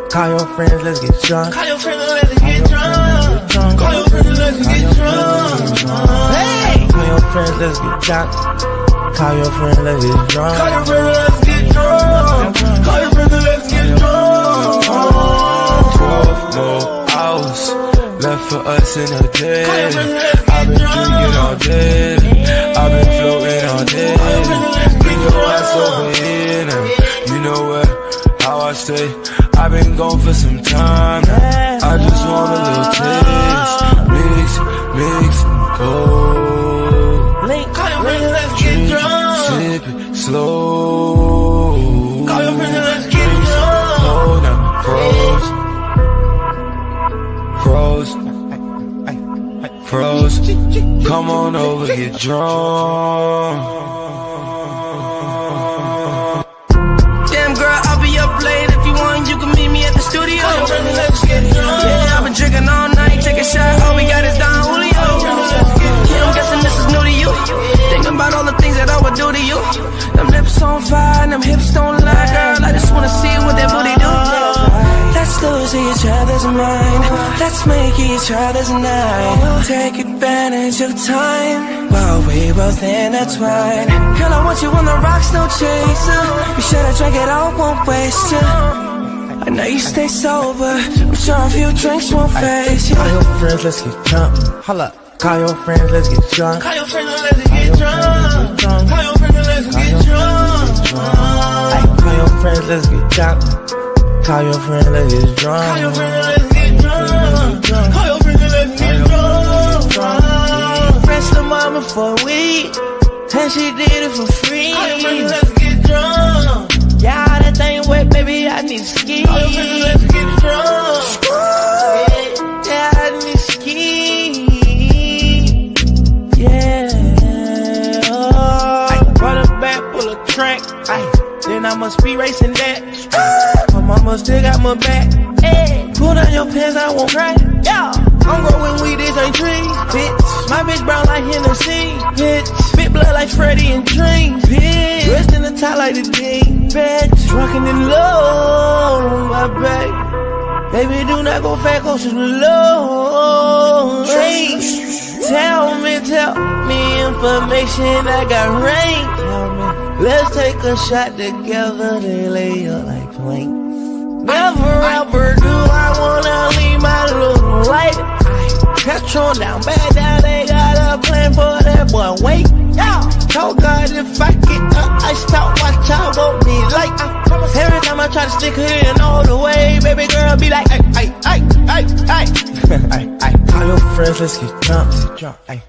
Call your friends, let's get drunk. Call your friends and let's get drunk. Call your friends and let's get drunk. Hey! Call your friends, let's get drunk. Call your friends, let's get drunk. Call your friends and let's get drunk. Call your friends and let's get drunk. 12 more hours left for us in a day. I've been drinking all day. I've been floating all day. Bring your ass over here now. You know where, how I stay. I've been gone for some time. I just want a little taste. Mix, cold. Call your friends and let's get drunk. Sip it slow. Call your friends and let's get drunk. Hold now, froze. Come on over, get drunk. Damn girl, I'll be up late. If you want, you can meet me at the studio. Call your friends and let's get drunk. Yeah, I've been drinking all night. Take a shot, all we got is Don Julio. Yeah, I'm guessing this is new to you. Thinking about all the things that I would do to you. Them lips on fire, them hips don't lie, girl. I just wanna see what that booty do. Let's lose each other's mind. Let's make each other's night. Take advantage of time while we both intertwine. Girl, I want you on the rocks, no chaser. You should've drank it all, won't waste you. I know you stay sober. I'm sure a few drinks won't face you. Call your friends, let's get drunk. Holla. Call your friends, let's get drunk. Call your friends and let's get drunk. Call your friends and let's get drunk. Call your friends, let's get drunk. Call your friends, let's get drunk. Call your friends and let's get drunk. Call your friends and let's get drunk. Press the mama for a week, and she did it for free. Call your friends and let's get drunk. Yeah, that thing wet, baby, I need ski. Call your friends and let's get drunk. Yeah, I need ski. Yeah. I brought her back, pull a track. Then I must be racing that. My mama still got my back. Hey, pull down your pants, I won't cry. Yeah, I'm growing weed, this ain't trees, bitch. My bitch brown like Hennessy, bitch. Spit blood like Freddy and Dream, bitch. Dressed in the top like the Dean, bitch. Drunken in love, my baby. Baby, do not go fat, go to the low. Hey, tell me information, I got rain. Tell me, let's take a shot together, they lay up like planks. Never ever do I wanna leave my little light. Catch on down, bad down, they got a plan for that boy, wait. Oh God, if I get up, I stop, watch out, won't be like. Every time I try to stick her in all the way, baby girl be like, ay. Call your friends, let's get drunk.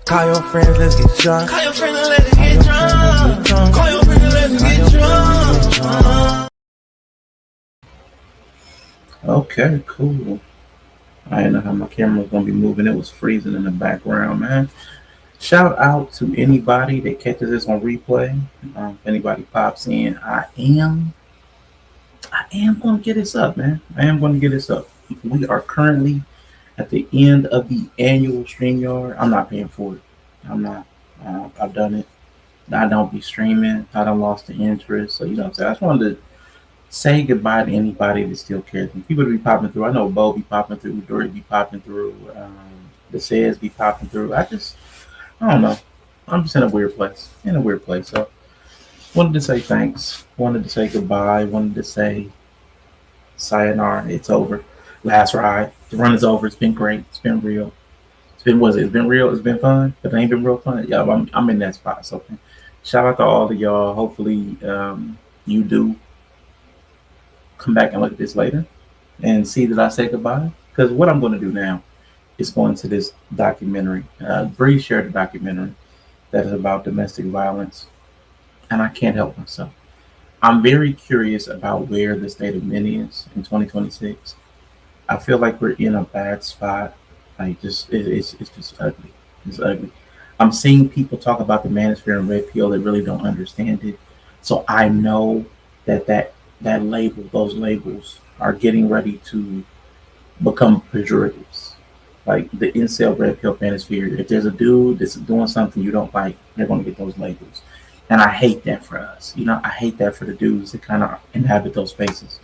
Call your friends, let's get drunk. Call your friends and let's get drunk. Call your friends and let's get drunk. Okay, cool. I didn't know how my camera was gonna be moving. It was freezing in the background, man. Shout out to anybody that catches this on replay. If anybody pops in, I am gonna get this up, man. I am gonna get this up. We are currently at the end of the annual StreamYard. I'm not paying for it. I'm not. I've done it. I don't be streaming. I done lost the interest. So you know what I'm saying. I just wanted to say goodbye to anybody that still cares. People be popping through. I know Bo be popping through. Dory be popping through. The Says be popping through. I don't know. I'm just in a weird place. So wanted to say thanks. Wanted to say goodbye. Wanted to say sayonara. It's over. Last ride. The run is over. It's been great. It's been real. It's been real. It's been fun. But it ain't been real fun. Yeah, I'm in that spot. So shout out to all of y'all. Hopefully you do come back and look at this later and see that I say goodbye. Because what I'm going to do now is go into this documentary. Bree shared a documentary that is about domestic violence, and I can't help myself. I'm very curious about where the state of men is in 2026. I feel like we're in a bad spot. Like it's just ugly. It's ugly. I'm seeing people talk about the Manosphere and Red Pill that really don't understand it. So I know that label, those labels are getting ready to become pejoratives. Like the incel Red Pill Manosphere. If there's a dude that's doing something you don't like, they're going to get those labels. And I hate that for us. I hate that for the dudes that kind of inhabit those spaces.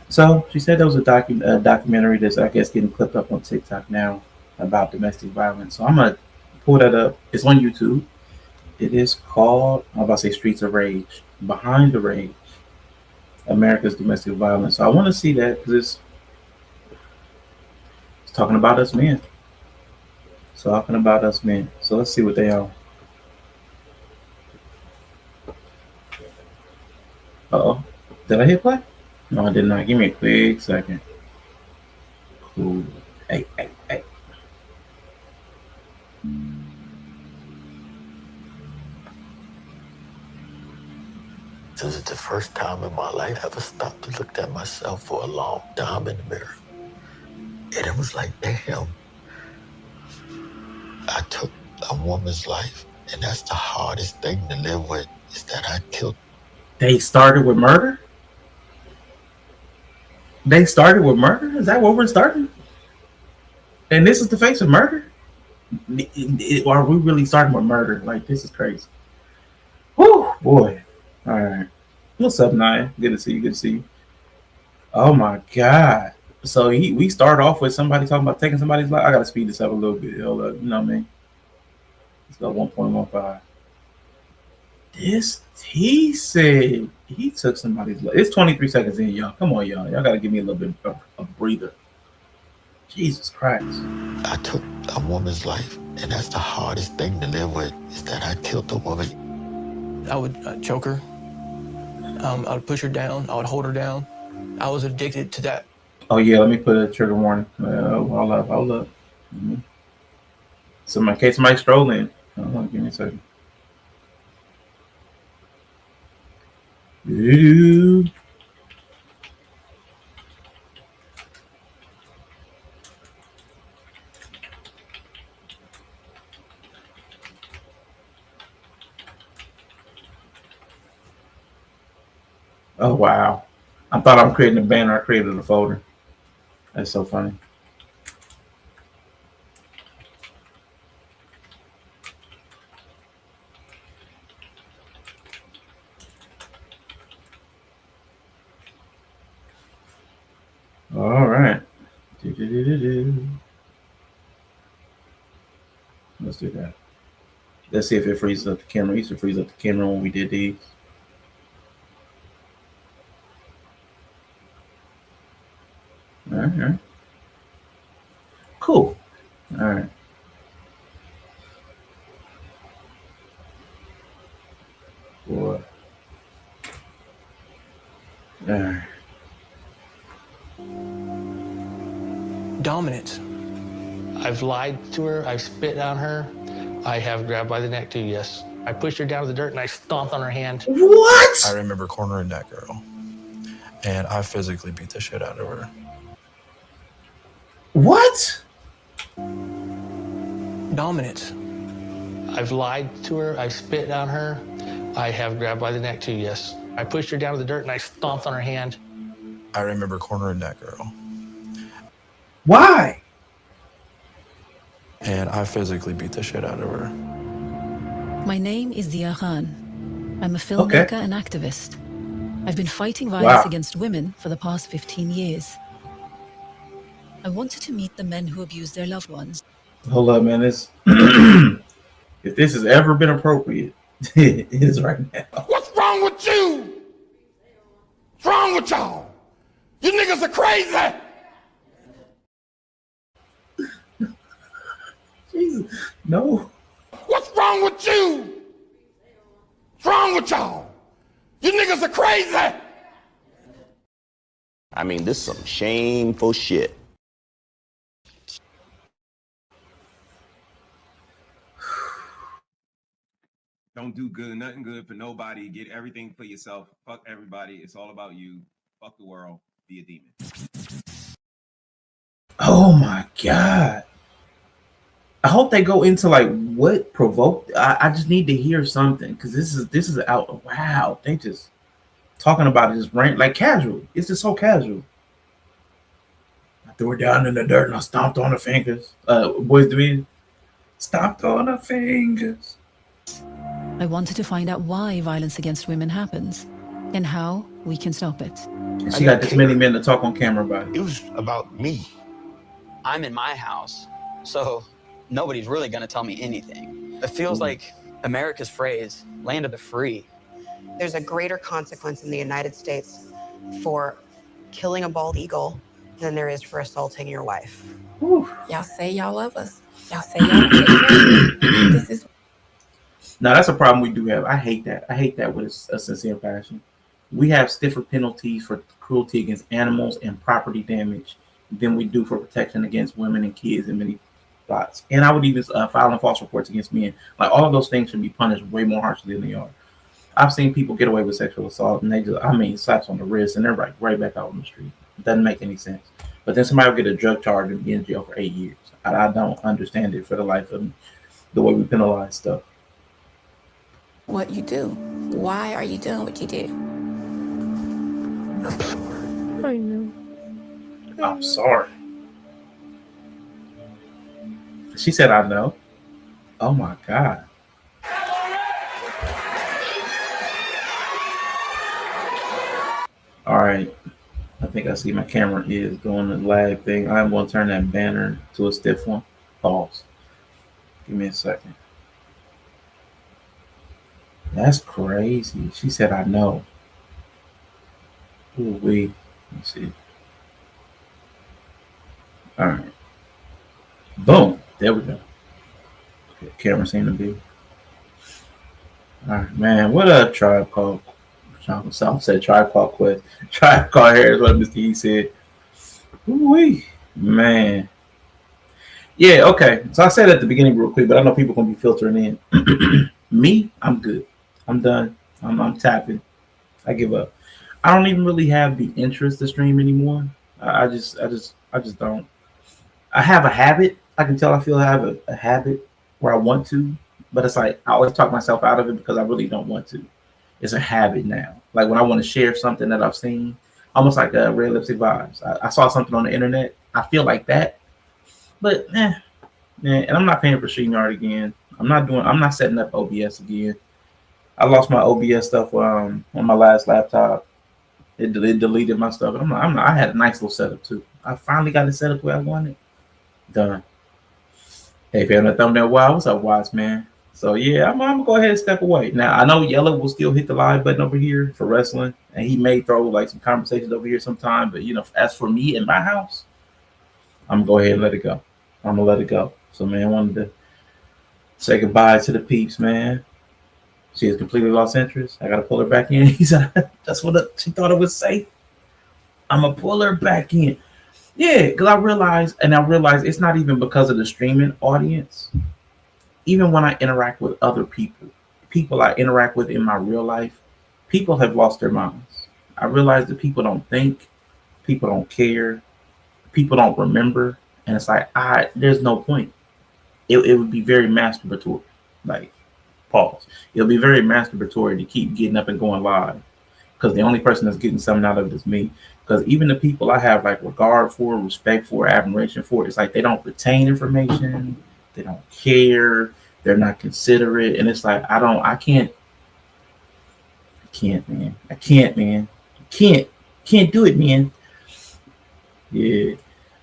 So she said there was a documentary that's I guess getting clipped up on TikTok now about domestic violence. So I'm gonna pull that up. It's on YouTube. It is called I'm about to say Streets of Rage. Behind the Rage, America's Domestic Violence. So I want to see that because it's talking about us men. It's talking about us men. So let's see what they are. Uh oh. Did I hit play? No, I did not. Give me a quick second. Cool. Hey, hey, hey. This is the first time in my life I ever stopped and looked at myself for a long time in the mirror. And it was like, damn, I took a woman's life, and that's the hardest thing to live with, is that I killed. They started with murder? They started with murder? Is that what we're starting? And this is the face of murder? Or are we really starting with murder? Like, this is crazy. Whew, boy. All right. What's up, Naya? Good to see you. Good to see you. Oh, my God. So we start off with somebody talking about taking somebody's life. I got to speed this up a little bit. Hold up. You know what I mean? Let's go 1.15. He said he took somebody's life. It's 23 seconds in, y'all. Come on, y'all. Y'all got to give me a little bit of a breather. Jesus Christ. I took a woman's life, and that's the hardest thing to live with, is that I killed a woman. I would choke her. I would push her down. I would hold her down. I was addicted to that. Oh, yeah. Let me put a trigger warning. Hold up. Mm-hmm. So, in case somebody stroll in. Hold on. Give me a second. Ooh. Oh, wow. I thought I'm creating a banner. I created a folder. That's so funny. All right. Let's do that. Let's see if it freezes up the camera. It used to freeze up the camera when we did these. All right. Cool. All right. Boy. All right. Dominance. I've lied to her. I've spit on her. I have grabbed by the neck too, yes. I pushed her down to the dirt and I stomped on her hand. What? I remember cornering that girl, and I physically beat the shit out of her. What? Dominance. I've lied to her. I've spit on her. I have grabbed by the neck too, yes. I pushed her down to the dirt and I stomped on her hand. I remember cornering that girl, Why? and I physically beat the shit out of her. My name is Dia Khan. I'm a filmmaker Okay. and activist. I've been fighting violence Wow. against women for the past 15 years. I wanted to meet the men who abuse their loved ones. Hold up, man. This if this has ever been appropriate, it is right now. What's wrong with you? What's wrong with y'all? You niggas are crazy. Jesus. No. What's wrong with you? What's wrong with y'all? You niggas are crazy. I mean, this is some shameful shit. Don't do good, nothing good for nobody. Get everything for yourself. Fuck everybody. It's all about you. Fuck the world. Be a demon. Oh my God. I hope they go into like what provoked. I just need to hear something because this is out. Wow, they just talking about it just rant like casual. It's just so casual. I threw her down in the dirt and I stomped on her fingers. Boys to me, stomped on her fingers. I wanted to find out why violence against women happens. and how we can stop it. And she got this many men to talk on camera about it. It was about me. I'm in my house, so nobody's really gonna tell me anything. It feels like America's phrase, land of the free. There's a greater consequence in the United States for killing a bald eagle than there is for assaulting your wife. Y'all say y'all love us. Y'all say y'all take care of us. This is. Now that's a problem we do have. I hate that. I hate that with a sincere passion. We have stiffer penalties for cruelty against animals and property damage than we do for protection against women and kids in many spots. And I would even filing false reports against men. Like all of those things should be punished way more harshly than they are. I've seen people get away with sexual assault and they just, slaps on the wrist and they're right back out on the street. It doesn't make any sense. But then somebody will get a drug charge and be in jail for 8 years. I don't understand it for the life of me, the way we penalize stuff. What you do. Why are you doing what you do? I know. I'm sorry. She said, I know. Oh my God. All right. I think I see my camera is doing the lag thing. I'm going to turn that banner to a stiff one. Pause. Give me a second. That's crazy. She said, I know. Ooh, wait. Let's see. All right. Boom. There we go. Okay, camera seemed to be. All right, man. What a Tribe Called South said Tribe Called Quest. Tribe Called Harris, what Mr. E said. Ooh-wee. Man. Yeah, okay. So I said at the beginning real quick, but I know people going to be filtering in. Me, I'm good. I'm done. I'm tapping. I give up. I don't even really have the interest to stream anymore. I just don't. I have a habit. I can tell I feel I have a habit where I want to, but it's like I always talk myself out of it because I really don't want to. It's a habit now. Like when I want to share something that I've seen, almost like Red Lipstick Vibes. I saw something on the internet. I feel like that, but and I'm not paying for StreamYard again. I'm not setting up OBS again. I lost my OBS stuff on my last laptop. It deleted my stuff. I had a nice little setup too. I finally got it set up where I wanted. Done. Hey, if you haven't thumbnail, wow, what's up, Watts, man? So yeah, I'm gonna go ahead and step away. Now I know Yellow will still hit the live button over here for wrestling, and he may throw like some conversations over here sometime. But as for me in my house, I'm gonna go ahead and let it go. I'm gonna let it go. So man, I wanted to say goodbye to the peeps, man. She has completely lost interest. I gotta pull her back in. He said that's what she thought it was safe. I'm gonna pull her back in. Yeah, because I realized it's not even because of the streaming audience. Even when I interact with other people I interact with in my real life, people have lost their minds. I realize that people don't think, people don't care, people don't remember, and it's like there's no point. It would be very masturbatory. Like, pause. It'll be very masturbatory to keep getting up and going live because the only person that's getting something out of it is me. Because even the people I have like regard for, respect for, admiration for, it's like they don't retain information, they don't care, they're not considerate, and it's like I can't, man. I can't do it, man. Yeah.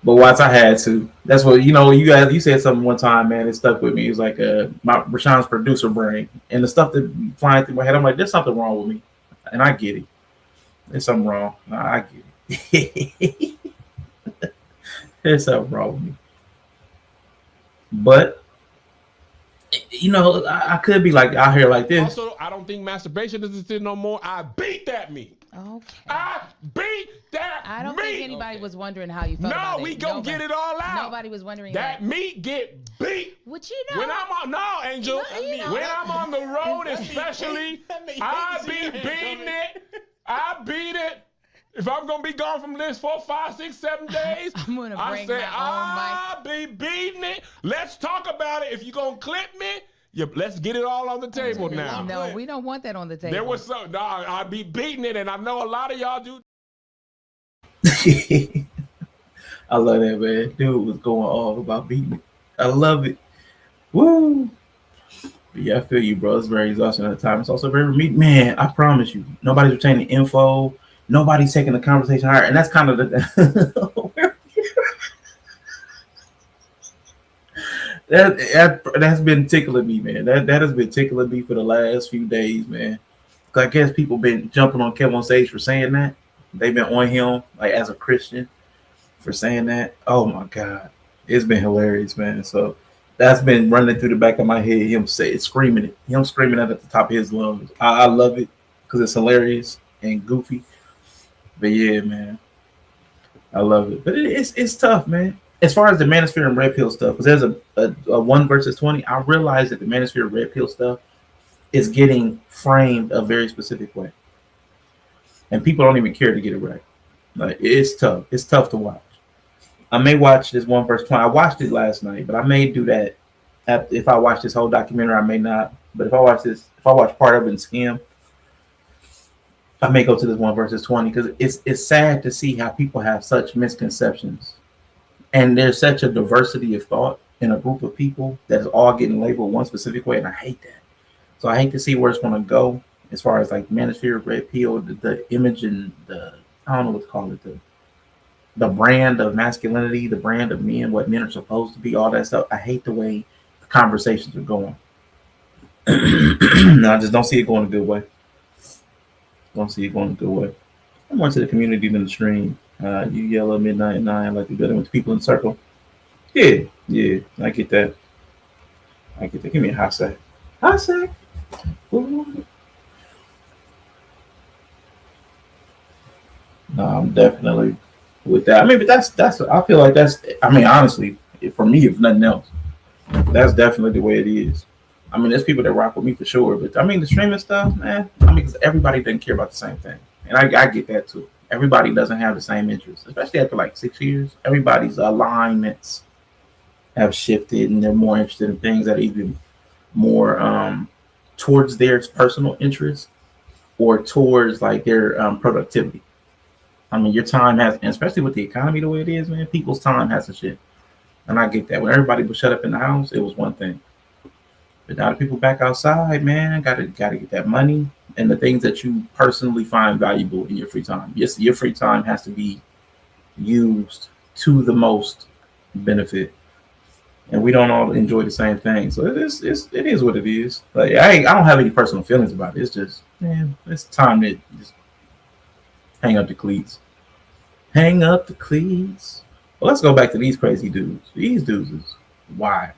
But once I had to, that's what you said something one time, man. It stuck with me. It was like my Rashawn's producer brain and the stuff that flying through my head. I'm like, there's something wrong with me, and I get it. There's something wrong. I get it. There's something wrong with me. But I could be like out here like this. Also, I don't think masturbation is a sin no more. I beat that meat. Okay. I beat that meat. I don't think anybody was wondering how you felt about it. No, we gonna get it all out. Nobody was wondering that meat get beat. What you know? When I'm on, Angel. When I'm on the road, especially, I be beating it. I beat it. If I'm gonna be gone from this 4, 5, 6, 7 days, I'm gonna bring my own mic. I'll be beating it. Let's talk about it. If you gonna clip me, let's get it all on the table now. No, we don't want that on the table. There was some. No, I'll be beating it, and I know a lot of y'all do. I love that, man. Dude was going off about beating it. I love it. Woo! Yeah, I feel you, bro. It's very exhausting at the time. It's also very man. I promise you, nobody's retaining info. Nobody's taking the conversation higher, and that's kind of the that's been tickling me, man. That has been tickling me for the last few days, man. 'Cause I guess people been jumping on Kevin on stage for saying that. They've been on him like as a Christian for saying that. Oh my god, it's been hilarious, man. So that's been running through the back of my head. Screaming it, him screaming it at the top of his lungs. I love it because it's hilarious and goofy. But yeah, man, I love it. But it's tough, man. As far as the Manosphere and Red Pill stuff, because there's a 1 versus 20. I realize that the Manosphere Red Pill stuff is getting framed a very specific way, and people don't even care to get it right. Like it's tough. It's tough to watch. I may watch this 1 versus 20. I watched it last night, but I may do that. If I watch this whole documentary, I may not. But if I watch part of it and skim, I may go to this 1 versus 20 because it's sad to see how people have such misconceptions, and there's such a diversity of thought in a group of people that is all getting labeled one specific way, and I hate that. So I hate to see where it's going to go as far as like Manosphere, Red Pill, the image and the I don't know what to call it, the brand of masculinity, the brand of men, what men are supposed to be, all that stuff. I hate the way the conversations are going. No, I just don't see it going a good way. Don't see it going a good way. I'm more to the community than the stream. You yell at midnight at 9 like you're better with people in the circle. Yeah, I get that. Give me a hot sec. Hot sec. No, I'm definitely with that. I mean, but that's. I feel like that's. I mean, honestly, for me, if nothing else, that's definitely the way it is. I mean, there's people that rock with me for sure, but I mean, the streaming stuff, man. I mean, because everybody doesn't care about the same thing, and I get that too. Everybody doesn't have the same interests, especially after like 6 years. Everybody's alignments have shifted, and they're more interested in things that are even more towards their personal interests or towards like their productivity. I mean, your time has, and especially with the economy the way it is, man, people's time has to shift. And I get that. When everybody was shut up in the house, it was one thing. But now the people back outside, man, gotta get that money and the things that you personally find valuable in your free time. Yes, your free time has to be used to the most benefit. And we don't all enjoy the same thing. So it is what it is. Like I don't have any personal feelings about it. It's just, man, it's time to just hang up the cleats. Hang up the cleats. Well, let's go back to these crazy dudes. These dudes is wild.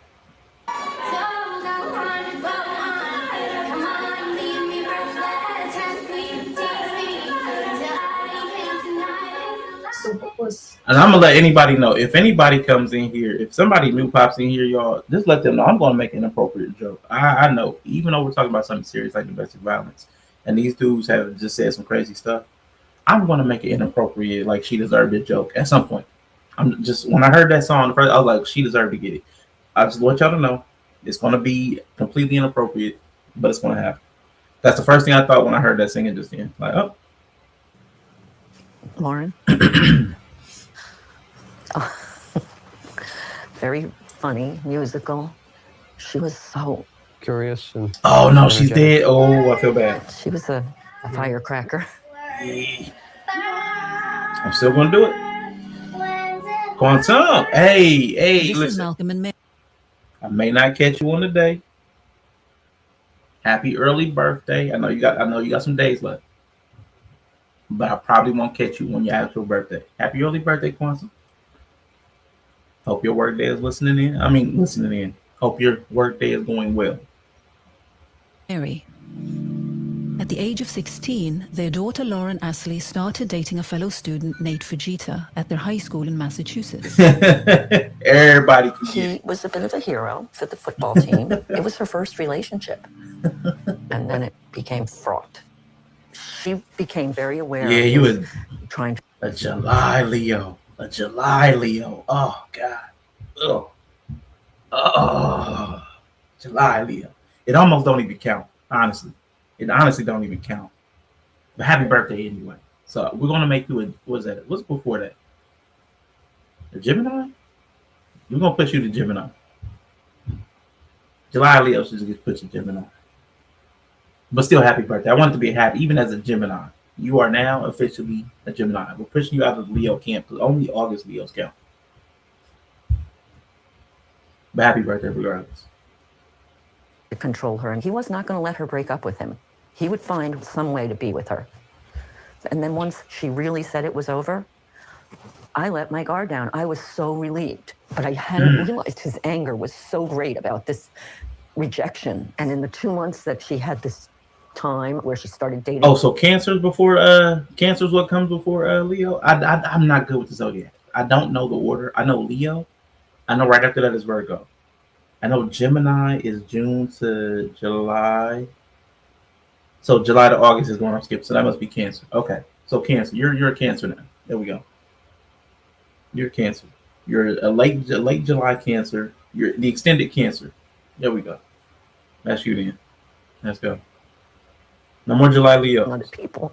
And I'm gonna let anybody know if anybody comes in here, if somebody new pops in here, y'all, just let them know I'm gonna make an appropriate joke. I know, even though we're talking about something serious like domestic violence, and these dudes have just said some crazy stuff, I'm gonna make it inappropriate, like she deserved a joke at some point. I'm just when I heard that song first, I was like, she deserved to get it. I just want y'all to know it's gonna be completely inappropriate, but it's gonna happen. That's the first thing I thought when I heard that singing just then. Like, oh, Lauren. Oh, very funny, musical. She was so curious and oh no, she's dead. Oh, I feel bad. She was a firecracker. I'm still gonna do it. Quantum. Hey, This listen. is Malcolm and Mary. I may not catch you on the day. Happy early birthday. I know you got some days left. But I probably won't catch you on your actual birthday. Happy early birthday, Quantum. Hope your work day is listening in. Hope your work day is going well. Mary. At the age of 16, their daughter Lauren Astley started dating a fellow student, Nate Fujita, at their high school in Massachusetts. Everybody. He was a bit of a hero for the football team. It was her first relationship. And then it became fraught. She became very aware. Yeah, you were trying to. A July Leo. Oh, God. Oh. July Leo. It almost don't even count, honestly. It honestly don't even count. But happy birthday anyway. So we're going to make you what's before that? A Gemini? We're going to push you to Gemini. July Leo should just put you Gemini. But still, happy birthday. I want it to be happy, even as a Gemini. You are now officially a Gemini. We're pushing you out of the Leo camp because only August Leos count. But happy birthday, regardless. To control her, and he was not going to let her break up with him. He would find some way to be with her. And then once she really said it was over, I let my guard down. I was so relieved, but I hadn't realized his anger was so great about this rejection. And in the 2 months that she had this time where she started dating. Oh, so Cancer's what comes before Leo? I'm not good with the zodiac. I don't know the order. I know Leo. I know right after that is Virgo. I know Gemini is June to July. So July to August is going on skip. So that must be Cancer. Okay. So Cancer, you're a Cancer now. There we go. You're a Cancer. You're a late July Cancer. You're the extended Cancer. There we go. That's you then. Let's go. No more July Leo. Other people.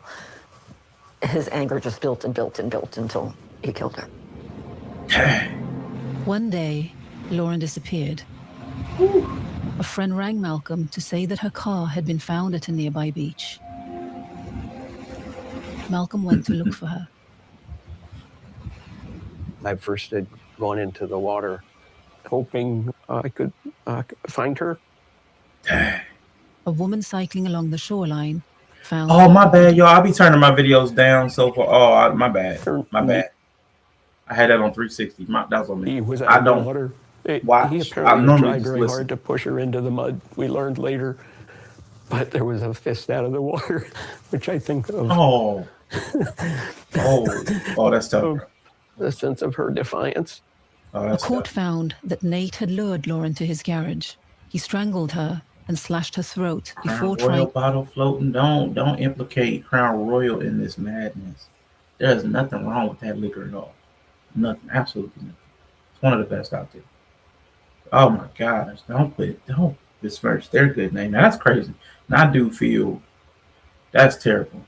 His anger just built and built and built until he killed her. One day, Lauren disappeared. A friend rang Malcolm to say that her car had been found at a nearby beach. Malcolm went to look for her. I first had gone into the water hoping I could find her. A woman cycling along the shoreline found... Oh, my bad, y'all. I'll be turning my videos down so far. Oh, my bad. My bad. I had that on 360. That was on me. He was I out of the don't water. watch. He apparently tried very hard to push her into the mud. We learned later. But there was a fist out of the water, which I think of. Oh, that's tough. The sense of her defiance. A court found that Nate had lured Lauren to his garage. He strangled her and slashed her throat before Crown Royal trying... bottle floating. Don't implicate Crown Royal in this madness. There's nothing wrong with that liquor at all. Nothing. Absolutely nothing. It's one of the best out there. Oh my gosh. Don't besmirch their good name. Now, that's crazy. Now, I do feel that's terrible.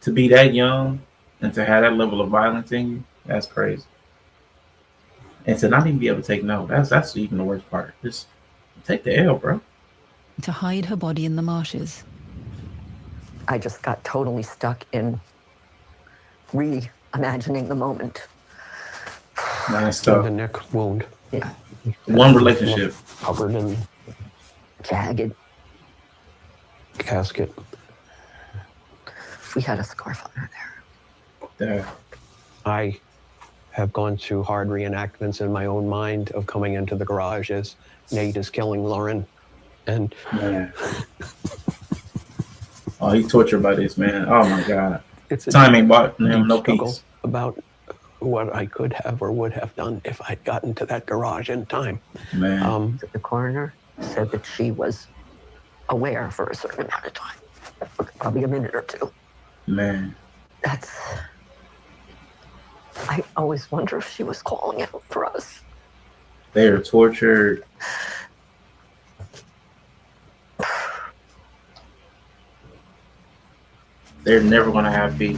To be that young and to have that level of violence in you, that's crazy. And to not even be able to take no, that's even the worst part. Just take the L, bro. ...to hide her body in the marshes. I just got totally stuck in reimagining the moment. Nice stuff. The neck wound. Yeah. One relationship. Covered in jagged casket. We had a scarf on her there. Yeah. I have gone through hard reenactments in my own mind of coming into the garage as Nate is killing Lauren. And man. Oh, he tortured by this, man. Oh my God. It's time ain't bought him no peace. About what I could have or would have done if I'd gotten to that garage in time. Man. The coroner said that she was aware for a certain amount of time, probably a minute or two. Man. I always wonder if she was calling out for us. They are tortured. They're never going to have peace.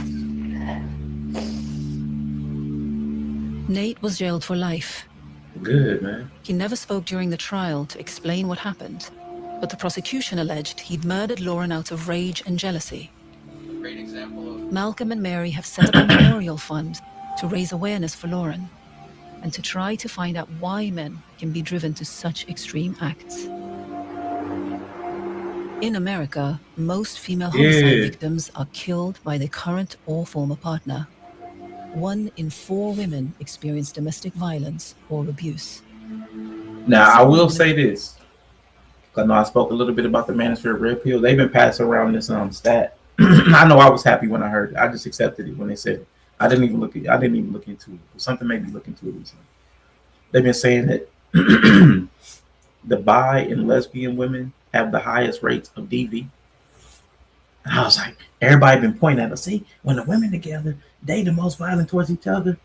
Nate was jailed for life. Good, man. He never spoke during the trial to explain what happened, but the prosecution alleged he'd murdered Lauren out of rage and jealousy. Great example of... Malcolm and Mary have set up a memorial fund to raise awareness for Lauren and to try to find out why men can be driven to such extreme acts. In America, most female homicide victims are killed by their current or former partner. 1 in 4 women experience domestic violence or abuse. Now, I will say this. I know I spoke a little bit about the Manophere red pill. They've been passing around this stat. I know I was happy when I heard it. I just accepted it when they said it. I didn't even look into it. Something made me look into it recently. They've been saying that the bi and lesbian women have the highest rates of DV. And I was like, everybody been pointing at us. See, when the women together, they the most violent towards each other.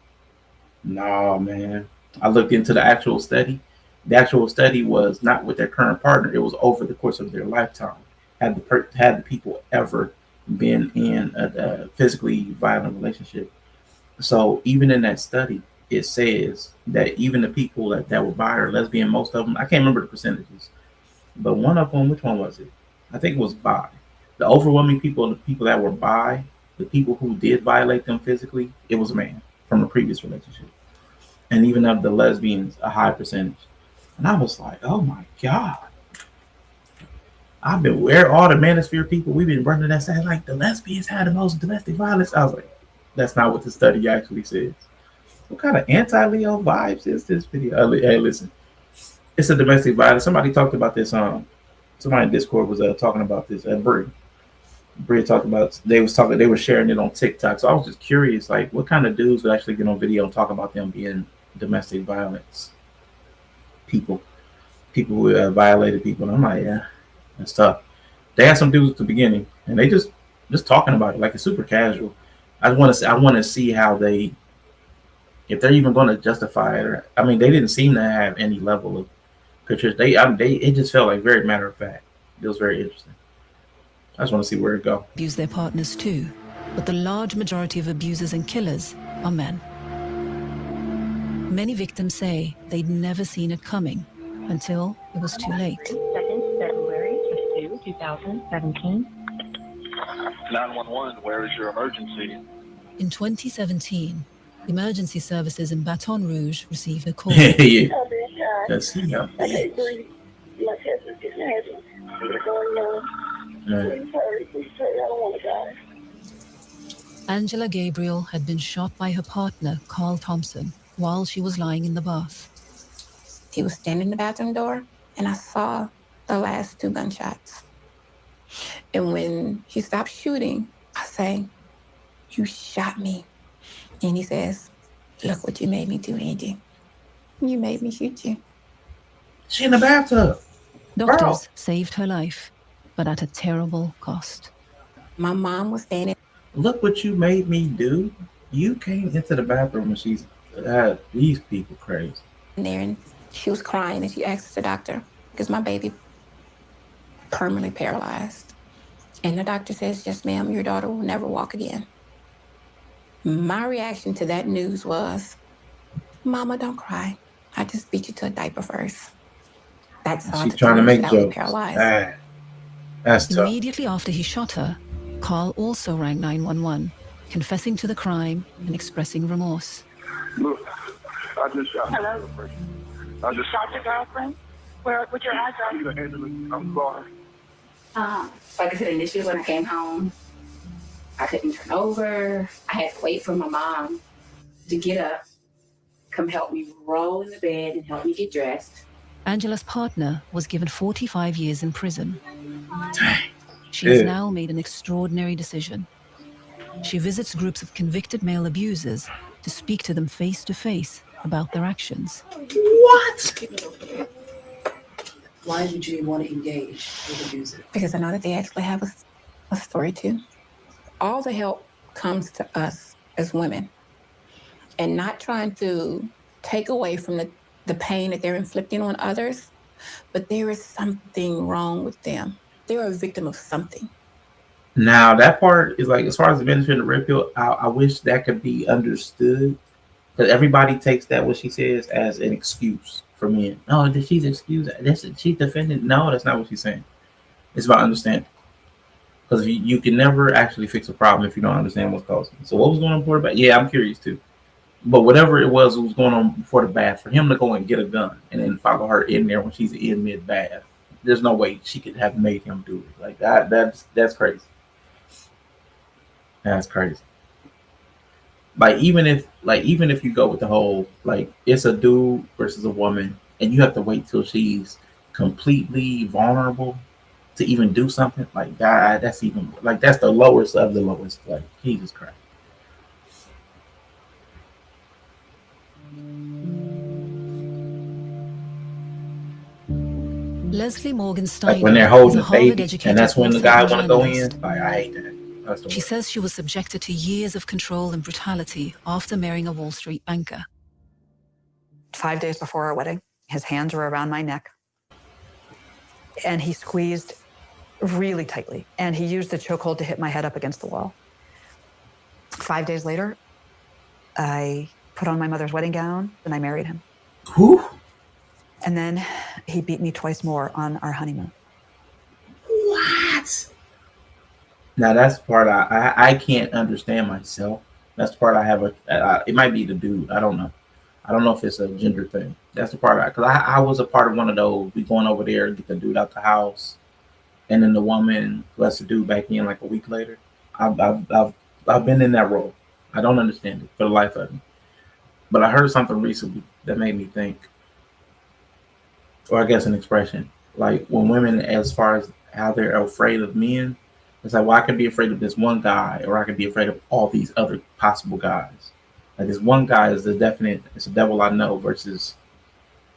No, man. I looked into the actual study. The actual study was not with their current partner. It was over the course of their lifetime. Had the people ever been in a physically violent relationship? So even in that study, it says that even the people that were bi or lesbian, most of them, I can't remember the percentages, but one of them, which one was it? I think it was bi. The overwhelming people, the people that were bi, the people who did violate them physically, it was a man from a previous relationship. And even of the lesbians, a high percentage. And I was like, oh my God. I've been where all the Manosphere people, we've been running that saying like the lesbians had the most domestic violence. I was like, that's not what the study actually says. What kind of anti-Leo vibes is this video? Hey, listen, it's a domestic violence. Somebody talked about this. Somebody in Discord was talking about this. Brie talked about. They were sharing it on TikTok. So I was just curious, like, what kind of dudes would actually get on video and talk about them being domestic violence people who violated people. And I'm like, yeah, that's tough. They had some dudes at the beginning, and they just talking about it like it's super casual. I want to see how they, if they're even going to justify it. Or, I mean, they didn't seem to have any level of contrition. It just felt like very matter of fact. It was very interesting. I just want to see where it goes. Abuse their partners too, but the large majority of abusers and killers are men. Many victims say they'd never seen it coming until it was too late. 2nd February 2017. 911, where is your emergency? In 2017, emergency services in Baton Rouge received a call. Yeah. Let's see how. My chest is getting heavy. It's going on. Please hurry, I don't want to die. Angela Gabriel had been shot by her partner, Carl Thompson, while she was lying in the bath. He was standing in the bathroom door, and I saw the last 2 gunshots. And when he stopped shooting, I say, "You shot me." And he says, "Look what you made me do, Angie. You made me shoot you." She in the bathtub. Doctors saved her life, but at a terrible cost. My mom was standing. Look what you made me do. You came into the bathroom and she's these people crazy. There, and she was crying, and she asked the doctor, "Is my baby permanently paralyzed?" And the doctor says, "Yes, ma'am, your daughter will never walk again." My reaction to that news was, "Mama, don't cry. I just beat you to a diaper first." That's all. She's trying to make jokes. Paralyzed. That's tough. Immediately after he shot her, Carl also rang 911, confessing to the crime and expressing remorse. Look, I just shot my Hello? girlfriend. You shot your girlfriend? What's your address? I'm sorry. Like I said, initially when I came home, I couldn't turn over. I had to wait for my mom to get up, come help me roll in the bed and help me get dressed. Angela's partner was given 45 years in prison. Dang. She has now made an extraordinary decision. She visits groups of convicted male abusers to speak to them face to face about their actions. What? Why would you want to engage with abusers? Because I know that they actually have a story too. All the help comes to us as women, and not trying to take away from the pain that they're inflicting on others, but there is something wrong with them. They're a victim of something. Now that part is like, as far as the ministry of the red pill, I wish that could be understood, because everybody takes that what she says as an excuse for men. No, she's excused. She's defending. No, that's not what she's saying. It's about understanding, because you can never actually fix a problem if you don't understand what's causing it. So what was going on before the bath? Yeah, I'm curious too. But whatever it was going on before the bath, for him to go and get a gun and then follow her in there when she's in mid bath, there's no way she could have made him do it. Like that. That's crazy. That's crazy. Like even if you go with the whole, like, it's a dude versus a woman, and you have to wait till she's completely vulnerable to even do something like that, that's even, like, that's the lowest of the lowest. Like, Jesus Christ. Leslie Morgan Steiner, Like when they're holding is a the baby, Harvard-educated and that's when the author guy and want to go in. journalist. Like, I hate that. That's the She worst. says she was subjected to years of control and brutality after marrying a Wall Street banker. 5 days before our wedding, his hands were around my neck, and he squeezed really tightly, and he used the chokehold to hit my head up against the wall. 5 days later, I put put on my mother's wedding gown, and I married him. Who? And then he beat me twice more on our honeymoon. What? Now that's the part I can't understand myself. That's the part I have it might be the dude. I don't know. I don't know if it's a gender thing. That's the part because I was a part of one of those. We going over there, get the dude out the house, and then the woman lets the dude back in like a week later. I've been in that role. I don't understand it for the life of me. But I heard something recently that made me think, or I guess an expression, like when women, as far as how they're afraid of men, it's like, well, I could be afraid of this one guy, or I could be afraid of all these other possible guys. Like this one guy is the definite, it's a devil I know, versus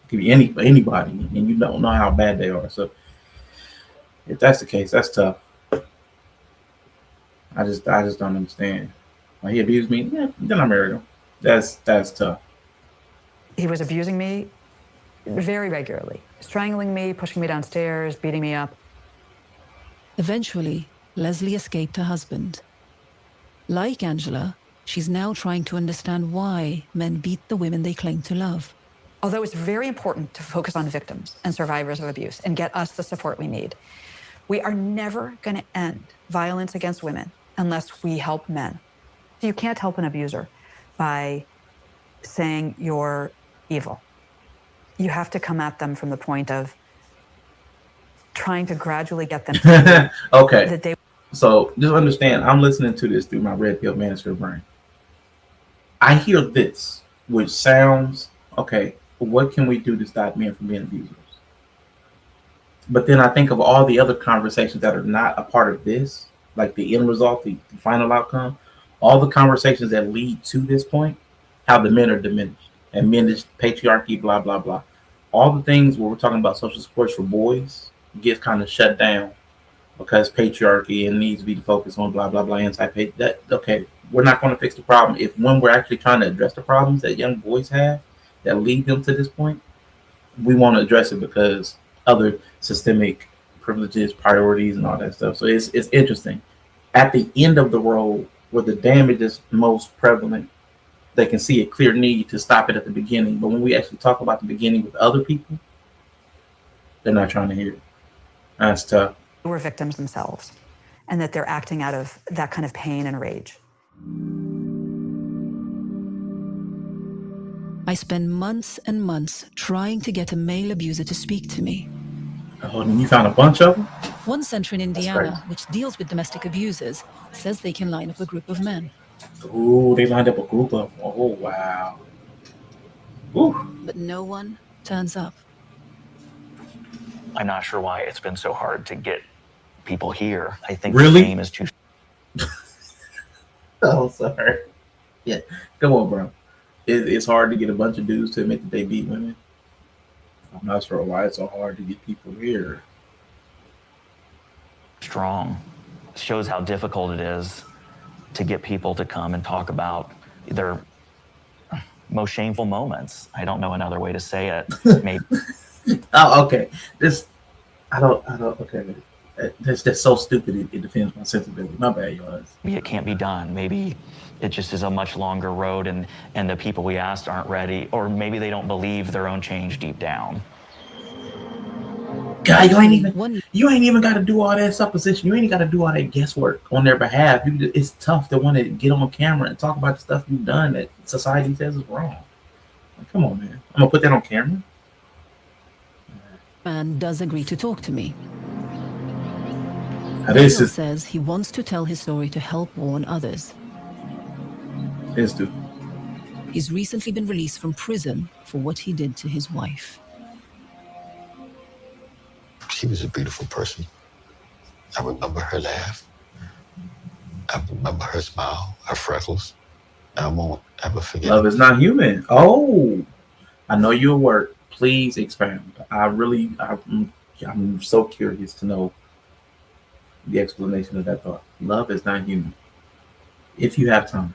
it could be anybody, and you don't know how bad they are. So if that's the case, that's tough. I just don't understand. Like he abused me, yeah, then I married him. That's tough. He was abusing me very regularly, strangling me, pushing me downstairs, beating me up. Eventually, Leslie escaped her husband. Like Angela, she's now trying to understand why men beat the women they claim to love. Although it's very important to focus on victims and survivors of abuse and get us the support we need, we are never going to end violence against women unless we help men. You can't help an abuser by saying you're evil. You have to come at them from the point of trying to gradually get them to okay. that they. So just understand, I'm listening to this through my red pill Manophere brain. I hear this, which sounds okay. What can we do to stop men from being abusers? But then I think of all the other conversations that are not a part of this, like the end result, the final outcome, all the conversations that lead to this point, how the men are diminished and men is patriarchy, blah, blah, blah. All the things where we're talking about social supports for boys gets kind of shut down because patriarchy and needs to be the focus on blah, blah, blah, anti-pay. That, okay, we're not going to fix the problem. If when we're actually trying to address the problems that young boys have that lead them to this point, we want to address it because other systemic privileges, priorities, and all that stuff. So it's interesting. At the end of the road, where the damage is most prevalent, they can see a clear need to stop it at the beginning. But when we actually talk about the beginning with other people, they're not trying to hear it. That's tough. They were victims themselves, and that they're acting out of that kind of pain and rage. I spend months and months trying to get a male abuser to speak to me. Oh, and you found a bunch of them? One center in Indiana, which deals with domestic abusers, says they can line up a group of men. Ooh, they lined up a group of them. Oh, wow. Ooh. But no one turns up. I'm not sure why it's been so hard to get people here. I think really? the name is too... Oh, sorry. Yeah, come on, bro. It's hard to get a bunch of dudes to admit that they beat women. I'm not sure why it's so hard to get people here. Strong. It shows how difficult it is to get people to come and talk about their most shameful moments. I don't know another way to say it. Maybe. Oh, okay. Okay. That's so stupid. It defends my sensibility. My bad, y'all. Maybe it can't be done. Maybe it just is a much longer road, and the people we asked aren't ready, or maybe they don't believe their own change deep down. God, you ain't even got to do all that supposition. You ain't got to do all that guesswork on their behalf. It's tough to want to get on camera and talk about the stuff you've done that society says is wrong. Like, come on, man. I'm gonna put that on camera. Man does agree to talk to me. Daniel says he wants to tell his story to help warn others. He's recently been released from prison for what he did to his wife. She was a beautiful person. I remember her laugh. I remember her smile, her freckles. I won't ever forget. Love is not human. Oh, I know your work. Please expound. I'm so curious to know the explanation of that thought. Love is not human. If you have time.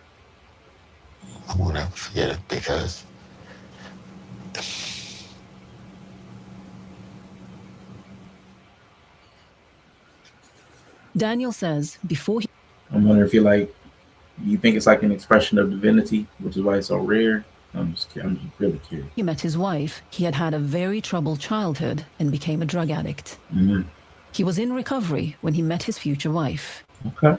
I won't ever forget it because Daniel says before he... I'm wondering if you think it's like an expression of divinity, which is why it's so rare. I'm just really curious. He met his wife. He had had a very troubled childhood and became a drug addict. Mm-hmm. He was in recovery when he met his future wife. Okay.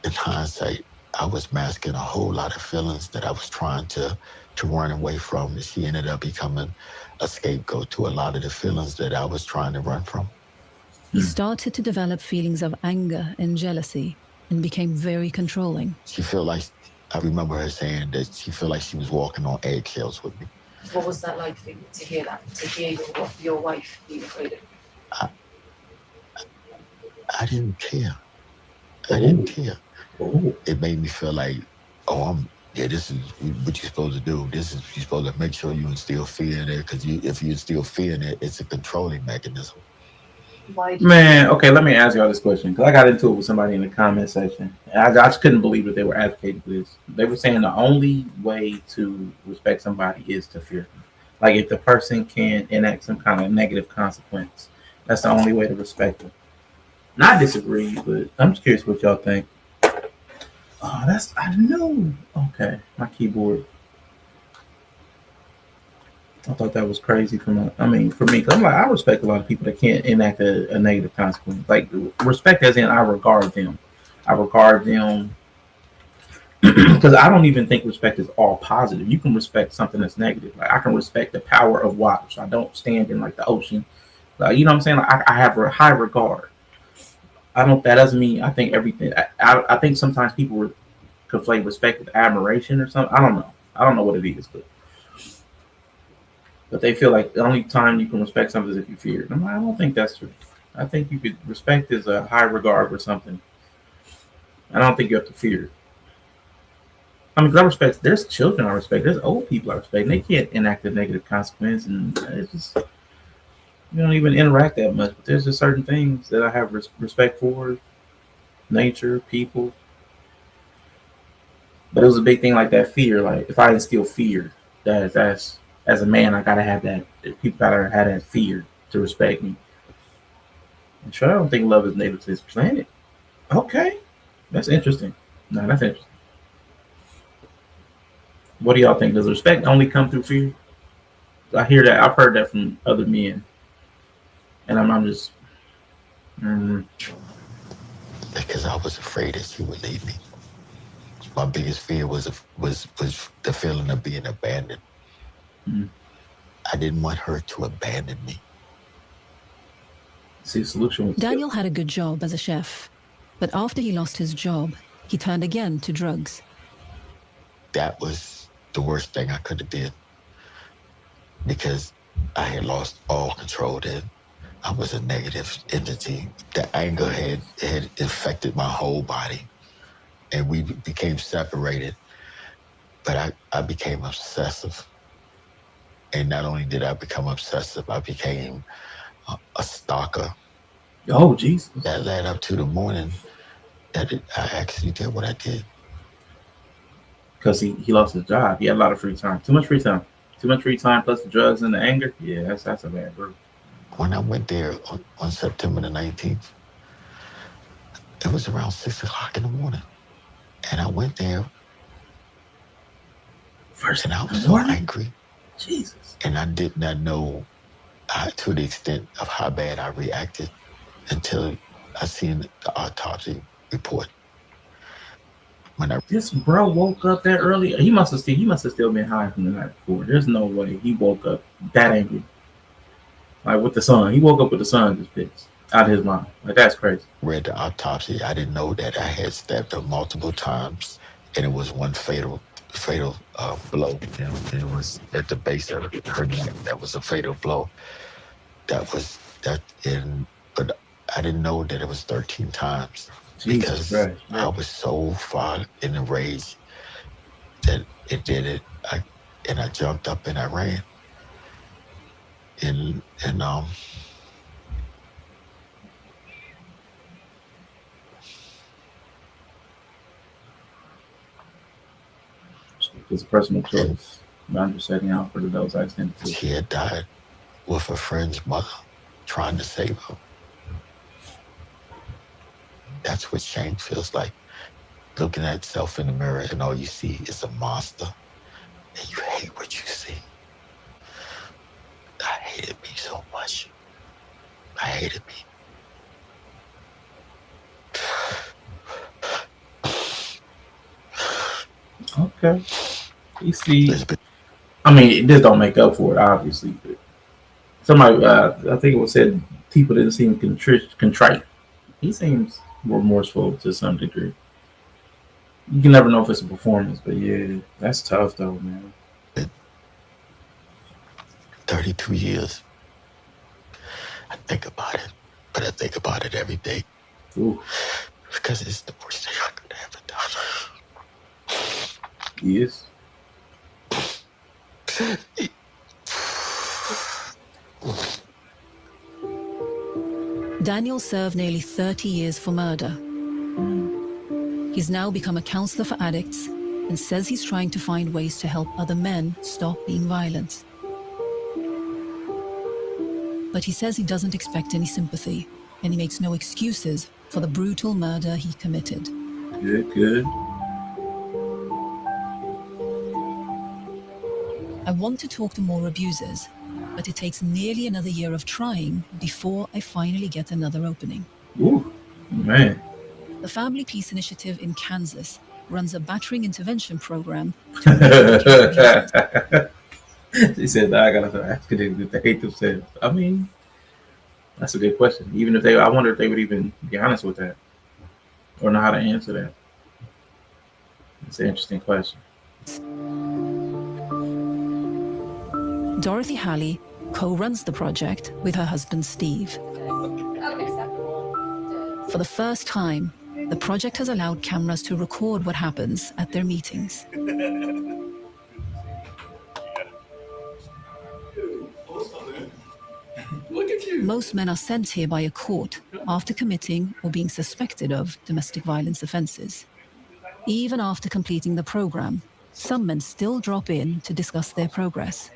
In hindsight, I was masking a whole lot of feelings that I was trying to run away from. And she ended up becoming a scapegoat to a lot of the feelings that I was trying to run from. He started to develop feelings of anger and jealousy and became very controlling. She felt like, I remember her saying that she felt like she was walking on eggshells with me. What was that like for you to hear that? To hear your wife being afraid of you? I didn't care. I didn't care. It made me feel like, this is what you're supposed to do. You're supposed to make sure you instill fear in there, because if you instill fear in it, it's a controlling mechanism. Man, okay, let me ask y'all this question, because I got into it with somebody in the comment section. And I just couldn't believe that they were advocating for this. They were saying the only way to respect somebody is to fear them. Like, if the person can enact some kind of negative consequence, that's the only way to respect them. And I disagree, but I'm just curious what y'all think. Oh, I know. Okay, my keyboard. I thought that was crazy for me, because I'm like, I respect a lot of people that can't enact a negative consequence. Like, respect as in I regard them. Because I don't even think respect is all positive. You can respect something that's negative. Like, I can respect the power of water, so I don't stand in like the ocean. Like, you know what I'm saying? Like, I have a high regard. That doesn't mean I think everything. I think sometimes people conflate respect with admiration or something. I don't know what it is, but they feel like the only time you can respect something is if you fear it. I'm like, I don't think that's true. I think you could respect is a high regard for something. I don't think you have to fear it. Because I respect. There's children I respect. There's old people I respect. And they can't enact a negative consequence, and it's just you don't even interact that much. But there's just certain things that I have respect for, nature, people. But it was a big thing like that fear. Like, if I instill fear, that's as a man, I gotta have that. People gotta have that fear to respect me. And sure, I don't think love is native to this planet. Okay, that's interesting. No, that's interesting. What do y'all think? Does respect only come through fear? I hear that. I've heard that from other men, and I'm just. Because I was afraid that she would leave me. My biggest fear was the feeling of being abandoned. I didn't want her to abandon me. See, solution was Daniel had a good job as a chef, but after he lost his job, he turned again to drugs. That was the worst thing I could have did, because I had lost all control then. I was a negative entity. The anger had infected my whole body, and we became separated. But I became obsessive. And not only did I become obsessive, I became a stalker. Oh, Jesus. That led up to the morning that I actually did what I did. Because he lost his job. He had a lot of free time. Too much free time. Too much free time plus the drugs and the anger. Yeah, that's a bad group. When I went there on September the 19th, it was around 6 o'clock in the morning. And I went there. And I was so angry. Jesus. And I did not know to the extent of how bad I reacted until I seen the autopsy report. This bro woke up that early. He must have still been high from the night before. There's no way he woke up that angry. Like, with the sun. He woke up with the sun just pissed out of his mind. Like, that's crazy. Read the autopsy. I didn't know that I had stabbed her multiple times, and it was one fatal blow. You know, it was at the base of her neck. That was a fatal blow. But I didn't know that it was 13 times. Jesus because I was so far in a rage that it did it. I jumped up and I ran. And it's a personal choice. I'm just setting out for those I sent to. She had died with a friend's mother trying to save her. That's what shame feels like. Looking at yourself in the mirror and all you see is a monster. and you hate what you see. I hated me so much. I hated me. Okay. You see, I mean, this don't make up for it, obviously. But somebody, I think it was said, people didn't seem contrite. He seems remorseful to some degree. You can never know if it's a performance, but yeah, that's tough though, man. 32 years. I think about it, but I think about it every day. Ooh. Because it's the worst thing I could have ever done. Yes. Daniel served nearly 30 years for murder. He's now become a counselor for addicts and says he's trying to find ways to help other men stop being violent. But he says he doesn't expect any sympathy, and he makes no excuses for the brutal murder he committed. Good. I want to talk to more abusers, but it takes nearly another year of trying before I finally get another opening. Ooh, man. The Family Peace Initiative in Kansas runs a battering intervention program. She said, I gotta ask it if they hate themselves. I mean, that's a good question. Even if they, I wonder if they would even be honest with that or know how to answer that. It's an interesting question. Dorothy Halley co-runs the project with her husband Steve. For the first time, the project has allowed cameras to record what happens at their meetings. Look at you. Most men are sent here by a court after committing or being suspected of domestic violence offenses. Even after completing the program, some men still drop in to discuss their progress.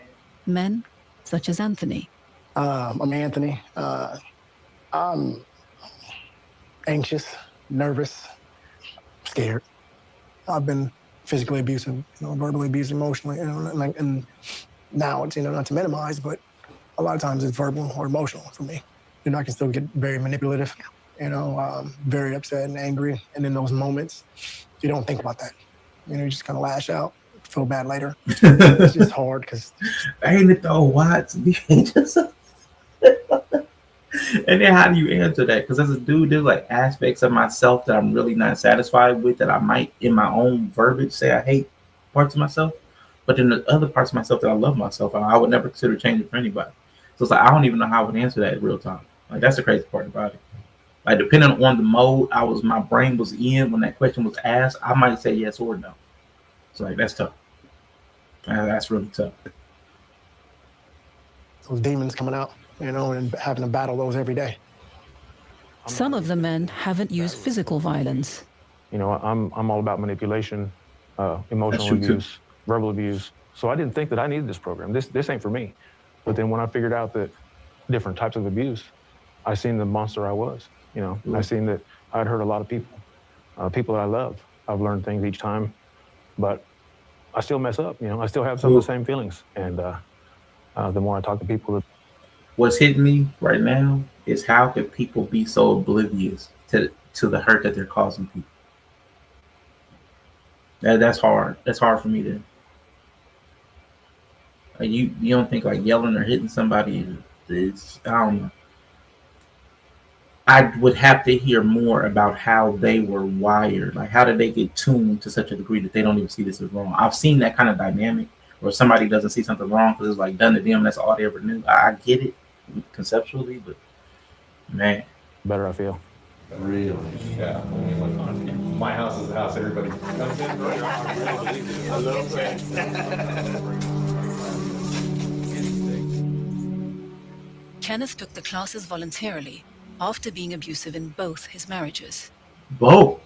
Men such as Anthony. I'm Anthony. I'm anxious, nervous, scared. I've been physically abusive, verbally abused, emotionally, and now it's, not to minimize, but a lot of times it's verbal or emotional for me. I can still get very manipulative, very upset and angry. And in those moments, you don't think about that. You just kind of lash out, feel bad later. It's just hard because... Ain't it though, Watts? And then how do you answer that? Because as a dude, there's like aspects of myself that I'm really not satisfied with that I might, in my own verbiage, say I hate parts of myself. But then the other parts of myself that I love myself, I would never consider changing for anybody. So it's like, I don't even know how I would answer that in real time. Like, that's the crazy part about it. Like, depending on the mode my brain was in when that question was asked, I might say yes or no. So like, that's tough. That's really tough. Those demons coming out, and having to battle those every day. Some of the men haven't used physical violence. I'm all about manipulation, emotional abuse, verbal abuse. So I didn't think that I needed this program. This ain't for me. But then when I figured out that different types of abuse, I seen the monster I was. I seen that I'd hurt a lot of people, people that I love. I've learned things each time, but I still mess up. I still have some of the same feelings. And the more I talk to people, what's hitting me right now is how could people be so oblivious to the hurt that they're causing people? That's hard. That's hard for me to. You don't think like yelling or hitting somebody is, I don't know. I would have to hear more about how they were wired. Like, how did they get tuned to such a degree that they don't even see this as wrong? I've seen that kind of dynamic where somebody doesn't see something wrong because it's like done to them. That's all they ever knew. I get it conceptually, but man, better I feel. Really? Yeah. My house is the house everybody comes in. A little bit. Kenneth took the classes voluntarily after being abusive in both his marriages. Oh,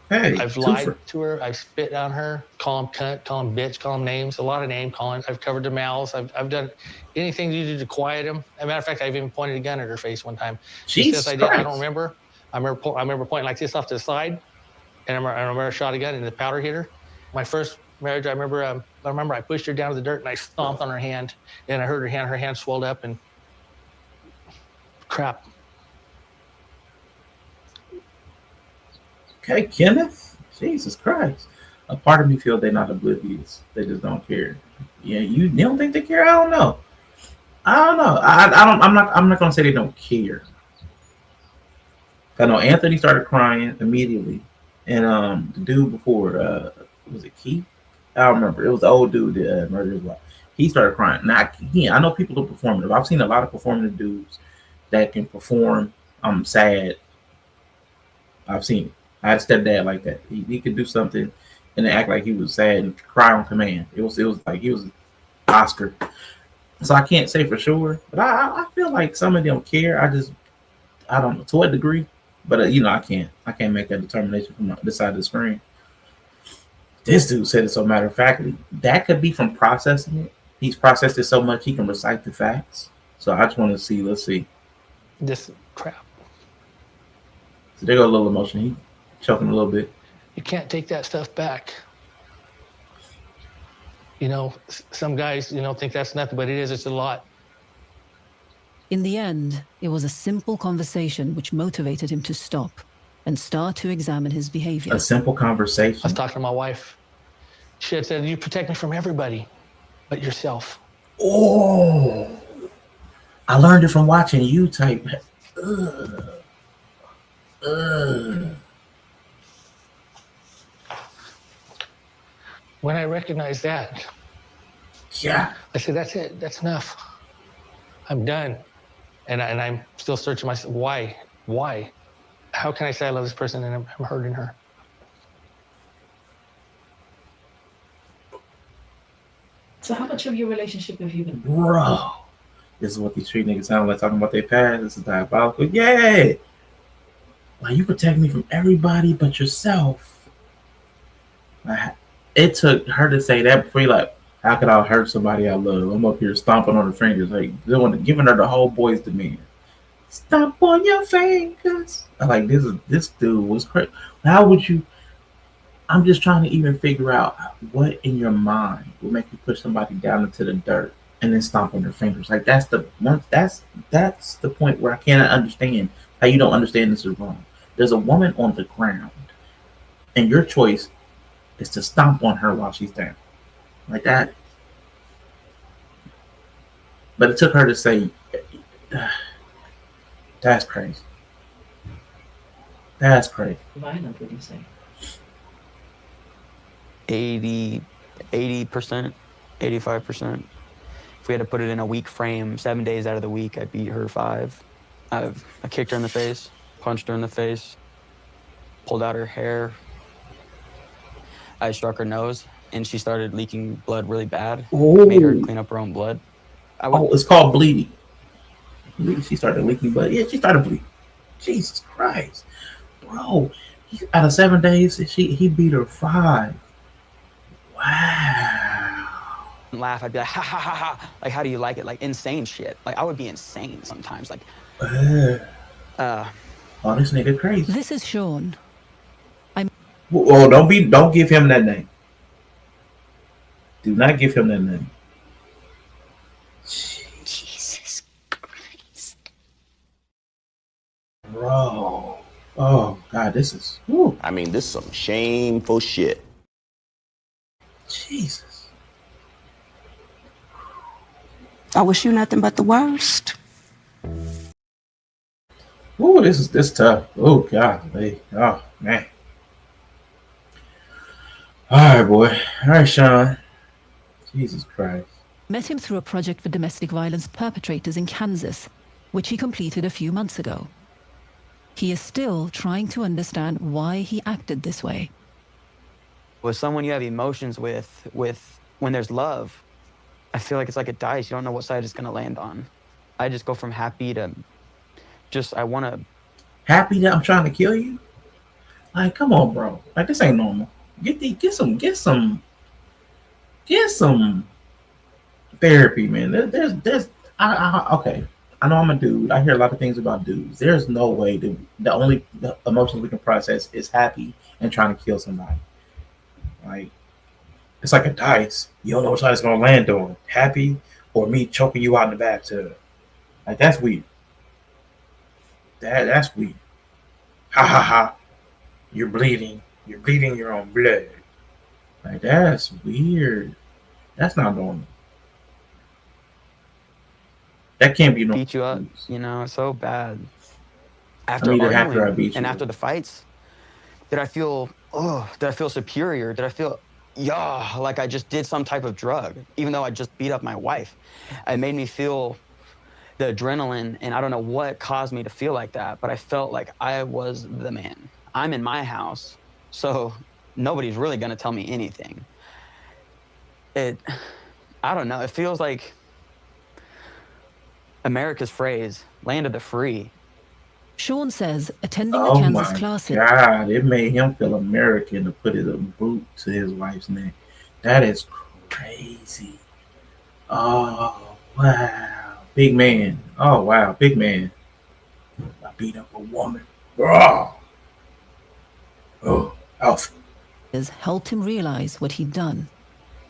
hey. I've lied to her. I've spit on her, call them cunt, call them bitch, call them names, a lot of name calling. I've covered their mouths. I've done anything to do to quiet them. As a matter of fact, I've even pointed a gun at her face one time. She says I did. I don't remember. I remember pointing like this off to the side, and I remember I shot a gun and the powder hit her. My first marriage. I remember I pushed her down to the dirt and I stomped on her hand, and I heard her hand swelled up, and crap. Okay, Kenneth. Jesus Christ. A part of me feels they're not oblivious. They just don't care. Yeah, you don't think they care? I don't know. I'm not gonna say they don't care. I know Anthony started crying immediately, and the dude before, was it Keith? I don't remember. It was the old dude that murdered his wife. He started crying. Now I know people who are performative. I've seen a lot of performative dudes that can perform sad. I've seen it. I had a stepdad like that. He could do something and act like he was sad and cry on command. It was like he was Oscar. So I can't say for sure, but I feel like some of them care. I don't know to what degree, but I can't make that determination from this side of the screen. This dude said it so matter of factly. That could be from processing it. He's processed it so much he can recite the facts. So I just want to see. Let's see. This crap. So there go a little emotion. He choking a little bit. You can't take that stuff back. Some guys, think that's nothing, but it is. It's a lot. In the end, it was a simple conversation which motivated him to stop and start to examine his behavior. A simple conversation. I was talking to my wife. She had said, "You protect me from everybody, but yourself." Oh, I learned it from watching you type. When I recognized that, yeah, I said, "That's it. That's enough. I'm done." And I'm still searching myself. Why? Why? How can I say I love this person and I'm hurting her? So how much of your relationship have you been? Bro, this is what these street niggas sound like talking about their past. This is diabolical. Yeah. Like, you protect me from everybody but yourself. It took her to say that before you like, how could I hurt somebody I love? I'm up here stomping on her fingers, like giving her the whole boys demand. Stomp on your fingers. I'm like, this dude was crazy. How would you? I'm just trying to even figure out what in your mind would make you push somebody down into the dirt and then stomp on their fingers. Like that's the point where I cannot understand how you don't understand this is wrong. There's a woman on the ground, and your choice is to stomp on her while she's down. Like that. But it took her to say, that's crazy. That's crazy. Violent, would you say? 80%, 85%. If we had to put it in a week frame, 7 days out of the week, I beat her 5. I kicked her in the face, punched her in the face, pulled out her hair. I struck her nose, and she started leaking blood really bad. Ooh. Made her clean up her own blood. It's called bleeding. She started leaking blood. Yeah, she started bleeding. Jesus Christ. Bro, out of 7 days, he beat her 5. Wow. Laugh, I'd be like, ha ha ha ha. Like, how do you like it? Like, insane shit. Like, I would be insane sometimes. Like, oh, this nigga crazy. This is Sean. Oh, don't give him that name. Do not give him that name. Jesus Christ. Bro. Oh, God, this is... Whew. I mean, this is some shameful shit. Jesus. I wish you nothing but the worst. Ooh, this tough. Oh, God. Hey. Oh, man. All right, boy. All right, Sean. Jesus Christ. Met him through a project for domestic violence perpetrators in Kansas, which he completed a few months ago. He is still trying to understand why he acted this way. with someone you have emotions with when there's love, I feel like it's like a dice. You don't know what side it's going to land on. I just go from happy to just, I want to. Happy that I'm trying to kill you? Like, come on, bro. Like, this ain't normal. Get some therapy, man. There's okay. I know I'm a dude. I hear a lot of things about dudes. There's no way the only emotions we can process is happy and trying to kill somebody. Like, It's like a dice. You don't know which side it's gonna land on. Happy or me choking you out in the bathtub. Like that's weird. That's weird. Ha ha ha. You're bleeding. You're bleeding your own blood. Like that's weird. That's not normal. That can't be normal. Beat you up, you know, so bad. I'm After either happy or I arguing beat and you. after the fights, did I feel superior? Did I feel, like I just did some type of drug, even though I just beat up my wife? It made me feel the adrenaline, and I don't know what caused me to feel like that, but I felt like I was the man. I'm in my house, so nobody's really gonna tell me anything. I don't know, it feels like America's phrase, land of the free. Sean says attending the Oh Kansas my classes. God, it made him feel American to put his boot to his wife's neck. That is crazy. Oh, wow. Big man. Oh, wow. Big man. I beat up a woman. Oh, alpha. Helped him realize what he'd done.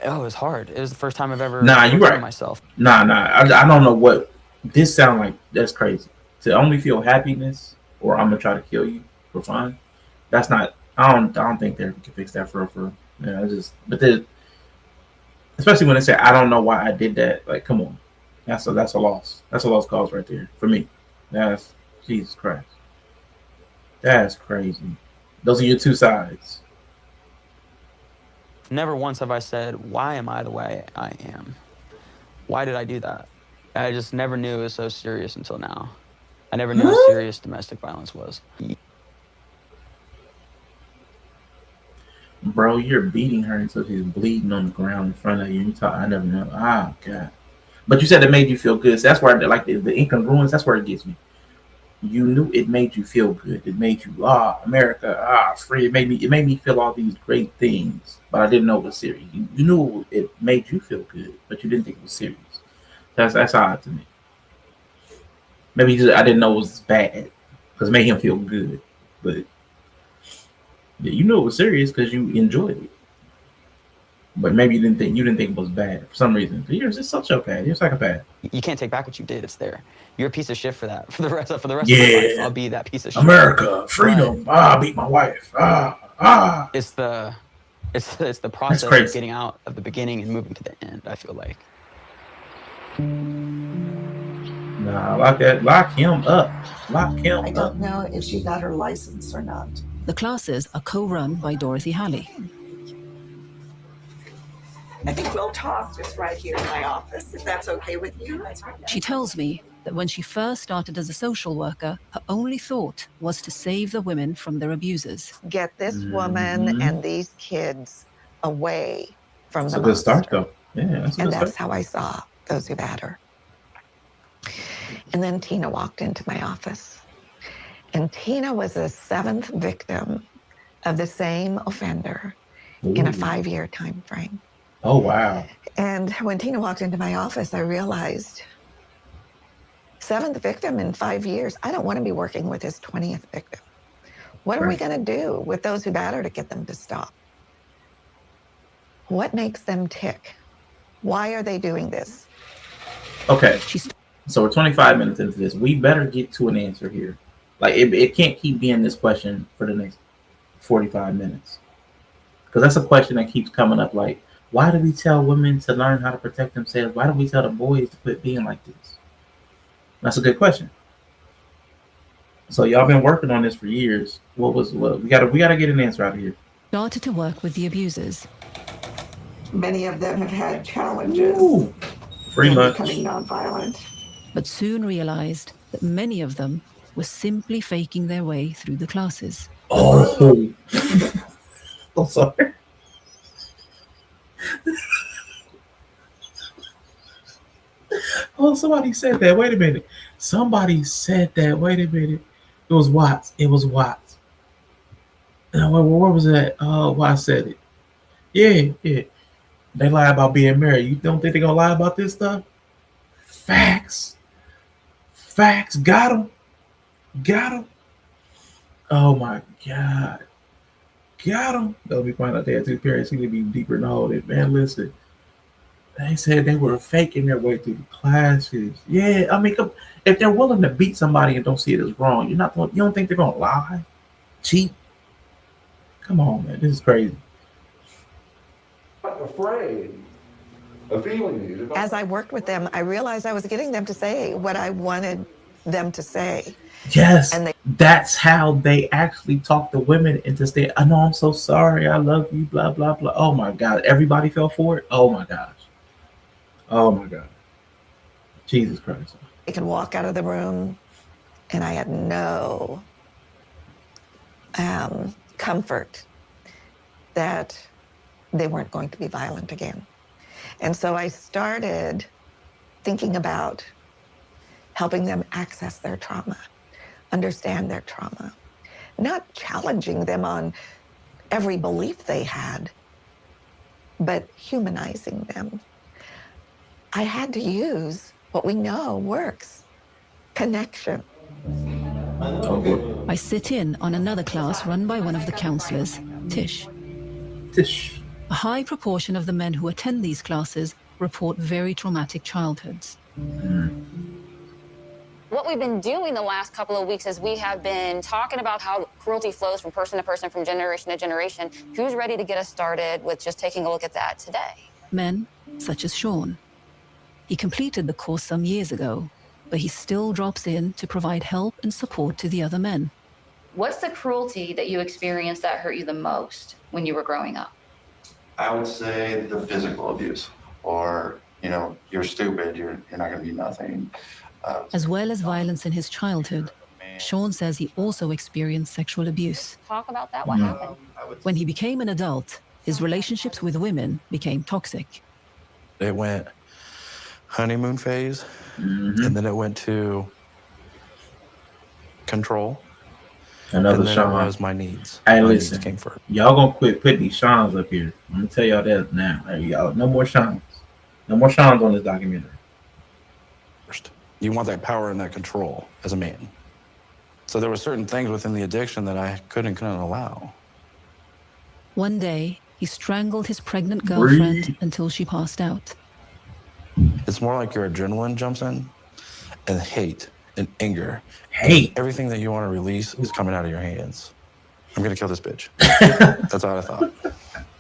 Oh, it was hard. It was the first time I've ever Nah, you're looked into right. myself. Nah. I don't know what this sound like. That's crazy. To only feel happiness, or I'm gonna try to kill you for fun. That's not. I don't think therapy can fix that for real. Yeah, especially when they say I don't know why I did that. Like, come on, that's a loss. That's a lost cause right there for me. That's Jesus Christ. That's crazy. Those are your two sides. Never once have I said, why am I the way I am? Why did I do that? I just never knew it was so serious until now. I never knew how serious domestic violence was. Bro, you're beating her until she's bleeding on the ground in front of you. You talk, I never know. Ah, God. But you said it made you feel good. So that's where I like the incongruence. That's where it gets me. You knew it made you feel good. It made you America, free. It made me feel all these great things, but I didn't know it was serious. You knew it made you feel good, but you didn't think it was serious. That's odd to me. Maybe I didn't know it was bad because it made him feel good, but yeah, you knew it was serious because you enjoyed it. But maybe you didn't think it was bad for some reason. You're just sociopath. You're a psychopath. You can't take back what you did. It's there. You're a piece of shit for that. For the rest of my life, I'll be that piece of shit. America, freedom. I beat my wife. It's the process of getting out of the beginning and moving to the end. I feel like. Nah, lock him up. Lock him up. I don't know if she got her license or not. The classes are co-run by Dorothy Halley. I think we'll talk just right here in my office, if that's okay with you. She tells me that when she first started as a social worker, her only thought was to save the women from their abusers. Get this woman and these kids away from That's the a good monster. start, though. Yeah, that's a And good that's start. how I saw those who had her. And then Tina walked into my office. And Tina was the 7th victim of the same offender in a 5-year time frame. Oh, wow. And when Tina walked into my office, I realized 7th victim in 5 years. I don't want to be working with his 20th victim. What are we going to do with those who batter to get them to stop? What makes them tick? Why are they doing this? Okay. So we're 25 minutes into this. We better get to an answer here. Like, it can't keep being this question for the next 45 minutes. Because that's a question that keeps coming up. Like, why do we tell women to learn how to protect themselves? Why do we tell the boys to quit being like this? That's a good question. So y'all been working on this for years. We gotta get an answer out of here. Started to work with the abusers. Many of them have had challenges Free in lunch. becoming nonviolent. But soon realized that many of them were simply faking their way through the classes. Oh. I'm sorry. Oh, somebody said that. Wait a minute. Somebody said that. Wait a minute. It was Watts. Where was that? Oh, Watts said it. Yeah. They lie about being married. You don't think they're gonna lie about this stuff? Facts. Got him. Oh my God. got him. They'll be finding out they had two parents. He would be deeper in the hole. Man, listen. They said they were faking their way through the classes. Yeah, I mean, if they're willing to beat somebody and don't see it as wrong, you don't think they're gonna lie, cheat? Come on, man, this is crazy. Afraid of feeling these. As I worked with them, I realized I was getting them to say what I wanted them to say. Yes, And that's how they actually talk to women into staying. I know, I'm so sorry, I love you, blah blah blah. Oh my God, everybody fell for it. Oh my gosh. Oh my God. Jesus Christ. I could walk out of the room and I had no comfort that they weren't going to be violent again. And so I started thinking about helping them access their trauma, understand their trauma, not challenging them on every belief they had, but humanizing them. I had to use what we know works, connection. I sit in on another class run by one of the counselors, Tish. Tish. A high proportion of the men who attend these classes report very traumatic childhoods. What we've been doing the last couple of weeks is we have been talking about how cruelty flows from person to person, from generation to generation. Who's ready to get us started with just taking a look at that today? Men such as Sean. He completed the course some years ago, but he still drops in to provide help and support to the other men. What's the cruelty that you experienced that hurt you the most when you were growing up? I would say the physical abuse, or, you're stupid, you're not going to be nothing. As well as violence in his childhood, Sean says he also experienced sexual abuse. Talk about that, what happened? When he became an adult, his relationships with women became toxic. It went honeymoon phase, and then it went to control. Another and then Sean. it was my needs. Hey, My listen, needs came first. y'all gonna quit putting these Seans up here. I'm gonna tell y'all that now. Hey, y'all, no more Seans. No more Seans on this documentary. You want that power and that control as a man. So there were certain things within the addiction that I couldn't allow. One day, he strangled his pregnant girlfriend until she passed out. It's more like your adrenaline jumps in, and hate and anger. Hate. Everything that you want to release is coming out of your hands. I'm gonna kill this bitch. That's what I thought.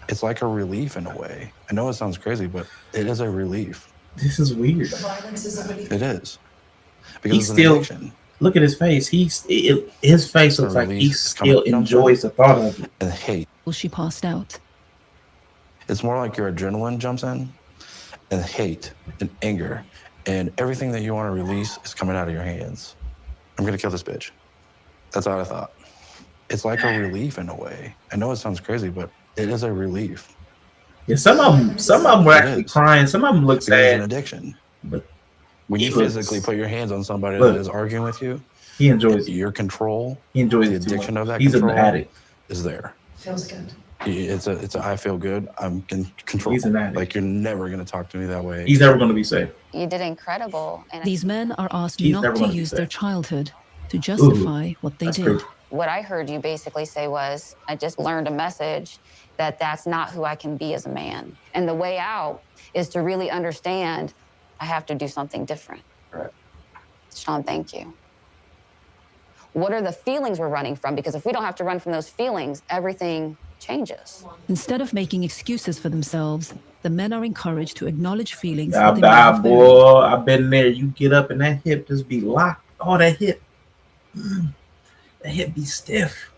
It's like a relief in a way. I know it sounds crazy, but it is a relief. This is weird. It is. Because He's it's an still, addiction. look at his face. His face looks like he still enjoys the thought of it. And hate. She passed out. It's more like your adrenaline jumps in, and hate and anger, and everything that you want to release is coming out of your hands. I'm gonna kill this bitch. That's what I thought. It's like a relief in a way. I know it sounds crazy, but it is a relief. Yeah, some of them were actually crying. Some of them look sad. It's an addiction. But when you physically put your hands on somebody that is arguing with you, he enjoys your control. He enjoys the it too addiction much. of that. He's control an addict. Is there? Feels good. It's a I feel good. I'm in control. He's an addict. Like you're never gonna talk to me that way. He's never gonna be safe. You did incredible. And These men are asked He's not never to gonna be use safe. their childhood to justify what they did. what I heard you basically say was, I just learned a message that that's not who I can be as a man. And the way out is to really understand I have to do something different. Right. Sean, thank you. What are the feelings we're running from? Because if we don't have to run from those feelings, everything changes. Instead of making excuses for themselves, the men are encouraged to acknowledge feelings that they may have buried. Boy, I've been there. You get up and that hip just be locked. Oh, that hip. That hip be stiff.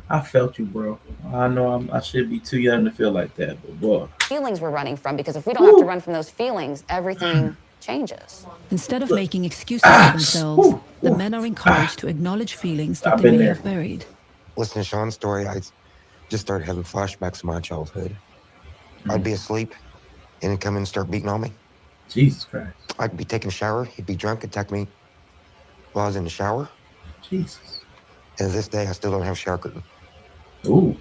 I felt you, bro. I know I should be too young to feel like that, but boy. Feelings we're running from, because if we don't have to run from those feelings, everything changes. Instead of making excuses for themselves, the men are encouraged to acknowledge feelings that they may have buried. Listening to Sean's story, I just started having flashbacks of my childhood. I'd be asleep, and he'd come in and start beating on me. Jesus Christ. I'd be taking a shower, he'd be drunk, attack me while I was in the shower. Jesus. And to this day, I still don't have a shower curtain. Ooh.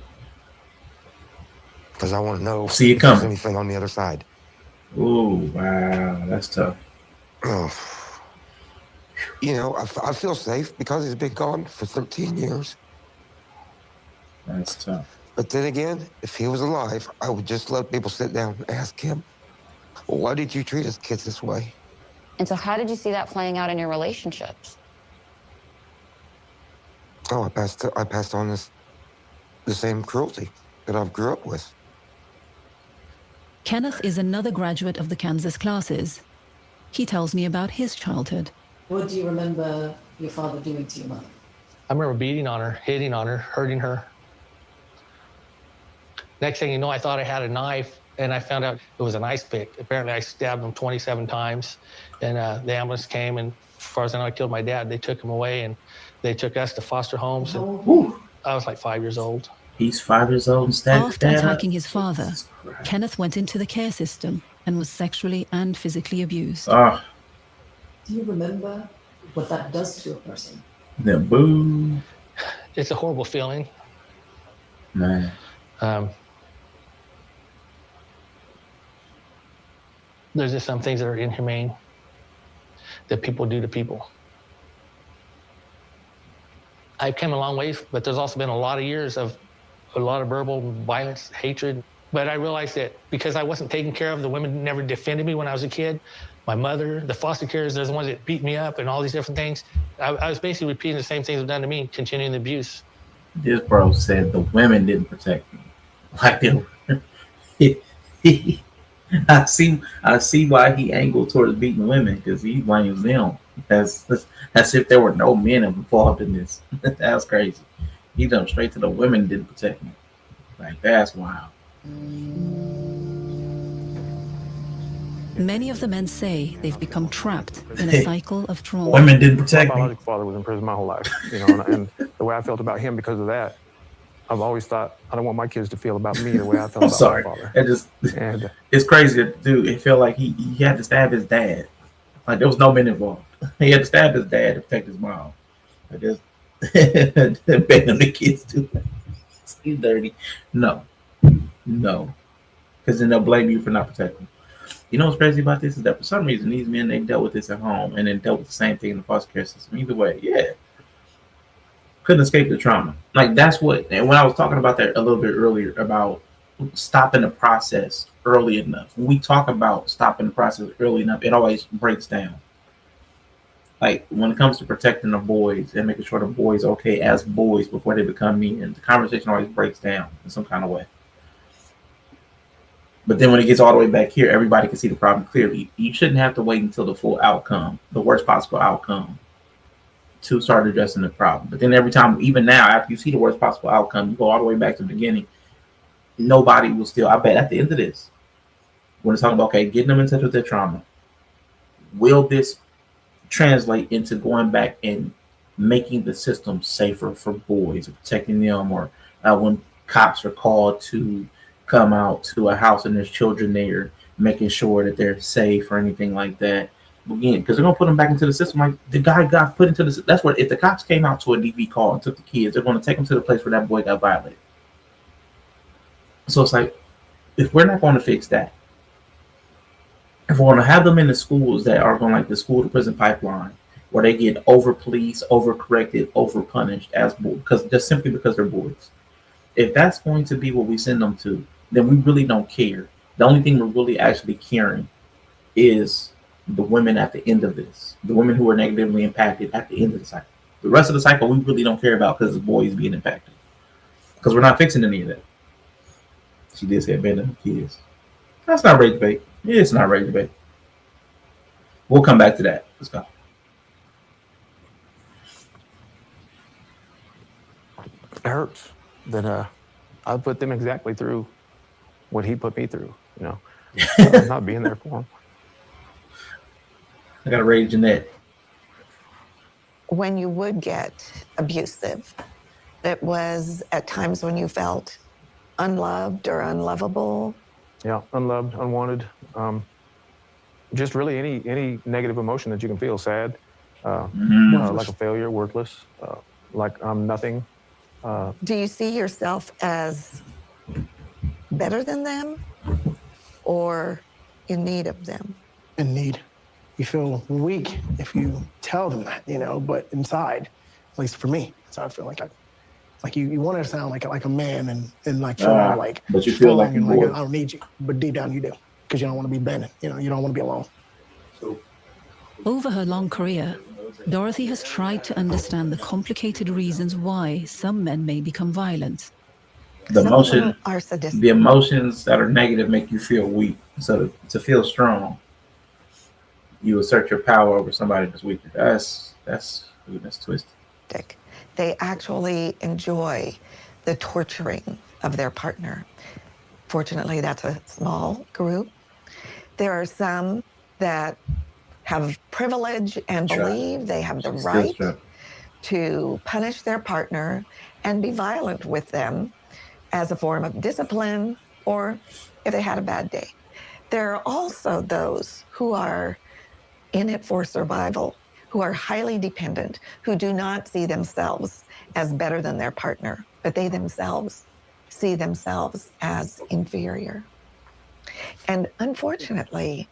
Because I want to know See it if there's coming. anything on the other side. Ooh, wow. That's tough. You know, I feel safe because he's been gone for 13 years. That's tough. But then again, if he was alive, I would just let people sit down and ask him, why did you treat us kids this way? And so how did you see that playing out in your relationships? Oh, I passed on the same cruelty that I've grew up with. Kenneth is another graduate of the Kansas classes. He tells me about his childhood. What do you remember your father doing to your mother? I remember beating on her, hitting on her, hurting her. Next thing you know, I thought I had a knife, and I found out it was an ice pick. Apparently, I stabbed him 27 times, and the ambulance came, and as far as I know, I killed my dad. They took him away, and they took us to foster homes. And I was like 5 years old. He's 5 years old and stabbed his After dad up. attacking his father, Kenneth went into the care system and was sexually and physically abused. Ah, Do you remember what that does to a person? the boo. It's a horrible feeling. Man. There's just some things that are inhumane that people do to people. I've come a long ways, but there's also been a lot of years of a lot of verbal violence, hatred. But I realized that because I wasn't taken care of, the women never defended me when I was a kid. My mother, the foster carers, they're the ones that beat me up and all these different things. I was basically repeating the same things they've done to me, continuing the abuse. This bro said the women didn't protect me. Like they were. I see why he angled towards beating women, because he blames them. As if there were no men involved in this. That's crazy. He jumped straight to the women didn't protect me. Like, that's wild. Many of the men say they've become trapped in a cycle of trauma. Women didn't protect My me. biological father was in prison my whole life, you know, and the way I felt about him because of that, I've always thought I don't want my kids to feel about me the way I felt I'm about sorry. my father. It just it's crazy that dude. It felt like he had to stab his dad. Like there was no men involved. He had to stab his dad to protect his mom. I just banging the kids too. He's dirty. No, because then they'll blame you for not protecting. You know what's crazy about this is that for some reason these men, they dealt with this at home and then dealt with the same thing in the foster care system. Either way, yeah. Couldn't escape the trauma. Like that's what, and when I was talking about that a little bit earlier about stopping the process early enough, when we talk about stopping the process early enough, it always breaks down. Like when it comes to protecting the boys and making sure the boys are okay as boys before they become men, the conversation always breaks down in some kind of way. But then when it gets all the way back here, everybody can see the problem clearly. You shouldn't have to wait until the full outcome, the worst possible outcome, to start addressing the problem. But then every time, even now, after you see the worst possible outcome, you go all the way back to the beginning, nobody will still, I bet at the end of this, when it's talking about, okay, getting them in touch with their trauma, will this translate into going back and making the system safer for boys, or protecting them, or when cops are called to come out to a house and there's children there, making sure that they're safe or anything like that. Again, because they're gonna put them back into the system. Like the guy got put into the. That's what if the cops came out to a DV call and took the kids, they're gonna take them to the place where that boy got violated. So it's like, if we're not going to fix that, if we're going to have them in the schools that are going like the school to prison pipeline, where they get over policed, over corrected, over punished as boys, because just simply because they're boys. If that's going to be what we send them to, then we really don't care. The only thing we're really actually caring is the women at the end of this, the women who are negatively impacted at the end of the cycle. The rest of the cycle, we really don't care about because the boys being impacted. Because we're not fixing any of that. She did say abandon the kids. That's not rape debate. It's not rape debate. We'll come back to that. Let's go. It hurts that I put them exactly through what he put me through, you know, not being there for him. I got to raise Jeanette. When you would get abusive, it was at times when you felt unloved or unlovable. Yeah, unloved, unwanted. Just really any negative emotion that you can feel, sad, like a failure, worthless, like I'm nothing. Do you see yourself as better than them or in need of them? In need. You feel weak if you tell them that, you know, but inside, at least for me, that's how I feel like Like you want to sound like a man and like feel all like but you feel strong like and a like boy. I don't need you, but deep down you do, because you don't want to be bending. You know, you don't want to be alone. Over her long career, Dorothy has tried to understand the complicated reasons why some men may become violent. The Some of them emotion, are sadistic. the emotions that are negative make you feel weak. So to feel strong, you assert your power over somebody that's weaker. That's twisted. They actually enjoy the torturing of their partner. Fortunately, that's a small group. There are some that have privilege and believe they have the right to punish their partner and be violent with them as a form of discipline or if they had a bad day. There are also those who are in it for survival, who are highly dependent, who do not see themselves as better than their partner, but they themselves see themselves as inferior. And unfortunately,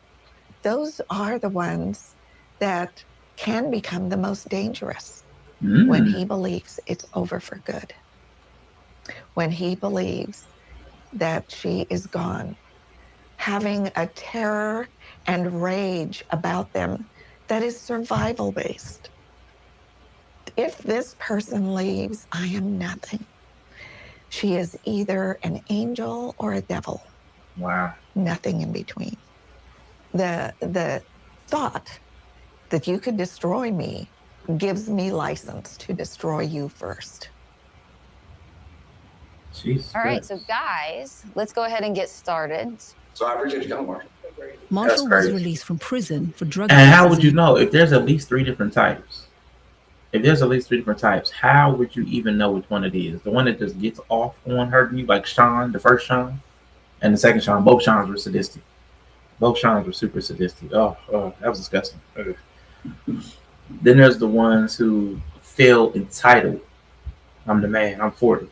those are the ones that can become the most dangerous when he believes it's over for good. When he believes that she is gone, having a terror and rage about them that is survival based. If this person leaves, I am nothing. She is either an angel or a devil. Wow. Nothing in between. The thought that you could destroy me gives me license to destroy you first. Jesus All right, Christ. so guys, let's go ahead and get started. So I appreciate you coming, Mark. Marshall was released from prison for drug And how cases would you know if there's at least 3 different types? If there's at least 3 different types, how would you even know which one it is? The one that just gets off on hurting you, like Sean, the first Sean, and the second Sean. Both Seans were sadistic. Both Seans were super sadistic. Oh, that was disgusting. Ugh. Then there's the ones who feel entitled. I'm the man. I'm 40.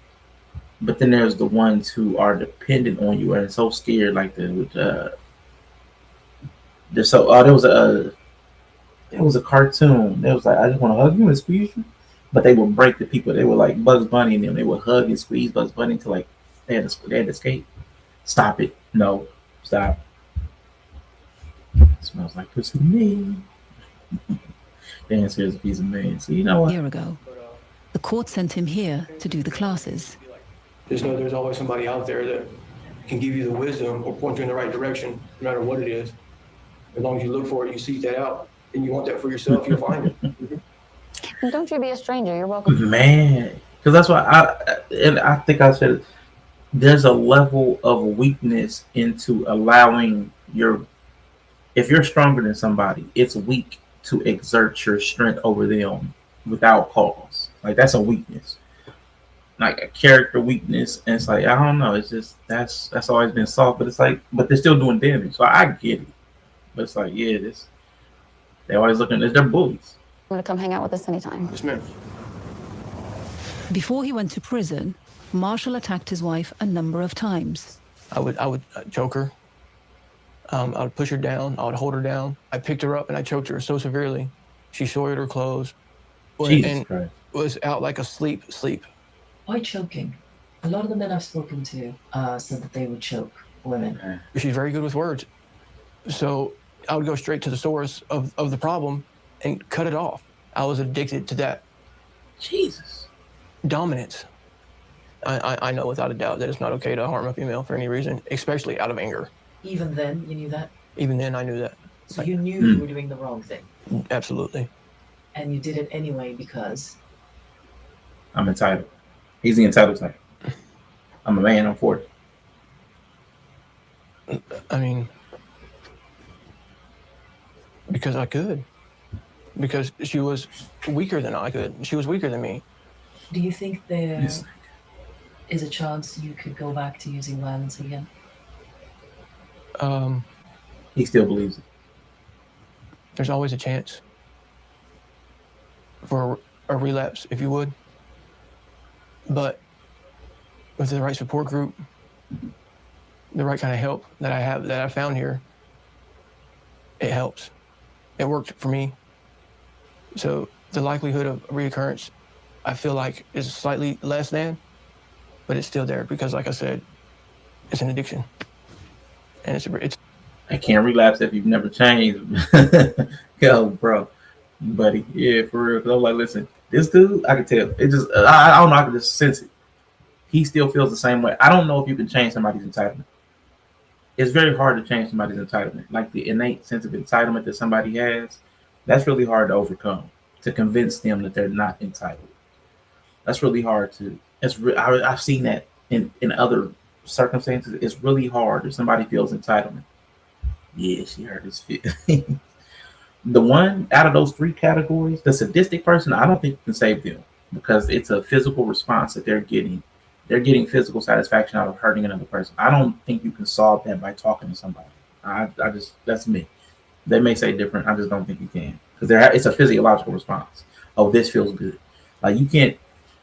But then there's the ones who are dependent on you and so scared, like they're so. Oh, there was a cartoon. It was like, I just want to hug you and squeeze you, but they would break the people. They were like Bugs Bunny and them. They would hug and squeeze Bugs Bunny until like they had to escape. Stop it! No, stop. It smells like pussy to me. The answer is if he's a man. So you know what? a year ago. The court sent him here to do the classes. Just know there's always somebody out there that can give you the wisdom or point you in the right direction, no matter what it is. As long as you look for it, you seek that out, and you want that for yourself, you'll find it. And don't you be a stranger. You're welcome. Man, because that's why I think I said it, there's a level of weakness into allowing if you're stronger than somebody, it's weak to exert your strength over them without cause. Like that's a weakness, like a character weakness. And it's like, I don't know, it's just that's always been soft, but it's like, but they're still doing damage. So I get it, but it's like, yeah, they're always looking as they're bullies. I'm gonna come hang out with us anytime. Yes, ma'am. Before he went to prison, Marshall attacked his wife a number of times. I would choke her. I would push her down. I would hold her down. I picked her up and I choked her so severely. She soiled her clothes and was out like a sleep. Why choking? A lot of the men I've spoken to said that they would choke women. She's very good with words. So I would go straight to the source of the problem and cut it off. I was addicted to that. Jesus. Dominance. I know without a doubt that it's not okay to harm a female for any reason, especially out of anger. Even then, you knew that? Even then, I knew that. So you knew you were doing the wrong thing? Absolutely. And you did it anyway because? I'm entitled. He's the entitled type. I'm a man, I'm 40. I mean, because I could. Because she was weaker than I could. She was weaker than me. Do you think there is a chance you could go back to using violence again? He still believes it. There's always a chance for a relapse, if you would. But with the right support group, the right kind of help that I found here, it helps. It worked for me. So the likelihood of reoccurrence I feel like it's slightly less than, but it's still there because, like I said, it's an addiction, and it's. I can't relapse if you've never changed. Yo, bro, buddy, yeah, for real. 'Cause I'm like, listen, this dude, I can tell. It just, I don't know, I can just sense it. He still feels the same way. I don't know if you can change somebody's entitlement. It's very hard to change somebody's entitlement. Like the innate sense of entitlement that somebody has, that's really hard to overcome. To convince them that they're not entitled. That's really hard to. I've seen that in other circumstances. It's really hard if somebody feels entitlement. Yeah, she hurt his feelings. The one out of those three categories, the sadistic person, I don't think you can save them because it's a physical response that they're getting. They're getting physical satisfaction out of hurting another person. I don't think you can solve that by talking to somebody. I just, that's me. They may say different. I just don't think you can because it's a physiological response. Oh, this feels good. Like you can't.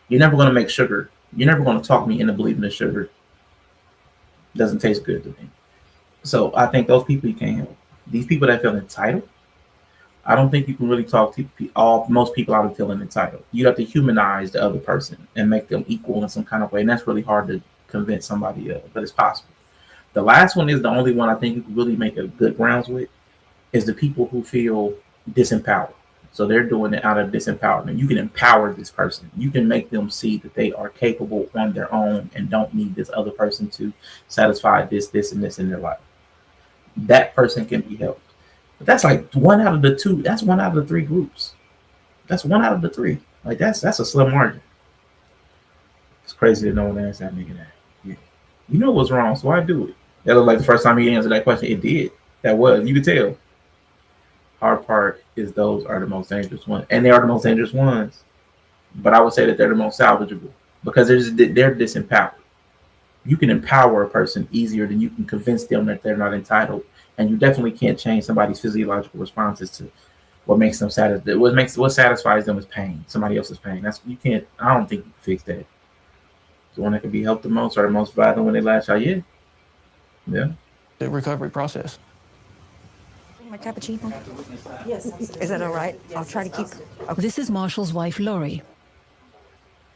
You're never going to make sugar. You're never going to talk me into believing that sugar doesn't taste good to me. So I think those people you can't help. These people that feel entitled, I don't think you can really talk to most people out of feeling entitled. You have to humanize the other person and make them equal in some kind of way, and that's really hard to convince somebody of, but it's possible. The last one is the only one I think you can really make a good grounds with, is the people who feel disempowered. So they're doing it out of disempowerment. You can empower this person. You can make them see that they are capable on their own and don't need this other person to satisfy this, and this in their life. That person can be helped. But that's like one out of the two. That's one out of the three groups. That's one out of the three. Like that's a slim margin. It's crazy that no one asked that nigga that. Yeah. You know what's wrong, so I do it. That was like the first time he answered that question. It did. That was. You could tell. Hard part is those are the most dangerous ones. And they are the most dangerous ones. But I would say that they're the most salvageable because they're disempowered. You can empower a person easier than you can convince them that they're not entitled. And you definitely can't change somebody's physiological responses to what makes them satisfied. What satisfies them is pain, somebody else's pain. That's you can't. I don't think you can fix that. The one that can be helped the most or the most violent when they lash out. Yeah. The recovery process. My cappuccino? Yes. Is that all right? I'll try to keep. Okay. This is Marshall's wife, Laurie.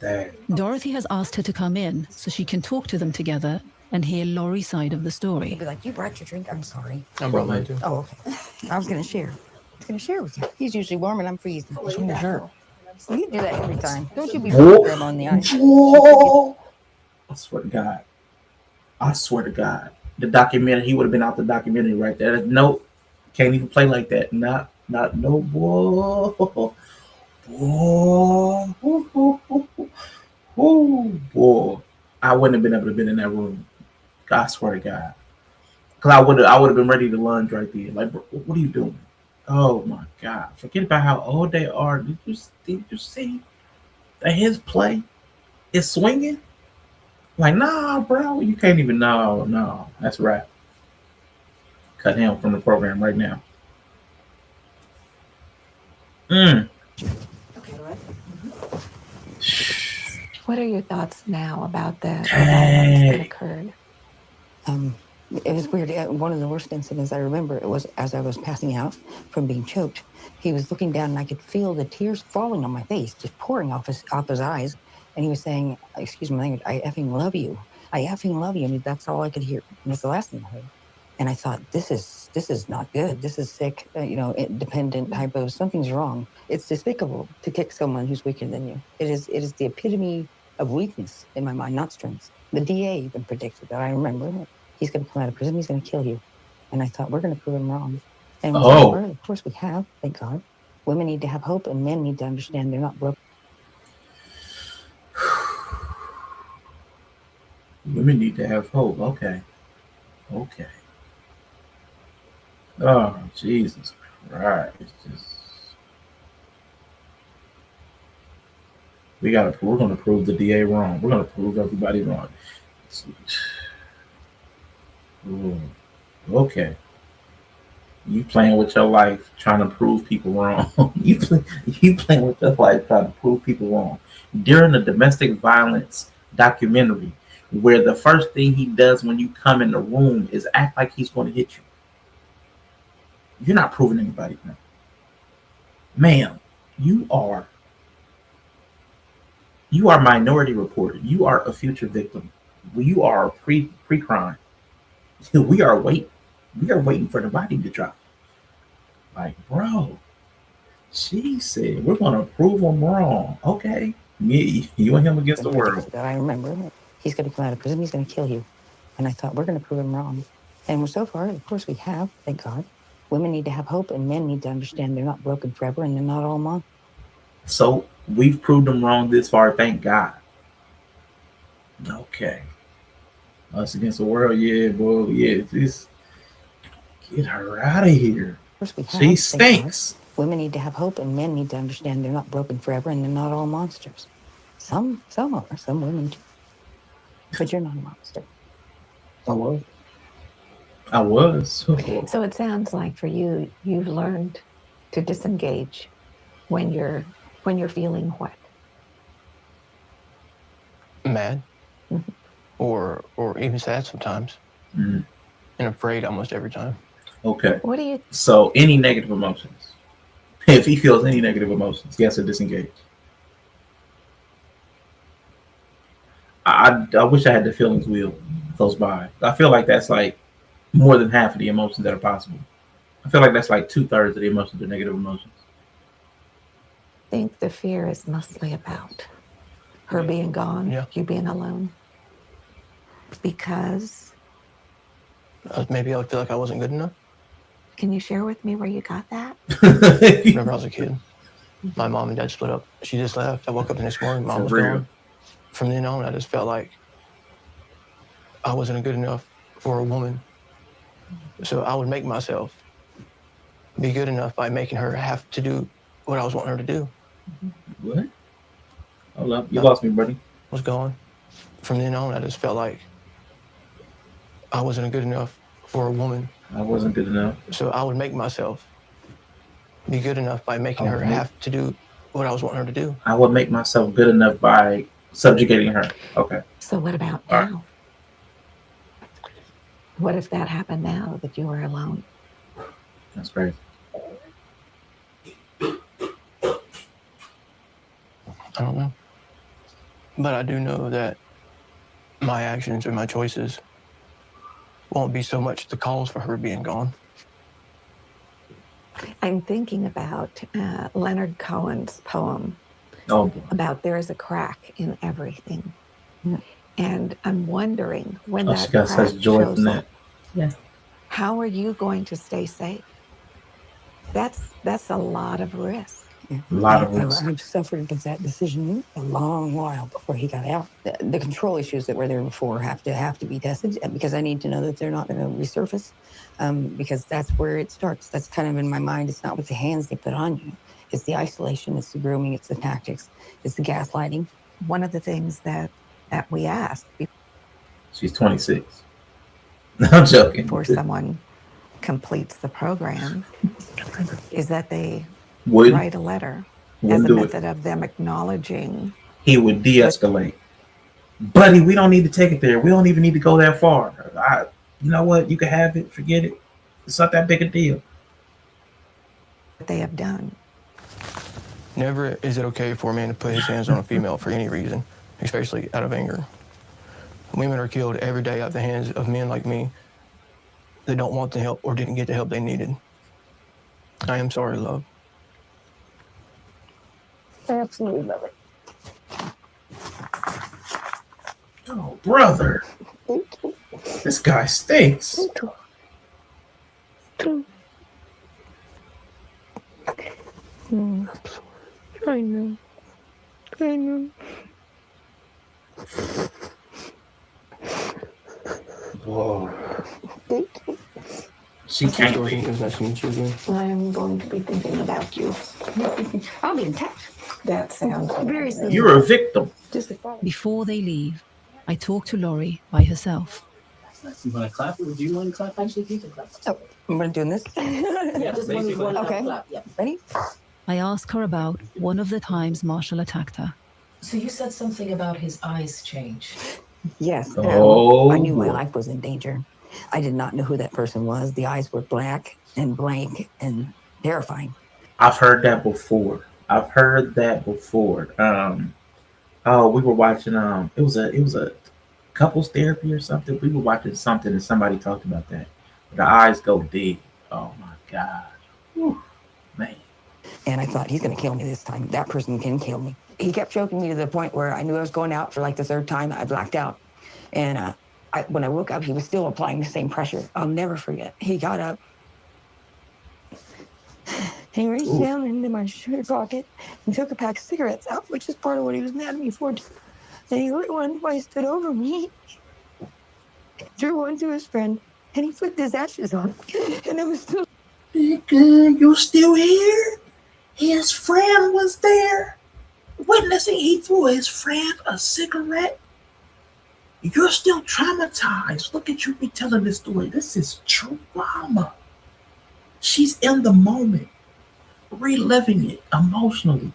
Dang. Dorothy has asked her to come in so she can talk to them together and hear Laurie's side of the story. He'd be like, you brought your drink? I'm sorry. I brought mine too. Oh, okay. I was going to share. I was going to share with you. He's usually warm and I'm freezing. What's on your shirt? Well, you do that every time. Don't you be putting grandma on the ice. I swear to God. I swear to God. The documentary, he would have been out the documentary right there. No, can't even play like that. Not no boy. Boy. I wouldn't have been able to be in that room. I swear to God. Because I would have been ready to lunge right there. Like, what are you doing? Oh my God. Forget about how old they are. Did you see that his play is swinging? Like, nah, bro, you can't even. No, that's right. Cut him from the program right now. What are your thoughts now about the violence that occurred? It was weird. One of the worst incidents I remember, it was as I was passing out from being choked. He was looking down and I could feel the tears falling on my face, just pouring off his eyes. And he was saying, excuse my language, I effing love you. I effing love you. I mean, that's all I could hear. And that's the last thing I heard. And I thought, this is not good. This is sick, dependent type of, something's wrong. It's despicable to kick someone who's weaker than you. It is the epitome of weakness in my mind, not strength. The DA even predicted that. I remember he's going to come out of prison. He's going to kill you. And I thought, we're going to prove him wrong. And of course we have, thank God. Women need to have hope and men need to understand they're not broken. Women need to have hope. Okay. Oh, Jesus Christ. We're going to prove the DA wrong. We're going to prove everybody wrong. Ooh, okay. You playing with your life trying to prove people wrong. you playing with your life trying to prove people wrong. During the domestic violence documentary, where the first thing he does when you come in the room is act like he's going to hit you. You're not proving anybody wrong. Ma'am, you are You are minority reported. You are a future victim. You are pre-crime. We are waiting for the body to drop. Like, bro, she said we're gonna prove him wrong. Okay, me, you and him against the world. That I remember. He's going to come out of prison. He's going to kill you. And I thought, we're going to prove him wrong. And so far, of course, we have. Thank God. Women need to have hope, and men need to understand they're not broken forever, and they're not all monsters. So we've proved them wrong this far. Thank God. Okay. Us against the world, yeah, boy, yeah. Just get her out of here. She stinks. Women need to have hope, and men need to understand they're not broken forever, and they're not all monsters. Some are. Some women do. But you're not a monster. I was. So it sounds like for you, you've learned to disengage when you're feeling what? Mad, or even sad sometimes, and afraid almost every time. Okay. What do you? So any negative emotions. If he feels any negative emotions, he has to disengage. I wish I had the feelings wheel close by. I feel like that's like more than half of the emotions that are possible. I feel like that's like 2/3 of the emotions are negative emotions. I think the fear is mostly about her being gone, you being alone. Because maybe I would feel like I wasn't good enough. Can you share with me where you got that? Whenever I was a kid, my mom and dad split up. She just left. I woke up the next morning, mom was gone. From then on, I just felt like I wasn't good enough for a woman. So I would make myself be good enough by making her have to do what I was wanting her to do. What? Hold up. You lost me, buddy. Was gone. From then on, I just felt like I wasn't good enough for a woman. I wasn't good enough. So I would make myself be good enough by making her have to do what I was wanting her to do. I would make myself good enough by subjugating her. Okay. So what about now? What if that happened now that you were alone? That's crazy. I don't know. But I do know that my actions and my choices won't be so much the cause for her being gone. I'm thinking about Leonard Cohen's poem about there is a crack in everything. And I'm wondering when that crack shows up, how are you going to stay safe? That's a lot of risk. A lot of risk. I've suffered against that decision a long while before he got out. The control issues that were there before have to be tested because I need to know that they're not going to resurface because that's where it starts. That's kind of in my mind. It's not with the hands they put on you. It's the isolation. It's the grooming. It's the tactics. It's the gaslighting. One of the things that we ask. She's 26. I'm joking. Before someone completes the program, is that they write a letter as a method of them acknowledging. He would de-escalate. Buddy, we don't need to take it there. We don't even need to go that far. You know what? You can have it. Forget it. It's not that big a deal. What they have done. Never is it okay for a man to put his hands on a female for any reason, especially out of anger. Women are killed every day at the hands of men like me that don't want the help or didn't get the help they needed. I am sorry, love. I absolutely love it. Oh, brother. This guy stinks. I know. I know. Whoa. She can't be. I'm going to be thinking about you. I'll be in touch. That sounds very soon. You're a victim. Before they leave, I talk to Laurie by herself. You want to clap? Or would you want to clap? Actually, you can clap. Oh, I'm going to do this. Just one okay. clap. Yeah. Ready? I ask her about one of the times Marshall attacked her. So you said something about his eyes changed. Yes. Oh, I knew my life was in danger. I did not know who that person was. The eyes were black and blank and terrifying. I've heard that before. Oh, we were watching. It was a couples therapy or something. We were watching something and somebody talked about that. The eyes go big. Oh my god. Whew, man. And I thought, he's going to kill me this time. That person can kill me. He kept choking me to the point where I knew I was going out for like the third time. I blacked out. And when I woke up, he was still applying the same pressure. I'll never forget. He got up. He reached down into my shirt pocket and took a pack of cigarettes out, which is part of what he was mad at me for. And he lit one while he stood over me, threw one to his friend, and he flicked his ashes on. And it was still. Nigga, you still here? His friend was there witnessing. He threw his friend a cigarette. You're still traumatized. Look at you be telling this story. This is trauma. She's in the moment, reliving it emotionally.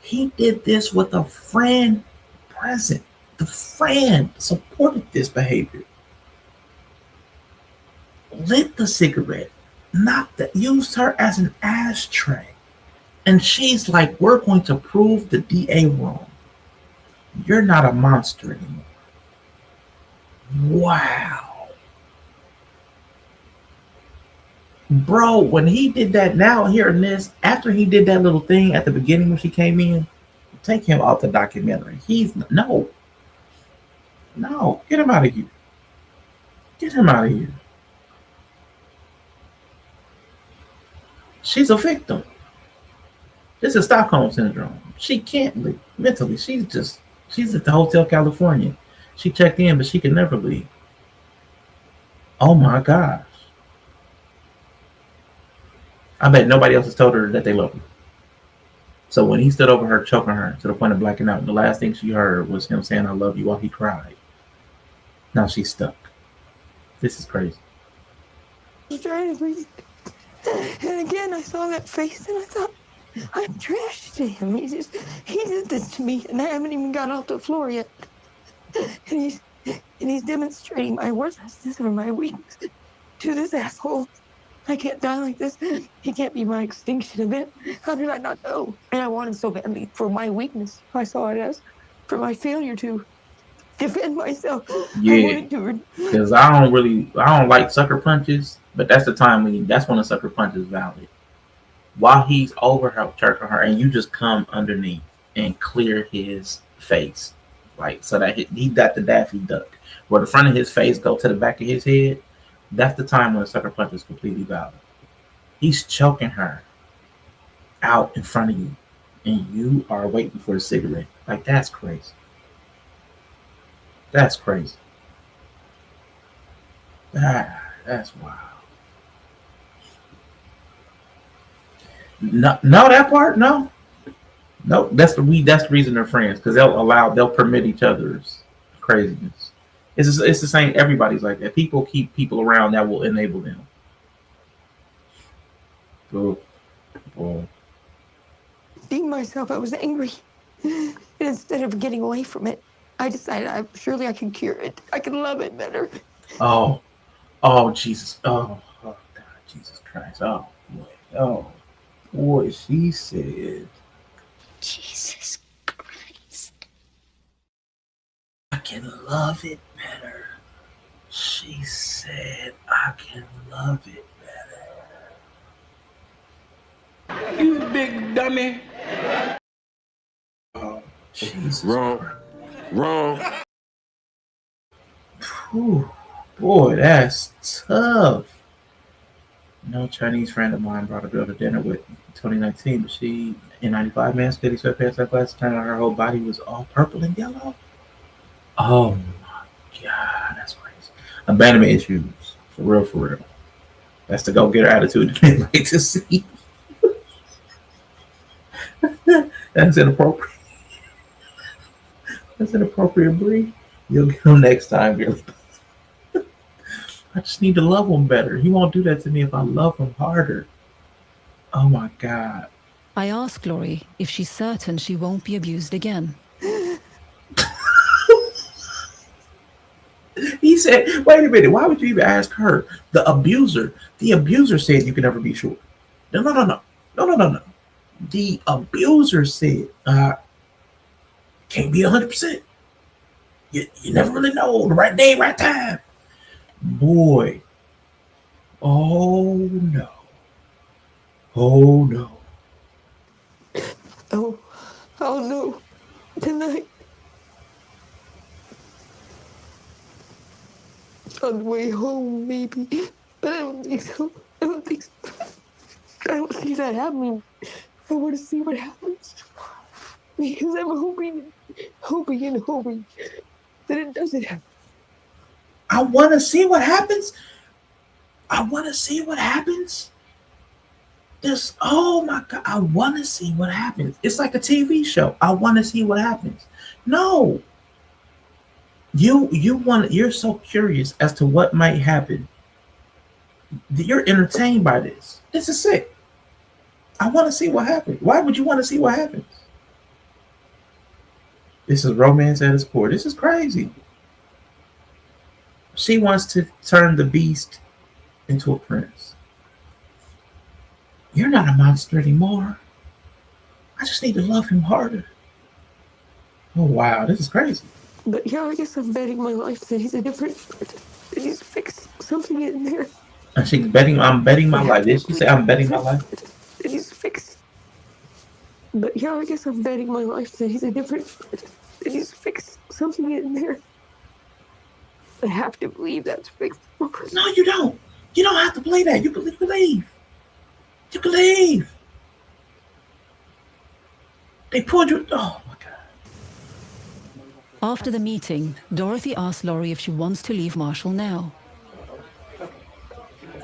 He did this with a friend present. The friend supported this behavior. Lit the cigarette, used her as an ashtray. And she's like, we're going to prove the DA wrong. You're not a monster anymore. Wow. Bro, when he did that, now hearing this, after he did that little thing at the beginning when she came in, take him off the documentary. No, get him out of here. Get him out of here. She's a victim. This is Stockholm Syndrome. She can't leave mentally. She's at the Hotel California. She checked in, but she can never leave. Oh my gosh. I bet nobody else has told her that they love her. So when he stood over her, choking her to the point of blacking out, the last thing she heard was him saying, I love you, while he cried. Now she's stuck. This is crazy. I was trying to breathe. And again, I saw that face and I thought, I'm trash to him. He did this to me, and I haven't even got off the floor yet. And he's demonstrating my worthlessness or my weakness to this asshole. I can't die like this. He can't be my extinction event. How did I not know? And I wanted so badly for my weakness. I saw it as for my failure to defend myself. Yeah, because I don't like sucker punches, but that's the time that's when a sucker punch is valid. While he's over her, choking her, and you just come underneath and clear his face, like so that he got the Daffy Duck, where the front of his face go to the back of his head. That's the time when a sucker punch is completely valid. He's choking her out in front of you, and you are waiting for a cigarette. Like, that's crazy. That's crazy. That's wild. No, that part, no. That's the reason they're friends, because they'll permit each other's craziness. It's the same. Everybody's like that. People keep people around that will enable them. Oh. Seeing myself, I was angry. And instead of getting away from it, I decided surely I can cure it. I can love it better. Oh, Jesus. Oh, God, Jesus Christ. Oh, boy, she said, Jesus Christ. I can love it better. She said, I can love it better. You big dummy. Oh, Jesus. Wrong. Whew. Boy, that's tough. Chinese friend of mine brought a girl to dinner with in 2019, but she, in 95, man, steady sweatpants, sunglasses, turned out her whole body was all purple and yellow. Oh my God, that's crazy. Abandonment issues, for real. That's the go-getter attitude that they like to see. That's inappropriate. That's inappropriate, Bree. You'll get him next time, girl. I just need to love him better. He won't do that to me if I love him harder. Oh my God. I asked Lori if she's certain she won't be abused again. He said, wait a minute, why would you even ask her? The abuser said you can never be sure. No. The abuser said, Can't be 100%. You never really know the right day, right time. Boy. Oh no. Oh no. Oh no. Tonight. On the way home, maybe. But I don't think so. I don't think so. I don't see that happening. I want to see what happens. Because I'm hoping that it doesn't happen. I want to see what happens. I want to see what happens. Oh my God. I want to see what happens. It's like a TV show. I want to see what happens. No. You're so curious as to what might happen. You're entertained by this. This is sick. I want to see what happens. Why would you want to see what happens? This is romance at its core. This is crazy. She wants to turn the beast into a prince. You're not a monster anymore. I just need to love him harder. Oh wow, this is crazy. But yeah, I guess I'm betting my life that he's a different person. That he's fixed something in there. And she's betting. I'm betting my life. Did she say I'm betting my life? That he's fixed. But yeah, I guess I'm betting my life that he's a different person. That he's fixed something in there. I have to believe that's fixed. No, you don't. You don't have to believe that. You believe. You believe. They pulled you. Oh my God. After the meeting, Dorothy asked Laurie if she wants to leave Marshall now.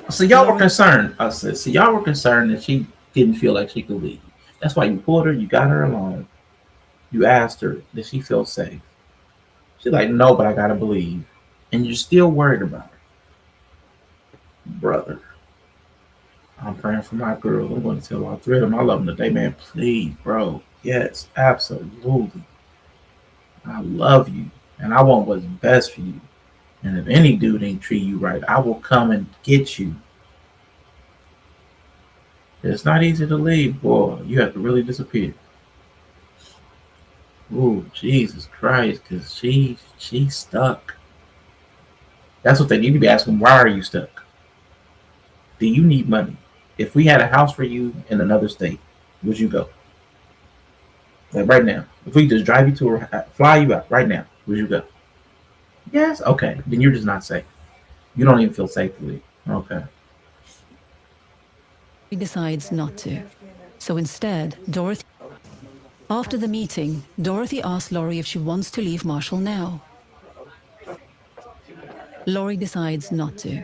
So y'all were concerned. I said, so y'all were concerned that she didn't feel like she could leave. That's why you pulled her. You got her alone. You asked her, did she feel safe? She's like, no, but I gotta believe. And you're still worried about her. Brother, I'm praying for my girl. I'm going to tell all three of them I love them today, man. Please, bro. Yes, absolutely. I love you. And I want what's best for you. And if any dude ain't treat you right, I will come and get you. It's not easy to leave, boy. You have to really disappear. Ooh, Jesus Christ, because she's stuck. That's what they need to be asking. Why are you stuck? Do you need money? If we had a house for you in another state, would you go? Like right now. If we just drive you to or fly you out right now, would you go? Yes? Okay. Then you're just not safe. You don't even feel safe to leave. Okay. He decides not to. So instead, Dorothy... After the meeting, Dorothy asked Laurie if she wants to leave Marshall now. Laurie decides not to.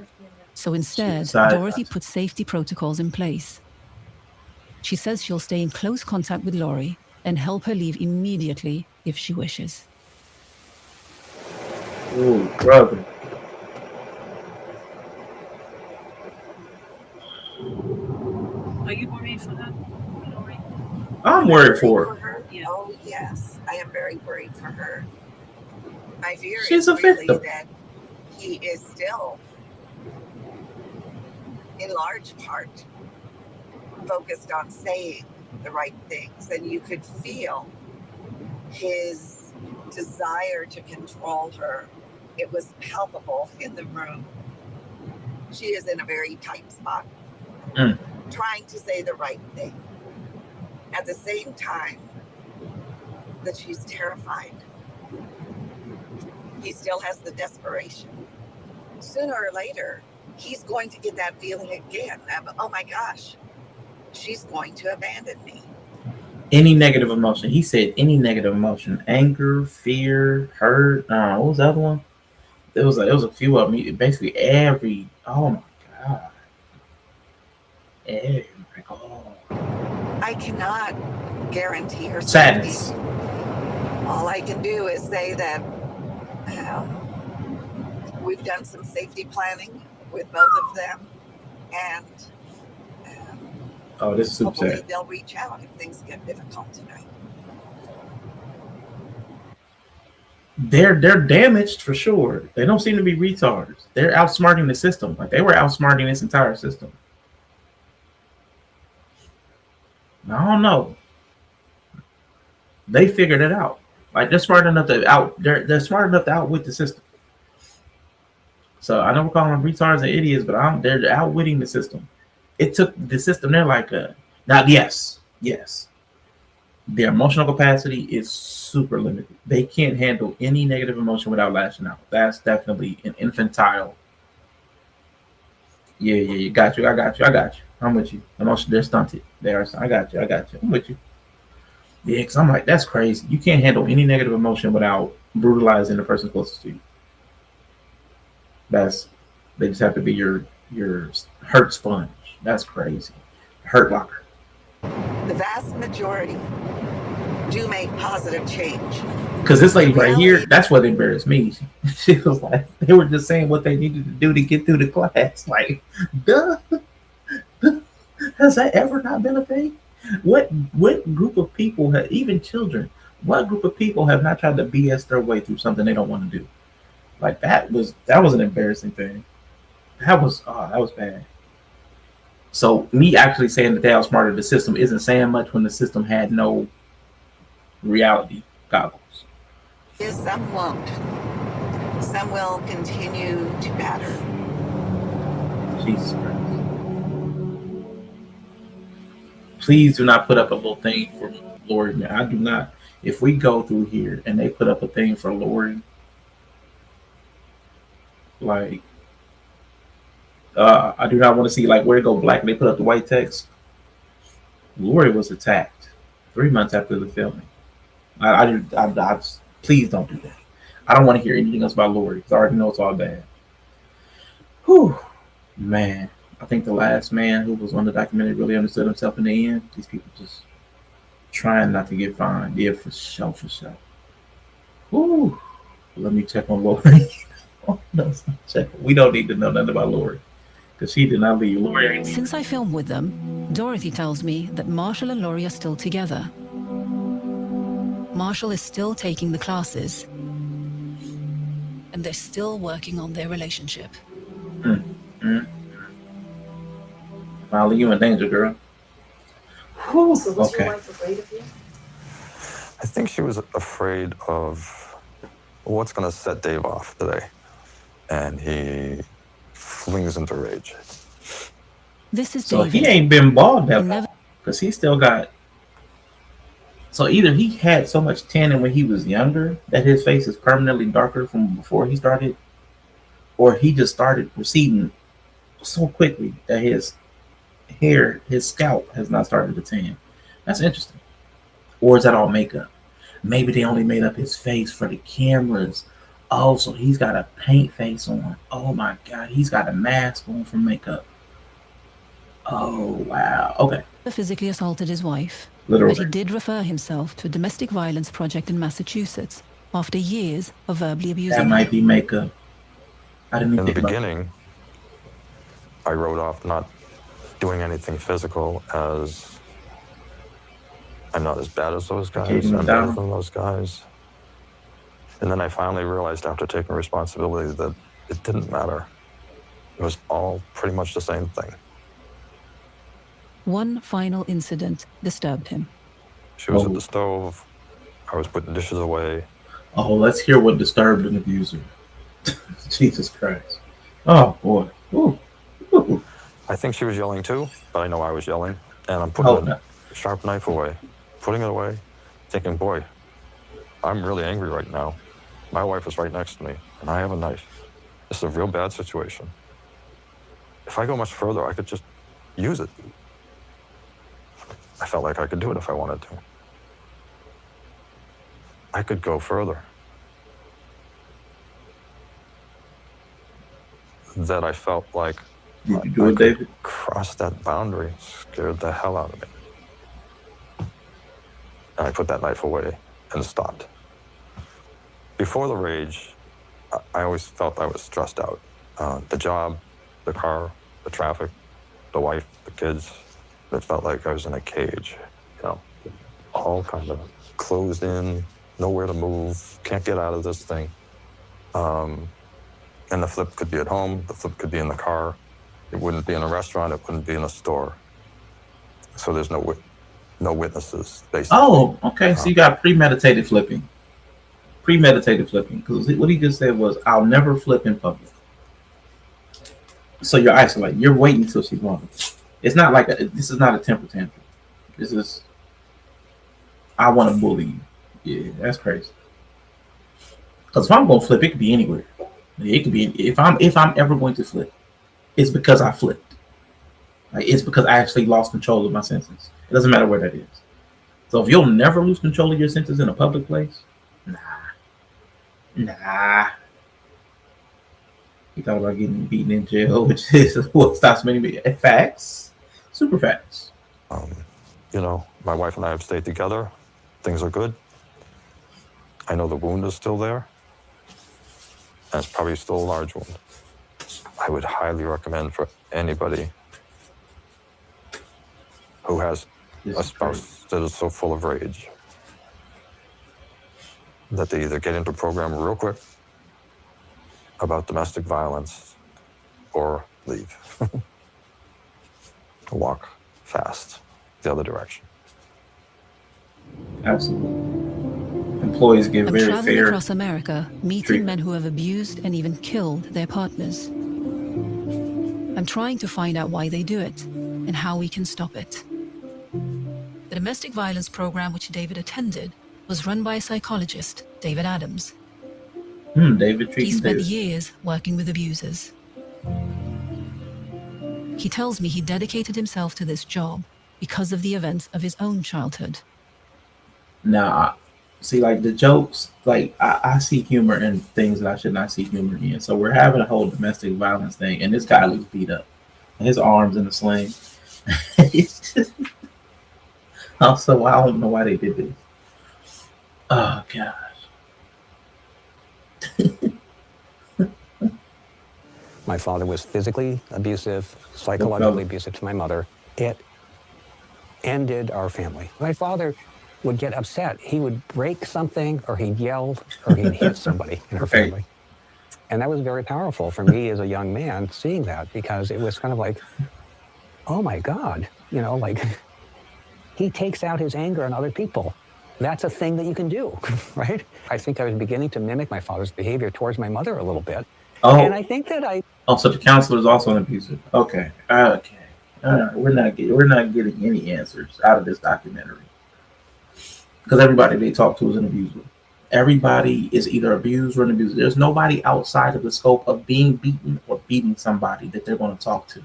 So instead, Dorothy puts safety protocols in place. She says she'll stay in close contact with Laurie and help her leave immediately if she wishes. Ooh, brother. Are you worried for her? I'm worried for her. Yeah. Oh, yes. I am very worried for her. My fear She's is a really victim. that he is still, in large part, focused on saying the right things. And you could feel his desire to control her. It was palpable in the room. She is in a very tight spot, trying to say the right thing. At the same time that she's terrified, he still has the desperation. Sooner or later, he's going to get that feeling again of, oh my gosh, she's going to abandon me. Any negative emotion. He said any negative emotion. Anger, fear, hurt. What was the other one? There was a few of them. Basically every, oh my God. I cannot guarantee her Sadness. safety. All I can do is say that we've done some safety planning with both of them, and Oh, this is super hopefully sad. they'll reach out if things get difficult tonight. They're damaged for sure. They don't seem to be retards. They're outsmarting the system. Like they were outsmarting this entire system. I don't know. They figured it out. Like they're smart enough to they're smart enough to outwit the system. So I know we're calling them retards and idiots, but they're outwitting the system. It took the system. They're like, now, yes. Their emotional capacity is super limited. They can't handle any negative emotion without lashing out. That's definitely an infantile. Yeah, got you. I got you. I'm with you. Emotion, they're stunted. They are. I got you. I'm with you. Yeah, because I'm like, that's crazy. You can't handle any negative emotion without brutalizing the person closest to you. They just have to be your hurt sponge. That's crazy. Hurt locker. The vast majority do make positive change. Because this lady right here, that's what embarrassed me. She was like, they were just saying what they needed to do to get through the class. Like, duh. Has that ever not been a thing? What group of people have, even children, what group of people have not tried to BS their way through something they don't want to do? Like that was an embarrassing thing. That was bad. So me actually saying that they outsmarted the system isn't saying much when the system had no reality goggles. Yes, some won't. Some will continue to batter. Jesus Christ. Please do not put up a little thing for Lori, man. I do not. If we go through here and they put up a thing for Lori, like, I do not want to see like where it go black and they put up the white text. Lori was attacked 3 months after the filming. I please don't do that. I don't want to hear anything else about Lori because I already know it's all bad. Whew, man. I think the last man who was on the documentary really understood himself in the end. These people just trying not to get fined. Yeah, for sure. Ooh, let me check on Lori. Oh, no, check. We don't need to know nothing about Lori because she did not leave. Lori. Since I filmed with them, Dorothy tells me that Marshall and Lori are still together. Marshall is still taking the classes, and they're still working on their relationship. Molly, you in danger, girl. Whew, So was your okay. wife afraid of you? I think she was afraid of what's going to set Dave off today. And he flings into rage. This is So David. he ain't been bald that long because he still got. So either he had so much tanning when he was younger that his face is permanently darker from before he started, or he just started receding so quickly that his hair, his scalp has not started to tan. That's interesting. Or is that all makeup? Maybe they only made up his face for the cameras. Oh, so he's got a paint face on. Oh my God, he's got a mask on for makeup. Oh, wow. Okay. Physically assaulted his wife, Literally. but he did refer himself to a domestic violence project in Massachusetts after years of verbally abusing That might be makeup. I didn't In the think about beginning, I wrote off not doing anything physical as I'm not as bad as those guys. I'm better than those guys. And then I finally realized after taking responsibility that it didn't matter. It was all pretty much the same thing. One final incident disturbed him. She was at the stove. I was putting dishes away. Oh, let's hear what disturbed an abuser. Jesus Christ. Oh, boy. Ooh. Ooh. I think she was yelling too, but I know I was yelling. And I'm putting a sharp knife away, putting it away, thinking, boy, I'm really angry right now. My wife is right next to me, and I have a knife. This is a real bad situation. If I go much further, I could just use it. I felt like I could do it if I wanted to. I could go further. That I felt like Did you do it, David? Cross that boundary scared the hell out of me. And I put that knife away and stopped. Before the rage, I always felt I was stressed out. The job, the car, the traffic, the wife, the kids. It felt like I was in a cage, you know, all kind of closed in, nowhere to move, can't get out of this thing. And the flip could be at home, the flip could be in the car. It wouldn't be in a restaurant, it wouldn't be in a store. So there's no witnesses, basically. Oh, okay. So you got premeditated flipping. premeditated flipping, because what he just said was, "I'll never flip in public." So you're isolated. You're waiting until she's wrong. It's not like this is not a temper tantrum. This is, I want to bully you. Yeah, that's crazy. Because if I'm gonna flip, it could be anywhere. It could be if I'm ever going to flip, it's because I flipped. Like, it's because I actually lost control of my senses. It doesn't matter where that is. So if you'll never lose control of your senses in a public place, nah. He thought about getting beaten in jail, which is what stops many facts, super facts. You know, my wife and I have stayed together. Things are good. I know the wound is still there. And it's probably still a large wound. I would highly recommend for anybody who has a spouse that is so full of rage that they either get into a program real quick about domestic violence or leave. Walk fast the other direction. Absolutely. Employees give I'm very traveling fair across America, meeting treatment. men who have abused and even killed their partners. I'm trying to find out why they do it and how we can stop it. The domestic violence program which David attended was run by a psychologist, David Adams. David He treating spent David. years working with abusers. He tells me he dedicated himself to this job because of the events of his own childhood. Now, see, like the jokes, like I see humor in things that I should not see humor in. So we're having a whole domestic violence thing, and this guy looks beat up. His arms in a sling. It's just, also, I don't know why they did this. Oh gosh. My father was physically abusive, psychologically abusive to my mother. It ended our family. My father would get upset. He would break something, or he'd yell, or he'd hit somebody in our family. And that was very powerful for me as a young man, seeing that, because it was kind of like, oh my God, you know, like he takes out his anger on other people. That's a thing that you can do, right? I think I was beginning to mimic my father's behavior towards my mother a little bit. Oh. And I think that So the counselor is also an abuser. Okay. We're not getting any answers out of this documentary, because everybody they talk to is an abuser. Everybody is either abused or an abuser. There's nobody outside of the scope of being beaten or beating somebody that they're going to talk to.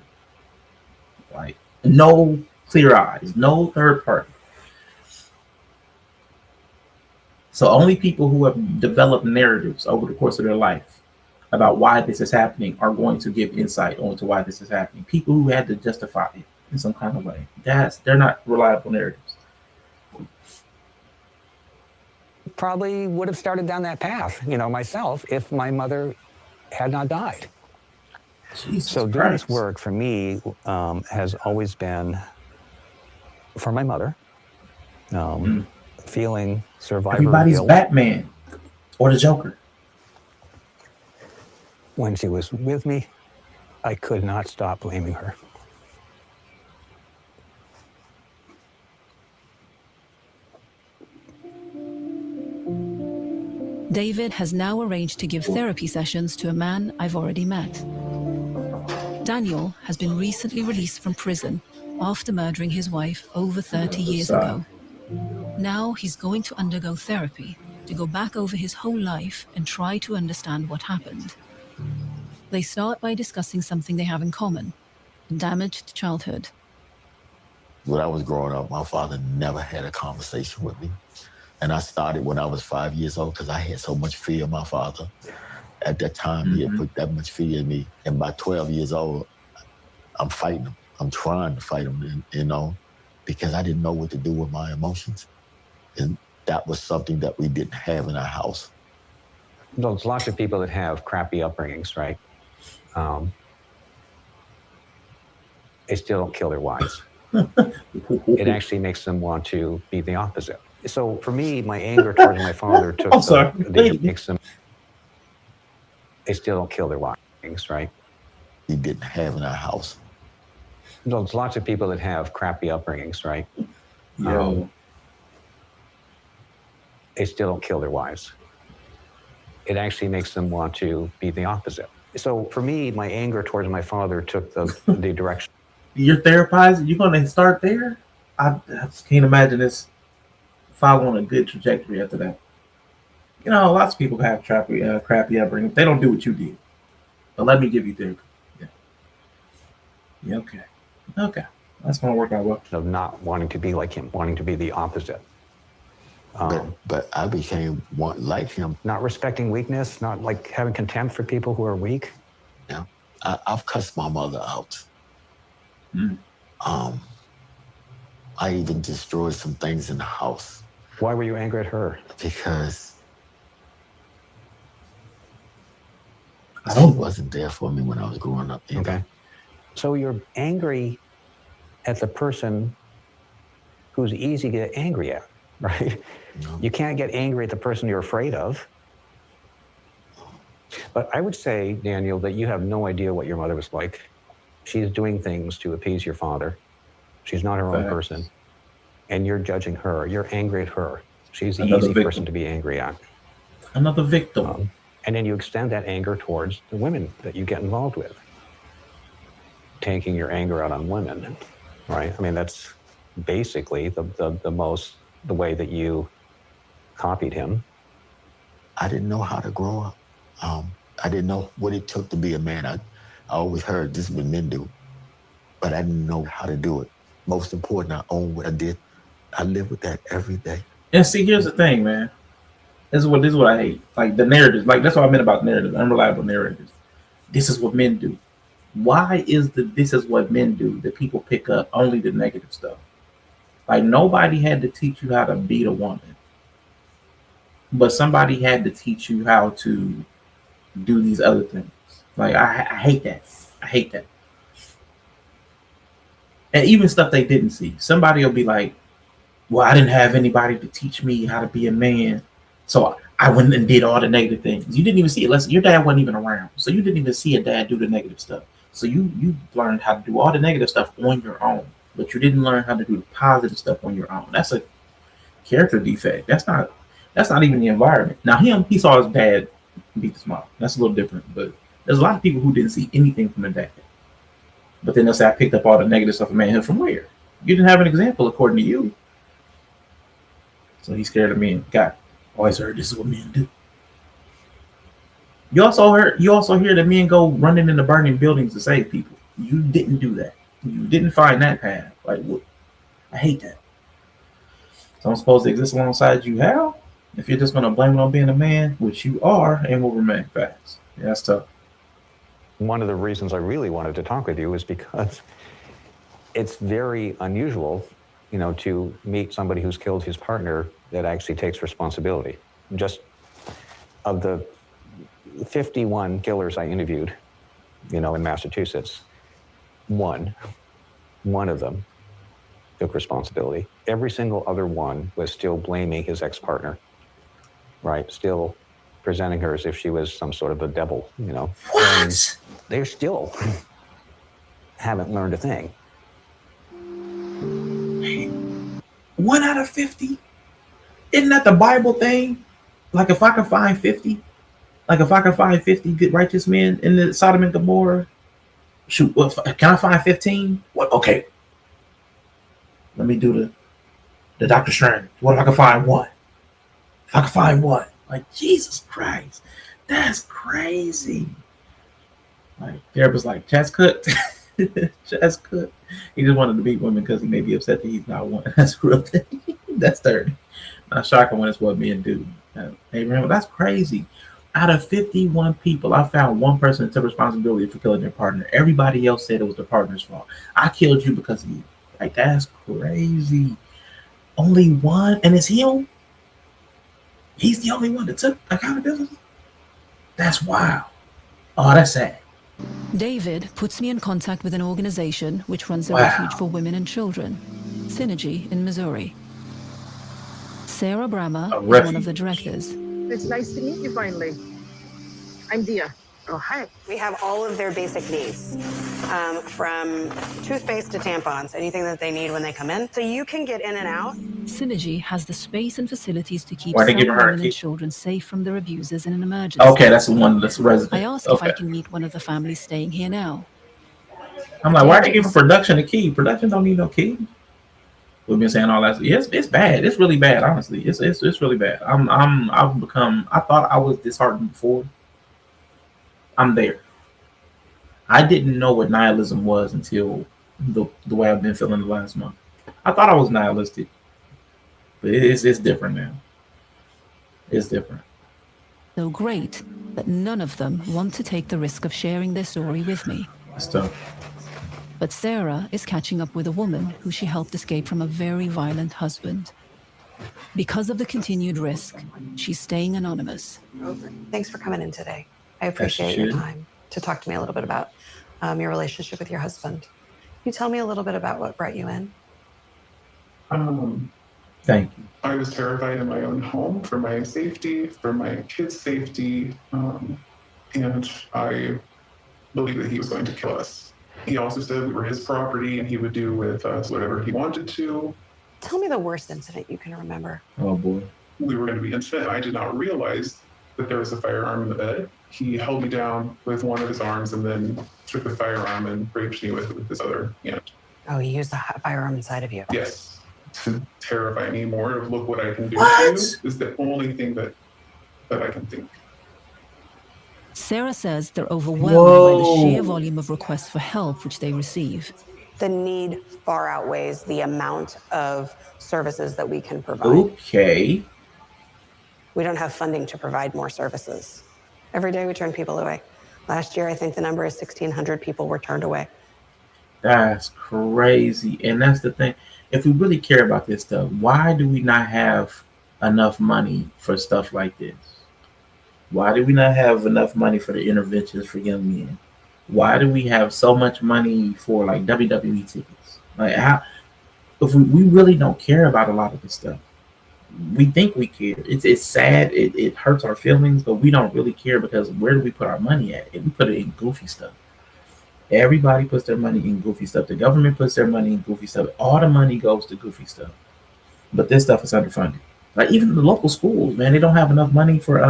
Like, no clear eyes, no third party. So only people who have developed narratives over the course of their life about why this is happening are going to give insight onto why this is happening. People who had to justify it in some kind of way, they're not reliable narratives. probably would have started down that path, you know, myself, if my mother had not died. So doing this work for me has always been for my mother, feeling survivor Everybody's guilt. Batman or the Joker. When she was with me, I could not stop blaming her. David has now arranged to give therapy sessions to a man I've already met. Daniel has been recently released from prison after murdering his wife over 30 years ago. Now he's going to undergo therapy to go back over his whole life and try to understand what happened. They start by discussing something they have in common, a damaged childhood. When I was growing up, my father never had a conversation with me. And I started when I was 5 years old because I had so much fear of my father. At that time, he had put that much fear in me. And by 12 years old, I'm fighting him. I'm trying to fight him, you know, because I didn't know what to do with my emotions. And that was something that we didn't have in our house. There's lots of people that have crappy upbringings, right? They still don't kill their wives. It actually makes them want to be the opposite. So for me, my anger towards my father took makes them. They still don't kill their wives, right? We didn't have in our house. There's lots of people that have crappy upbringings, right? Yo. They still don't kill their wives. it actually makes them want to be the opposite. So for me, my anger towards my father took the direction. You're therapizing? You're going to start there? I just can't imagine this following a good trajectory after that. You know, lots of people have crappy upbringing. They don't do what you did. But let me give you therapy. Yeah, okay. Okay. That's going to work out well. Of not wanting to be like him, wanting to be the opposite. But I became like him. Not respecting weakness, not like having contempt for people who are weak. Yeah. I've cussed my mother out. I even destroyed some things in the house. Why were you angry at her? Because she wasn't there for me when I was growing up. Okay. So you're angry at the person who's easy to get angry at, right? No. You can't get angry at the person you're afraid of. But I would say, Daniel, that you have no idea what your mother was like. She's doing things to appease your father. She's not her own person. And you're judging her. You're angry at her. She's the easy person to be angry at. Another victim. And then you extend that anger towards the women that you get involved with. Taking your anger out on women, right? I mean, that's basically the way that you copied him. I didn't know how to grow up. I didn't know what it took to be a man. I always heard this is what men do, but I didn't know how to do it. Most important, I own what I did. I live with that every day. And see, here's the thing, man. This is what I hate. Like the narratives. Like that's what I meant about narratives. Unreliable narratives. This is what men do. Why is this is what men do that people pick up only the negative stuff? Like nobody had to teach you how to beat a woman, but somebody had to teach you how to do these other things. Like I hate that. I hate that. And even stuff they didn't see. Somebody will be like, well, I didn't have anybody to teach me how to be a man. So I went and did all the negative things. You didn't even see it. Listen, your dad wasn't even around. So you didn't even see a dad do the negative stuff. So you learned how to do all the negative stuff on your own. But you didn't learn how to do the positive stuff on your own. That's a character defect. That's not even the environment. Now he saw his dad beat his mom. That's a little different. But there's a lot of people who didn't see anything from their dad. But then they'll say, I picked up all the negative stuff of manhood from where? You didn't have an example according to you. So he's scared of men. God, always heard this is what men do. You also hear that men go running into burning buildings to save people. You didn't do that. You didn't find that path. Like what? I hate that. So I'm supposed to exist alongside you. How? If you're just gonna blame it on being a man, which you are and will remain. Facts. Yeah, that's tough. One of the reasons I really wanted to talk with you is because it's very unusual, to meet somebody who's killed his partner that actually takes responsibility. Just of the 51 killers I interviewed, in Massachusetts, one of them took responsibility. Every single other one was still blaming his ex-partner, right? Still presenting her as if she was some sort of a devil, What? And they still haven't learned a thing. 1 out of 50? Isn't that the Bible thing? Like if I can find 50, good righteous men in the Sodom and Gomorrah, shoot, can I find 15? What? Okay. Let me do the Dr. Strange. What if I can find one? If I can find one. Like, Jesus Christ. That's crazy. Like, therapist like, chest cooked. Chest cooked. He just wanted to beat women because he may be upset that he's not one. That's a real thing. That's dirty. Not shocking when it's what men do. Abraham, that's crazy. Out of 51 people, I found one person that took responsibility for killing their partner. Everybody else said it was the partner's fault. I killed you because of you. Like, that's crazy. Only one, and it's him? He's the only one that took accountability? That's wild. Oh, that's sad. David puts me in contact with an organization which runs a Wow. refuge for women and children, Synergy in Missouri. Sarah Brammer is one of the directors. It's nice to meet you finally. I'm Dia. Oh, hi. We have all of their basic needs, from toothpaste to tampons, anything that they need when they come in. So you can get in and out. Synergy has the space and facilities to keep Why they some giving her a women and key? children safe from their abusers in an emergency. Okay, that's the one that's resident. I ask if I Okay. can meet one of the families staying here now. I'm like, why are they giving production a key? Production don't need no key. We've been saying all that. Yes, it's bad. It's really bad. Honestly, it's really bad. I've become. I thought I was disheartened before. I'm there. I didn't know what nihilism was until the way I've been feeling the last month. I thought I was nihilistic, but it's different now. It's different. So great that none of them want to take the risk of sharing their story with me. It's tough. But Sarah is catching up with a woman who she helped escape from a very violent husband. Because of the continued risk, she's staying anonymous. Thanks for coming in today. I appreciate your time to talk to me a little bit about your relationship with your husband. Can you tell me a little bit about what brought you in? Thank you. I was terrified in my own home for my safety, for my kids' safety, and I believed that he was going to kill us. He also said we were his property and he would do with us whatever he wanted to. Tell me the worst incident you can remember. Oh boy. We were going to be intimate. I did not realize that there was a firearm in the bed. He held me down with one of his arms and then took the firearm and raped me with it with his other hand. Oh, he used the firearm inside of you? Yes. To terrify me more of look what I can do to you is the only thing that I can think. Sarah says they're overwhelmed by the sheer volume of requests for help which they receive. The need far outweighs the amount of services that we can provide. Okay. We don't have funding to provide more services. Every day we turn people away. Last year, I think the number is 1,600 people were turned away. That's crazy. And that's the thing. If we really care about this stuff, why do we not have enough money for stuff like this? Why do we not have enough money for the interventions for young men? Why do we have so much money for like WWE tickets? Like how, if we really don't care about a lot of this stuff. We think we care. It's sad. It hurts our feelings, but we don't really care because where do we put our money at? We put it in goofy stuff. Everybody puts their money in goofy stuff. The government puts their money in goofy stuff. All the money goes to goofy stuff. But this stuff is underfunded. Like even the local schools, man, they don't have enough money for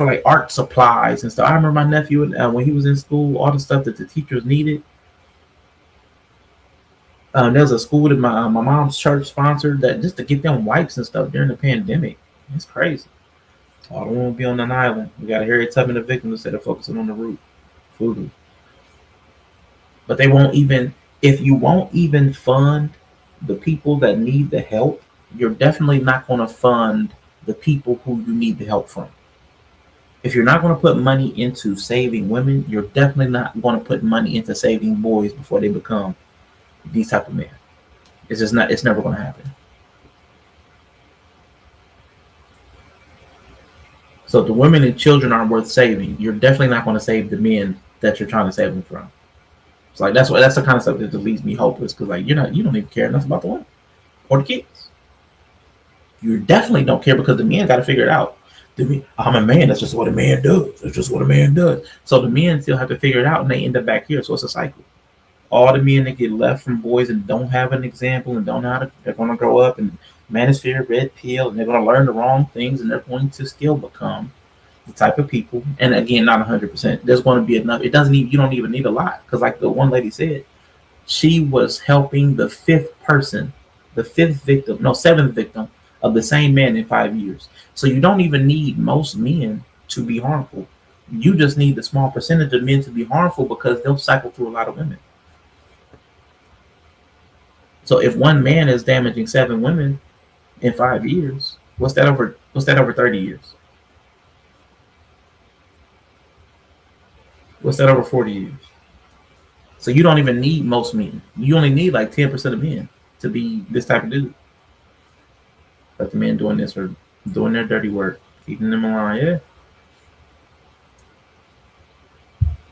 like art supplies and stuff. I remember my nephew when he was in school, all the stuff that the teachers needed. There's a school that my mom's church sponsored that just to get them wipes and stuff during the pandemic. It's crazy. I don't want to be on an island. We got to Harriet Tubman the victim instead of focusing on the root. Voodoo. But they won't even, if you won't even fund the people that need the help, you're definitely not going to fund the people who you need the help from. If you're not going to put money into saving women, you're definitely not going to put money into saving boys before they become these type of men. It's just not, it's never going to happen. So the women and children aren't worth saving. You're definitely not going to save the men that you're trying to save them from. It's like that's the kind of stuff that just leaves me hopeless because like you don't even care enough about the women or the kids. You definitely don't care because the men got to figure it out. I'm a man. That's just what a man does. That's just what a man does. So the men still have to figure it out, and they end up back here. So it's a cycle. All the men that get left from boys and don't have an example and don't know how to, they're going to grow up and Manophere, red pill, and they're going to learn the wrong things, and they're going to still become the type of people. And again, not 100%. There's going to be enough. It doesn't even, you don't even need a lot because, like the one lady said, she was helping the seventh victim of the same man in 5 years. So you don't even need most men to be harmful. You just need the small percentage of men to be harmful because they'll cycle through a lot of women. So if one man is damaging 7 women in 5 years, what's that over 30 years? What's that over 40 years? So you don't even need most men. You only need like 10% of men to be this type of dude. But the men doing this are doing their dirty work, keeping them alive, yeah.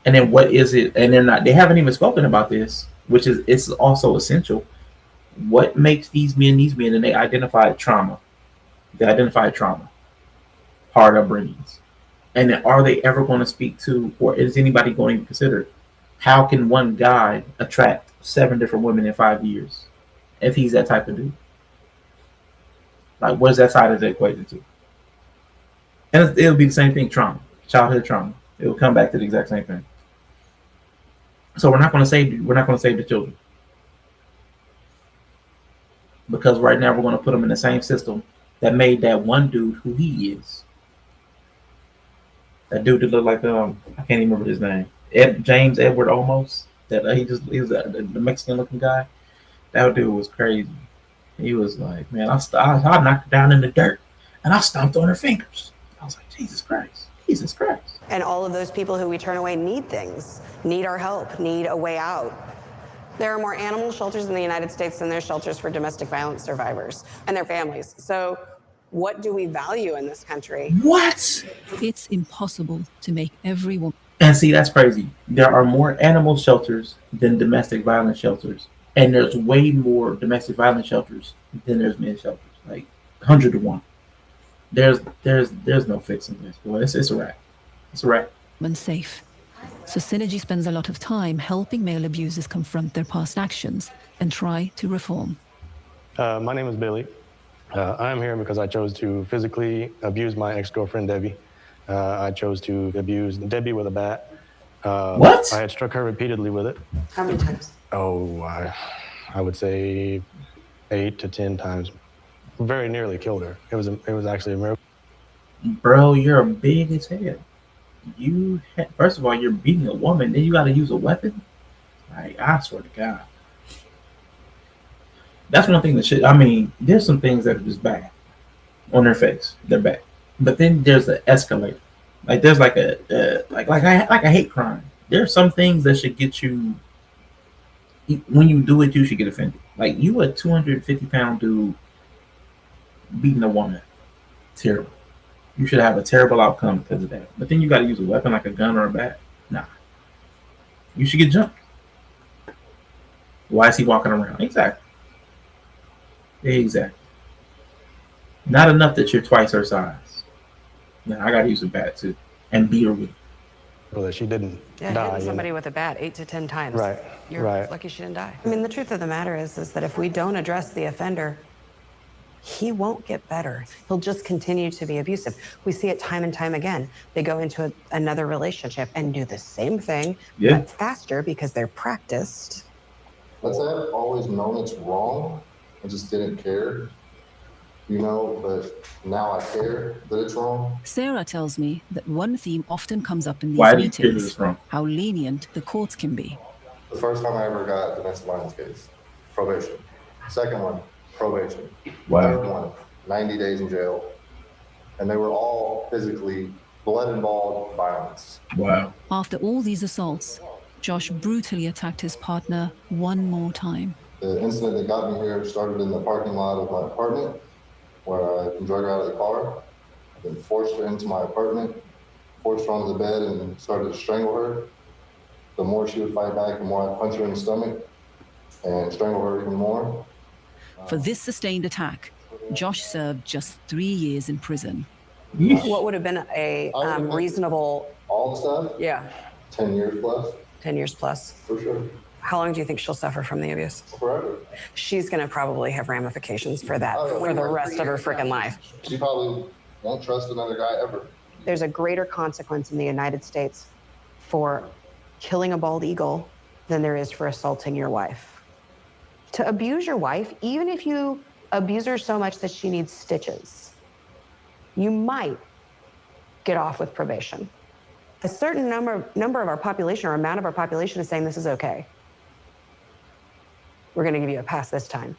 And then what is it? And they haven't even spoken about this, which is it's also essential. What makes these men, and they identify trauma. They identify trauma, hard upbringings. And are they ever going to speak to, or is anybody going to consider, how can one guy attract 7 different women in 5 years if he's that type of dude? Like, what's that side of the equation to? And it'll be the same thing, trauma, childhood trauma. It will come back to the exact same thing. So we're not going to save the children, because right now we're going to put them in the same system that made that one dude who he is. That dude that looked like I can't even remember his name. James Edward Olmos. That he was the Mexican looking guy. That dude was crazy. He was like, man, I knocked her down in the dirt and I stomped on her fingers. I was like, Jesus Christ. And all of those people who we turn away need things, need our help, need a way out. There are more animal shelters in the United States than there are shelters for domestic violence survivors and their families. So what do we value in this country? What? It's impossible to make every woman. And see, that's crazy. There are more animal shelters than domestic violence shelters. And there's way more domestic violence shelters than there's men's shelters. Like 100 to 1. There's no fixing this. Boy, it's a wrap. It's a wrap. Safe. So Synergy spends a lot of time helping male abusers confront their past actions and try to reform. My name is Billy. I'm here because I chose to physically abuse my ex-girlfriend, Debbie. I chose to abuse Debbie with a bat. What? I had struck her repeatedly with it. How many times? Oh, I would say 8 to 10 times. Very nearly killed her. It was actually a miracle. Bro, you're big as hell. First of all, you're beating a woman, then you got to use a weapon. Like, I swear to God. That's one thing there's some things that are just bad on their face. They're bad. But then there's an escalator. Like there's like a hate crime. There are some things that should get you. When you do it, you should get offended. Like, you a 250-pound dude beating a woman. Terrible. You should have a terrible outcome because of that. But then you got to use a weapon like a gun or a bat. Nah. You should get jumped. Why is he walking around? Exactly. Not enough that you're twice her size. Nah, I got to use a bat too. And beat her with it. Well, that she didn't die. Hitting somebody with a bat 8 to 10 times. Right. You're lucky she didn't die. I mean, the truth of the matter is that if we don't address the offender, he won't get better. He'll just continue to be abusive. We see it time and time again. They go into another relationship and do the same thing, but faster because they're practiced. Let's say I've always known it's wrong. I just didn't care, but now I care that it's wrong. Sarah tells me that one theme often comes up in these Why do you care that meetings, it's wrong? how lenient the courts can be. The first time I ever got a domestic violence case, probation. Second one, probation. Wow. Third one, 90 days in jail. And they were all physically blood-involved violence. Wow. After all these assaults, Josh brutally attacked his partner one more time. The incident that got me here started in the parking lot of my apartment, where I drug her out of the car, then forced her into my apartment, forced her onto the bed, and started to strangle her. The more she would fight back, the more I'd punch her in the stomach and strangle her even more. For this sustained attack, Josh served just 3 years in prison. What would have been a reasonable... All the stuff? Yeah. 10 years plus. 10 years plus. For sure. How long do you think she'll suffer from the abuse? Forever. She's going to probably have ramifications for that for the rest of her freaking life. She probably won't trust another guy ever. There's a greater consequence in the United States for killing a bald eagle than there is for assaulting your wife. To abuse your wife, even if you abuse her so much that she needs stitches, you might get off with probation. A certain number of our population or amount of our population is saying this is okay. We're going to give you a pass this time.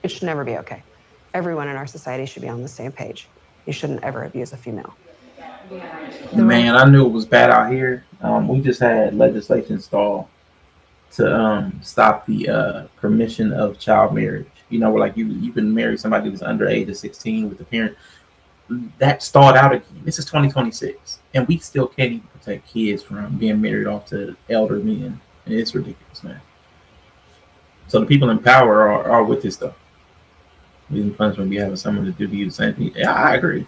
It should never be okay. Everyone in our society should be on the same page. You shouldn't ever abuse a female. Man, I knew it was bad out here. We just had legislation stall to stop the permission of child marriage. Where like you can marry somebody who's under age of 16 with the parent. That stalled out again. This is 2026, and we still can't even protect kids from being married off to elder men. And it's ridiculous, man. So the people in power are with this stuff. Reason punishment be having someone to do to you the same thing. Yeah, I agree.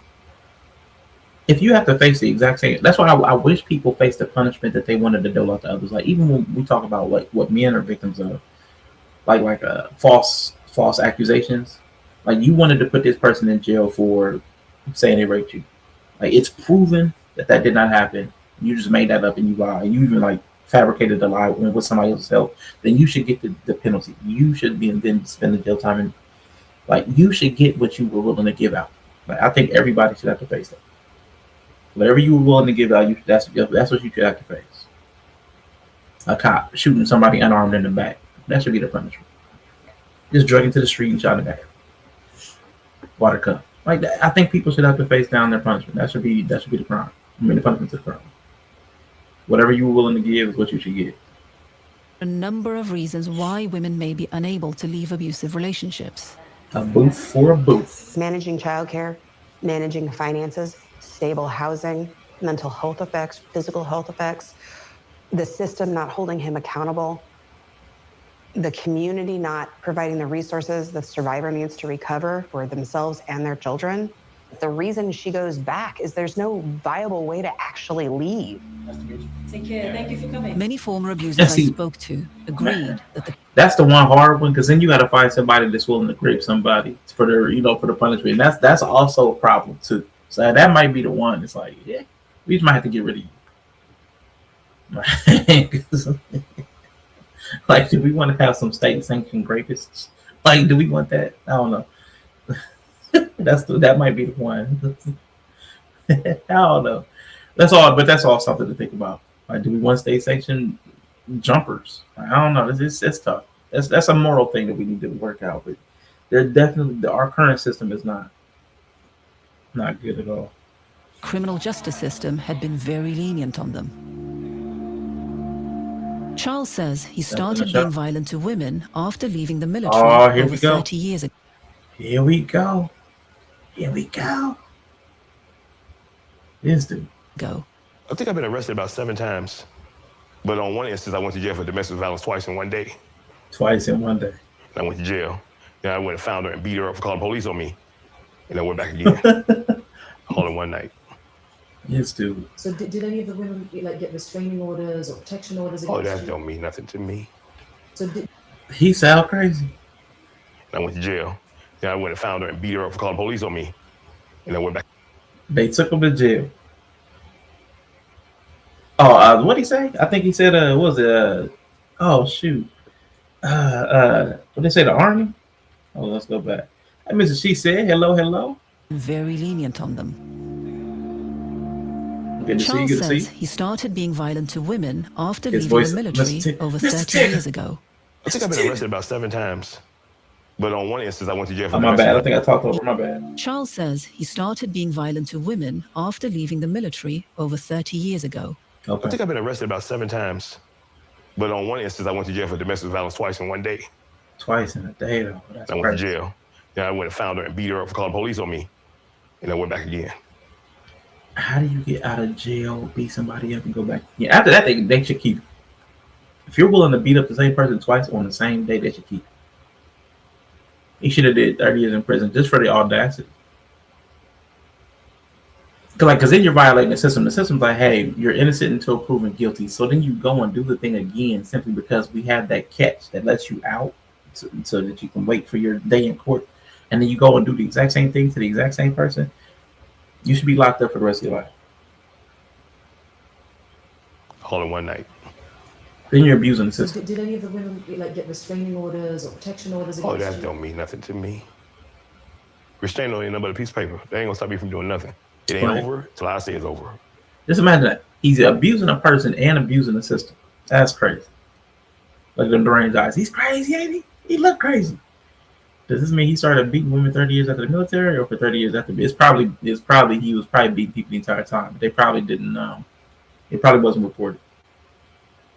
if you have to face the exact same, that's why I wish people face the punishment that they wanted to dole out to others. Like even when we talk about like what men are victims of, like false accusations. Like you wanted to put this person in jail for saying they raped you. Like it's proven that that did not happen. You just made that up and you lied. You even like fabricated the lie with somebody else's help. Then you should get the penalty. You should be and then spend the jail time and like you should get what you were willing to give out. Like I think everybody should have to face that. Whatever you were willing to give out, that's what you should have to face. A cop shooting somebody unarmed in the back. That should be the punishment. Just drug into the street and shot in the back. Water cup. Like that. I think people should have to face down their punishment. That should be the crime. I mean the punishment to the crime. Whatever you were willing to give is what you should get. A number of reasons why women may be unable to leave abusive relationships. A booth for a booth. Managing childcare, managing finances, stable housing, mental health effects, physical health effects, the system not holding him accountable, the community not providing the resources the survivor needs to recover for themselves and their children. The reason she goes back is there's no viable way to actually leave. Take care. Thank you for coming. Many former abusers I spoke to agreed that that's the one hard one because then you got to find somebody that's willing to grape somebody for their for the punishment. And that's also a problem too. So that might be the one. It's like, yeah, we just might have to get rid of you. Like, do we want to have some state sanctioned rapists? Like, do we want that? I don't know. That might be the one. I don't know. That's all something to think about. Like, do we want state sanctioned jumpers? I don't know. It's tough. That's a moral thing that we need to work out. But they're definitely our current system is not good at all. Criminal justice system had been very lenient on them. Charles says he started being violent to women after leaving the military over 30 years ago. Here we go. This dude. I think I've been arrested about 7 times. But on one instance, I went to jail for domestic violence twice in one day. Twice in one day. I went to jail. Then I went and found her and beat her up for calling police on me. And I went back again. All in one night. Yes, dude. So did any of the women get restraining orders or protection orders against that you? don't mean nothing to me. So he sound crazy. I went to jail. Then I went and found her and beat her up for calling police on me. And I went back. They took him to jail. Oh, what'd he say? I think he said, what was it? Oh, shoot. What did they say, the army? Oh, let's go back. Hey, Mrs. She said, hello. Very lenient on them. Good to Charles see you. says he started being violent to women after His leaving voice, the military over 30 years ago. I think I've been arrested about 7 times. But on one instance, I went to jail for my bad. I think I talked over. My bad. Charles says he started being violent to women after leaving the military over 30 years ago. I think I've been arrested about 7 times. But on one instance, I went to jail for domestic violence twice in one day. Twice in a day, though. I went to jail. Then I went and found her and beat her up for calling police on me. And I went back again. How do you get out of jail, beat somebody up, and go back? Yeah, after that, they should keep. If you're willing to beat up the same person twice on the same day, they should keep. He should have did 30 years in prison just for the audacity. Because then you're violating the system. The system's like, hey, you're innocent until proven guilty. So then you go and do the thing again simply because we have that catch that lets you out so that you can wait for your day in court. And then you go and do the exact same thing to the exact same person. You should be locked up for the rest of your life. All in one night. Then you're abusing the system. Did any of the women get restraining orders or protection orders against That you? don't mean nothing to me. Restraining order ain't nothing but a piece of paper. They ain't gonna stop me from doing nothing. It ain't Right. over till I say it's over. Just imagine that. He's abusing a person and abusing the system. That's crazy. Look at them deranged eyes. He's crazy, ain't he? He look crazy. Does this mean he started beating women 30 years after the military or for 30 years after? It's probably he was probably beating people the entire time. But they probably didn't know. It probably wasn't reported.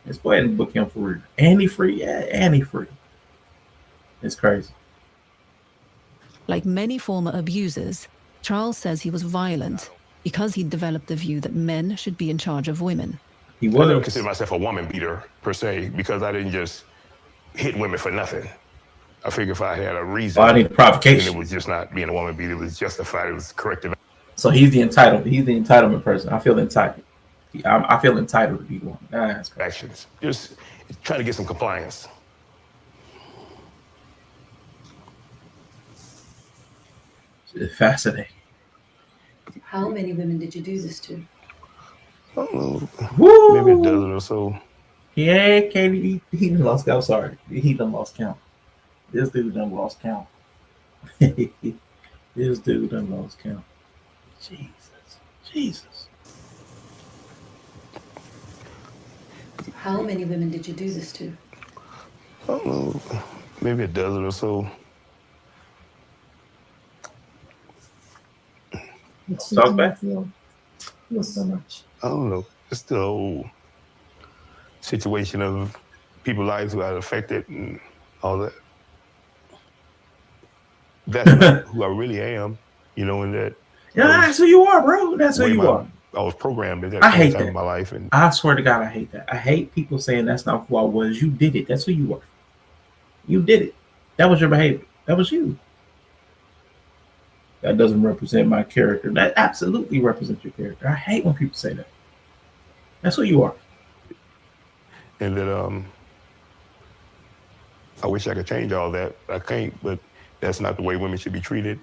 Let's go ahead and book him for real. And he free? Yeah, and he free. It's crazy. Like many former abusers, Charles says he was violent because he developed the view that men should be in charge of women. I don't consider myself a woman beater, per se, because I didn't just hit women for nothing. I figure if I had a reason, I need provocation. and it was just not being a woman beater, it was justified, it was corrective. So he's the entitlement person. I feel entitled. I feel entitled to be one. That's crazy. Actions. Just trying to get some compliance. It's fascinating. How many women did you do this to? I don't know. Woo! Maybe a dozen or so. Yeah, Katie, he done lost count. Sorry, he done lost count. This dude done lost count. This dude done lost count. Jesus. How many women did you do this to? I don't know. Maybe a dozen or so. Talk back. Feel so much. I don't know. It's the whole situation of people's lives who are affected and all that. That's not who I really am, and that. Yeah, that's who you are, bro. That's who you are. I was programmed at that I point in hate time that. in my life, and I swear to God, I hate that. I hate people saying that's not who I was. You did it. That's who you are. You did it. That was your behavior. That was you. That doesn't represent my character. That absolutely represents your character. I hate when people say that. That's who you are. and that I wish I could change all that. I can't, but that's not the way women should be treated,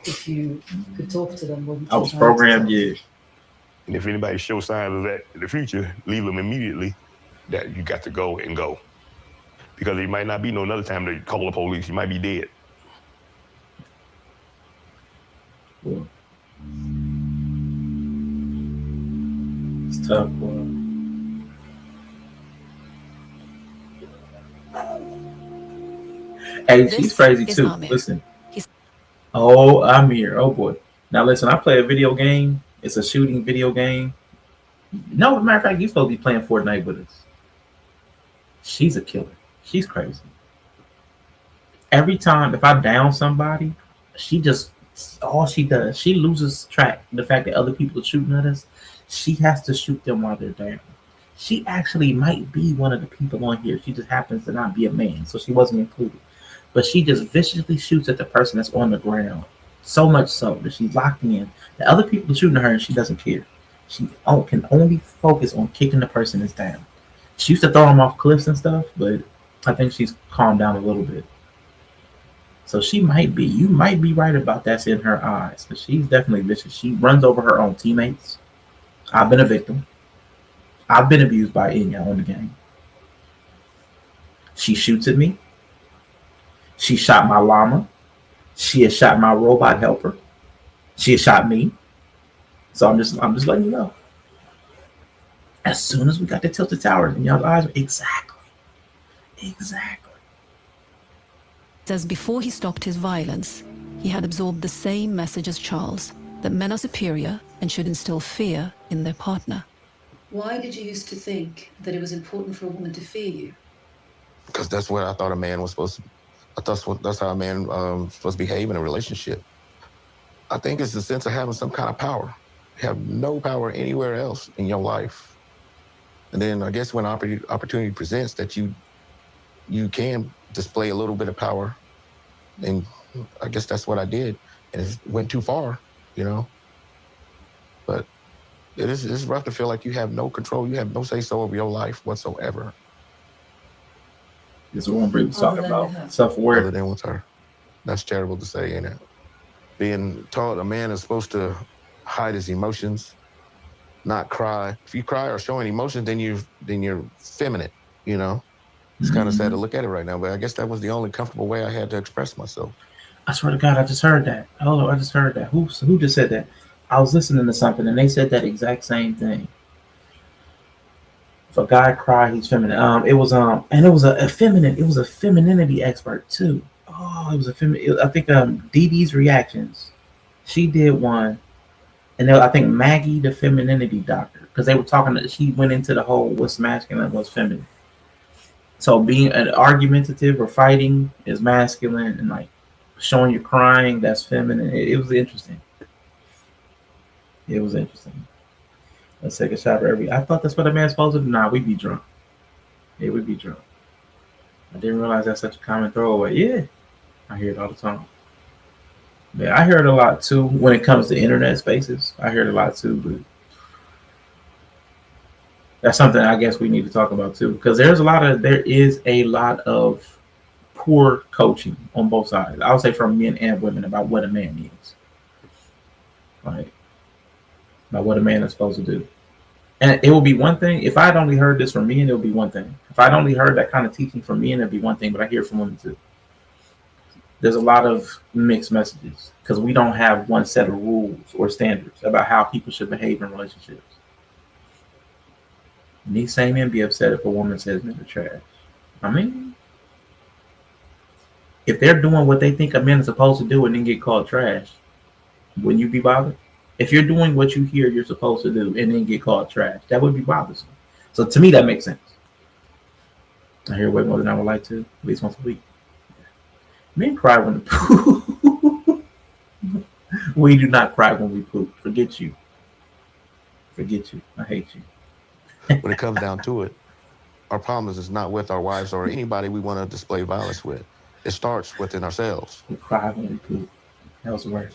If you could talk to them, wouldn't I you was try to programmed, talk? yeah. And if anybody shows signs of that in the future, leave them immediately. That you got to go and go. Because it might not be no another time to call the police. You might be dead. Cool. It's tough, bro. Hey, she's crazy too. Listen. Oh, Amir. Oh boy. Now listen, I play a video game. It's a shooting video game. No, as a matter of fact, you're supposed to be playing Fortnite with us. She's a killer. She's crazy. Every time if I down somebody, all she does, she loses track. The fact that other people are shooting at us, she has to shoot them while they're down. She actually might be one of the people on here. She just happens to not be a man, so she wasn't included. But she just viciously shoots at the person that's on the ground. So much so that she's locked in. The other people are shooting at her and she doesn't care. She can only focus on kicking the person that's down. She used to throw them off cliffs and stuff, but I think she's calmed down a little bit. So you might be right about that's in her eyes, because she's definitely vicious. She runs over her own teammates. I've been a victim. I've been abused by Inya on the game. She shoots at me. She shot my llama. She has shot my robot helper. She has shot me. So I'm just letting you know. As soon as we got to Tilted Towers in y'all's eyes, exactly. Says before he stopped his violence, he had absorbed the same message as Charles, that men are superior and should instill fear in their partner. Why did you used to think that it was important for a woman to fear you? Because that's what I thought a man was supposed to. That's how a man supposed to behave in a relationship. I think it's the sense of having some kind of power. You have no power anywhere else in your life. And then I guess when opportunity presents that you can display a little bit of power, and I guess that's what I did. And it went too far, But it's rough to feel like you have no control, you have no say-so over your life whatsoever. This is what we're talking about. Self-aware. Other than with her. That's terrible to say, ain't it? Being taught a man is supposed to hide his emotions, not cry. If you cry or show any emotions, then you're feminine, It's kind of sad to look at it right now, but I guess that was the only comfortable way I had to express myself. I swear to God, I just heard that. Oh, I just heard that. Who just said that? I was listening to something and they said that exact same thing. If a guy cry, he's feminine. It was and it was a femininity expert too. Oh, it was I think Dee Dee's Reactions. She did one, and I think Maggie, the femininity doctor, because they were talking. She went into the whole what's masculine and what's feminine. So being an argumentative or fighting is masculine, and like showing you're crying, that's feminine. It was interesting. It was interesting. Let's take a shot for every. I thought that's what a man's supposed to do. Nah, we be drunk. Yeah, we be drunk. I didn't realize that's such a common throwaway. Yeah, I hear it all the time. Yeah, I hear it a lot too when it comes to internet spaces. I hear it a lot too, but that's something I guess we need to talk about too, because there is a lot of poor coaching on both sides. I would say from men and women about what a man is, like about what a man is supposed to do. And it will be one thing if I'd only heard this from men. It would be one thing. If I'd only heard that kind of teaching from men, it'd be one thing. But I hear it from women too. There's a lot of mixed messages because we don't have one set of rules or standards about how people should behave in relationships. And these same men be upset if a woman says men are trash. I mean, if they're doing what they think a man is supposed to do and then get called trash, wouldn't you be bothered? If you're doing what you hear you're supposed to do and then get called trash, that would be bothersome. So to me, that makes sense. I hear way more than I would like to, at least once a week. Men cry when they poop. We do not cry when we poop. Forget you. Forget you. I hate you. When it comes down to it, our problem is not with our wives or anybody we want to display violence with. It starts within ourselves. We cry when we poop. That was worse.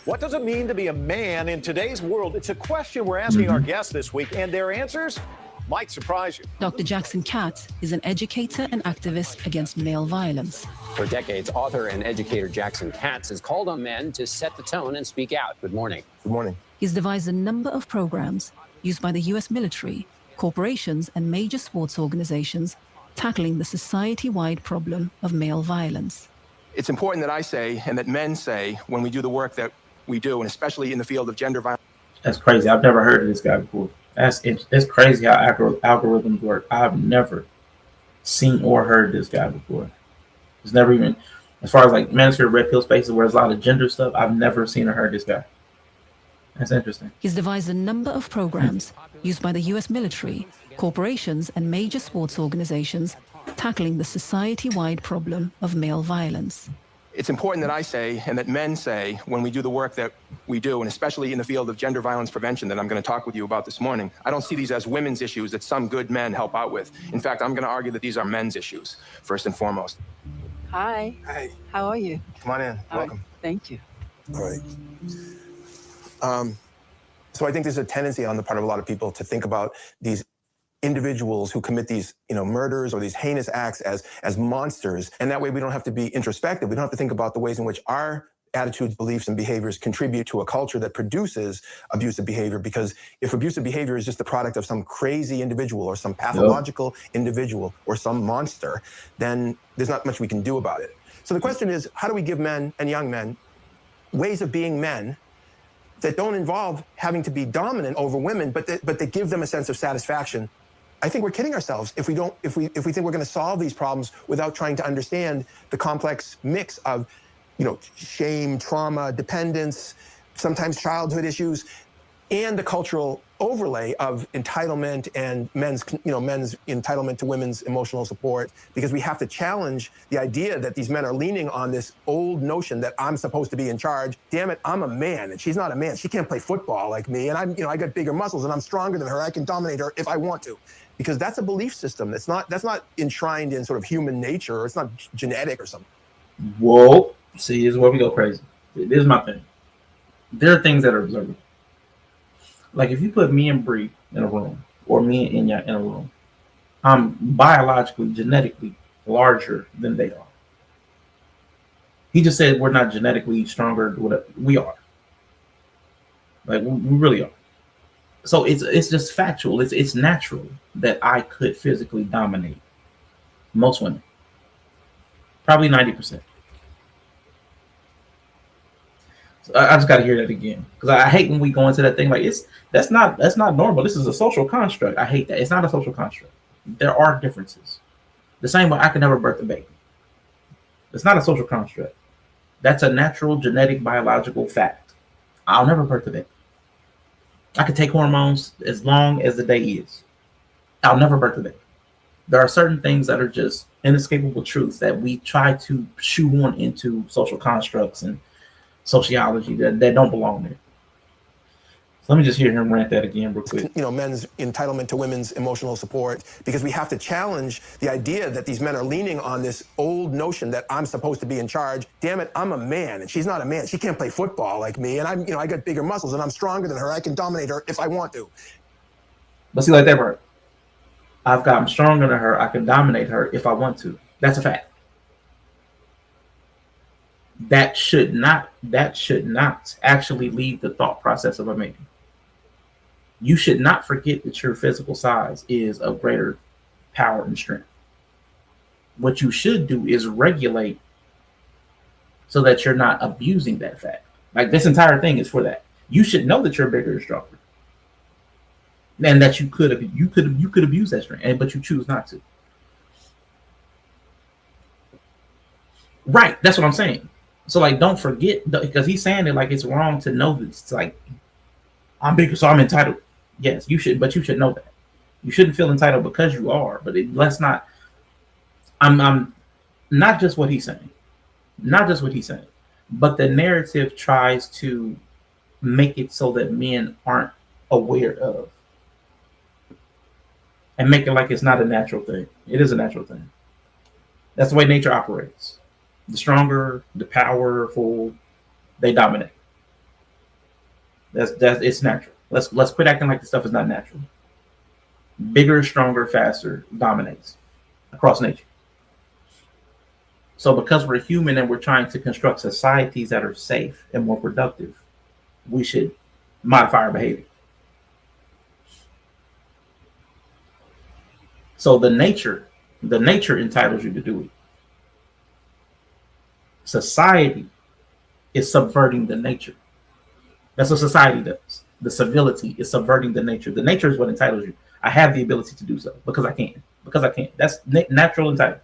What does it mean to be a man in today's world? It's a question we're asking our guests this week, and their answers might surprise you. Dr. Jackson Katz is an educator and activist against male violence. For decades, author and educator Jackson Katz has called on men to set the tone and speak out. Good morning. Good morning. He's devised a number of programs used by the U.S. military, corporations, and major sports organizations tackling the society-wide problem of male violence. It's important that I say and that men say when we do the work that we do, and especially in the field of gender violence. That's crazy. I've never heard of this guy before. It's crazy how algorithms work. I've never seen or heard this guy before. It's never even, as far as like Manophere red pill spaces where there's a lot of gender stuff, I've never seen or heard this guy. That's interesting. He's devised a number of programs used by the U.S. military, corporations, and major sports organizations tackling the society-wide problem of male violence. It's important that I say and that men say when we do the work that we do, and especially in the field of gender violence prevention that I'm going to talk with you about this morning. I don't see these as women's issues that some good men help out with. In fact, I'm going to argue that these are men's issues, first and foremost. Hi. Hi. How are you? Come on in. Welcome. Thank you. All right. So I think there's a tendency on the part of a lot of people to think about these individuals who commit these, murders or these heinous acts as monsters. And that way we don't have to be introspective. We don't have to think about the ways in which our attitudes, beliefs, and behaviors contribute to a culture that produces abusive behavior. Because if abusive behavior is just the product of some crazy individual or some pathological individual or some monster, then there's not much we can do about it. So the question is, how do we give men and young men ways of being men that don't involve having to be dominant over women, but that give them a sense of satisfaction? I think we're kidding ourselves if we think we're going to solve these problems without trying to understand the complex mix of, shame, trauma, dependence, sometimes childhood issues, and the cultural overlay of entitlement and men's entitlement to women's emotional support, because we have to challenge the idea that these men are leaning on this old notion that I'm supposed to be in charge. Damn it, I'm a man and she's not a man. She can't play football like me, and I got bigger muscles and I'm stronger than her. I can dominate her if I want to. Because that's a belief system that's not enshrined in sort of human nature, or it's not genetic or something. Whoa. See, this is where we go crazy. This is my thing. There are things that are observable. Like if you put me and Bree in a room, or me and Inya in a room, I'm biologically, genetically larger than they are. He just said we're not genetically stronger. Whatever. We are. Like we really are. So it's just factual. It's natural that I could physically dominate most women. Probably 90%. So I just got to hear that again, because I hate when we go into that thing like that's not normal. This is a social construct. I hate that. It's not a social construct. There are differences. The same way I could never birth a baby. It's not a social construct. That's a natural, genetic, biological fact. I'll never birth a baby. I could take hormones as long as the day is. I'll never birth a baby. There are certain things that are just inescapable truths that we try to shoehorn into social constructs and sociology that don't belong there. So let me just hear him rant that again real quick. You know, men's entitlement to women's emotional support, because we have to challenge the idea that these men are leaning on this old notion that I'm supposed to be in charge. Damn it, I'm a man and she's not a man. She can't play football like me, and I got bigger muscles and I'm stronger than her. I can dominate her if I want to. But see, like that part, I'm stronger than her. I can dominate her if I want to. That's a fact. That should not actually lead the thought process of a man. You should not forget that your physical size is of greater power and strength. What you should do is regulate so that you're not abusing that fact. Like, this entire thing is for that. You should know that you're bigger and stronger, and that you could abuse that strength, but you choose not to. Right, that's what I'm saying. So, like, don't forget, because he's saying it like it's wrong to know that it's like, I'm bigger, so I'm entitled. Yes, you should, but you should know that. You shouldn't feel entitled because you are. But let's not. I'm not just what he's saying, not just what he's saying, but the narrative tries to make it so that men aren't aware of, and make it like it's not a natural thing. It is a natural thing. That's the way nature operates. The stronger, the powerful, they dominate. That's it's natural. Let's quit acting like the stuff is not natural. Bigger, stronger, faster dominates across nature. So because we're human and we're trying to construct societies that are safe and more productive, we should modify our behavior. So the nature entitles you to do it. Society is subverting the nature. That's what society does. The civility is subverting the nature. The nature is what entitles you. I have the ability to do so because I can. Because I can. That's natural entitlement.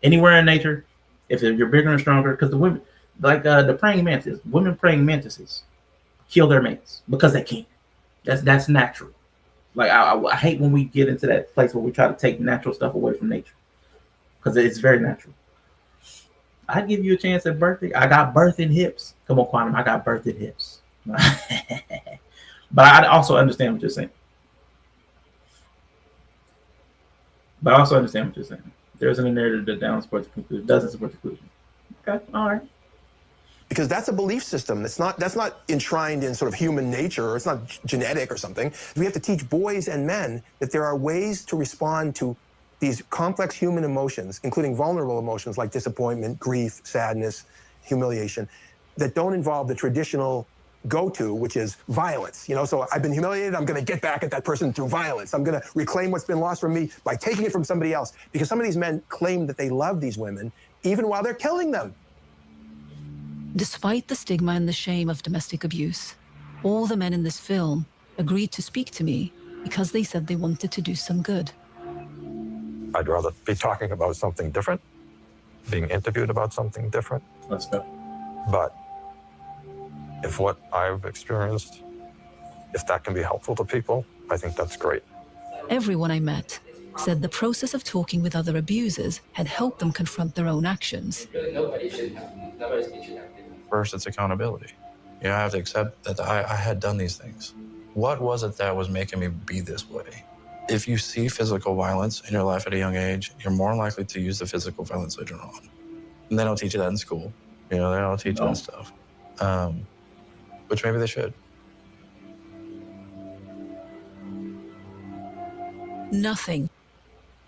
Anywhere in nature, if you're bigger and stronger, because the women, like the praying mantis, women praying mantises kill their mates because they can. That's natural. Like I hate when we get into that place where we try to take natural stuff away from nature, because it's very natural. I give you a chance at birthing. I got birthing hips. Come on, Quantum. I got birthing hips. But I also understand what you're saying. There isn't a narrative that doesn't support the conclusion. Okay, all right. Because that's a belief system. That's not enshrined in sort of human nature, or it's not genetic or something. We have to teach boys and men that there are ways to respond to these complex human emotions, including vulnerable emotions like disappointment, grief, sadness, humiliation, that don't involve the traditional go-to, which is violence. So I've been humiliated, I'm going to get back at that person through violence. I'm going to reclaim what's been lost from me by taking it from somebody else. Because some of these men claim that they love these women even while they're killing them. Despite the stigma and the shame of domestic abuse, all the men in this film agreed to speak to me because they said they wanted to do some good. I'd rather be talking about something different, being interviewed about something different. Let's go. But if what I've experienced, if that can be helpful to people, I think that's great. Everyone I met said the process of talking with other abusers had helped them confront their own actions. First, it's accountability. I have to accept that I had done these things. What was it that was making me be this way? If you see physical violence in your life at a young age, you're more likely to use the physical violence later on. And they don't teach you that in school. They don't teach you that stuff. Which maybe they should. Nothing.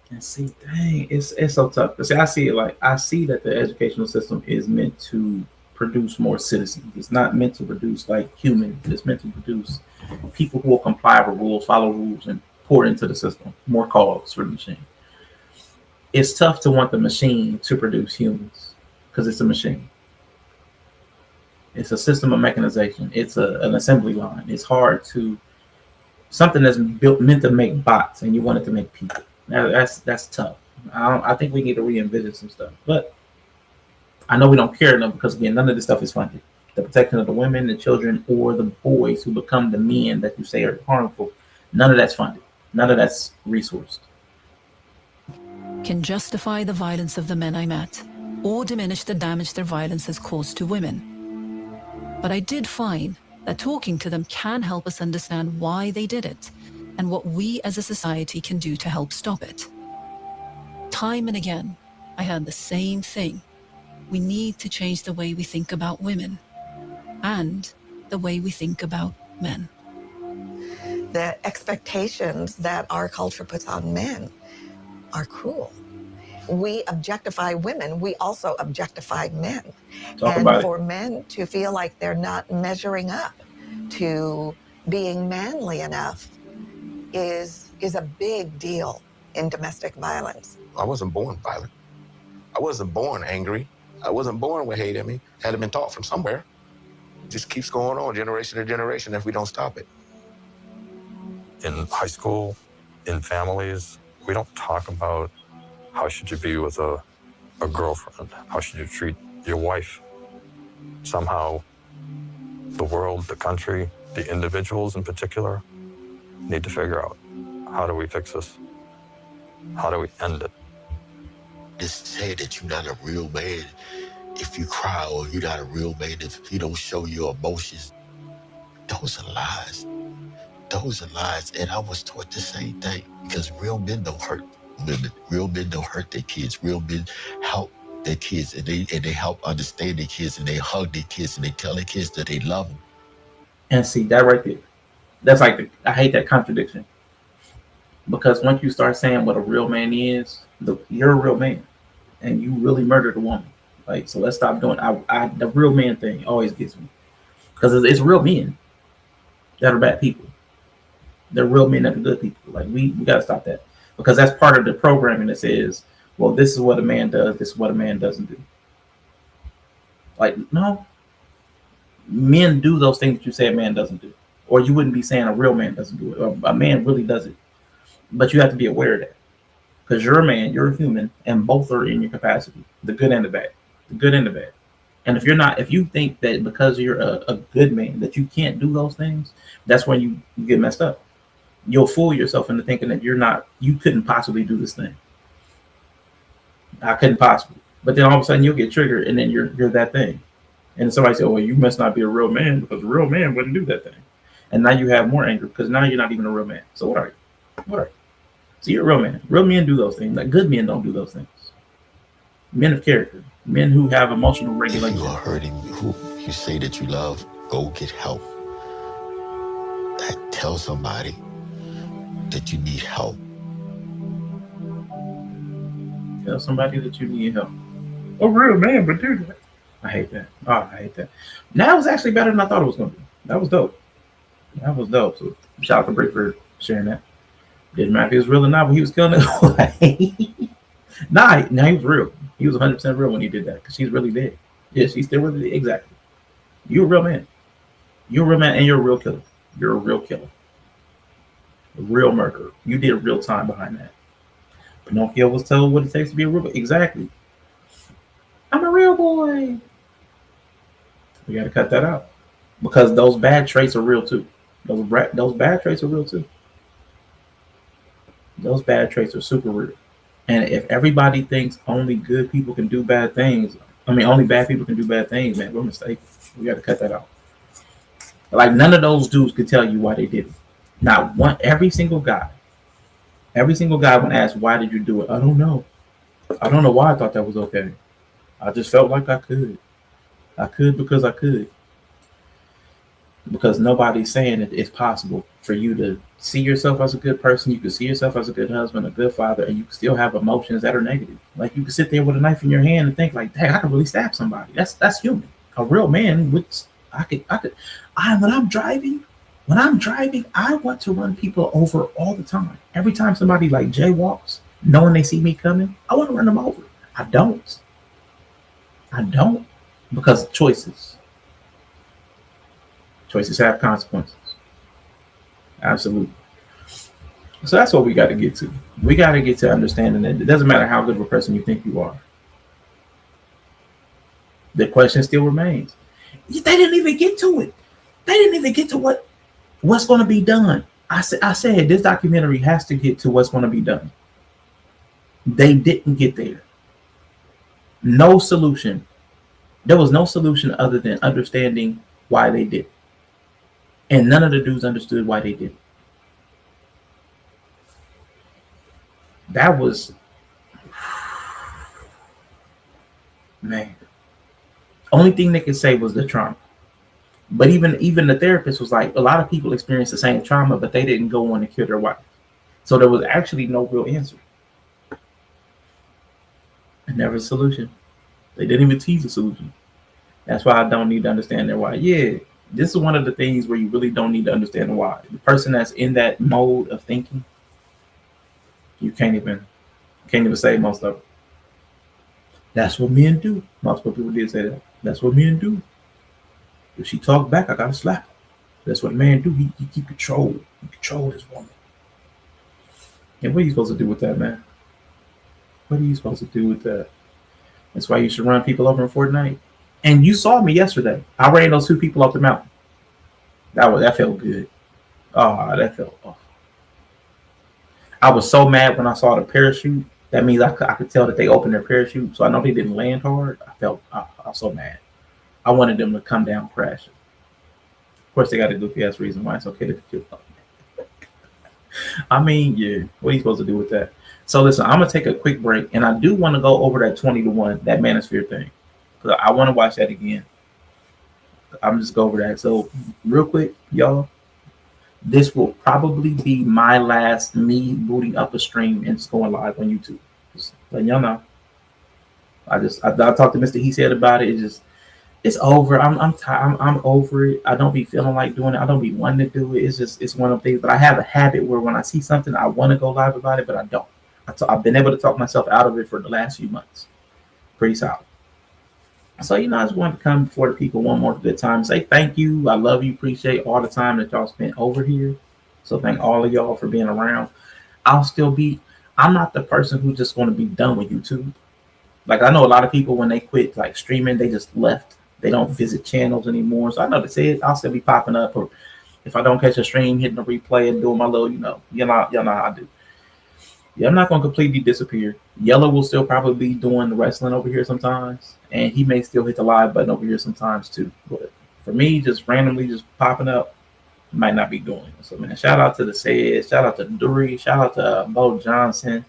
And see, dang, it's so tough. See, I see that the educational system is meant to produce more citizens. It's not meant to produce like humans. It's meant to produce people who will comply with rules, follow rules, and pour into the system. More calls for the machine. It's tough to want the machine to produce humans because it's a machine. It's a system of mechanization. It's an assembly line. It's hard to something that's meant to make bots, and you want it to make people. That's tough. I think we need to re-envision some stuff, but I know we don't care enough because again, none of this stuff is funded. The protection of the women, the children, or the boys who become the men that you say are harmful, none of that's funded. None of that's resourced. Can justify the violence of the men I met, or diminish the damage their violence has caused to women. But I did find that talking to them can help us understand why they did it and what we as a society can do to help stop it. Time and again, I heard the same thing. We need to change the way we think about women and the way we think about men. The expectations that our culture puts on men are cruel. We objectify women, we also objectify men. For men to feel like they're not measuring up to being manly enough is a big deal in domestic violence. I wasn't born violent. I wasn't born angry. I wasn't born with hate in me. Had it been taught from somewhere. It just keeps going on generation to generation if we don't stop it. In high school, in families, we don't talk about how should you be with a girlfriend? How should you treat your wife? Somehow, the world, the country, the individuals in particular, need to figure out, how do we fix this? How do we end it? Just say that you're not a real man if you cry, or you're not a real man if you don't show your emotions. Those are lies. Those are lies. And I was taught the same thing, because real men don't hurt women. Real men don't hurt their kids. Real men help their kids, and they help understand their kids, and they hug their kids, and they tell their kids that they love them. And see, that right there, that's like, I hate that contradiction. Because once you start saying what a real man is, you're a real man, and you really murdered a woman. Like, so let's stop doing. The real man thing always gets me, because it's real men that are bad people. They're real men that are good people. Like, we gotta stop that, because that's part of the programming that says, well, this is what a man does, this is what a man doesn't do. Like, no, men do those things that you say a man doesn't do, or you wouldn't be saying a real man doesn't do it. Or a man really does it, but you have to be aware of that, because you're a man, you're a human, and both are in your capacity, the good and the bad, the good and the bad. And if you think that because you're a good man that you can't do those things, that's when you get messed up. You'll fool yourself into thinking that you couldn't possibly do this thing. I couldn't possibly. But then all of a sudden you'll get triggered, and then you're that thing. And somebody said, well, you must not be a real man, because a real man wouldn't do that thing. And now you have more anger, because now you're not even a real man. So what are you? What are you? So you're a real man. Real men do those things. Like, good men don't do those things. Men of character. Men who have emotional regulation. If you are hurting who you say that you love, go get help. Tell somebody that you need help. Tell somebody that you need help. A real man would do that. I hate that. Oh, I hate that. That was actually better than I thought it was going to be. That was dope. That was dope. So shout out to Brick for sharing that. Didn't matter if he was real or not, but he was killing it. Nah, he was real. He was 100% real when he did that, because she's really dead. Yeah, she's still really dead. Exactly. You're a real man. You're a real man, and you're a real killer. You're a real killer. A real murderer. You did real time behind that. Pinocchio was told what it takes to be a real boy. Exactly. I'm a real boy. We got to cut that out, because those bad traits are real too. Those bad traits are real too. Those bad traits are super real. And if everybody thinks only good people can do bad things, only bad people can do bad things, man, we're mistaken. We got to cut that out. Like, none of those dudes could tell you why they did it. Not one. Every single guy when asked, why did you do it? I don't know. I don't know why I thought that was okay. I just felt like I could. I could because I could. Because nobody's saying it's possible for you to see yourself as a good person. You can see yourself as a good husband, a good father, and you can still have emotions that are negative. Like, you can sit there with a knife in your hand and think like, dang, I could really stab somebody. That's human. A real man would. When I'm driving, I want to run people over all the time. Every time somebody like jaywalks, knowing they see me coming, I want to run them over. I don't. Because choices have consequences. Absolutely. So that's what we got to get to. We got to get to understanding that it doesn't matter how good of a person you think you are. The question still remains. They didn't even get to it. They didn't even get to what's going to be done. I said this documentary has to get to what's going to be done. They didn't get there. No solution. There was no solution other than understanding why they did. And none of the dudes understood why they did it. That was, man. Only thing they could say was the trauma. But even the therapist was like, a lot of people experience the same trauma, but they didn't go on to kill their wife. So there was actually no real answer. And never a solution. They didn't even tease a solution. That's why I don't need to understand their why. Yeah, this is one of the things where you really don't need to understand the why. The person that's in that mode of thinking, you can't even say most of it. That's what men do. Multiple people did say that. That's what men do. If she talk back, I gotta slap her. That's what a man do. He keep control. He control his woman. And what are you supposed to do with that, man? What are you supposed to do with that? That's why you should run people over in Fortnite. And you saw me yesterday. I ran those 2 people off the mountain. That felt good. Oh, that felt. Oh. I was so mad when I saw the parachute. That means I could tell that they opened their parachute, so I know they didn't land hard. I was so mad. I wanted them to come down crashing. Of course, they got a goofy ass reason why it's okay to kill them. I mean, yeah. What are you supposed to do with that? So listen, I'm gonna take a quick break, and I do want to go over that 20-1, that Manophere thing, because I want to watch that again. I'm just go over that. So real quick, y'all. This will probably be my last me booting up a stream and just going live on YouTube. Just letting y'all know. I talked to Mr. He said about it. It's over. I'm tired. I'm over it. I don't be feeling like doing it. I don't be wanting to do it. It's one of the things. But I have a habit where when I see something, I want to go live about it, but I don't. I've been able to talk myself out of it for the last few months. Pretty solid. So, I just wanted to come before the people one more good time, say thank you. I love you. Appreciate all the time that y'all spent over here. So thank all of y'all for being around. I'm not the person who's just going to be done with YouTube. Like, I know a lot of people, when they quit like streaming, they just left. They don't visit channels anymore. So I know they say I'll still be popping up, or if I don't catch a stream, hitting the replay and doing my little, y'all know how I do. Yeah, I'm not going to completely disappear. Yellow will still probably be doing the wrestling over here sometimes, and he may still hit the live button over here sometimes too. But for me, just randomly just popping up, might not be doing it. So, man, shout out to the Says, shout out to Dury, shout out to Bo Johnson,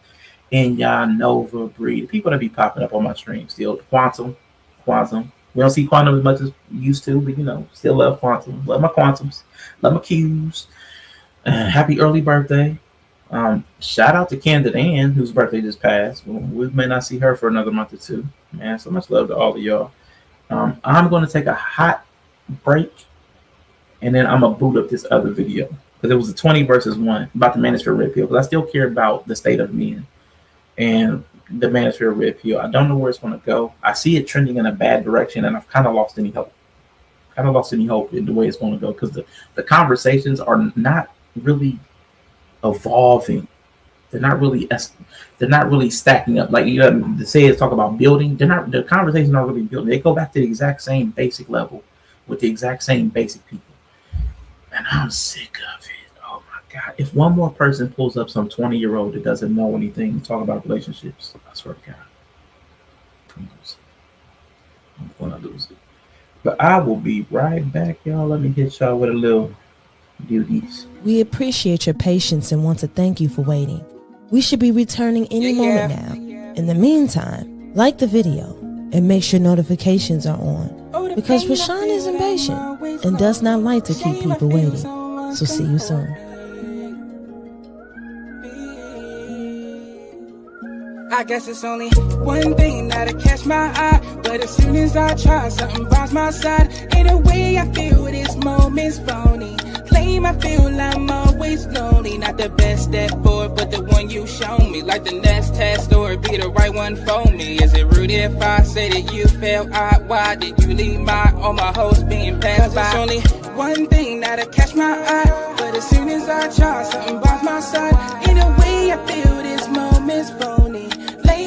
Inya, Nova, Breed, people that be popping up on my stream still. Quantum. We don't see Quantum as much as we used to, but still love Quantum. Love my Quantums. Love my Qs. Happy early birthday. Shout out to Candid Ann, whose birthday just passed. We may not see her for another month or 2. Man, so much love to all of y'all. I'm going to take a hot break, and then I'm going to boot up this other video, because it was a 20 versus 1 about the Manophere Red Pill, because I still care about the state of men and the Manophere Red Pill. I don't know where it's going to go. I see it trending in a bad direction, and I've kind of lost any hope. In the way it's going to go, because the conversations are not really evolving. They're not really stacking up. Like, the Says talk about building. The conversations aren't really building. They go back to the exact same basic level with the exact same basic people. And I'm sick of it. Oh my God. If one more person pulls up some 20-year-old that doesn't know anything and talk about relationships, I swear to God, I'm gonna lose it. But I will be right back, y'all. Let me hit y'all with a little duties. We appreciate your patience and want to thank you for waiting. We should be returning any moment now. In the meantime, like the video and make sure notifications are on, because Rashawn is impatient and does not like to keep people waiting. So see you soon. I guess it's only one thing that'll catch my eye, but as soon as I try, something bars my side. In a way, I feel this moment's phony. Claim I feel I'm always lonely. Not the best step forward, but the one you shown me. Like the next test, or be the right one for me. Is it rude if I say that you felt odd? Why did you leave all my hopes being passed by? It's only one thing that'll catch my eye, but as soon as I try, something bars my side. In a way, I feel this moment's phony.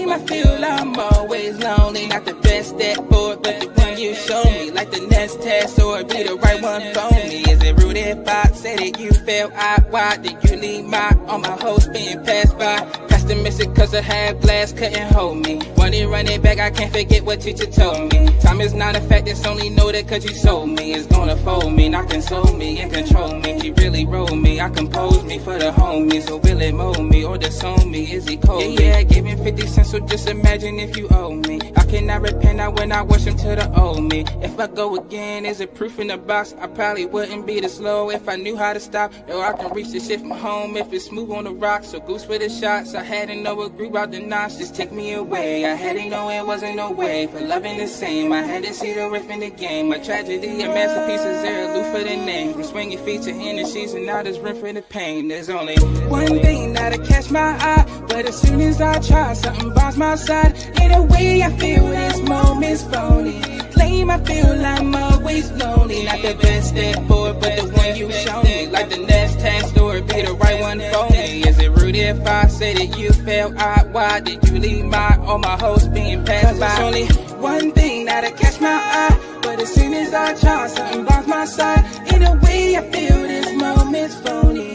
I feel I'm always lonely. Not the best step forward, but the one you show me. Like the next test, or be the right one for me. Is it rude if I say that you felt odd? Why did you leave all my hopes being passed by? Past to miss it cause the half glass couldn't hold me. When it running back, I can't forget what teacher told me. Time is not a fact, it's only know that cause you sold me. It's gonna fold me, not console me and control me. He really rolled me, I compose me for the homies. So will it mold me or disown me? Is he cold? Yeah, I gave him 50 cents, so just imagine if you owe me. I cannot repent now when I worship to the old me. If I go again, is it proof in the box? I probably wouldn't be this slow if I knew how to stop. Yo, I can reach this shit from home if it's smooth on the rocks. So goose for the shots, I had to know a group out the notch. Just take me away, I had to know it wasn't no way for loving the same. I had to see the riff in the game. My tragedy, a masterpiece is there, loop for the name. From swinging feet to energies and now there's room for the pain. There's only one thing that'll catch my eye, but as soon as I try, something bars my side. In a way I feel this moment's phony. Claim I feel I'm always lonely. Not the best step forward, but the one you show me. Like the next tag story, be the right one for me. Is it rude if I say that you felt odd? Why did you leave all my hopes being passed by? There's only one thing that'll catch my eye, but as soon as I try, something bars my side. In a way I feel this moment's phony.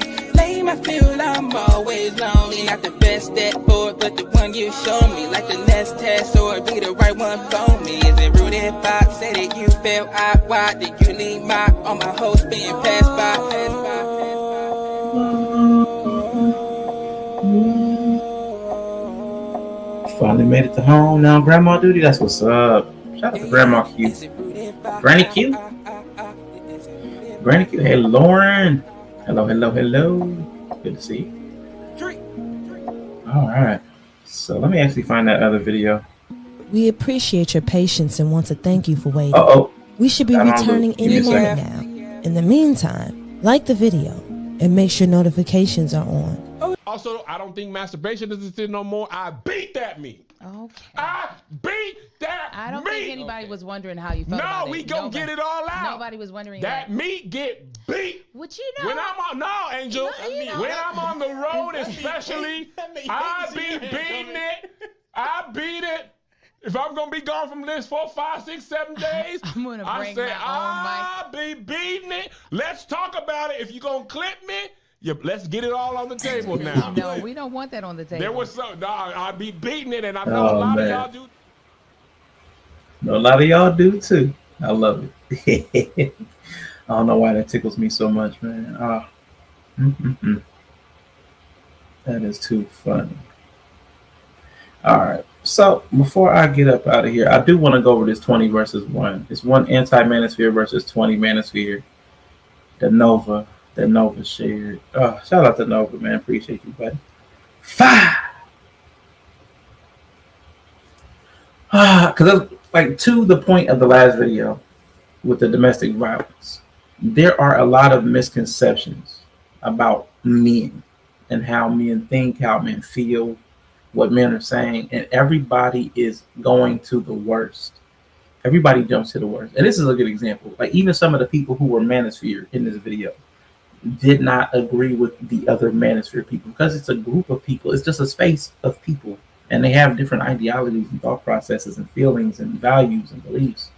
I feel I'm always lonely. Not the best step forward, but the one you show me. Like the next test or be the right one for me. Is it rude if I say that you felt odd? Why did you leave all my hopes being passed by? Finally made it to home. Now grandma duty, that's what's up. Shout out to Grandma Q. Granny Q? Granny Q. Hey Lauren. Hello, hello, hello. Good to see you. Alright. So let me actually find that other video. We appreciate your patience and want to thank you for waiting. Uh-oh. We should be returning any moment now. In the meantime, like the video and make sure notifications are on. Also, I don't think masturbation is a sin no more. I beat that meat. Okay. I beat that meat. I don't think anybody was wondering how you felt about it. No, we gonna get it all out. Nobody was wondering that meat get beat. What you know? When I'm on, Angel. When I'm on the road, especially, I be beating it. I beat it. If I'm gonna be gone from this for 5, 6, 7 days, I'm gonna bring I be beating it. Let's talk about it. If you gonna clip me. Yeah, let's get it all on the table now. No, we don't want that on the table. There was some. I be beating it, and I know a lot of y'all do. A lot of y'all do too. I love it. I don't know why that tickles me so much, man. That is too funny. All right. So before I get up out of here, I do want to go over this 20 versus 1. It's 1 anti-manosphere versus 20 manosphere. The Nova shared. Oh, shout out to Nova, man. Appreciate you, buddy. 5. Because like to the point of the last video with the domestic violence, there are a lot of misconceptions about men and how men think, how men feel, what men are saying, and everybody is going to the worst. Everybody jumps to the worst. And this is a good example. Like even some of the people who were manosphere in this video did not agree with the other manosphere people because it's a group of people. It's just a space of people. And they have different ideologies and thought processes and feelings and values and beliefs.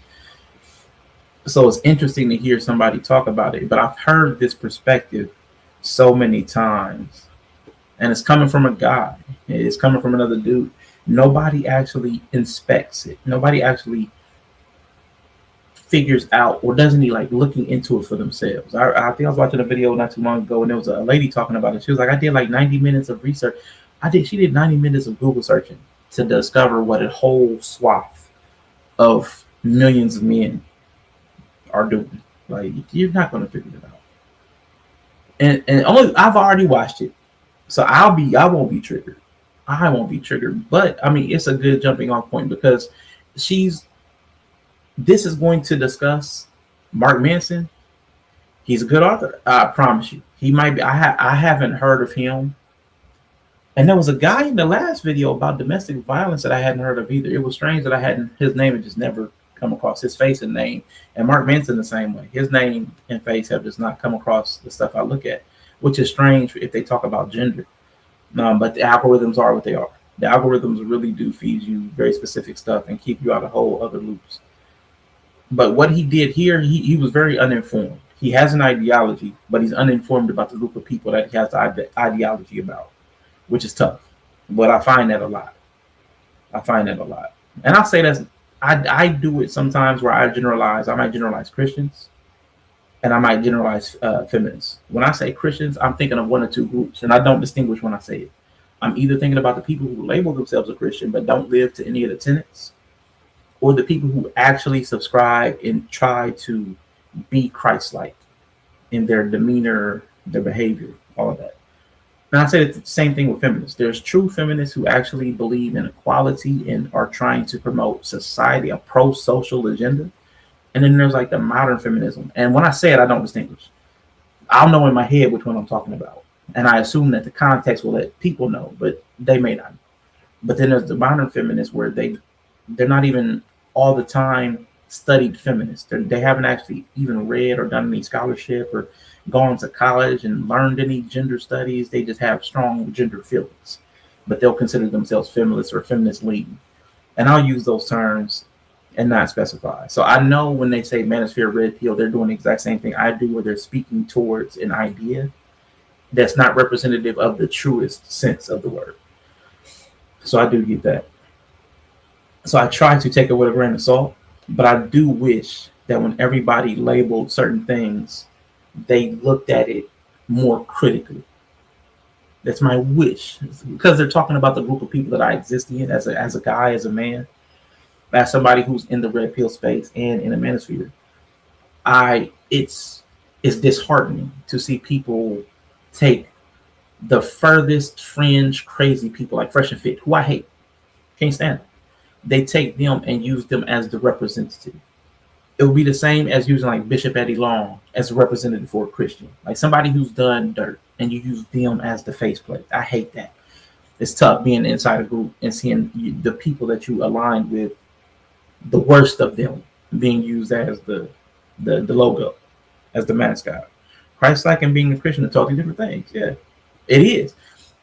So it's interesting to hear somebody talk about it. But I've heard this perspective so many times. And it's coming from a guy. It's coming from another dude. Nobody actually inspects it. Nobody actually figures out or doesn't like looking into it for themselves. I think I was watching a video not too long ago and there was a lady talking about it. She was like, I did like 90 minutes of research. She did 90 minutes of Google searching to discover what a whole swath of millions of men are doing. Like you're not going to figure it out. And only I've already watched it. So I won't be triggered. I won't be triggered. But I mean, it's a good jumping off point because this is going to discuss Mark Manson. He's a good author. I promise you. He might be. I haven't heard of him. And there was a guy in the last video about domestic violence that I hadn't heard of either. It was strange that his name had just never come across, his face and name. And Mark Manson the same way. His name and face have just not come across the stuff I look at, which is strange if they talk about gender. But the algorithms are what they are. The algorithms really do feed you very specific stuff and keep you out of whole other loops. But what he did here, he was very uninformed. He has an ideology, but he's uninformed about the group of people that he has the ideology about, which is tough. But I find that a lot. And I'll say that I do it sometimes where I might generalize Christians and I might generalize feminists. When I say Christians, I'm thinking of one or two groups, and I don't distinguish when I say it. I'm either thinking about the people who label themselves a Christian but don't live to any of the tenets, or the people who actually subscribe and try to be Christ-like in their demeanor, their behavior, all of that. And I say it's the same thing with feminists. There's true feminists who actually believe in equality and are trying to promote society, a pro-social agenda. And then there's like the modern feminism. And when I say it, I don't distinguish. I'll know in my head which one I'm talking about. And I assume that the context will let people know, but they may not. But then there's the modern feminists where they're not even all the time studied feminists. They haven't actually even read or done any scholarship or gone to college and learned any gender studies. They just have strong gender feelings, but they'll consider themselves feminists or feminist leading. And I'll use those terms and not specify. So I know when they say manosphere, red pill, they're doing the exact same thing I do, where they're speaking towards an idea that's not representative of the truest sense of the word. So I do get that. So I try to take it with a grain of salt, but I do wish that when everybody labeled certain things, they looked at it more critically. That's my wish, because they're talking about the group of people that I exist in as a guy, as a man, as somebody who's in the red pill space and in a manosphere. It's disheartening to see people take the furthest fringe crazy people like Fresh and Fit, who I hate, can't stand them. They take them and use them as the representative. It would be the same as using like Bishop Eddie Long as a representative for a Christian, like somebody who's done dirt, and you use them as the faceplate. I hate that. It's tough being inside a group and seeing the people that you aligned with, the worst of them, being used as the logo, as the mascot. Christ-like and being a Christian are totally different things. Yeah, it is.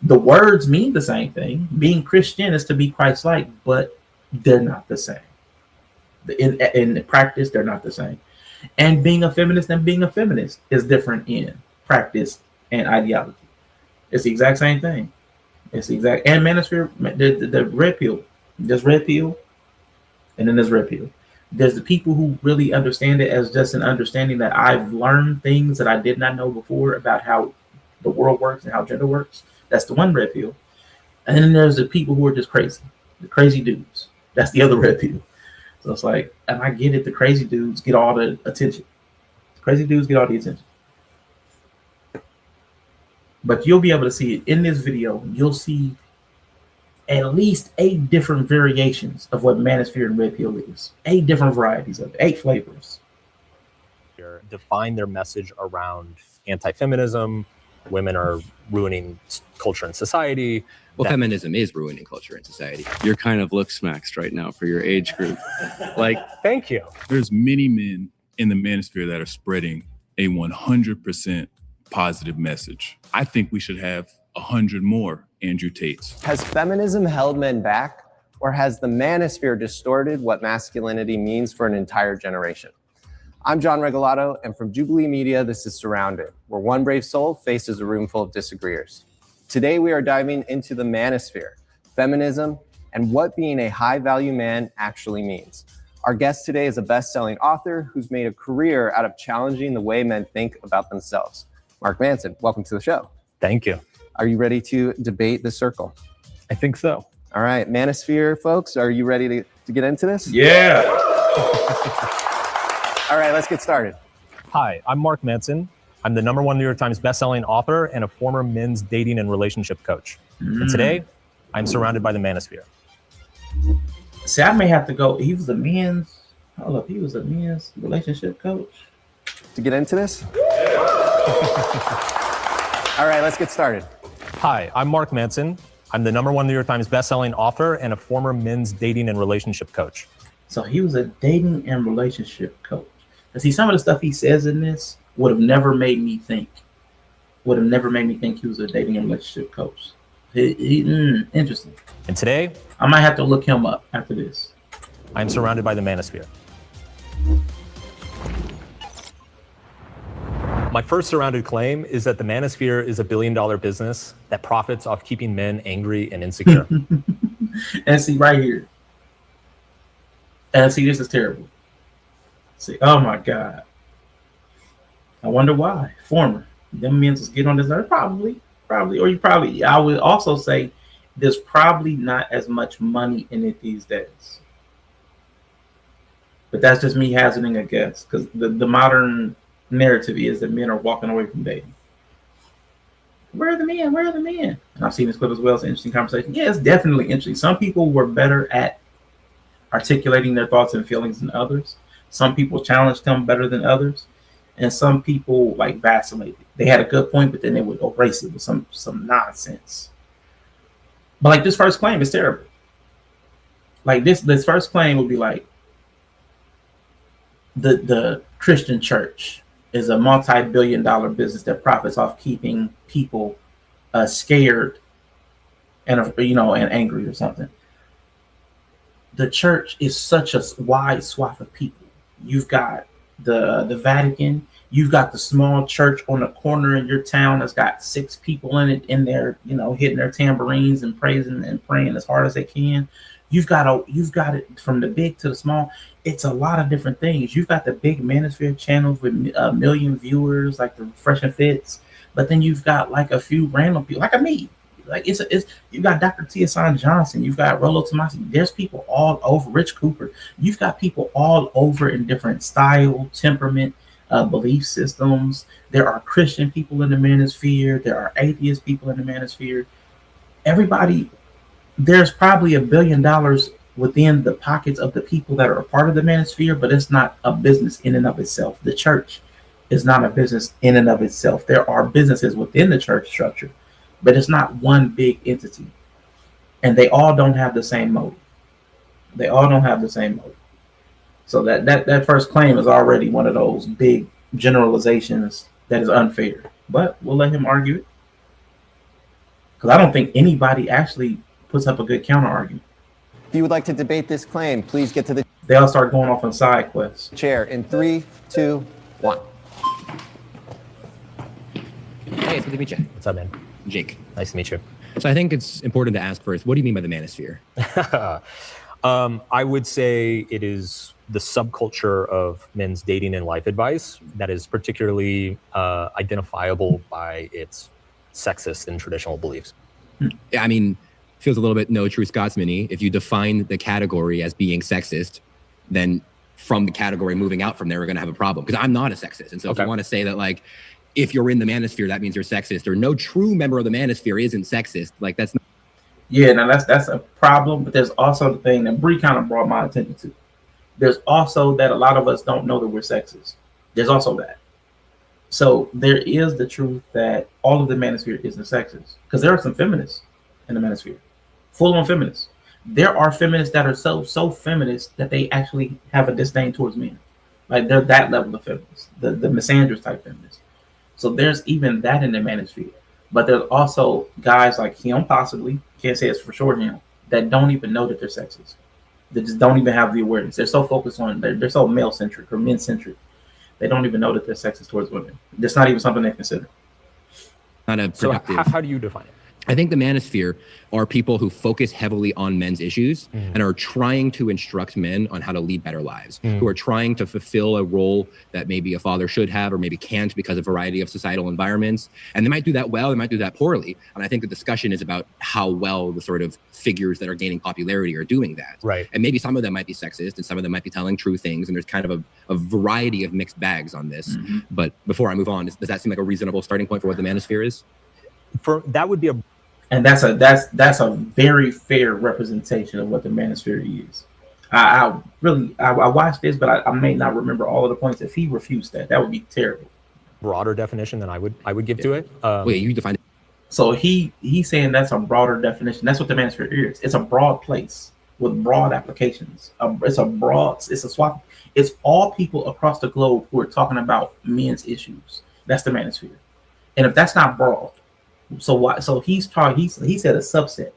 The words mean the same thing. Being Christian is to be Christ-like, but they're not the same. In practice, they're not the same. And being a feminist is different in practice and ideology. It's the exact same thing. It's the exact. And manosphere, the red pill. There's red pill, and then there's red pill. There's the people who really understand it as just an understanding that I've learned things that I did not know before about how the world works and how gender works. That's the one red pill. And then there's the people who are just crazy, the crazy dudes. That's the other red pill. So it's like, and I get it, the crazy dudes get all the attention. The crazy dudes get all the attention. But you'll be able to see it in this video. You'll see at least 8 different variations of what manosphere and red pill is. 8 different varieties of it, 8 flavors. Define their message around anti-feminism. Women are ruining culture and society. Well, feminism is ruining culture and society. You're kind of look-smaxed right now for your age group. Like, thank you. There's many men in the manosphere that are spreading a 100% positive message. I think we should have 100 more Andrew Tates. Has feminism held men back, or has the manosphere distorted what masculinity means for an entire generation? I'm John Regalado, and from Jubilee Media, this is Surrounded, where one brave soul faces a room full of disagreeers. Today, we are diving into the manosphere, feminism, and what being a high-value man actually means. Our guest today is a best-selling author who's made a career out of challenging the way men think about themselves. Mark Manson, welcome to the show. Thank you. Are you ready to debate the circle? I think so. All right, manosphere folks, are you ready to get into this? Yeah. All right, let's get started. Hi, I'm Mark Manson. I'm the #1 New York Times bestselling author and a former men's dating and relationship coach. And today, I'm surrounded by the manosphere. See, I may have to go. He was a men's relationship coach. To get into this? All right, let's get started. Hi, I'm Mark Manson. I'm the #1 New York Times bestselling author and a former men's dating and relationship coach. So he was a dating and relationship coach. And see, some of the stuff he says in this would have never made me think he was a dating and relationship coach. Interesting. And today, I might have to look him up after this. I'm surrounded by the manosphere. My first surrounded claim is that the Manosphere is a billion-dollar business that profits off keeping men angry and insecure. And see right here. And see, this is terrible. See, oh my God. I wonder why. Former. Them men just get on this earth. Probably. Or you probably, I would also say there's probably not as much money in it these days. But that's just me hazarding a guess, because the modern narrative is that men are walking away from dating. Where are the men? Where are the men? And I've seen this clip as well. It's an interesting conversation. Yeah, it's definitely interesting. Some people were better at articulating their thoughts and feelings than others. Some people challenged them better than others. And some people like vacillated. They had a good point, but then they would erase it with some nonsense. But like this first claim is terrible. Like this first claim would be like, the Christian church is a multi-billion-dollar business that profits off keeping people scared and and angry or something. The church is such a wide swath of people. You've got the Vatican. You've got the small church on the corner in your town that's got 6 people in it, in there, hitting their tambourines and praising and praying as hard as they can. You've got it from the big to the small. It's a lot of different things. You've got the big Manosphere channels with 1 million viewers, like the Fresh and Fits, but then you've got like a few random people, like me. Like it's you've got Dr. Tiasan Johnson, you've got Rollo Tomasi. There's people all over. Rich Cooper. You've got people all over in different style, temperament, belief systems. There are Christian people in the Manosphere. There are atheist people in the Manosphere. Everybody. There's probably $1 billion within the pockets of the people that are a part of the Manosphere, but it's not a business in and of itself. The church is not a business in and of itself. There are businesses within the church structure, but it's not one big entity. And they all don't have the same motive. So that first claim is already one of those big generalizations that is unfair. But we'll let him argue it. Because I don't think anybody actually puts up a good counter argument. If you would like to debate this claim, please get to the... They all start going off on side quests. Chair in 3, 2, 1. Hey, it's good to meet you. What's up, man? Jake. Nice to meet you. So I think it's important to ask first, what do you mean by the Manosphere? I would say it is the subculture of men's dating and life advice that is particularly identifiable by its sexist and traditional beliefs. I mean, feels a little bit no true Scotsman-y. If you define the category as being sexist, then from the category moving out from there, we're going to have a problem. Because I'm not a sexist. And so if you want to say that, like, if you're in the Manosphere, that means you're sexist, or no true member of the Manosphere isn't sexist, like, that's not... Yeah, now that's a problem. But there's also the thing that Bree kind of brought my attention to. There's also that a lot of us don't know that we're sexist. There's also that. So there is the truth that all of the Manosphere isn't sexist, because there are some feminists in the Manosphere, full-on feminists. There are feminists that are so feminist that they actually have a disdain towards men, like they're that level of feminists, the misandrous type feminists. So there's even that in the Manosphere, but there's also guys like him, possibly can't say it's for sure him, that don't even know that they're sexist. They just don't even have the awareness. They're so focused on they're so male centric or men centric. They don't even know that they're sexist towards women. That's not even something they consider. Not a productive... So how do you define it? I think the Manosphere are people who focus heavily on men's issues and are trying to instruct men on how to lead better lives, who are trying to fulfill a role that maybe a father should have or maybe can't because of a variety of societal environments. And they might do that well, they might do that poorly. And I think the discussion is about how well the sort of figures that are gaining popularity are doing that. Right. And maybe some of them might be sexist and some of them might be telling true things. And there's kind of a variety of mixed bags on this. But before I move on, does that seem like a reasonable starting point for what the Manosphere is? That would be a... And that's a very fair representation of what the Manosphere is. I watched this, but I may not remember all of the points. If he refused that would be terrible. Broader definition than I would give to it. Wait, you define it. So he's saying that's a broader definition. That's what the Manosphere is. It's a broad place with broad applications. It's a swap. It's all people across the globe who are talking about men's issues. That's the Manosphere. And if that's not broad, so why? So he said a subset.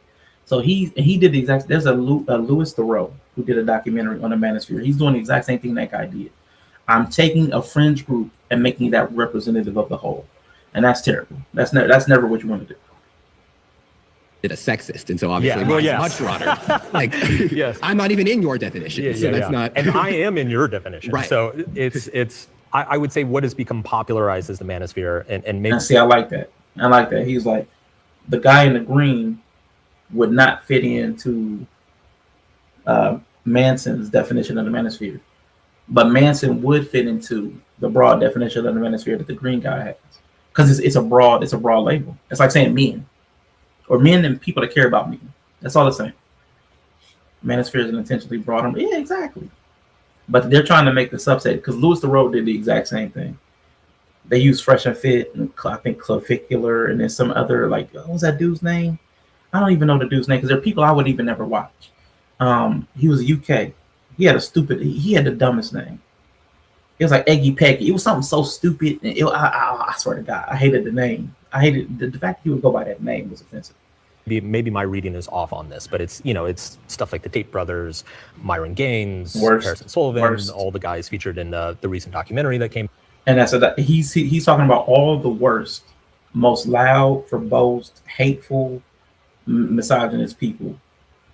So he did the exact. There's a Louis Theroux who did a documentary on the Manosphere. He's doing the exact same thing that guy did. I'm taking a fringe group and making that representative of the whole. And that's terrible. That's never what you want to do. A sexist, and so obviously much broader. Like, yes. I'm not even in your definition, so that's not. And I am in your definition, right? So it's. I would say what has become popularized as the manosphere, and maybe. And see, I like that. I like that. He's like, the guy in the green would not fit into Manson's definition of the manosphere, but Manson would fit into the broad definition of the manosphere that the green guy has, because it's a broad label. It's like saying men, or men and people that care about men. That's all it's saying. Manosphere is an intentionally broad. Yeah, exactly. But they're trying to make the subset, because Louis Theroux did the exact same thing. They used Fresh and Fit, and I think Clavicular, and then some other, like, what was that dude's name? I don't even know the dude's name, because there are people I would even never watch. He was UK. He had the dumbest name. It was like Eggy Peggy. It was something so stupid. I swear to God, I hated the name. I hated the fact that he would go by that name was offensive. Maybe my reading is off on this, but it's stuff like the Tate brothers, Myron Gaines, Harrison Sullivan, all the guys featured in the recent documentary that came. And that's he's talking about all the worst, most loud, verbose, hateful, misogynist people.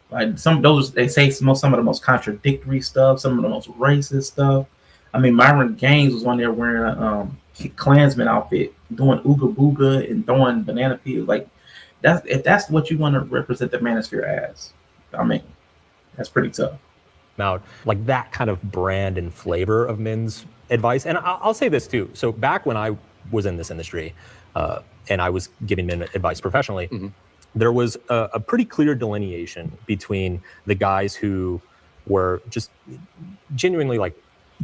Like some of those, they say some of the most contradictory stuff, some of the most racist stuff. I mean, Myron Gaines was one there wearing a Klansman outfit, doing ooga booga and throwing banana peels. Like, if that's what you want to represent the manosphere as, I mean, that's pretty tough. Out like that kind of brand and flavor of men's advice. And I'll say this too. So back when I was in this industry, and I was giving men advice professionally, there was a pretty clear delineation between the guys who were just genuinely like,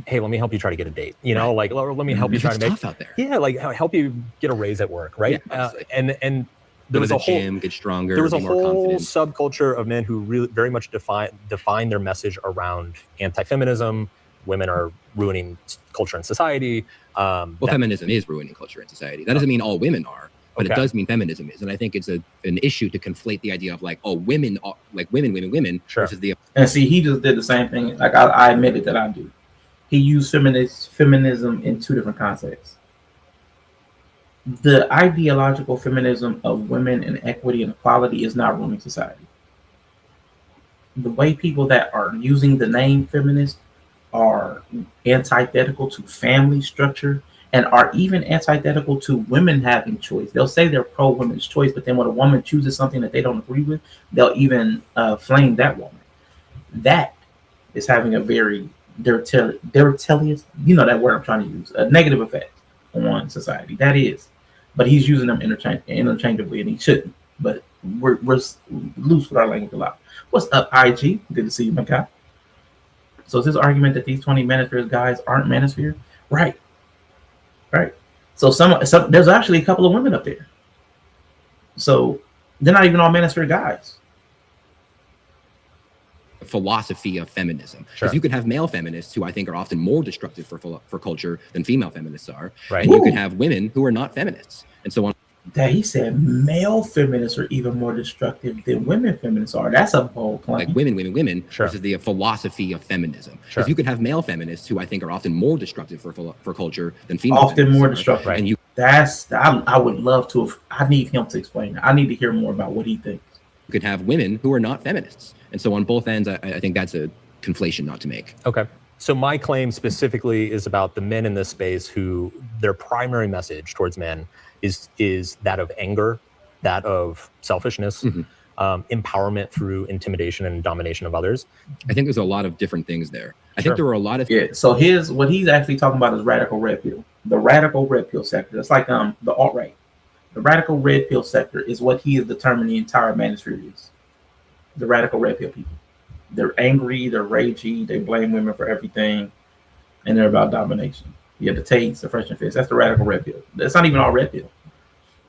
hey, let me help you try to get a date, like, or let me help you try to make tough out there. Yeah, like help you get a raise at work, right? Yeah, and there was a a whole gym, get stronger. There was a be more whole confident. subculture of men who really very much define their message around anti-feminism. Women are ruining culture and society. Feminism is ruining culture and society. That doesn't mean all women are, but it does mean feminism is. And I think it's an issue to conflate the idea of like, oh, women are like women versus the. And see, he just did the same thing. Like I admitted that I do. He used feminism in two different contexts. The ideological feminism of women and equity and equality is not ruining society. The way people that are using the name feminist are antithetical to family structure and are even antithetical to women having choice. They'll say they're pro women's choice, but then when a woman chooses something that they don't agree with, they'll even flame that woman. That is having a very deleterious, that word I'm trying to use, a negative effect on society. That is. But he's using them interchangeably, and he shouldn't. But we're loose with our language a lot. What's up, IG? Good to see you, my guy. So is this argument that these 20 manosphere guys aren't manosphere? Right. So some there's actually a couple of women up there. So they're not even all manosphere guys. Philosophy of feminism. Because you could have male feminists who I think are often more destructive for culture than female feminists are. Right. And you could have women who are not feminists. And so on. That he said male feminists are even more destructive than women feminists are. That's a bold claim. Like women versus the philosophy of feminism. Because you could have male feminists who I think are often more destructive for culture than female often feminists more are. destructive. Right. And I would love to I need him to explain it. I need to hear more about what he thinks. You could have women who are not feminists. And so on both ends, I think that's a conflation not to make. Okay. So my claim specifically is about the men in this space who their primary message towards men is that of anger, that of selfishness, empowerment through intimidation and domination of others. I think there's a lot of different things there. I think there were a lot of So what he's actually talking about is radical red pill. The radical red pill sector. It's like the alt-right. The radical red pill sector is what he is determining the entire manosphere is. The radical red pill people. They're angry, they're ragey, they blame women for everything, and they're about domination. You have the Tates, the Fresh and Fit. That's the radical red pill. That's not even all red pill.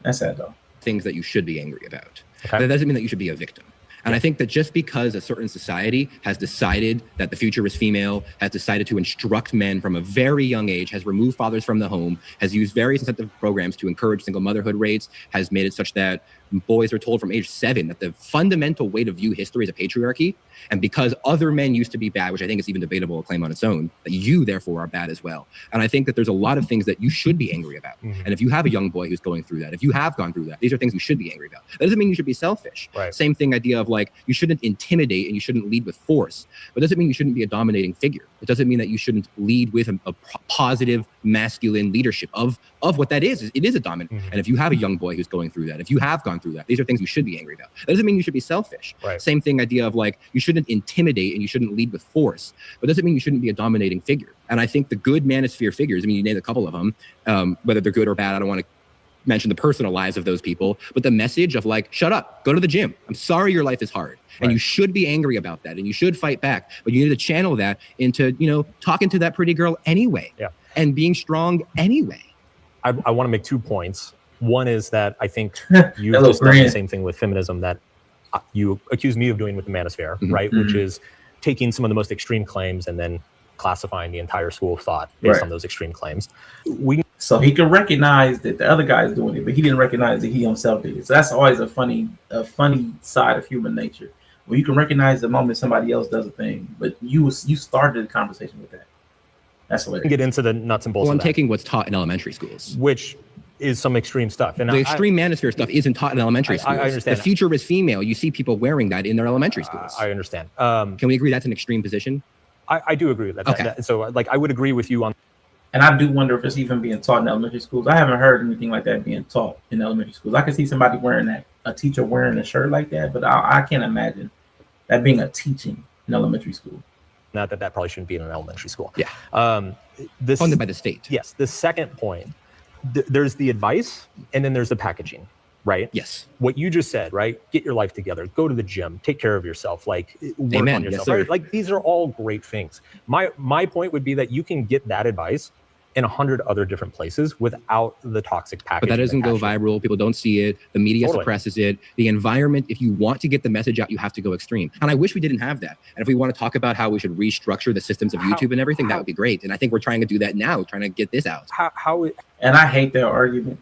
That's sad though. Things that you should be angry about. That doesn't mean that you should be a victim. And I think that just because a certain society has decided that the future is female, has decided to instruct men from a very young age, has removed fathers from the home, has used various incentive programs to encourage single motherhood rates, has made it such that boys are told from age 7 that the fundamental way to view history is a patriarchy. And because other men used to be bad, which I think is even debatable a claim on its own, that you therefore are bad as well. And I think that there's a lot of things that you should be angry about. And if you have a young boy who's going through that, if you have gone through that, these are things you should be angry about. That doesn't mean you should be selfish. Right. Same thing, idea of like, you shouldn't intimidate and you shouldn't lead with force. But it doesn't mean you shouldn't be a dominating figure. It doesn't mean that you shouldn't lead with a positive masculine leadership of what that is. It is a dominant. And if you have a young boy who's going through that, if you have gone through that, these are things you should be angry about. That doesn't mean you should be selfish. Right. Same thing, idea of like, you shouldn't intimidate and you shouldn't lead with force. But it doesn't mean you shouldn't be a dominating figure. And I think the good manosphere figures, I mean, you named a couple of them, whether they're good or bad, I don't want to mention the personal lives of those people, but the message of like, shut up, go to the gym. I'm sorry your life is hard. And you should be angry about that and you should fight back, but you need to channel that into, you know, talking to that pretty girl anyway. Yeah. And being strong anyway. I want to make 2 points. One is that I think you've just done the same thing with feminism that you accuse me of doing with the manosphere, right? Which is taking some of the most extreme claims and then classifying the entire school of thought based on those extreme claims. So he could recognize that the other guy is doing it, but he didn't recognize that he himself did it. So that's always a funny side of human nature. Where you can recognize the moment somebody else does a thing, but you started the conversation with that. That's hilarious. Get into the nuts and bolts. Well, I'm of that, taking what's taught in elementary schools, which is some extreme stuff. And the extreme manosphere stuff isn't taught in elementary schools. I understand. The future is female. You see people wearing that in their elementary schools. I understand. Can we agree that's an extreme position? I do agree with that. Okay. So like, I would agree with you on. And I do wonder if it's even being taught in elementary schools. I haven't heard anything like that being taught in elementary schools. I can see somebody wearing that, a teacher wearing a shirt like that, but I can't imagine that being a teaching in elementary school. Not that probably shouldn't be in an elementary school. Yeah. This funded by the state. Yes. The second point, there's the advice and then there's the packaging, right? Yes. What you just said, right? Get your life together, go to the gym, take care of yourself, like work Amen. on yourself. Yes, right? Like these are all great things. My point would be that you can get that advice in 100 other different places without the toxic packaging. But that doesn't go viral. People don't see it. The media Totally. suppresses it. The environment, if you want to get the message out, you have to go extreme. And I wish we didn't have that. And if we want to talk about how we should restructure the systems of YouTube and everything, that would be great. And I think we're trying to do that now, trying to get this out. And I hate that argument.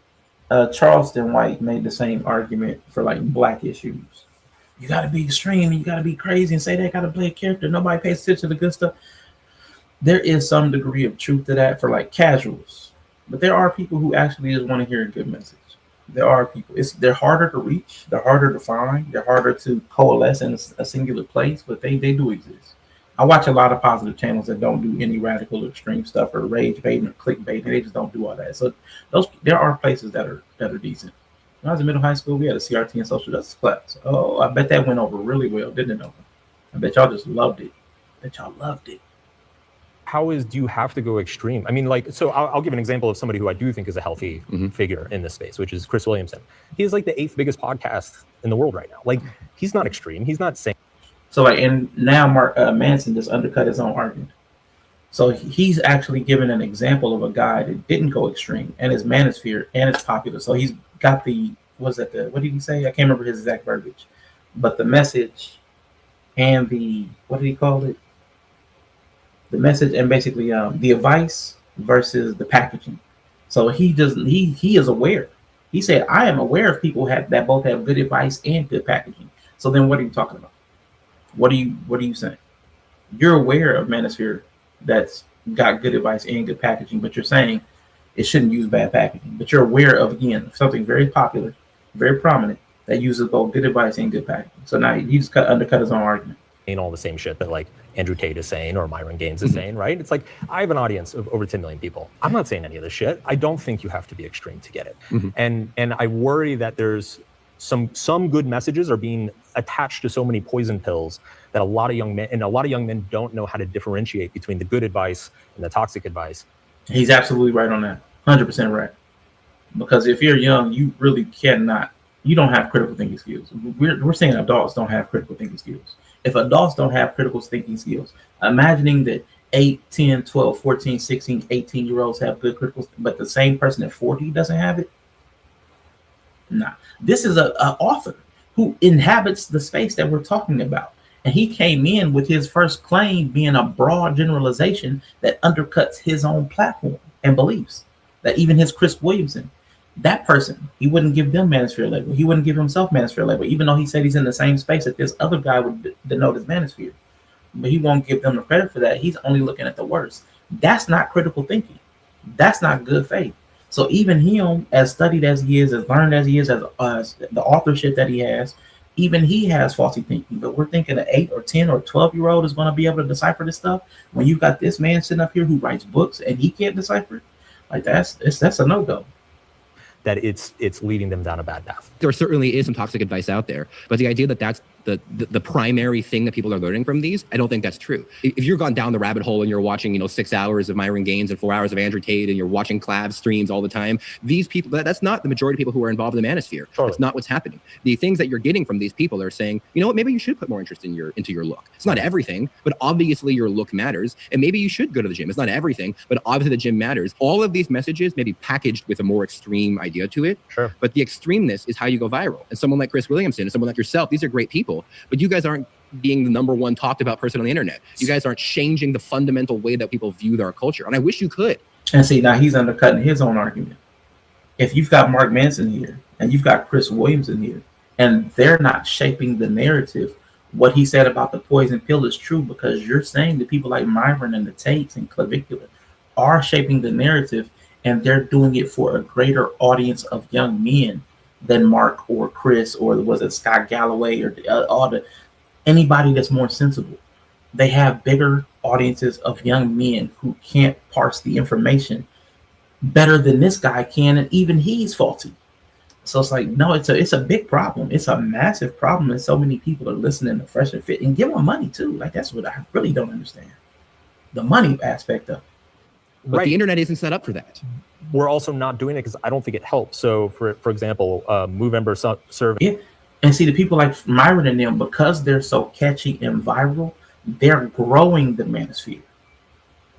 Charleston White made the same argument for like black issues. You got to be extreme. You got to be crazy and say they got to play a character. Nobody pays attention to the good stuff. There is some degree of truth to that for like casuals, but there are people who actually just want to hear a good message. There are people. They're harder to reach. They're harder to find. They're harder to coalesce in a singular place, but they do exist. I watch a lot of positive channels that don't do any radical or extreme stuff or rage baiting or clickbait. They just don't do all that. So there are places that are decent. When I was in middle high school, we had a CRT and social justice class. Oh, I bet that went over really well, didn't it? I bet y'all just loved it. Do you have to go extreme? I mean, like, so I'll give an example of somebody who I do think is a healthy figure in this space, which is Chris Williamson. He is like the 8th biggest podcast in the world right now. Like, he's not extreme. He's not saying. So like, and now Manson just undercut his own argument. So he's actually given an example of a guy that didn't go extreme and is manosphere and it's popular. So he's got what did he say? I can't remember his exact verbiage, but the message and what did he call it? The message and basically the advice versus the packaging. So he is aware. He said, I am aware of people that both have good advice and good packaging. So then what are you talking about? What are you saying? You're aware of manosphere that's got good advice and good packaging, but you're saying it shouldn't use bad packaging. But you're aware of, again, something very popular, very prominent that uses both good advice and good packaging. So now he just undercut his own argument. Ain't all the same shit that like Andrew Tate is saying or Myron Gaines is saying, right? It's like, I have an audience of over 10 million people. I'm not saying any of this shit. I don't think you have to be extreme to get it. And I worry that there's some good messages are being attached to so many poison pills that a lot of young men don't know how to differentiate between the good advice and the toxic advice. He's absolutely right on that. 100% right. Because if you're young, you really you don't have critical thinking skills. We're saying adults don't have critical thinking skills. If adults don't have critical thinking skills, imagining that 8, 10, 12, 14, 16, 18-year-olds have good critical, but the same person at 40 doesn't have it? Nah. This is an author who inhabits the space that we're talking about. And he came in with his first claim being a broad generalization that undercuts his own platform and beliefs. That even his Chris Williamson, That person, he wouldn't give them manosphere label. He wouldn't give himself manosphere label, even though he said he's in the same space that this other guy would denote as manosphere. But he won't give them the credit for that. He's only looking at the worst. That's not critical thinking. That's not good faith. So even him, as studied as he is, as learned as he is, as the authorship that he has, even he has faulty thinking. But we're thinking an 8 or 10 or 12-year-old is going to be able to decipher this stuff. When you got this man sitting up here who writes books and he can't decipher it, like that's a no-go. That it's leading them down a bad path. There certainly is some toxic advice out there, but the idea that that's the primary thing that people are learning from these, I don't think that's true. If you're gone down the rabbit hole and you're watching, 6 hours of Myron Gaines and 4 hours of Andrew Tate and you're watching Clav streams all the time, these people, that's not the majority of people who are involved in the manosphere. That's not what's happening. The things that you're getting from these people are saying, you know what, maybe you should put more interest into your look. It's not everything, but obviously your look matters. And maybe you should go to the gym. It's not everything, but obviously the gym matters. All of these messages may be packaged with a more extreme idea to it. Sure. But the extremeness is how you go viral. And someone like Chris Williamson and someone like yourself, these are great people, but you guys aren't being the number one talked about person on the internet. You guys aren't changing the fundamental way that people view our culture. And I wish you could. And see, now he's undercutting his own argument. If you've got Mark Manson here and you've got Chris Williamson here, and they're not shaping the narrative, what he said about the poison pill is true, because you're saying that people like Myron and the Tates and Clavicular are shaping the narrative, and they're doing it for a greater audience of young men than Mark or Chris or was it Scott Galloway or anybody that's more sensible. They have bigger audiences of young men who can't parse the information better than this guy can, and even he's faulty. So it's like, no, it's a big problem. It's a massive problem, and so many people are listening to Fresh and Fit and give them money too. Like, that's what I really don't understand, the money aspect of it. But the internet isn't set up for that. We're also not doing it because I don't think it helps. So for example, Movember survey. Yeah. And see, the people like Myron and them, because they're so catchy and viral, they're growing the manosphere.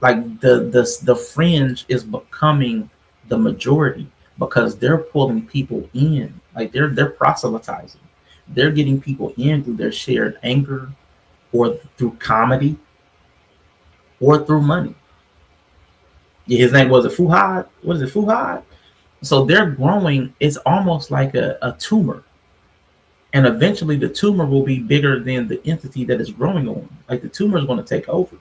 Like the fringe is becoming the majority because they're pulling people in. Like they're proselytizing. They're getting people in through their shared anger, or through comedy, or through money. Yeah, his name was Fuhad. What is it, Fuhad? So they're growing. It's almost like a tumor. And eventually the tumor will be bigger than the entity that is growing on. Like the tumor is going to take over.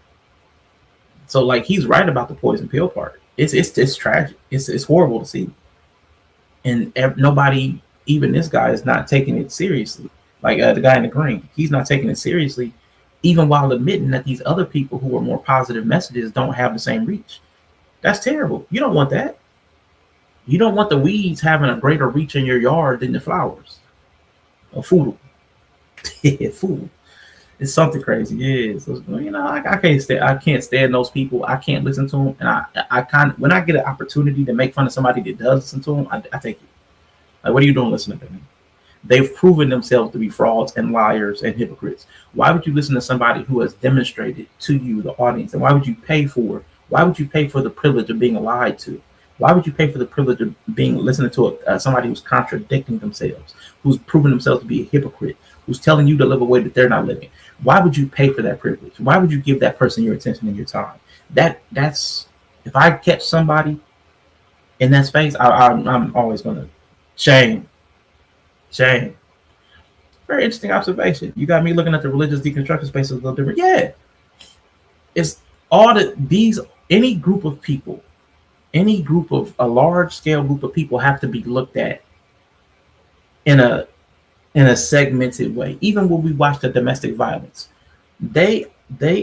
So like he's right about the poison pill part. It's tragic. It's horrible to see. And nobody, even this guy, is not taking it seriously. Like the guy in the green, he's not taking it seriously, even while admitting that these other people who are more positive messages don't have the same reach. That's terrible. You don't want that. You don't want the weeds having a greater reach in your yard than the flowers. A fool. Yeah, fool. It's something crazy. Yeah. So, I can't stand those people. I can't listen to them. And I kind of, when I get an opportunity to make fun of somebody that does listen to them, I take it. Like, what are you doing listening to me? They've proven themselves to be frauds and liars and hypocrites. Why would you listen to somebody who has demonstrated to you, the audience? And why would you pay for the privilege of being lied to? Why would you pay for the privilege of listening to somebody who's contradicting themselves, who's proven themselves to be a hypocrite, who's telling you to live a way that they're not living? Why would you pay for that privilege? Why would you give that person your attention and your time? That's if I catch somebody in that space, I'm always gonna shame. Very interesting observation. You got me looking at the religious deconstruction space a little different. Yeah, it's all any group of people. Any group of a large scale group of people have to be looked at in a segmented way. Even when we watch the domestic violence, they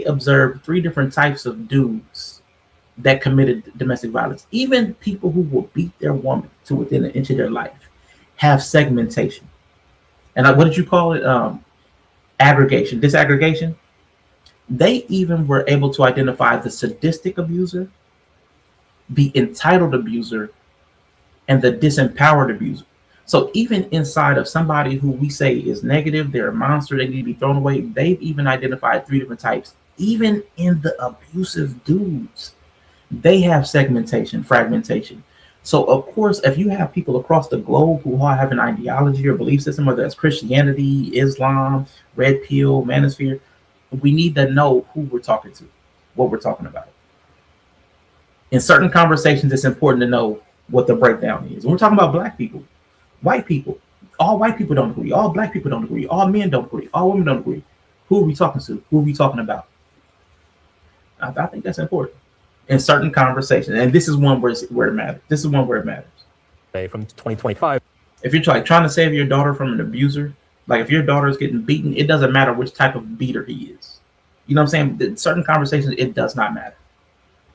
observed 3 different types of dudes that committed domestic violence. Even people who will beat their woman to within an inch of their life have segmentation. And what did you call it? Aggregation, disaggregation. They even were able to identify the sadistic abuser, the entitled abuser, and the disempowered abuser. So even inside of somebody who we say is negative, they're a monster, they need to be thrown away, they've even identified 3 different types. Even in the abusive dudes, they have segmentation, fragmentation. So of course, if you have people across the globe who all have an ideology or belief system, whether it's Christianity, Islam, Red Pill, Manosphere, we need to know who we're talking to, what we're talking about. In certain conversations, it's important to know what the breakdown is. We're talking about black people, white people. All white people don't agree. All black people don't agree. All men don't agree. All women don't agree. Who are we talking to? Who are we talking about? I think that's important in certain conversations. And this is one where it matters. This is one where it matters. From 2025. If you're like trying to save your daughter from an abuser, like if your daughter is getting beaten, it doesn't matter which type of beater he is. You know what I'm saying? In certain conversations, it does not matter.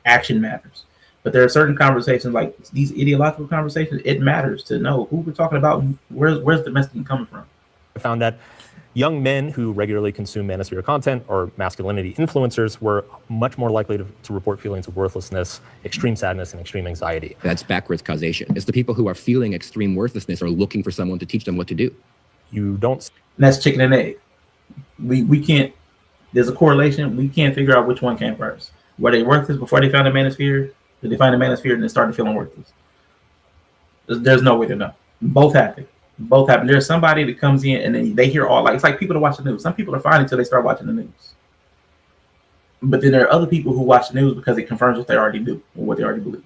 Action matters. But there are certain conversations, like these ideological conversations, it matters to know who we're talking about and where's the messaging coming from. I found that young men who regularly consume manosphere content or masculinity influencers were much more likely to report feelings of worthlessness, extreme sadness, and extreme anxiety. That's backwards causation. It's the people who are feeling extreme worthlessness are looking for someone to teach them what to do. You don't. And that's chicken and egg. We can't. There's a correlation. We can't figure out which one came first. Were they worthless before they found the manosphere? Did they find the manosphere and then started feeling worthless? There's no way to know. Both happen. Both happen. There's somebody that comes in and then they hear all, like, it's like people that watch the news. Some people are fine until they start watching the news. But then there are other people who watch the news because it confirms what they already do or what they already believe.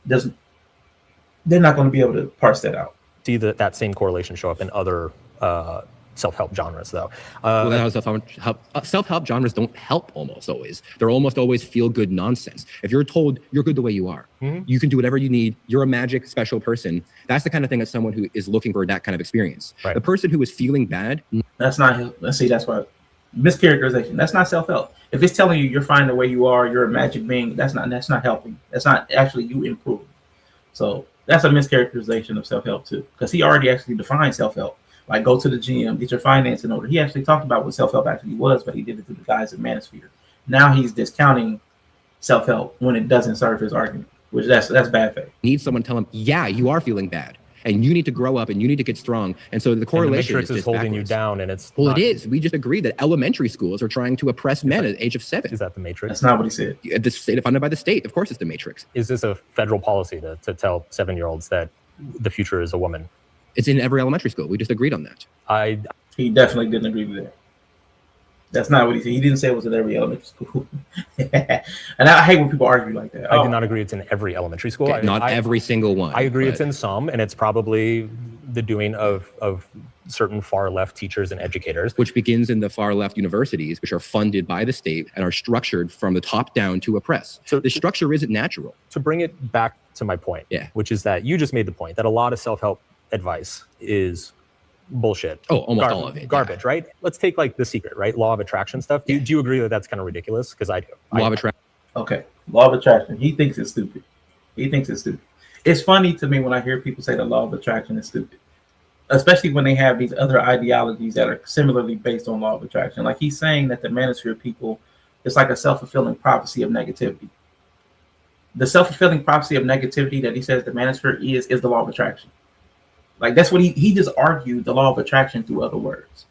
They're not going to be able to parse that out. See that same correlation show up in other self-help genres, though. Self-help genres don't help almost always. They're almost always feel-good nonsense. If you're told you're good the way you are, you can do whatever you need, you're a magic special person, that's the kind of thing that someone who is looking for that kind of experience. Right. The person who is feeling bad. That's not, let's see, that's what, mischaracterization. That's not self-help. If it's telling you you're fine the way you are, you're a magic being, that's not helping. That's not actually you improving. So that's a mischaracterization of self-help too, because he already actually defined self-help. Like, go to the gym, get your finance in order. He actually talked about what self-help actually was, but he did it through the guise of manosphere. Now he's discounting self-help when it doesn't serve his argument, which that's bad faith. Need someone to tell him, yeah, you are feeling bad, and you need to grow up, and you need to get strong. And so the correlation and the Matrix is holding you down, and it's well, it is. We just agreed that elementary schools are trying to oppress men at the age of 7. Is that the Matrix? That's not what he said. The state funded by the state. Of course, it's the Matrix. Is this a federal policy to tell 7-year-olds that the future is a woman? It's in every elementary school. We just agreed on that. He definitely didn't agree with that. That's not what he said. He didn't say it was in every elementary school. And I hate when people argue like that. I do not agree it's in every elementary school. Okay, not every single one. I agree it's in some, and it's probably the doing of certain far left teachers and educators. Which begins in the far left universities, which are funded by the state and are structured from the top down to oppress. So the structure isn't natural. To bring it back to my point, which is that you just made the point that a lot of self-help advice is bullshit. Oh, almost all of it. Garbage, right? Let's take like The Secret, right? Law of attraction stuff. Do you agree that that's kind of ridiculous? Because I do. Law of attraction. Okay. Law of attraction. He thinks it's stupid. It's funny to me when I hear people say the law of attraction is stupid, especially when they have these other ideologies that are similarly based on law of attraction. Like, he's saying that the manosphere people, it's like a self-fulfilling prophecy of negativity. The self-fulfilling prophecy of negativity that he says the manosphere is the law of attraction. Like, that's what he just argued the law of attraction through other words.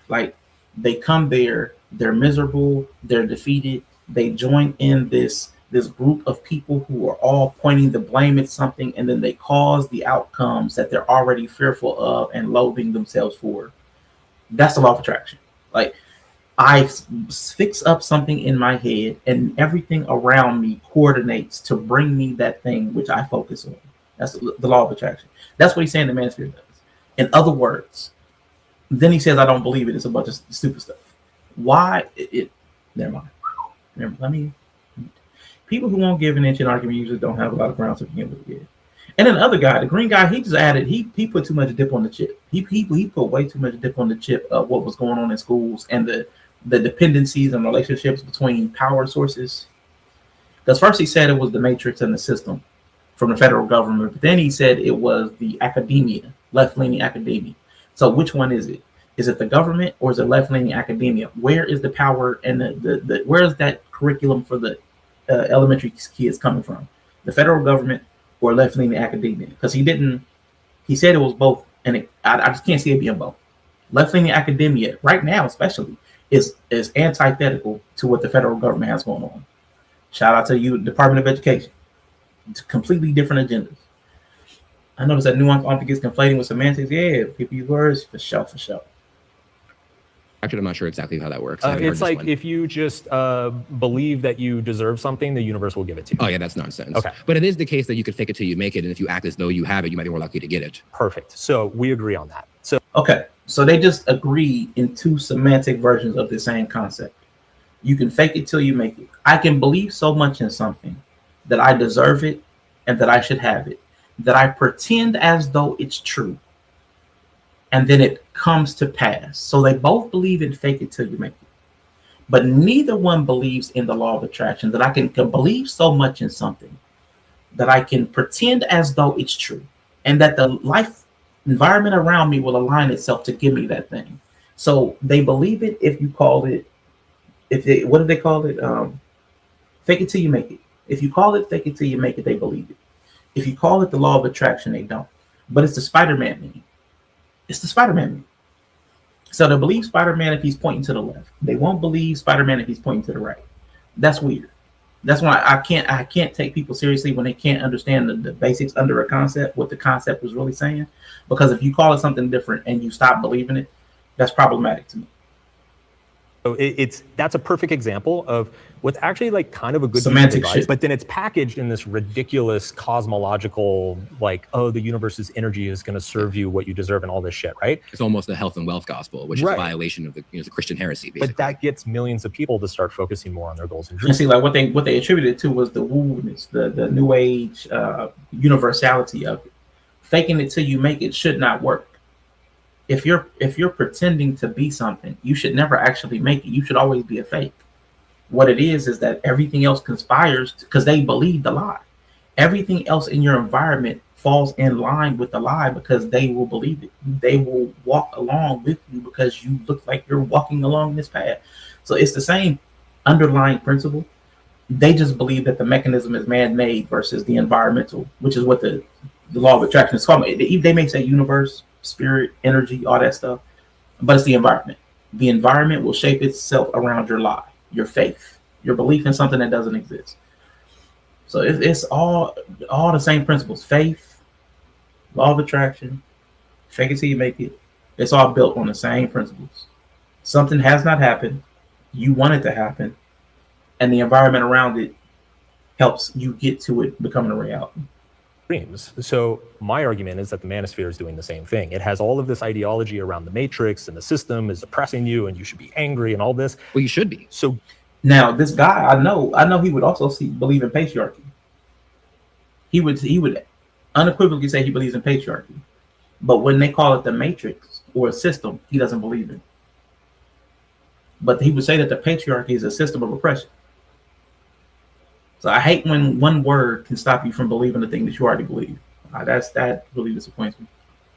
Like, they come there, they're miserable, they're defeated, they join in this group of people who are all pointing the blame at something, and then they cause the outcomes that they're already fearful of and loathing themselves for. That's the law of attraction. Like, I fix up something in my head and everything around me coordinates to bring me that thing which I focus on. That's the law of attraction. That's what he's saying the manosphere does. In other words, then he says, I don't believe it. It's a bunch of stupid stuff. Why? Never mind. People who won't give an inch in argument usually don't have a lot of grounds to begin with. Yeah. And then the other guy, the green guy, he just added, he put too much dip on the chip. He put way too much dip on the chip of what was going on in schools and the dependencies and relationships between power sources. Because first he said it was the matrix and the system from the federal government, but then he said it was the academia, left-leaning academia. So which one is it? Is it the government or is it left-leaning academia? Where is the power and the where is that curriculum for the elementary kids coming from? The federal government or left-leaning academia? Because he said it was both, and I just can't see it being both. Left-leaning academia right now especially is antithetical to what the federal government has going on. Shout out to you, Department of Education. It's completely different agendas. I noticed that nuance often gets conflating with semantics. Yeah, people use words for sure. Actually, I'm not sure exactly how that works. I haven't heard It's this like one. if you just believe that you deserve something, the universe will give it to you. Oh yeah, that's nonsense. Okay. But it is the case that you could fake it till you make it, and if you act as though you have it, you might be more likely to get it. Perfect. So we agree on that. So Okay, so they just agree in two semantic versions of the same concept. You can fake it till you make it. I can believe so much in something that I deserve it and that I should have it, that I pretend as though it's true, and then it comes to pass. So they both believe in fake it till you make it. But neither one believes in the law of attraction, that I can believe so much in something that I can pretend as though it's true, and that the life environment around me will align itself to give me that thing. So they believe it if you call it, what do they call it? Fake it till you make it. If you call it fake it till you make it, they believe it. If you call it the law of attraction, they don't. But it's the Spider-Man meme. It's the Spider-Man meme. So they believe Spider-Man if he's pointing to the left. They won't believe Spider-Man if he's pointing to the right. That's weird. That's why I can't take people seriously when they can't understand the basics under a concept, what the concept was really saying. Because if you call it something different and you stop believing it, that's problematic to me. So that's a perfect example of what's actually like kind of a good Semantic advice, shit. but then it's packaged in this ridiculous cosmological, like, oh, the universe's energy is going to serve you what you deserve and all this shit, right? It's almost the health and wealth gospel, which is a violation of the Christian heresy, basically. But that gets millions of people to start focusing more on their goals and And dreams. see, like what they attributed to was the woo-ness, the new age universality of it. Faking it till you make it should not work. If you're pretending to be something, you should never actually make it. You should always be a fake. What it is that everything else conspires because they believe the lie. Everything else in your environment falls in line with the lie because they will believe it. They will walk along with you because you look like you're walking along this path. So it's the same underlying principle. They just believe that the mechanism is man-made versus the environmental, which is what the law of attraction is called. They may say universe, spirit, energy, all that stuff, but it's the environment. The environment will shape itself around your lie, your faith, your belief in something that doesn't exist. So it's all the same principles: faith, law of attraction, fake it till you make it. It's all built on the same principles. Something has not happened, you want it to happen, and the environment around it helps you get to it becoming a reality. Dreams. So my argument is that the Manosphere is doing the same thing. It has all of this ideology around the matrix and the system is oppressing you and you should be angry and all this. Well, you should be. So now this guy, I know he would also believe in patriarchy. He would unequivocally say he believes in patriarchy. But when they call it the matrix or a system, he doesn't believe in. But he would say that the patriarchy is a system of oppression. So I hate when one word can stop you from believing the thing that you already believe. That really disappoints me.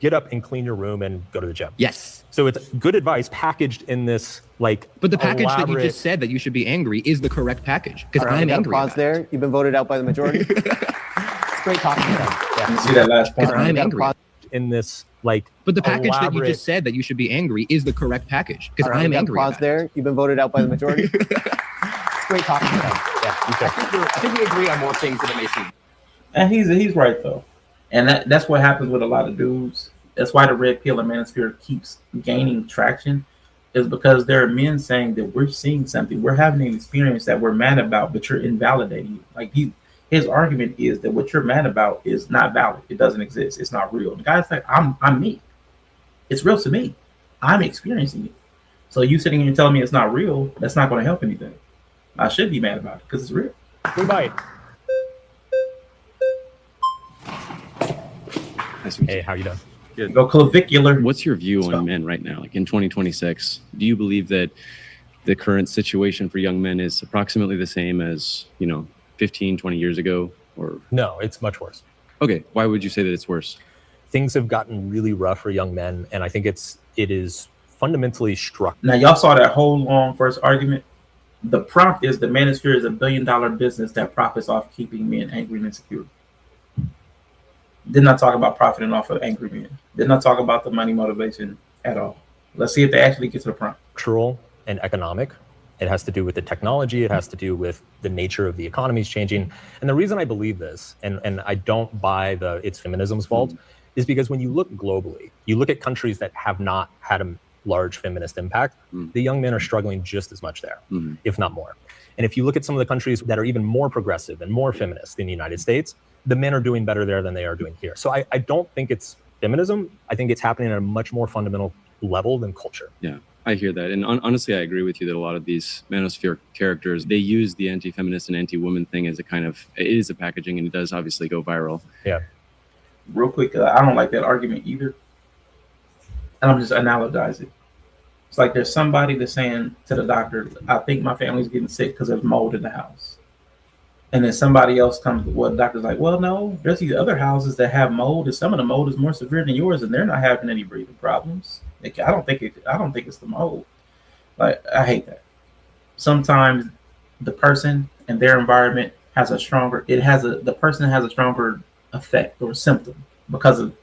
Get up and clean your room and go to the gym. Yes. So it's good advice packaged in this like. But the package that you elaborate- just said that you should be angry is the correct package because All right, I'm we got a angry. pause about there. You've been voted out by the majority. It's great talking to you. You see that last point? Because I'm angry. In this like. But the package that you elaborate- just said that you should be angry is the correct package because All right, I'm we got a angry. pause about there. You've been voted out by the majority. It's great talking to you. Yeah, you too. I think we agree on more things than it may seem. And he's right though. And that's what happens with a lot of dudes. That's why the red pill and manosphere keeps gaining traction, is because there are men saying that we're seeing something, we're having an experience that we're mad about, but you're invalidating it. Like his argument is that what you're mad about is not valid. It doesn't exist. It's not real. The guy's like, I'm me. It's real to me. I'm experiencing it. So you sitting here telling me it's not real, that's not going to help anything. I should be mad about it because it's real. Goodbye. Hey, how you doing? Good. Go clavicular. What's your view on men right now? Like in 2026, do you believe that the current situation for young men is approximately the same as, 15, 20 years ago? Or No, it's much worse. Okay, why would you say that it's worse? Things have gotten really rough for young men, and I think it is fundamentally struck. Now y'all saw that whole long first argument. The prompt is the manosphere is $1 billion business that profits off keeping men angry and insecure. Did not talk about profiting off of angry men. Did not talk about the money motivation at all. Let's see if they actually get to the prompt. Cultural and economic. It has to do with the technology. It has to do with the nature of the economies changing. And the reason I believe this, and I don't buy it's feminism's fault, is because when you look globally, you look at countries that have not had large feminist impact, the young men are struggling just as much there, if not more. And if you look at some of the countries that are even more progressive and more feminist in the United States, the men are doing better there than they are doing here. So I don't think it's feminism. I think it's happening at a much more fundamental level than culture. Yeah, I hear that. And honestly, I agree with you that a lot of these Manosphere characters, they use the anti-feminist and anti-woman thing as a kind of, it is a packaging, and it does obviously go viral. Yeah. Real quick, I don't like that argument either. And I'm just analogize it. It's like there's somebody that's saying to the doctor, I think my family's getting sick because there's mold in the house. And then somebody else comes, well, the doctor's like, well, no, there's these other houses that have mold, and some of the mold is more severe than yours, and they're not having any breathing problems. Like, I don't think it's the mold. Like, I hate that. Sometimes the person and their environment has a stronger, the person has a stronger effect or symptom because of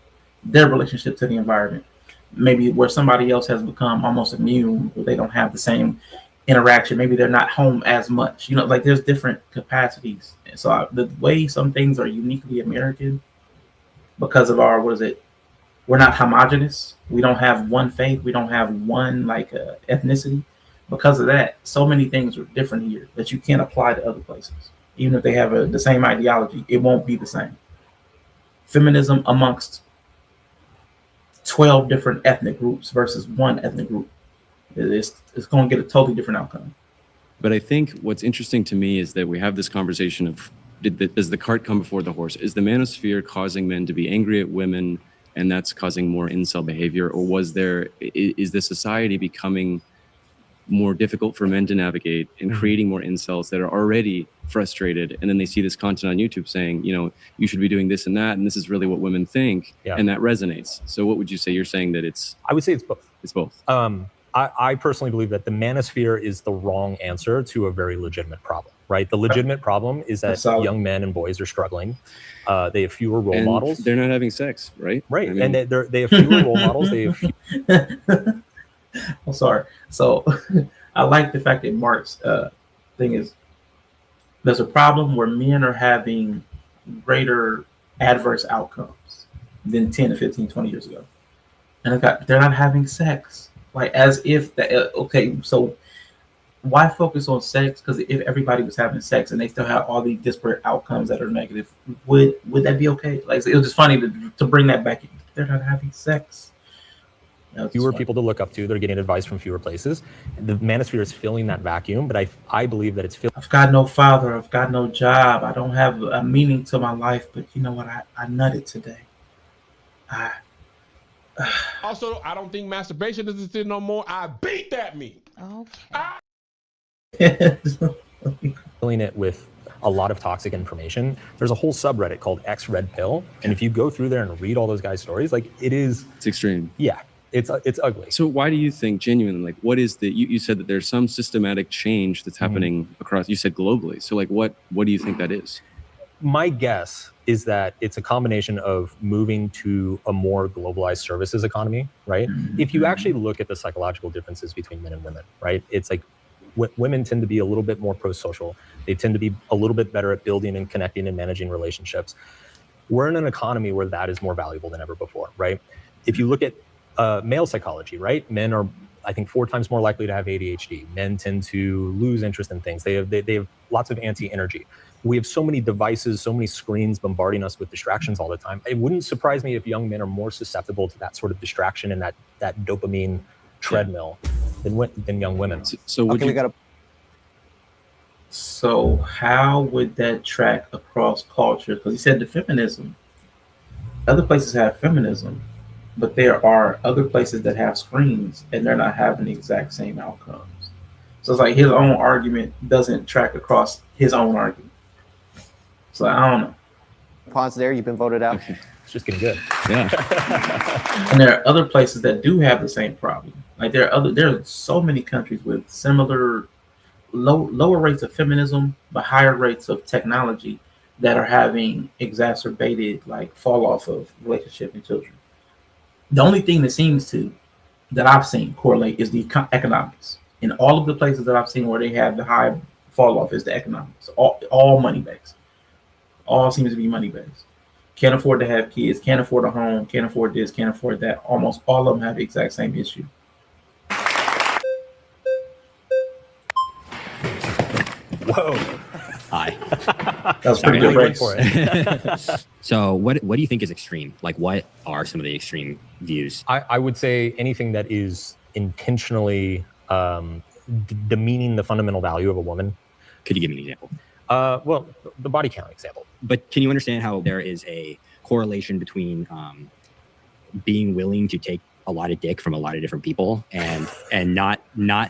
their relationship to the environment. Maybe where somebody else has become almost immune, where they don't have the same interaction. Maybe they're not home as much. You know, like there's different capacities. And so the way some things are uniquely American because of our, we're not homogenous. We don't have one faith. We don't have one ethnicity. Because of that, so many things are different here that you can't apply to other places. Even if they have the same ideology, it won't be the same. Feminism amongst 12 different ethnic groups versus one ethnic group, it's going to get a totally different outcome. But I think what's interesting to me is that we have this conversation of, does the cart come before the horse? Is the manosphere causing men to be angry at women, and that's causing more incel behavior? Or is the society becoming more difficult for men to navigate and creating more incels that are already frustrated, and then they see this content on YouTube saying, you know, you should be doing this and that, and this is really what women think, and that resonates. So what would you say? You're saying that I would say it's both. It's both. I personally believe that the manosphere is the wrong answer to a very legitimate problem, right? The legitimate problem is that young men and boys are struggling. They have fewer role models. They're not having sex, right? Right, I mean, and they have fewer role models. They have I'm sorry. So I like the fact that Mark's thing is there's a problem where men are having greater adverse outcomes than 10 to 15, 20 years ago. And they're not having sex. Like as if that, okay, so why focus on sex? Because if everybody was having sex and they still have all these disparate outcomes that are negative, would that be okay? Like it was just funny to bring that back. They're not having sex. Fewer people to look up to. They're getting advice from fewer places. The manosphere is filling that vacuum, but I believe that it's filling. I've got no father. I've got no job. I don't have a meaning to my life. But you know what? I nutted today. Also, I don't think masturbation is a sin no more. I beat that meat. Okay. Filling it with a lot of toxic information. There's a whole subreddit called X Red Pill, and if you go through there and read all those guys' stories, like it's extreme. Yeah. It's ugly. So why do you think, genuinely, like what is you said that there's some systematic change that's happening across, you said globally. So like what do you think that is? My guess is that it's a combination of moving to a more globalized services economy, right? If you actually look at the psychological differences between men and women, right? It's like women tend to be a little bit more pro-social. They tend to be a little bit better at building and connecting and managing relationships. We're in an economy where that is more valuable than ever before, right? If you look at male psychology, right? Men are, I think, 4 times more likely to have ADHD. Men tend to lose interest in things. They have lots of anti-energy. We have so many devices, so many screens bombarding us with distractions all the time. It wouldn't surprise me if young men are more susceptible to that sort of distraction and that dopamine treadmill than young women. So would So how would that track across culture? Because you said the feminism. Other places have feminism, but there are other places that have screens and they're not having the exact same outcomes. So it's like his own argument doesn't track across his own argument. So I don't know. Pause there. You've been voted out. It's just getting good. Yeah. And there are other places that do have the same problem. Like there are so many countries with similar lower rates of feminism, but higher rates of technology that are having exacerbated like fall off of relationship and children. The only thing that I've seen correlate is the economics. In all of the places that I've seen where they have the high fall off is the economics. All money based. All seems to be money based. Can't afford to have kids, can't afford a home, can't afford this, can't afford that. Almost all of them have the exact same issue. Whoa. Hi. That was pretty good Went race. for it. So what do you think is extreme? Like, what are some of the extreme views? I would say anything that is intentionally demeaning the fundamental value of a woman. Could you give me an example? Well, the body count example. But can you understand how there is a correlation between being willing to take a lot of dick from a lot of different people and not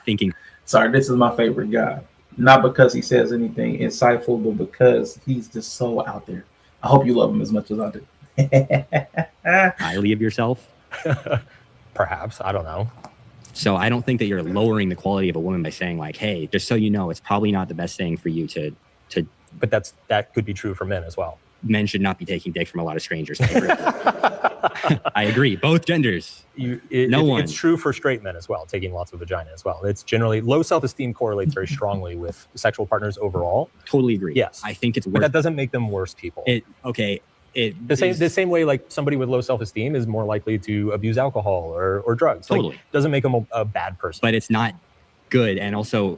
thinking? Sorry, this is my favorite guy. Not because he says anything insightful, but because he's just so out there. I hope you love him as much as I do. Highly of yourself? Perhaps. I don't know. So I don't think that you're lowering the quality of a woman by saying like, hey, just so you know, it's probably not the best thing for you to. But that could be true for men as well. Men should not be taking dick from a lot of strangers. I agree. Both genders. It's true for straight men as well, taking lots of vagina as well. It's generally low self-esteem correlates very strongly with sexual partners overall. Totally agree. Yes. I think it's worse. But that doesn't make them worse people. The same way like somebody with low self-esteem is more likely to abuse alcohol or drugs. Totally. Like, doesn't make them a bad person. But it's not good. And also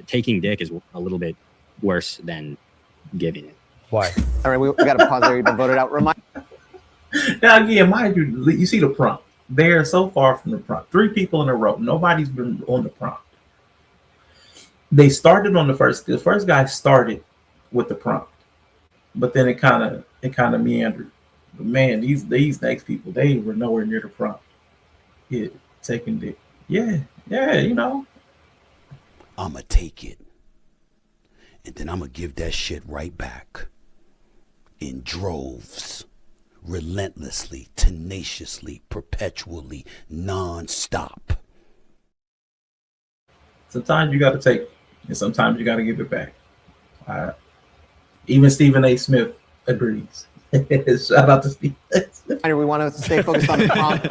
taking dick is a little bit worse than giving it. Why? All right, we got to pause there. You've been voted out. Now, again, mind you see the prompt. They're so far from the prompt. 3 people in a row. Nobody's been on the prompt. They started on the first guy started with the prompt, but then it kind of meandered. But man, these next people, they were nowhere near the prompt. Yeah, taking dick. Yeah, you know. I'ma take it, and then I'ma give that shit right back in droves, relentlessly, tenaciously, perpetually, non-stop. Sometimes you got to take it, and sometimes you got to give it back. Even Stephen A. Smith agrees. Shout out to Stephen A. Smith. We want to stay focused on the prompt,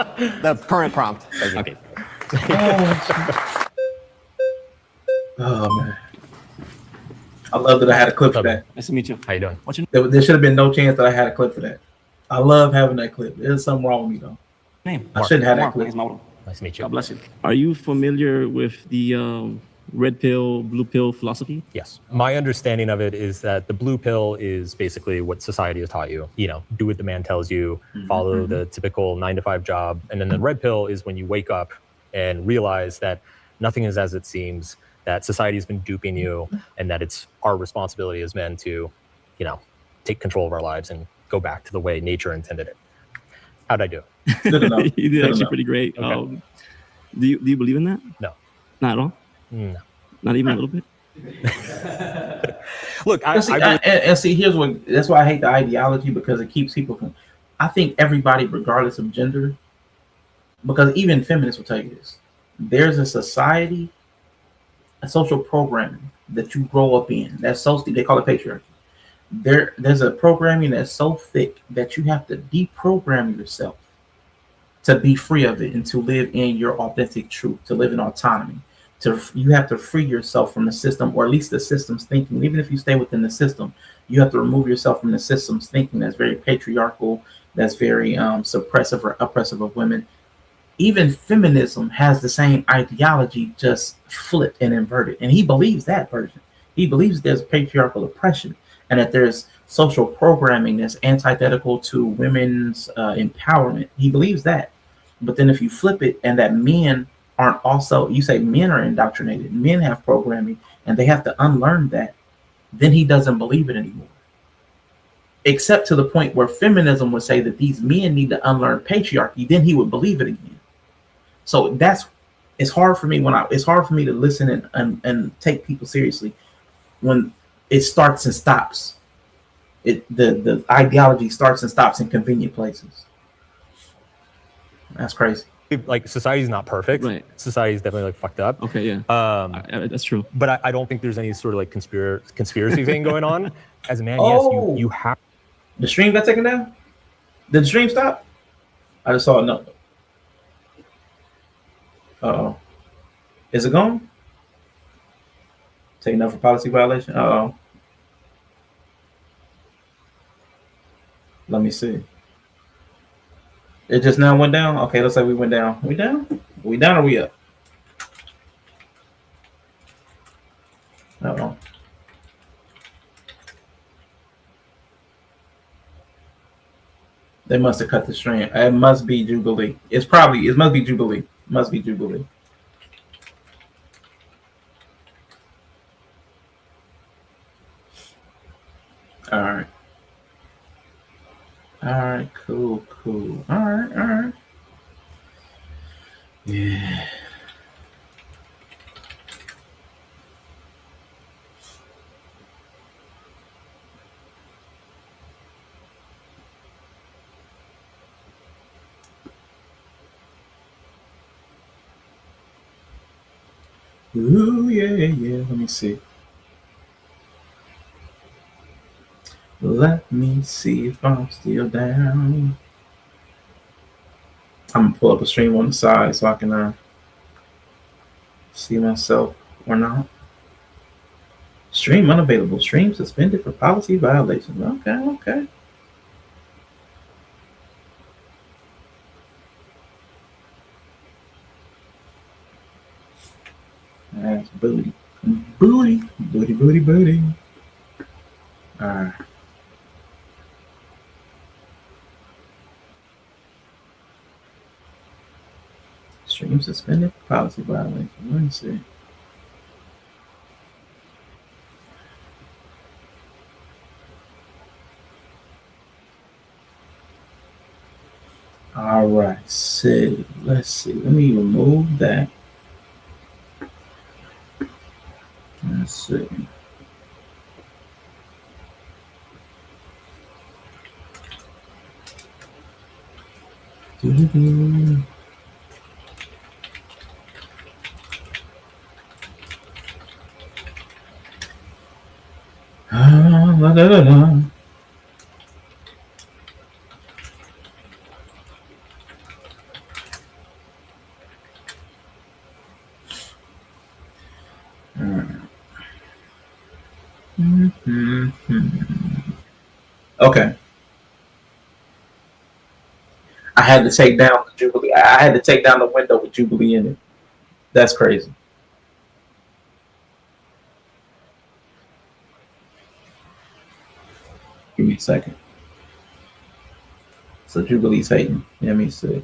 the current prompt. Okay. Oh man, I love that I had a clip for that. Nice to meet you. How you doing? What's your There should have been no chance that I had a clip for that. I love having that clip. There's something wrong with me though. name? I shouldn't have that Mark. clip. Nice to meet you. God bless you. Are you familiar with the red pill, blue pill philosophy? Yes. My understanding of it is that the blue pill is basically what society has taught you. You know, do what the man tells you, follow the typical 9-to-5 job. And then the red pill is when you wake up and realize that nothing is as it seems, that society has been duping you, and that it's our responsibility as men to, you know, take control of our lives and go back to the way nature intended it. How'd I do? Good enough. You did actually pretty great. Okay. Do you believe in that? No. Not at all? No. Not even a little bit? Look, see, here's what. That's why I hate the ideology, because it keeps people from. I think everybody, regardless of gender, because even feminists will tell you this. There's a society, a social programming that you grow up in. That's so they call it patriarchy. There's a programming that's so thick that you have to deprogram yourself to be free of it and to live in your authentic truth, to live in autonomy. You have to free yourself from the system, or at least the system's thinking. Even if you stay within the system, you have to remove yourself from the system's thinking that's very patriarchal, that's very suppressive or oppressive of women. Even feminism has the same ideology, just flipped and inverted. And he believes that version. He believes there's patriarchal oppression and that there's social programming that's antithetical to women's empowerment. He believes that. But then if you flip it and that men aren't also, you say men are indoctrinated, men have programming and they have to unlearn that, then he doesn't believe it anymore. Except to the point where feminism would say that these men need to unlearn patriarchy, then he would believe it again. So it's hard for me it's hard for me to listen and take people seriously when it starts and stops. The ideology starts and stops in convenient places. That's crazy. Like, society's not perfect. Right. Society's definitely like fucked up. Okay, yeah. That's true. But I don't think there's any sort of like conspiracy thing going on. As a man, Oh. yes, you have. The stream got taken down? Did the stream stop? I just saw a note. Uh-oh. Is it gone? Taking up for policy violation? Uh-oh. Let me see. It just now went down? Okay, looks like we went down. We down? We down or we up? Uh-oh. They must have cut the stream. It must be Jubilee. It must be Jubilee. Must be Jubilee. All right. All right. Cool. All right. Yeah. Ooh, yeah. Let me see. Let me see if I'm still down. I'm gonna pull up a stream on the side so I can see myself or not. Stream unavailable. Stream suspended for policy violations. Okay. That's booty. Booty. Alright. Stream suspended for policy violation. Let me see. Alright, so let's see. Let me remove that. Let's see. Okay. I had to take down the Jubilee. I had to take down the window with Jubilee in it. That's crazy. Give me a second. So Jubilee's hating. Let me see.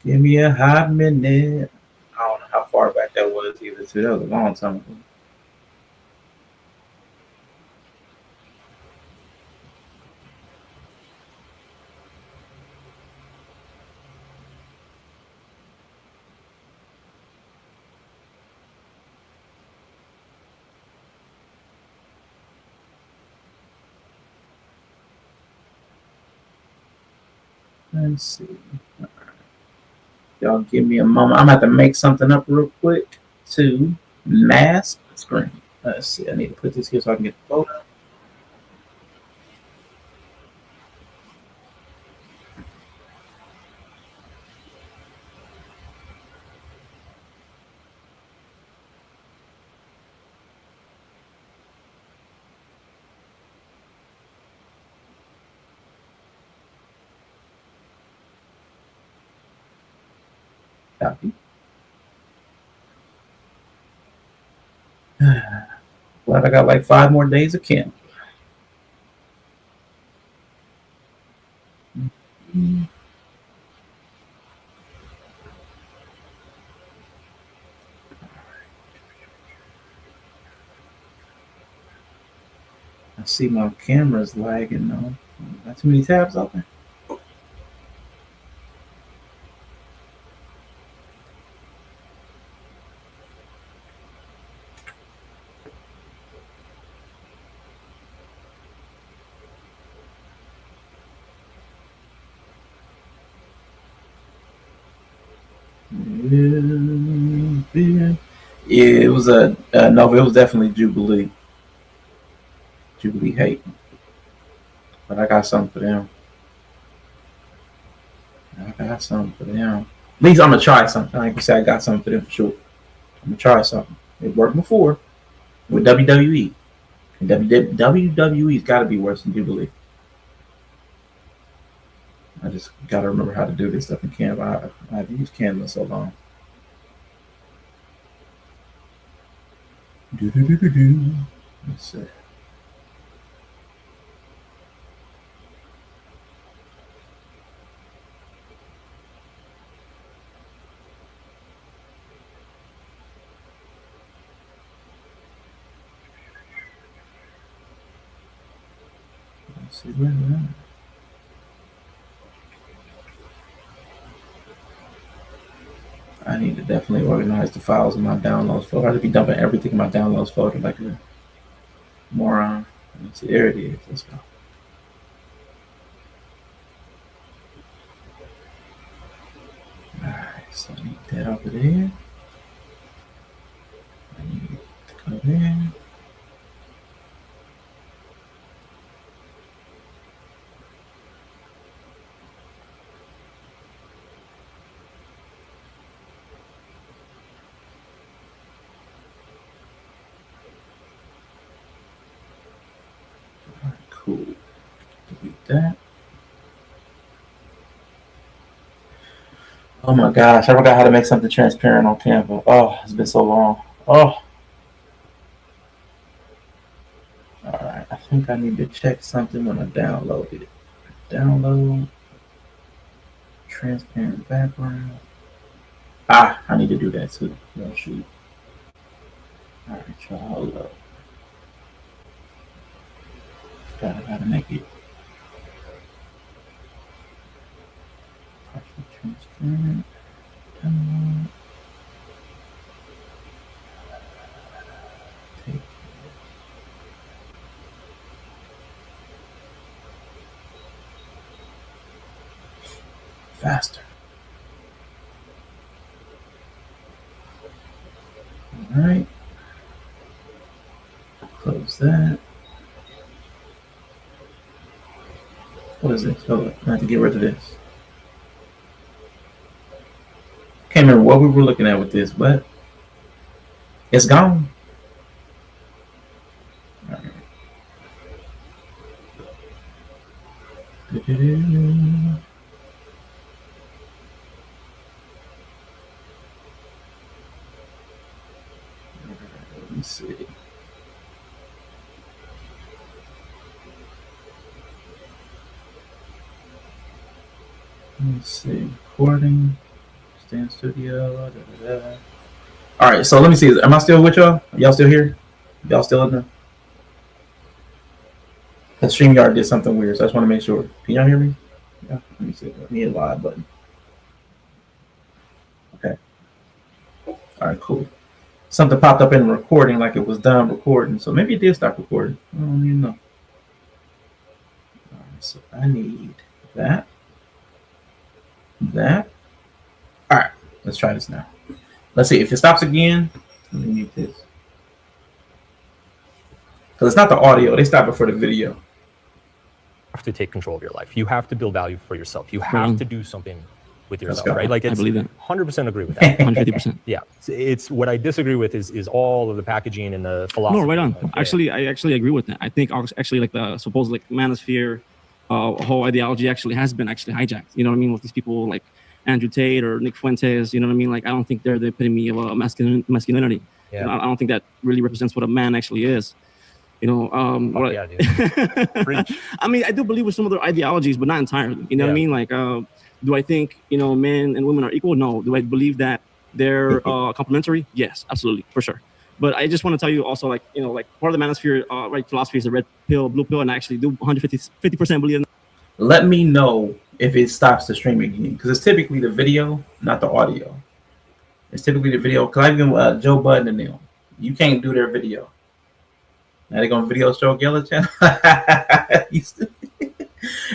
Give me a hot minute. I don't know how far back that was either. So that was a long time ago. Let's see. Y'all give me a moment. I'm gonna have to make something up real quick to mask the screen. Let's see. I need to put this here so I can get the photo. Copy. Glad I got like 5 more days of camp. I see my camera's lagging though. Got too many tabs open. Yeah, it was no, it was definitely Jubilee. Jubilee hate. But I got something for them. At least I'm gonna try something. Like you said, I got something for them for sure. I'm gonna try something. It worked before with WWE. And WWE's got to be worse than Jubilee. I just gotta remember how to do this stuff in Canva. I haven't used Canva in so long. Let's see. Let's see where we're at. I need to definitely organize the files in my downloads folder. I should be dumping everything in my downloads folder like a moron. Let's see, there it is. Let's go. Alright, so I need that over there. I need to go there. Cool. Delete that. Oh my gosh, I forgot how to make something transparent on Canva. Oh, it's been so long. Oh. Alright, I think I need to check something when I download it. Download. Transparent background. Ah, I need to do that too. Oh, shoot. Alright, y'all, hold up. Forgot how to make it. Partially transparent. Download. Take. Faster. All right. Close that. What is this? Oh, I have to get rid of this. Can't remember what we were looking at with this, but it's gone. All right. Let me see. Let's see. Recording. Stand studio. All right. So let me see. Am I still with y'all? Y'all still here? Y'all still in there? The StreamYard did something weird, so I just want to make sure. Can y'all hear me? Yeah. Let me see. Let me hit live button. Okay. All right. Cool. Something popped up in the recording like it was done recording, so maybe it did stop recording. I don't even know. All right, so I need that. That. All right, let's try this now. Let's see if it stops again. Let me mute this because it's not the audio. They stop it for the video. You have to take control of your life. You have to build value for yourself. You have to do something with yourself, right? Like it's, I believe that. 100% agree with that. 150%. Yeah, it's what I disagree with is all of the packaging and the philosophy. No, right on. Actually, I actually agree with that. I think actually like the supposed like Manosphere whole ideology actually has been actually hijacked. You know what I mean? With these people like Andrew Tate or Nick Fuentes. You know what I mean? Like I don't think they're the epitome of masculinity. Yeah. You know, I don't think that really represents what a man actually is. You know, yeah, dude. I mean, I do believe with some of their ideologies, but not entirely. You know what I mean? Like, do I think, you know, men and women are equal? No. Do I believe that they're complementary? Yes, absolutely, for sure. But I just want to tell you also, like, you know, like part of the Manosphere right philosophy is the red pill, blue pill, and I actually do 50% believe in. Let me know if it stops the streaming again, because it's typically the video, not the audio. It's typically the video. Because I even Joe Budden and them, you can't do their video. Now they're gonna video show Geller channel.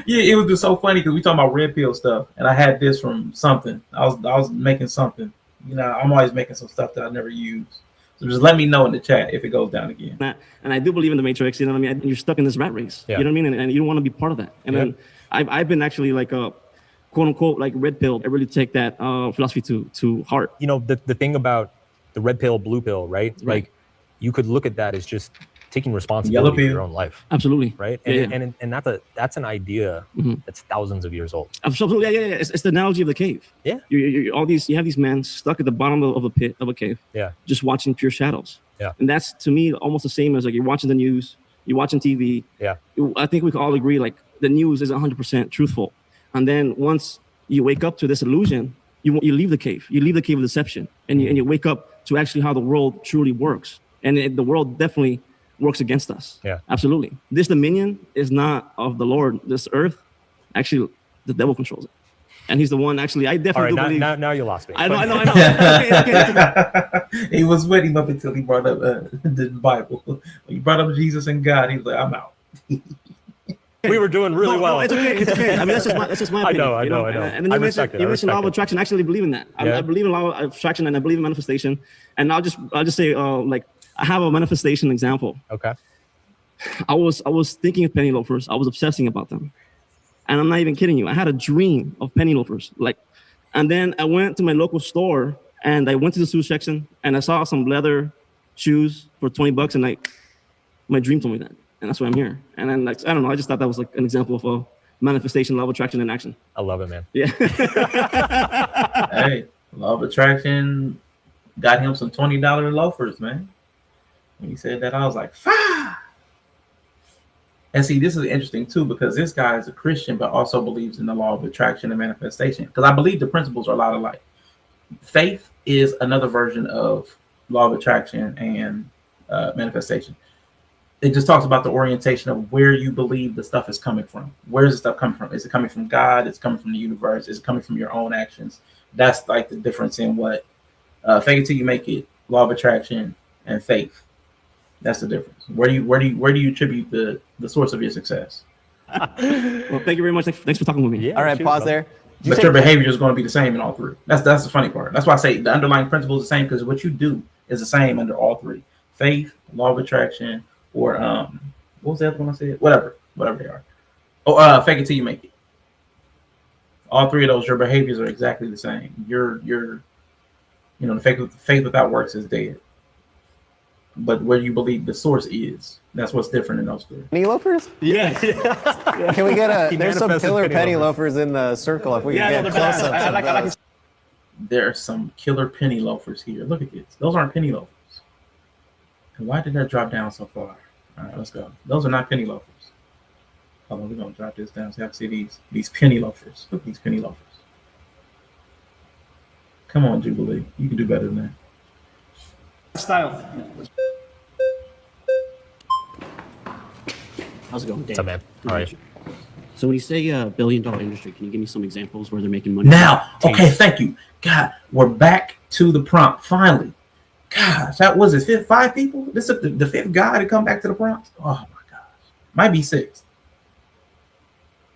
Yeah, it was just so funny because we talking about red pill stuff, and I had this from something. I was making something. You know, I'm always making some stuff that I never use. So just let me know in the chat if it goes down again. And I do believe in the Matrix. You know what I mean? You're stuck in this rat race. Yeah. You know what I mean? And you don't want to be part of that. And then I've been actually like a quote unquote like red pill. I really take that philosophy to heart. You know, the thing about the red pill, blue pill, right? Like you could look at that as just taking responsibility for your own life. Absolutely. Right. Yeah, And that's an idea that's thousands of years old. Absolutely. Yeah. It's the analogy of the cave. Yeah. You have these men stuck at the bottom of a pit of a cave. Yeah. Just watching pure shadows. Yeah. And that's, to me, almost the same as like you're watching the news, you're watching TV. Yeah. I think we can all agree like the news is 100% truthful. And then once you wake up to this illusion, you leave the cave. You leave the cave of deception, and you wake up to actually how the world truly works. And the world definitely works against us. Yeah. Absolutely. This dominion is not of the Lord. This earth, actually, the devil controls it. And he's the one, actually, I definitely All right, believe. now you lost me. I know. Okay. He was with him up until he brought up the Bible. When he brought up Jesus and God, he was like, I'm out. We were doing really well. No, it's okay. I mean, that's just my opinion. I know. And then you mentioned law of attraction. I actually believe in that. I believe in law of attraction, and I believe in manifestation. And I'll just say, like, I have a manifestation example. Okay. I was thinking of penny loafers. I was obsessing about them, and I'm not even kidding you. I had a dream of penny loafers, and then I went to my local store and I went to the shoe section and I saw some leather shoes for $20, and my dream told me that. And that's why I'm here. And then, like, I don't know, I just thought that was like an example of a manifestation, law of attraction in action. I love it, man. Yeah. Hey, law of attraction got him some $20 loafers, man. When he said that, I was like, "Fah!" And see, this is interesting too, because this guy is a Christian, but also believes in the law of attraction and manifestation. Because I believe the principles are a lot alike. Faith is another version of law of attraction and manifestation. It just talks about the orientation of where you believe the stuff is coming from. Where is the stuff coming from? Is it coming from God? Is it coming from the universe? Is it coming from your own actions? That's like the difference in what fake it till you make it, law of attraction, and faith. That's the difference. Where do you attribute the source of your success? Well, thank you very much. Thanks for talking with me. All right, pause there. But your behavior is going to be the same in all three. That's the funny part. That's why I say the underlying principle is the same, because what you do is the same under all three: faith, law of attraction, or what was the other one I said? Whatever they are. Oh, fake it till you make it. All three of those, your behaviors are exactly the same. The faith without works is dead. But where you believe the source is, that's what's different in those three. Penny loafers? Yeah. Can we get there's some killer penny loafers in the circle if we can get close up. I like There are some killer penny loafers here. Look at this. Those aren't penny loafers. And why did that drop down so far? All right, let's go. Those are not penny loafers. Hold on, we're gonna drop this down so you have to see these penny loafers. Look at these penny loafers. Come on, Jubilee. You can do better than that. Style. How's it going, Dave? What's up, man? All right. So when you say $1 billion industry, can you give me some examples where they're making money? Now, okay, thank you. God, we're back to the prompt finally. Gosh, that was it. 5 people? This is the 5th guy to come back to the prompt? Oh my gosh. Might be 6th.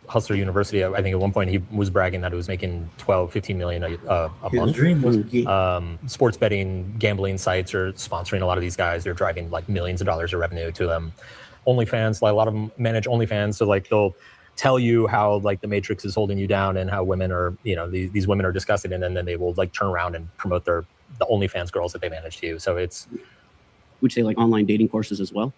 Hustler University, I think at one point he was bragging that it was making 12-15 million a month. His dream was sports betting, gambling sites are sponsoring a lot of these guys. They're driving like millions of dollars of revenue to them. OnlyFans, like a lot of them manage OnlyFans, so like they'll tell you how like the Matrix is holding you down and how women are, these women are disgusted, and then they will like turn around and promote the OnlyFans girls that they manage to you. So it's, would you say like online dating courses as well?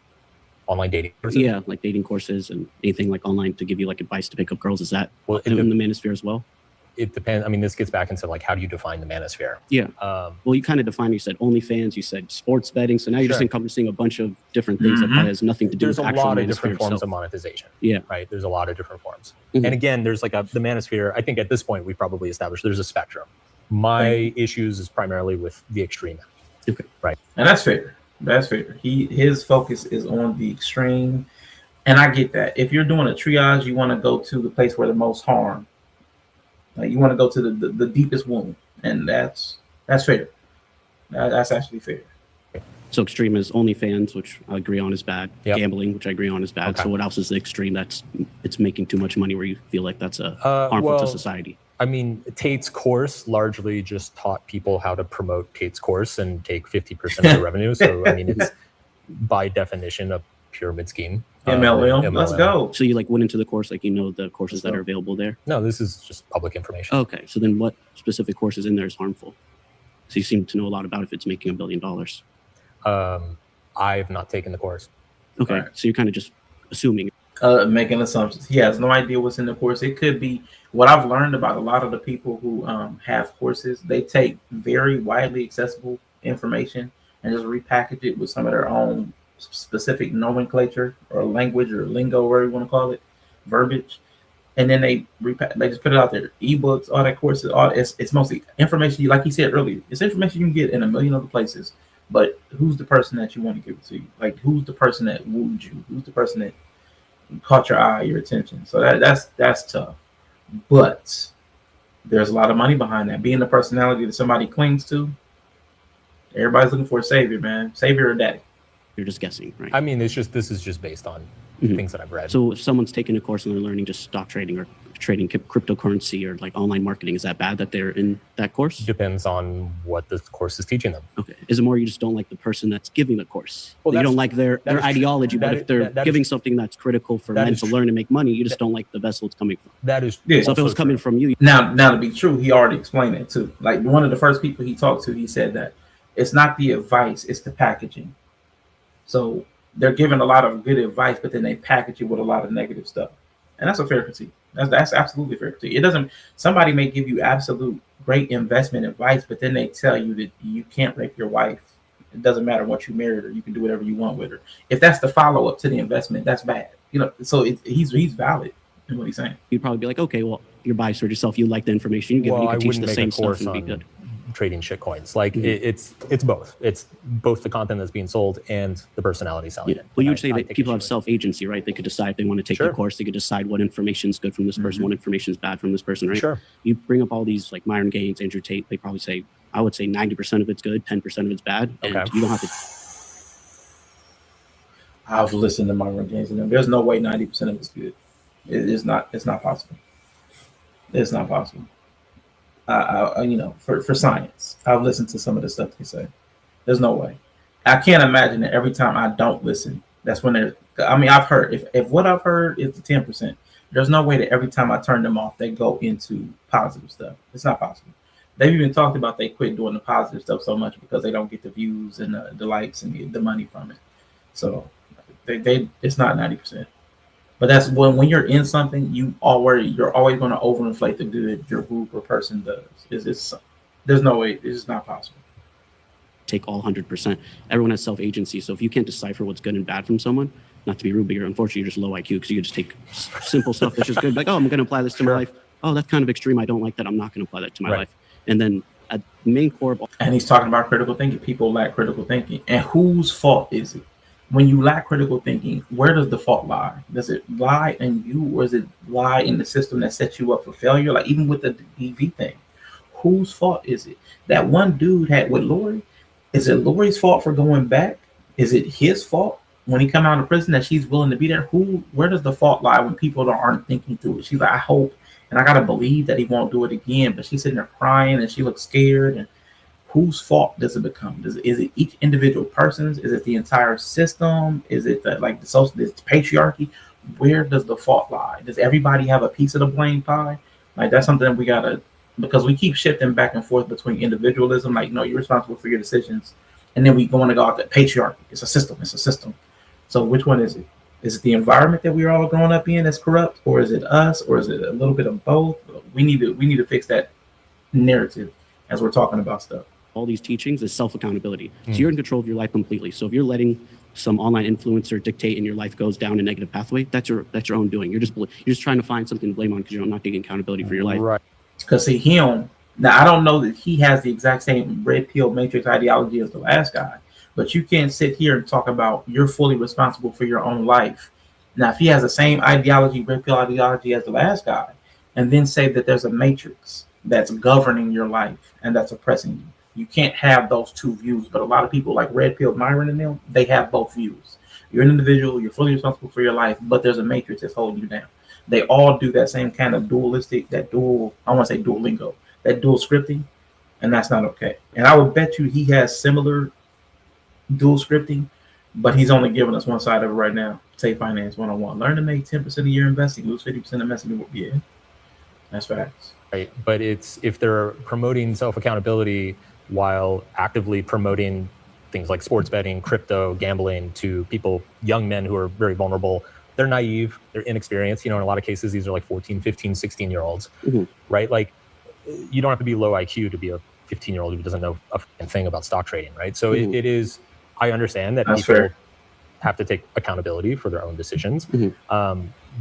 Online dating courses? Yeah, like dating courses and anything like online to give you like advice to pick up girls. Is that in the manosphere as well? It depends. I mean, this gets back into like, how do you define the manosphere? Yeah. Well, you kind of defined, you said OnlyFans, you said sports betting. So now you're just encompassing a bunch of different things that probably has nothing to do There's with a actual lot of manosphere different forms itself. of monetization. Yeah. Right. There's a lot of different forms. And again, there's like the manosphere. I think at this point, we've probably established there's a spectrum. My issues is primarily with the extreme. Okay. Right. And that's fair. That's fair. His focus is on the extreme. And I get that. If you're doing a triage, you want to go to the place where the most harm. Like you want to go to the deepest wound. And that's fair. That's actually fair. So extreme is OnlyFans, which I agree on is bad. Yep. Gambling, which I agree on is bad. Okay. So what else is the extreme it's making too much money where you feel like that's harmful to society? I mean, Tate's course largely just taught people how to promote Tate's course and take 50% of the revenue. So, I mean, it's by definition a pyramid scheme. MLM. Let's go. So you like went into the course, like the courses that are available there? No, this is just public information. Okay. So then what specific courses in there is harmful? So you seem to know a lot about if it's making $1 billion. I have not taken the course. Okay, Right. so you're kind of just assuming. Making assumptions. He has no idea what's in the course. It could be what I've learned about a lot of the people who have courses. They take very widely accessible information and just repackage it with some of their own specific nomenclature or language or lingo, whatever you want to call it, verbiage, and then they just put it out there. Ebooks, all that courses, all it's mostly information. Like you said earlier, it's information you can get in a million other places. But who's the person that you want to give it to you? Like who's the person that wooed you? Who's the person that caught your eye, your attention? So that's tough. But there's a lot of money behind that. Being the personality that somebody clings to, everybody's looking for a savior, man. Savior or daddy. You're just guessing, right? I mean, this is just based on things that I've read. So if someone's taking a course and they're learning just stock trading or trading cryptocurrency or like online marketing, is that bad that they're in that course? Depends on what the course is teaching them. Okay. Is it more you just don't like the person that's giving the course? Well, You don't like their ideology, but if they're that giving is- something that's critical for that men is to true. learn and make money, you just don't like the vessel it's coming from. That is So if it was coming from you, Now to be true, he already explained it too. Like one of the first people he talked to, he said that it's not the advice, it's the packaging. So they're giving a lot of good advice, but then they package it with a lot of negative stuff. And that's a fair critique. That's absolutely fair critique. It doesn't, somebody may give you absolute great investment advice, but then they tell you that you can't rape your wife. It doesn't matter what you married her, you can do whatever you want with her. If that's the follow-up to the investment, that's bad. You know, so he's valid in what he's saying. you'd probably be like, okay, well, you're biased towards yourself. You like the information you give, Well, you I can teach wouldn't the make same a stuff course and be on good. trading shit coins. Like it's both. It's both the content that's being sold and the personality selling it. Well, you would say I that take people issue have self-agency, right? They could decide if they want to take the course. They could decide what information is good from this person, what information is bad from this person, right? Sure. You bring up all these like Myron Gaines, Andrew Tate. They probably say, I would say 90% of it's good, 10% of it's bad, and you don't have to. I've listened to Myron Gaines and them. There's no way 90% of it's good. It's not possible. It's not possible. You know, for science, I've listened to some of the stuff they say. There's no way. I can't imagine that every time I don't listen, that's when they're. I mean, I've heard if what I've heard is the 10%. There's no way that every time I turn them off, they go into positive stuff. It's not possible. They've even talked about they quit doing the positive stuff so much because they don't get the views and the likes and the money from it. So they it's not 90%. But that's when you're in something, you're always going to overinflate the good your group or person does. There's no way. It's just not possible. Take all 100%. Everyone has self-agency. So if you can't decipher what's good and bad from someone, not to be rude, but unfortunately you're just low IQ because you just take simple stuff that's just good. Like, oh, I'm going to apply this to my life. Oh, that's kind of extreme. I don't like that. I'm not going to apply that to my life. And then at main core. And he's talking about critical thinking. People lack critical thinking. And whose fault is it? When you lack critical thinking, where does the fault lie? Does it lie in you, or does it lie in the system that sets you up for failure? Like even with the DV thing, whose fault is it? That one dude had with Lori, is it Lori's fault for going back? Is it his fault when he come out of prison that she's willing to be there? Where does the fault lie when people aren't thinking through it? She's like, I hope, and I gotta believe that he won't do it again. But she's sitting there crying and she looks scared. And whose fault does it become? Is it each individual person's? Is it the entire system? Is it like the patriarchy? Where does the fault lie? Does everybody have a piece of the blame pie? Like that's something that we gotta, because we keep shifting back and forth between individualism, like no, you're responsible for your decisions, and then we want to go out to patriarchy. It's a system. It's a system. So which one is it? Is it the environment that we're all growing up in that's corrupt, or is it us, or is it a little bit of both? We need to fix that narrative as we're talking about stuff. All these teachings is self-accountability. So you're in control of your life completely. So if you're letting some online influencer dictate and your life goes down a negative pathway, that's your own doing. You're just trying to find something to blame on because you're not taking accountability for your life. Right. Because see him, now I don't know that he has the exact same red pill matrix ideology as the last guy, but you can't sit here and talk about you're fully responsible for your own life. Now, if he has the same ideology, red pill ideology as the last guy, and then say that there's a matrix that's governing your life and that's oppressing you. You can't have those two views, but a lot of people like Red Pill, Myron and them, they have both views. You're an individual, you're fully responsible for your life, but there's a matrix that's holding you down. They all do that same kind of dualistic, I want to say dual lingo, that dual scripting, and that's not okay. And I would bet you he has similar dual scripting, but he's only giving us one side of it right now. Say Finance 101. Learn to make 10% of your investing, lose 50% of investing. Yeah, that's facts. Right, but it's if they're promoting self-accountability while actively promoting things like sports betting, crypto, gambling to people, young men who are very vulnerable. They're naive, they're inexperienced. In a lot of cases, these are like 14, 15, 16-year-olds, right? Like, you don't have to be low IQ to be a 15-year-old who doesn't know a thing about stock trading, right? So it is, I understand that That's people fair. have to take accountability for their own decisions.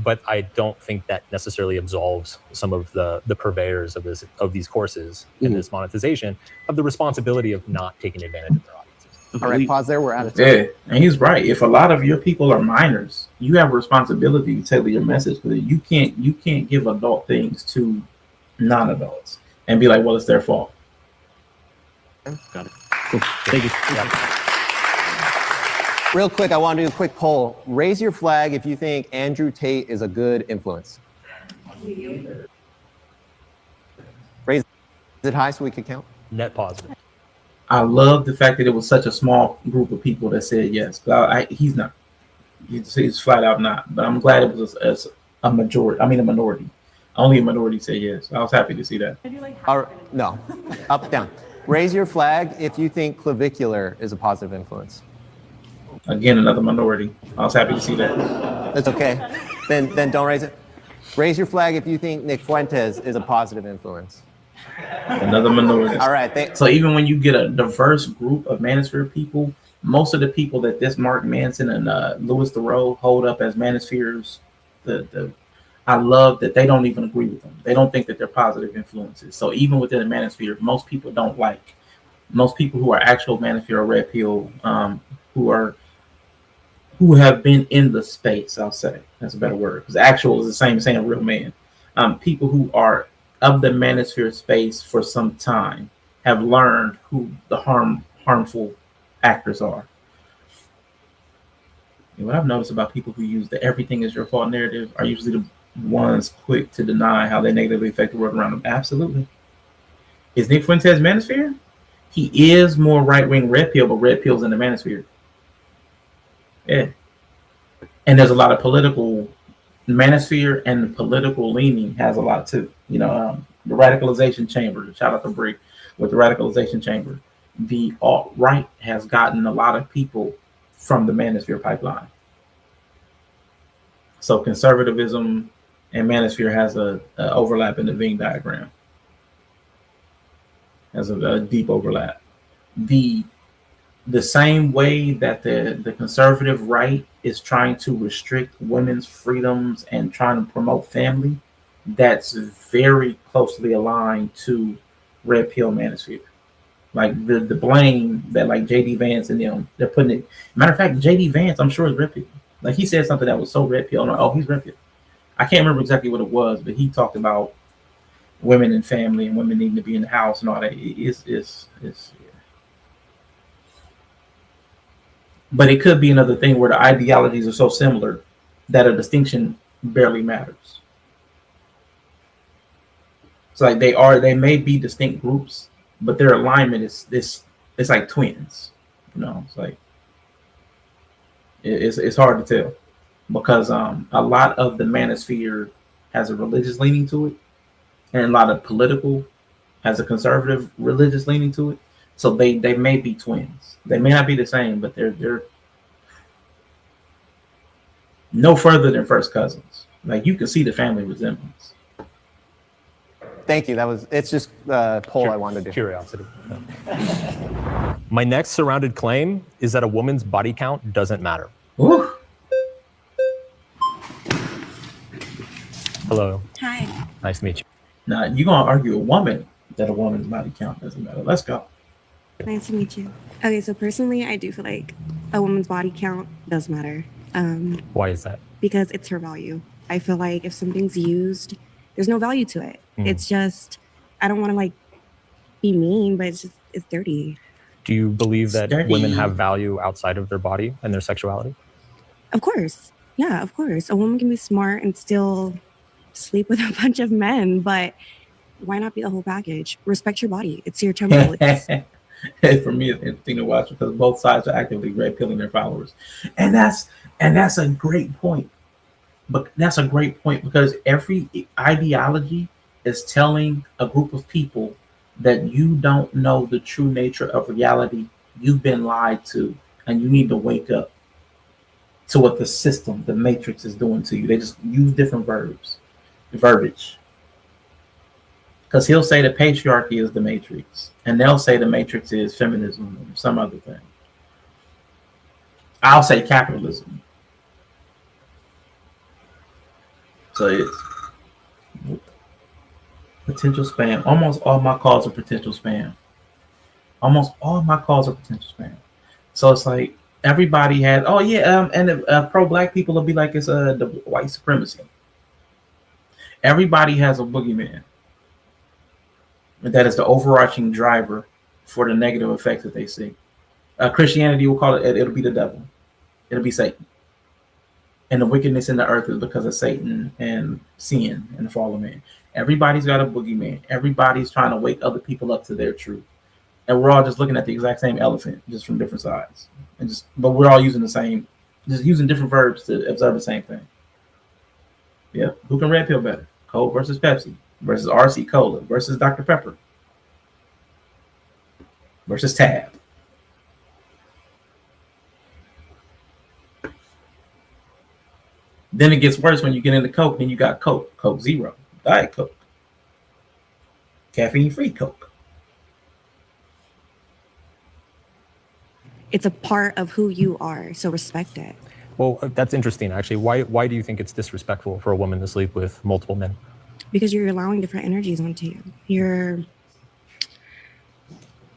But I don't think that necessarily absolves some of the purveyors of these courses and this monetization of the responsibility of not taking advantage of their audiences. All right, pause there. We're out of time. Yeah, and he's right. If a lot of your people are minors, you have a responsibility to tailor your message. But you can't give adult things to non-adults and be like, well, it's their fault. Got it. Cool. Thank you. Real quick, I want to do a quick poll. Raise your flag if you think Andrew Tate is a good influence. Raise it high so we can count. Net positive. I love the fact that it was such a small group of people that said yes. He's not. He's flat out not. But I'm glad it was a majority. I mean, a minority. Only a minority said yes. I was happy to see that. No, up, down. Raise your flag if you think clavicular is a positive influence. Again, another minority. I was happy to see that. That's okay. Then don't raise it. Raise your flag if you think Nick Fuentes is a positive influence. Another minority. All right. So even when you get a diverse group of Manosphere people, most of the people that this Mark Manson and Louis Theroux hold up as Manospheres, I love that they don't even agree with them. They don't think that they're positive influences. So even within the Manosphere, most people who are actual Manosphere or Red Pill, who have been in the space, I'll say that's a better word, because actual is the same as saying real man. People who are of the Manosphere space for some time have learned who the harmful actors are. And what I've noticed about people who use the everything is your fault narrative are usually the ones quick to deny how they negatively affect the world around them. Absolutely. Is Nick Fuentes Manosphere? He is more right-wing Red Pill, but Red Pill's in the Manosphere. Yeah. And there's a lot of political Manosphere, and the political leaning has a lot too. The radicalization chamber, shout out to Brick with the radicalization chamber. The alt-right has gotten a lot of people from the Manosphere pipeline. So conservatism and Manosphere has a overlap in the Venn diagram. Has a deep overlap. The same way that the conservative right is trying to restrict women's freedoms and trying to promote family, that's very closely aligned to Red Pill Manosphere. Like the blame that like JD Vance and them, they're putting it. Matter of fact, JD Vance, I'm sure is Red Pill. Like he said something that was so Red Pill. Oh, he's Red Pill. I can't remember exactly what it was, but he talked about women and family and women needing to be in the house and all that. It's But it could be another thing where the ideologies are so similar that a distinction barely matters. It's like they may be distinct groups, but their alignment is it's like twins. It's like it's hard to tell because a lot of the Manosphere has a religious leaning to it, and a lot of political has a conservative religious leaning to it. So they may be twins. They may not be the same, but they're no further than first cousins. Like you can see the family resemblance. Thank you. It's just the poll I wanted to do. Curiosity. My next surrounded claim is that a woman's body count doesn't matter. Ooh. Hello. Hi. Nice to meet you. Now you're gonna argue a woman that a woman's body count doesn't matter. Let's go. Nice to meet you. Okay, so personally, I do feel like a woman's body count does matter. Why is that? Because it's her value. I feel like if something's used, there's no value to it. It's just, I don't want to be mean, but it's dirty. Do you believe that dirty. Women have value outside of their body and their sexuality? Of course. Yeah, of course. A woman can be smart and still sleep with a bunch of men, but why not be the whole package? Respect your body. It's your temple. For me, it's interesting to watch because both sides are actively red pilling their followers, and that's a great point. But that's a great point because every ideology is telling a group of people that you don't know the true nature of reality You've been lied to, and you need to wake up to what the system, the matrix, is doing to you. They just use different verbiage. Because he'll say the patriarchy is the matrix, and they'll say the matrix is feminism or some other thing. I'll say capitalism. So it's potential spam. Almost all my calls are potential spam. Almost all my calls are potential spam. So it's like everybody has, oh yeah, and pro-black people will be like it's the white supremacy. Everybody has a boogeyman. That is the overarching driver for the negative effects that they see. Christianity will call it, it'll be the devil. It'll be Satan. And the wickedness in the earth is because of Satan and sin and the fall of man. Everybody's got a boogeyman. Everybody's trying to wake other people up to their truth. And we're all just looking at the exact same elephant, just from different sides. But we're all using the same, just using different verbs to observe the same thing. Yeah. Who can red pill better? Coke versus Pepsi versus RC Cola versus Dr. Pepper versus Tab. Then it gets worse when you get into Coke. Then you got Coke, Coke Zero, Diet Coke, caffeine-free Coke. It's a part of who you are, so respect it. Well, that's interesting, actually. Why do you think it's disrespectful for a woman to sleep with multiple men? Because you're allowing different energies onto you.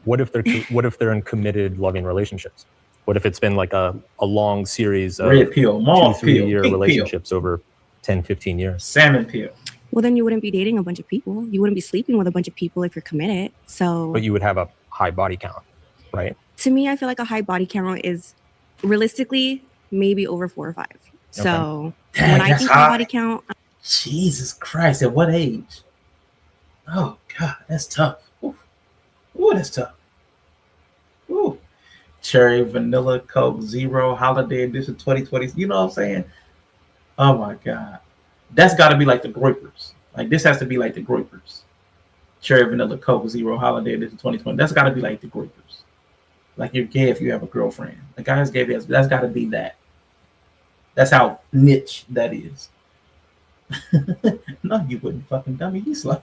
What if they're in committed, loving relationships? What if it's been like a long series of red pill, mauve 2-3 pill, year pink relationships pill. over 10, 15 years? Salmon pill. Well, then you wouldn't be dating a bunch of people. You wouldn't be sleeping with a bunch of people if you're committed. So, But you would have a high body count, right? to me, I feel like a high body count is realistically maybe over 4 or 5. So Dang, when I that's think high. high body count, Jesus Christ, at what age? Oh God, that's tough. Ooh, that's tough. Ooh. Cherry, vanilla, Coke, Zero, holiday edition 2020. You know what I'm saying? Oh my God. That's got to be like the Groypers. Like this has to be like the Groypers. Cherry, vanilla, Coke, Zero, holiday edition 2020. That's got to be like the Groypers. Like you're gay if you have a girlfriend. The guy's gay, that's got to be that. That's how niche that is. No, you wouldn't, fucking dummy. You slow.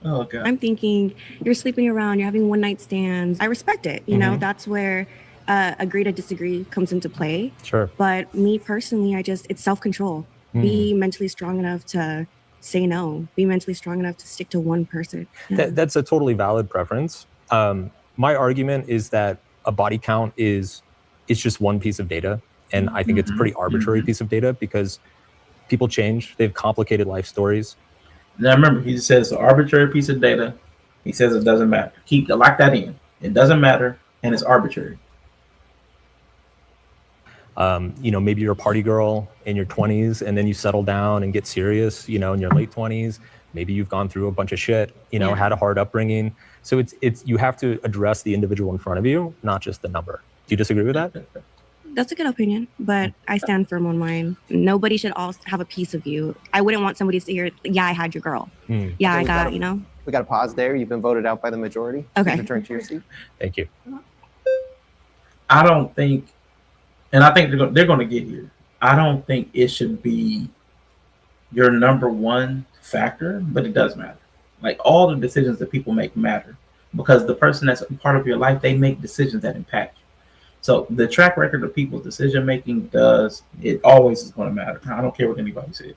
Oh God. I'm thinking you're sleeping around, you're having one night stands. I respect it. You know, that's where agree to disagree comes into play. Sure. But me personally, it's self-control. Be mentally strong enough to say no. Be mentally strong enough to stick to one person. Yeah. That's a totally valid preference. My argument is that a body count it's just one piece of data. And I think it's a pretty arbitrary piece of data because people change. They have complicated life stories. Now remember, he says it's an arbitrary piece of data. He says it doesn't matter. Lock that in. It doesn't matter, and it's arbitrary. Maybe you're a party girl in your 20s, and then you settle down and get serious, in your late 20s. Maybe you've gone through a bunch of shit, had a hard upbringing. So it's you have to address the individual in front of you, not just the number. Do you disagree with that? That's a good opinion, but I stand firm on mine. Nobody should all have a piece of you. I wouldn't want somebody to hear, yeah, I had your girl. Yeah, I got, We got to pause there. You've been voted out by the majority. Okay. Please return to your seat. Thank you. I don't think, and I think they're going to get here. I don't think it should be your number one factor, but it does matter. Like all the decisions that people make matter because the person that's a part of your life, they make decisions that impact you. So the track record of people's decision making it always is going to matter. I don't care what anybody says.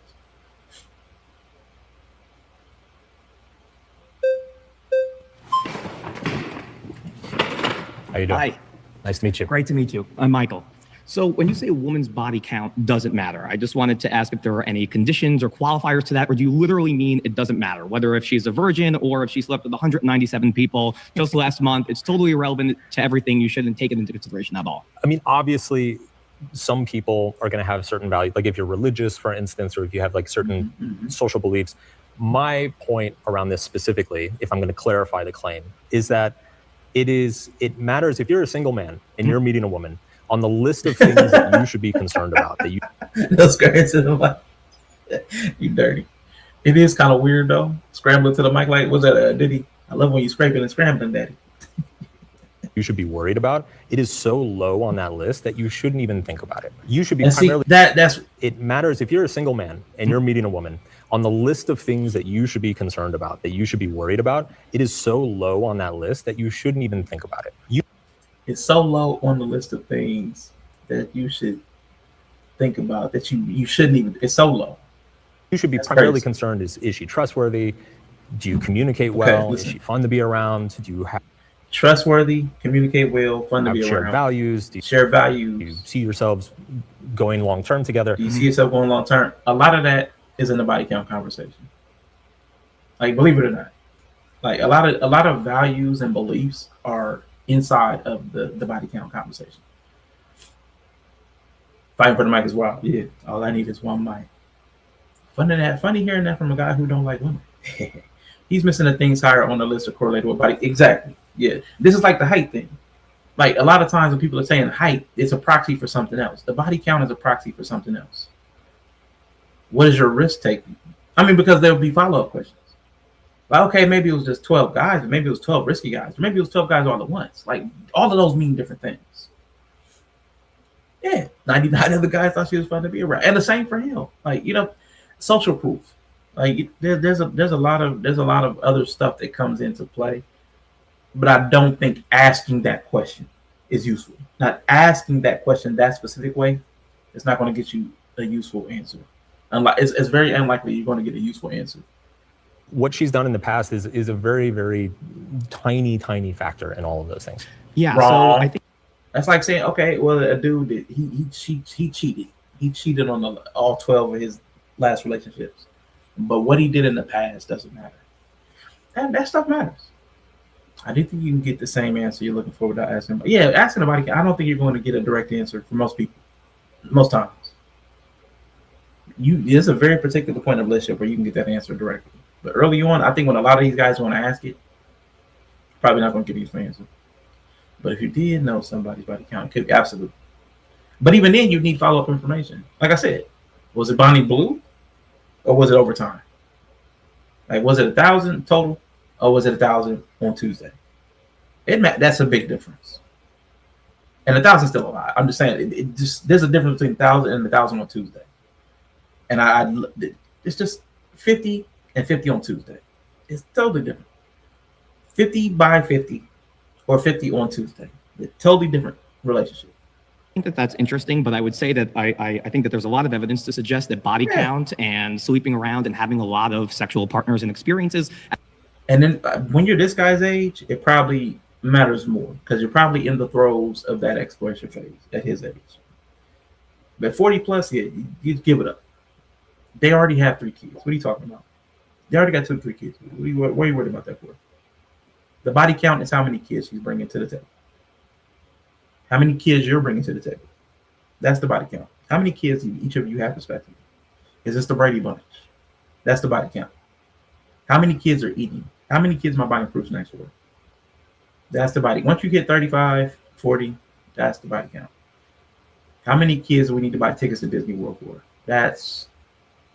How you doing? Hi. Nice to meet you. Great to meet you. I'm Michael. So when you say a woman's body count doesn't matter, I just wanted to ask if there are any conditions or qualifiers to that, or do you literally mean it doesn't matter? Whether if she's a virgin or if she slept with 197 people just last month, it's totally irrelevant to everything. You shouldn't take it into consideration at all. I mean, obviously, some people are going to have certain value. Like if you're religious, for instance, or if you have like certain social beliefs. My point around this specifically, if I'm going to clarify the claim, is that it matters if you're a single man and you're meeting a woman. On the list of things that you should be concerned about, that you Those scratches to the mic. You dirty. It is kind of weird though. Scrambling to the mic like, was that Diddy? I love when you scraping and scrambling, daddy. you should be worried about, it is so low on that list that you shouldn't even think about it. You should be And see, primarily that's it matters if you're a single man and you're meeting a woman, on the list of things that you should be concerned about, that you should be worried about, it is so low on that list that you shouldn't even think about it. It's so low on the list of things that you should think about that you shouldn't even. It's so low. You should be That's primarily crazy. concerned is she trustworthy? Do you communicate well? Is listen. she fun to be around? Do you have Trustworthy, communicate well, fun to be shared around. values? Do you Share values. Do you see yourselves going long term together? Do you see yourself going long term? A lot of that is in the body count conversation. Like, believe it or not, like a lot of values and beliefs are inside of the body count conversation. Fighting for the mic as well. Yeah, all I need is one mic. Funny hearing that from a guy who don't like women. He's missing the things higher on the list of correlated with body. Exactly. Yeah. This is like the height thing. Like a lot of times when people are saying height, it's a proxy for something else. The body count is a proxy for something else. What is your risk taking? I mean, because there will be follow-up questions. Like, okay, maybe it was just 12 guys, but maybe it was 12 risky guys, or maybe it was 12 guys all at once. Like, all of those mean different things. Yeah, 99 of the guys thought she was fun to be around, and the same for him. Like, social proof. Like, there's a lot of other stuff that comes into play, but I don't think asking that question is useful. Not asking that question that specific way, it's not going to get you a useful answer. It's very unlikely you're going to get a useful answer. What she's done in the past is a very, very tiny factor in all of those things. Yeah. Wrong. So I think that's like saying, okay, well, a dude that he cheated. He cheated on all 12 of his last relationships, but what he did in the past doesn't matter. And that stuff matters. I do think you can get the same answer you're looking for without asking. Yeah, asking about it, I don't think you're going to get a direct answer for most people. Most times, there's a very particular point of relationship where you can get that answer directly. But early on, I think when a lot of these guys want to ask it, probably not going to get these answers. But if you did know somebody's body count, it could be absolute. But even then, you need follow-up information. Like I said, was it Bonnie Blue, or was it over time? Like, was it 1,000 total, or was it 1,000 on Tuesday? That's a big difference. And 1,000 is still a lot. I'm just saying, there's a difference between 1,000 and 1,000 on Tuesday. And it's just 50 and 50 on Tuesday. It's totally different. 50 by 50 or 50 on Tuesday. It's totally different relationship. I think that that's interesting, but I would say that I think that there's a lot of evidence to suggest that body count and sleeping around and having a lot of sexual partners and experiences. And then when you're this guy's age, it probably matters more because you're probably in the throes of that exploration phase at his age. But 40 plus, yeah, you give it up. They already have 3 kids. What are you talking about? They already got 2 or 3 kids. What are you worried about that for? The body count is how many kids she's bringing to the table. How many kids you're bringing to the table. That's the body count. How many kids each of you have respectively? Is this the Brady Bunch? That's the body count. How many kids are eating? How many kids am I buying fruit snacks for? That's the body. Once you get 35, 40, that's the body count. How many kids do we need to buy tickets to Disney World for? That's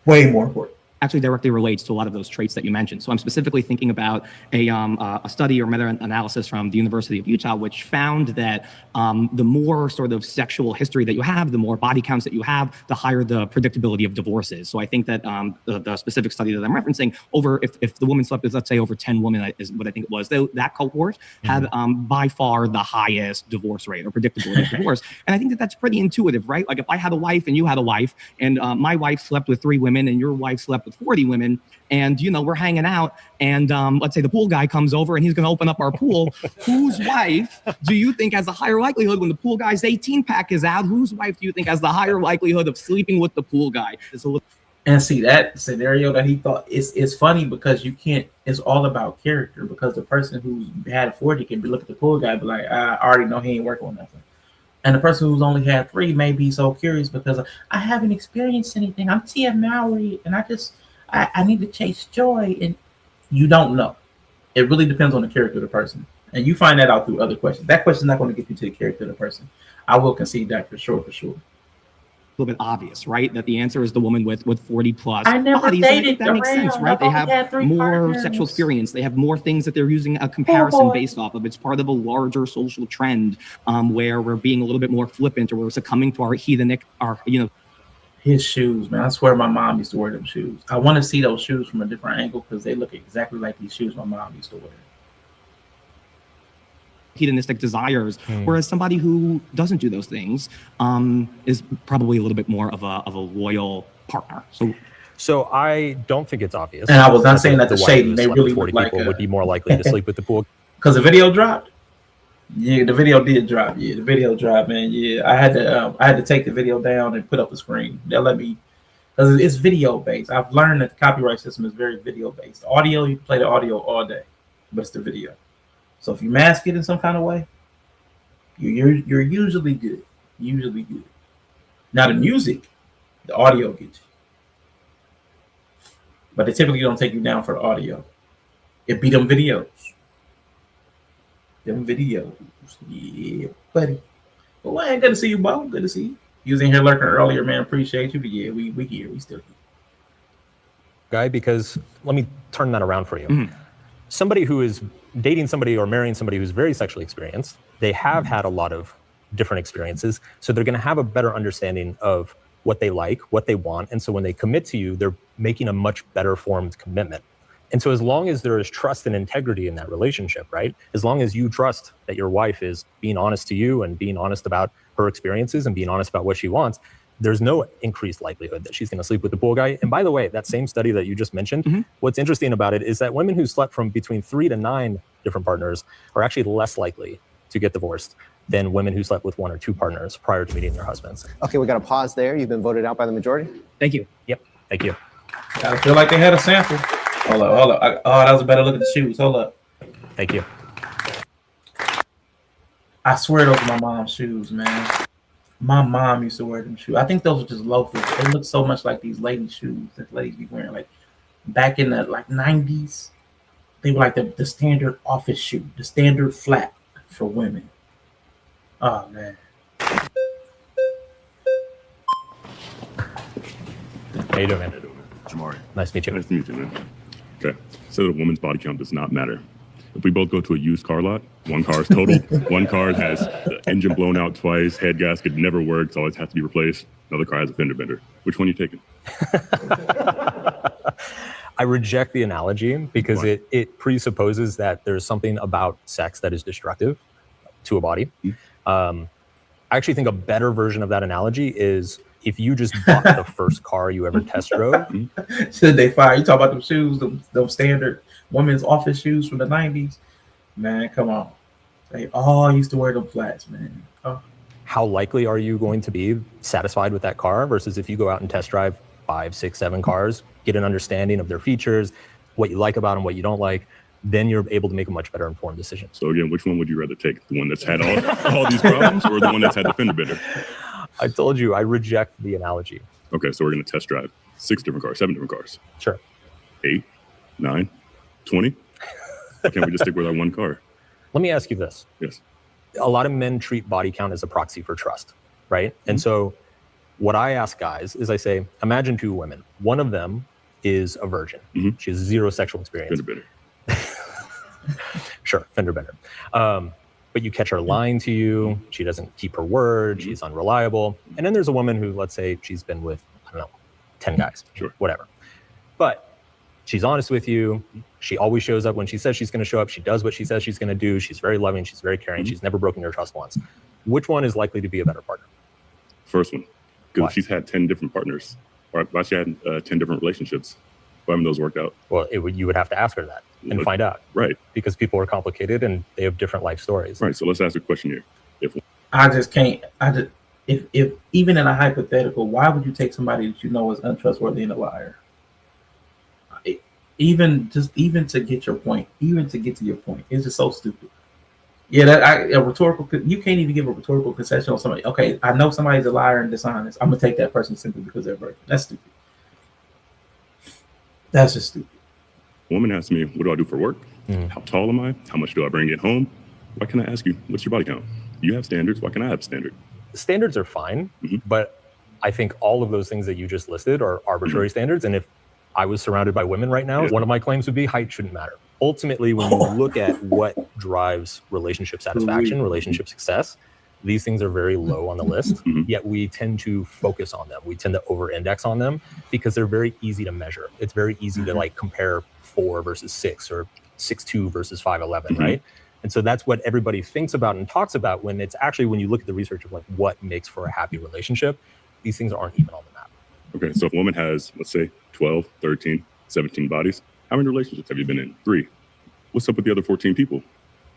way more important. Actually directly relates to a lot of those traits that you mentioned. So I'm specifically thinking about a study or meta-analysis from the University of Utah, which found that the more sort of sexual history that you have, the more body counts that you have, the higher the predictability of divorces. So I think that the specific study that I'm referencing, if the woman slept with, let's say, over 10 women is what I think it was, that cohort had by far the highest divorce rate or predictability of divorce. And I think that that's pretty intuitive, right? Like if I had a wife and you had a wife and my wife slept with 3 women and your wife slept with 40 women, and we're hanging out, and let's say the pool guy comes over and he's going to open up our pool. Whose wife do you think has a higher likelihood when the pool guy's 18-pack is out? Whose wife do you think has the higher likelihood of sleeping with the pool guy? And see, that scenario that he thought it's funny because you can't. It's all about character because the person who's had 40 can look at the pool guy and be like, I already know he ain't working on nothing. And the person who's only had 3 may be so curious because I haven't experienced anything. I'm Tia Mowry, and I need to chase joy, and you don't know. It really depends on the character of the person, and you find that out through other questions. That question is not going to get you to the character of the person. I will concede that for sure. little bit obvious, right? That the answer is the woman with 40 plus I never bodies. And I think dated that makes sense, around. right? They I've only had have 3 more partners. sexual experience. They have more things that they're using a comparison boy. based off of. It's part of a larger social trend where we're being a little bit more flippant, or we're succumbing to our heathenic, His shoes, man. I swear my mom used to wear them shoes. I want to see those shoes from a different angle because they look exactly like these shoes my mom used to wear. hedonistic desires, whereas somebody who doesn't do those things is probably a little bit more of a loyal partner. So I don't think it's obvious. And I was not saying that the to wife shady. who They slept really with 40 look like people would be more likely to sleep with the pool. Because the video dropped. Yeah, the video did drop. Yeah, the video dropped, man. Yeah, I had to take the video down and put up a screen. They'll let me, because it's video based. I've learned that the copyright system is very video based. Audio, you can play the audio all day, but it's the video. So if you mask it in some kind of way, you're usually good. Usually good. Now the music, the audio gets you, but they typically don't take you down for the audio. It be them videos. Them videos. Yeah, buddy. Well, I ain't good to see you, Bo. Good to see you. You was in here lurking earlier, man. Appreciate you. But yeah, we here. We still here. Guy, because let me turn that around for you. Somebody who is dating somebody or marrying somebody who's very sexually experienced, they have had a lot of different experiences. So they're going to have a better understanding of what they like, what they want. And so when they commit to you, they're making a much better formed commitment. And so as long as there is trust and integrity in that relationship, right? As long as you trust that your wife is being honest to you and being honest about her experiences and being honest about what she wants, there's no increased likelihood that she's going to sleep with the pool guy. And by the way, that same study that you just mentioned, what's interesting about it is that women who slept from between 3 to 9 different partners are actually less likely to get divorced than women who slept with 1 or 2 partners prior to meeting their husbands. Okay, we got to pause there. You've been voted out by the majority. Thank you. Yep, thank you. I feel like they had a sample. Hold up. That was a better look at the shoes. Hold up. Thank you. I swear those are my mom's shoes, man. My mom used to wear them shoes. I think those are just loafers. They look so much like these ladies' shoes that ladies be wearing. Like back in the 90s, they were like the standard office shoe, the standard flat for women. Oh man. How you doing, man? Jamari. Nice to meet you. Nice to meet you, man. Okay. So the woman's body count does not matter. If we both go to a used car lot, one car is total. One car has the engine blown out twice, head gasket never works, always has to be replaced. Another car has a fender bender. Which one are you taking? I reject the analogy because it presupposes that there's something about sex that is destructive to a body. I actually think a better version of that analogy is if you just bought the first car you ever test drove. Should they fire? You talk about them shoes, them standard women's office shoes from the 90s. Man, come on. They all used to wear them flats, man. Oh. How likely are you going to be satisfied with that car versus if you go out and test drive 5, 6, 7 cars, get an understanding of their features, what you like about them, what you don't like, then you're able to make a much better informed decision. So again, which one would you rather take? The one that's had all these problems or the one that's had the fender bender? I told you I reject the analogy. Okay, so we're going to test drive 6 different cars, 7 different cars. Sure. 8, 9, 20. Why can't we just stick with our one car? Let me ask you this. Yes. A lot of men treat body count as a proxy for trust, right? And so what I ask guys is I say, imagine 2 women. One of them is a virgin. She has 0 sexual experience. Fender bender. Sure, fender bender. But you catch her lying to you. She doesn't keep her word. She's unreliable. And then there's a woman who, let's say she's been with, 10 guys, whatever. But she's honest with you. She always shows up when she says she's going to show up. She does what she says she's going to do. She's very loving. She's very caring. She's never broken your trust once. Which one is likely to be a better partner? First one. Because she's had 10 different partners. Or she had 10 different relationships. Why haven't those worked out? Well, you would have to ask her that and find out. Right. Because people are complicated and they have different life stories. Right. So let's ask a question here. If even in a hypothetical, why would you take somebody that you know is untrustworthy and a liar? Even to get your point, it's just so stupid. Yeah, a rhetorical. You can't even give a rhetorical concession on somebody. Okay, I know somebody's a liar and dishonest. I'm gonna take that person simply because they're virgin. That's stupid. That's just stupid. A woman asks me, what do I do for work? How tall am I? How much do I bring it home? Why can't I ask you, what's your body count? You have standards. Why can't I have standards? Standards are fine, but I think all of those things that you just listed are arbitrary standards. And if I was surrounded by women right now, one of my claims would be height shouldn't matter. Ultimately, when you look at what drives relationship satisfaction, relationship success, these things are very low on the list, yet we tend to focus on them. We tend to over-index on them because they're very easy to measure. It's very easy to like compare 4 versus 6 or 6'2" versus 5'11", right? And so that's what everybody thinks about and talks about when it's actually, when you look at the research of like what makes for a happy relationship, these things aren't even on the map. Okay, so if a woman has, let's say, 12, 13, 17 bodies, how many relationships have you been in? 3. What's up with the other 14 people?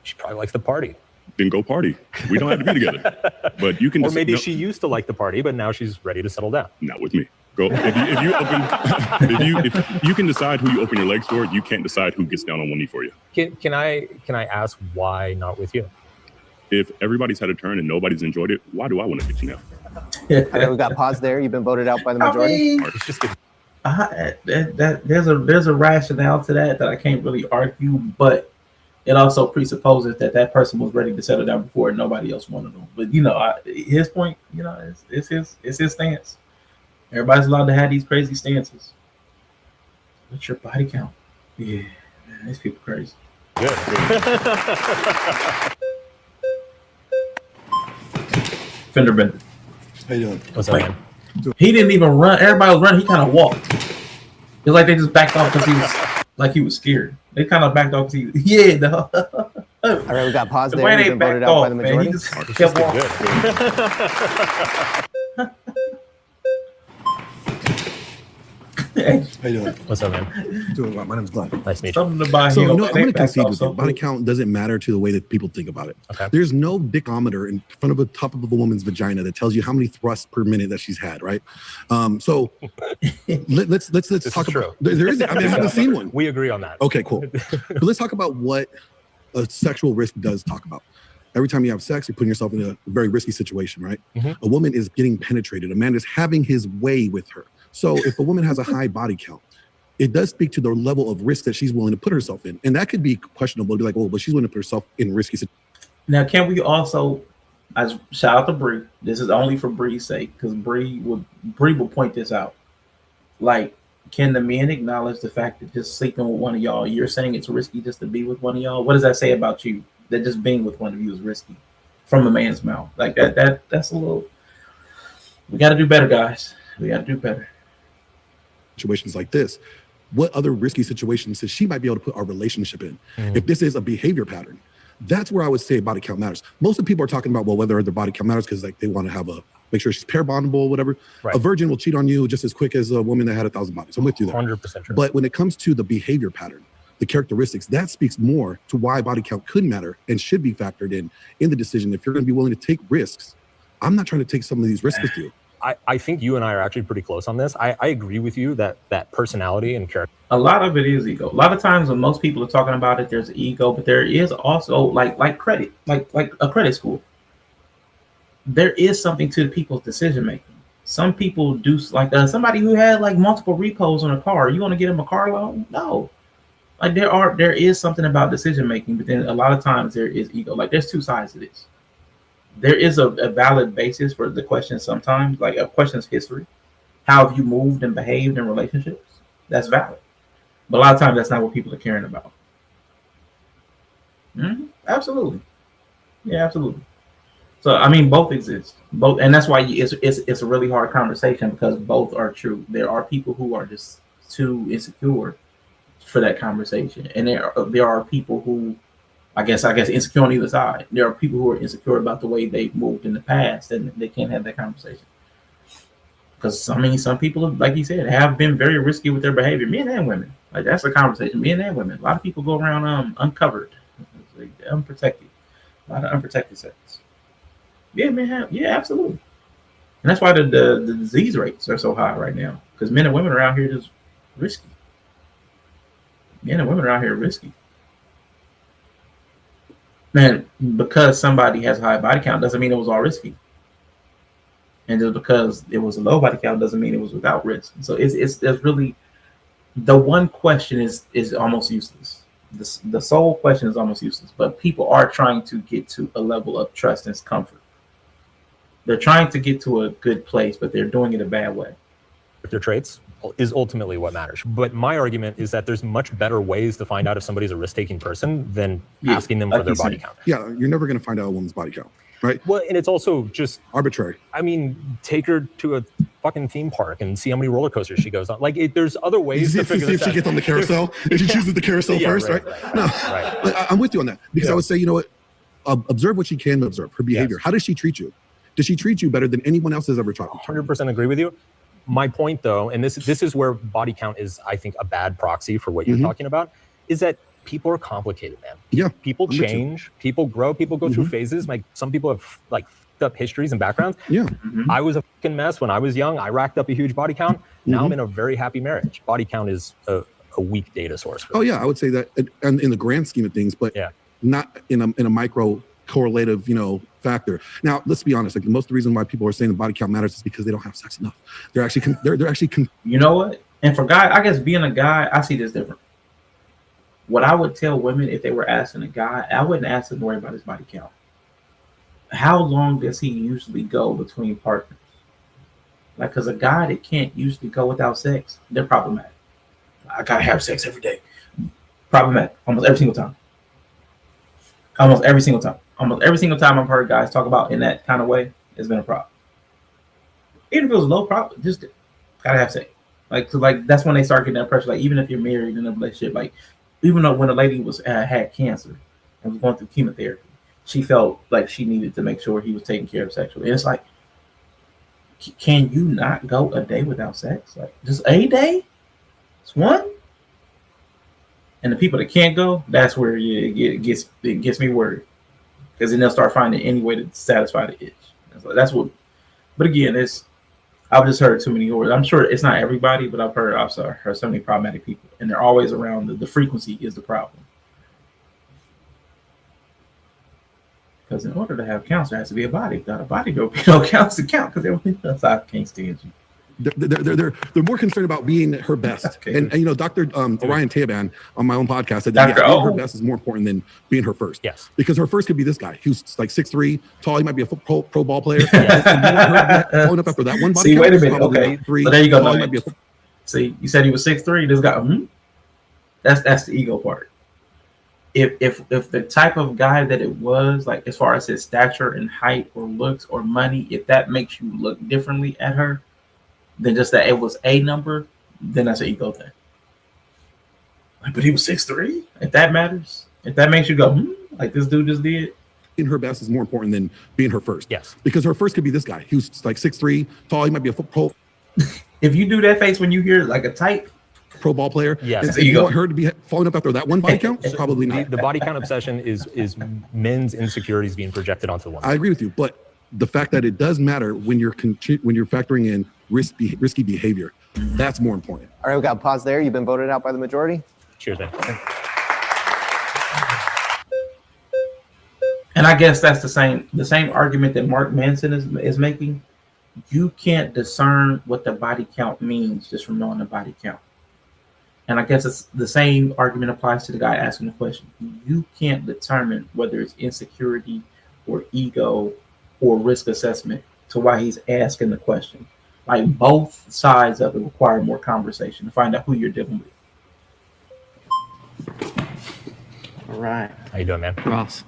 She probably likes the party. Then go party. We don't have to be together. But you can. Or maybe she used to like the party, but now she's ready to settle down. Not with me. Go. If you can decide who you open your legs for, you can't decide who gets down on one knee for you. Can I ask why not with you? If everybody's had a turn and nobody's enjoyed it, why do I want to get you now? I know we got pause there. You've been voted out by the majority. There's a rationale to that I can't really argue, but it also presupposes that person was ready to settle down before and nobody else wanted them. But his point, it's his stance. Everybody's allowed to have these crazy stances. What's your body count? Yeah, man, these people crazy. Good. Fender Bender. How you doing? What's up, man? He didn't even run. Everybody was running. He kind of walked. It's like they just backed off because he was scared. They kind of backed off because All right, we got pause there. You've been voted out by the majority. He just kept walking. How you doing? What's up, man? Doing well. My name's Glenn. Nice to meet you. I'm going to concede with you. Body count doesn't matter to the way that people think about it. Okay. There's no dickometer in front of the top of a woman's vagina that tells you how many thrusts per minute that she's had, right? So let's talk about. There is. I mean, I haven't seen one. We agree on that. Okay, cool. But let's talk about what a sexual risk does talk about. Every time you have sex, you're putting yourself in a very risky situation, right? A woman is getting penetrated. A man is having his way with her. So if a woman has a high body count, it does speak to the level of risk that she's willing to put herself in. And that could be questionable to be like, oh, but she's willing to put herself in risky situations. Now, can we also, as shout out to Bree, this is only for Bree's sake, because Bree will point this out. Like, can the men acknowledge the fact that just sleeping with one of y'all, you're saying it's risky just to be with one of y'all? What does that say about you? That just being with one of you is risky from a man's mouth. Like that's a little, we got to do better, guys. We got to do better. Situations like this, what other risky situations that she might be able to put our relationship in? If this is a behavior pattern, that's where I would say body count matters. Most of the people are talking about, well, whether their body count matters because like they want to have make sure she's pair bondable, whatever. Right. A virgin will cheat on you just as quick as a woman that had 1,000 bodies. I'm with you there. 100% true. But when it comes to the behavior pattern, the characteristics, that speaks more to why body count could matter and should be factored in the decision. If you're going to be willing to take risks, I'm not trying to take some of these risks with you. I think you and I are actually pretty close on this. I agree with you that personality and character. A lot of it is ego. A lot of times when most people are talking about it, there's ego, but there is also like credit, like a credit score. There is something to people's decision making. Some people do like somebody who had like multiple repos on a car. You want to get them a car loan? No. Like there is something about decision making, but then a lot of times there is ego. Like there's two sides to this. There is a valid basis for the question sometimes, like a question's history. How have you moved and behaved in relationships? That's valid. But a lot of times that's not what people are caring about. Absolutely. Yeah, absolutely. So, I mean, both exist. Both, and that's why it's a really hard conversation because both are true. There are people who are just too insecure for that conversation. And there are people who I guess insecure on either side. There are people who are insecure about the way they've moved in the past, and they can't have that conversation. Because I mean, some people, like you said, have been very risky with their behavior, men and women. Like that's a conversation, men and women. A lot of people go around uncovered, like, unprotected, a lot of unprotected sex. Yeah, man, yeah, absolutely. And that's why the disease rates are so high right now. Because men and women around here just risky. Men and women around here are risky. Man, because somebody has a high body count doesn't mean it was all risky. And just because it was a low body count doesn't mean it was without risk. So it's really the one question is almost useless. The sole question is almost useless. But people are trying to get to a level of trust and comfort. They're trying to get to a good place, but they're doing it a bad way. Their traits is ultimately what matters. But my argument is that there's much better ways to find out if somebody's a risk-taking person than asking them for their body count. Yeah, you're never going to find out a woman's body count, right? Well, and it's also just arbitrary. I mean, take her to a fucking theme park and see how many roller coasters she goes on. Like, there's other ways to figure see this if she out. gets on the carousel. If she chooses the carousel first, right? No, I'm with you on that because I would say, you know what? Observe what she can observe. Her behavior. How does she treat you? Does she treat you better than anyone else has ever tried? 100% agree with you. My point, though, and this is where body count is, I think, a bad proxy for what you're talking about, is that people are complicated, man. Yeah, people change, people grow, people go through phases. Like some people have like fucked up histories and backgrounds. Yeah, I was a fucking mess when I was young. I racked up a huge body count. Now I'm in a very happy marriage. Body count is a weak data source. Oh yeah, I would say that, and in the grand scheme of things, but not in a micro correlative, factor. Now, let's be honest. Like most of the reason why people are saying the body count matters is because they don't have sex enough. They're actually You know what? And for guy, I guess being a guy, I see this different. What I would tell women if they were asking a guy, I wouldn't ask them to worry about his body count. How long does he usually go between partners? Like, because a guy that can't usually go without sex, they're problematic. I gotta have sex every day. Problematic. Almost every single time. Almost every single time I've heard guys talk about in that kind of way, it's been a problem. Even if it was low problem, just gotta have sex. Like, so like that's when they start getting that pressure. Like, even if you're married in a relationship, like, even though when a lady had cancer and was going through chemotherapy, she felt like she needed to make sure he was taken care of sexually. And it's like, can you not go a day without sex? Like, just a day? It's one? And the people that can't go, that's where it gets me worried. Because then they'll start finding any way to satisfy the itch. That's what. But again, I've just heard too many words. I'm sure it's not everybody, but I've heard so many problematic people, and they're always around. The frequency is the problem. Because in order to have counts, there has to be a body. Without a body, there'll be no counts to count. Because everyone else, I can't stand you. They're more concerned about being her best. Okay. And Dr. Orion Taban on my own podcast said that being her best is more important than being her first. Yes. Because her first could be this guy who's like 6'3", tall. He might be a pro ball player. Following up after that one body. See, wait a minute. Okay. So there you go. Tall, see, you said he was 6'3". This guy. That's the ego part. If the type of guy that it was, like as far as his stature and height or looks or money, if that makes you look differently at her than just that it was a number, then that's an ego thing. Like, but he was 6'3". If that matters, if that makes you go, like this dude just did. Being her best is more important than being her first. Yes. Because her first could be this guy who's like 6'3", tall. He might be a pro. If you do that face when you hear like a type, pro ball player. Yes. If you want her to be following up after that one body count, probably not. The body count obsession is men's insecurities being projected onto the woman. I agree with you, but the fact that it does matter when you're factoring in risky behavior, that's more important. All right, we got to pause there. You've been voted out by the majority. Cheers, man. And I guess that's the same argument that Mark Manson is making. You can't discern what the body count means just from knowing the body count. And I guess it's the same argument applies to the guy asking the question. You can't determine whether it's insecurity or ego or risk assessment to why he's asking the question. Like, both sides of it require more conversation to find out who you're dealing with. All right. How you doing, man? Ross.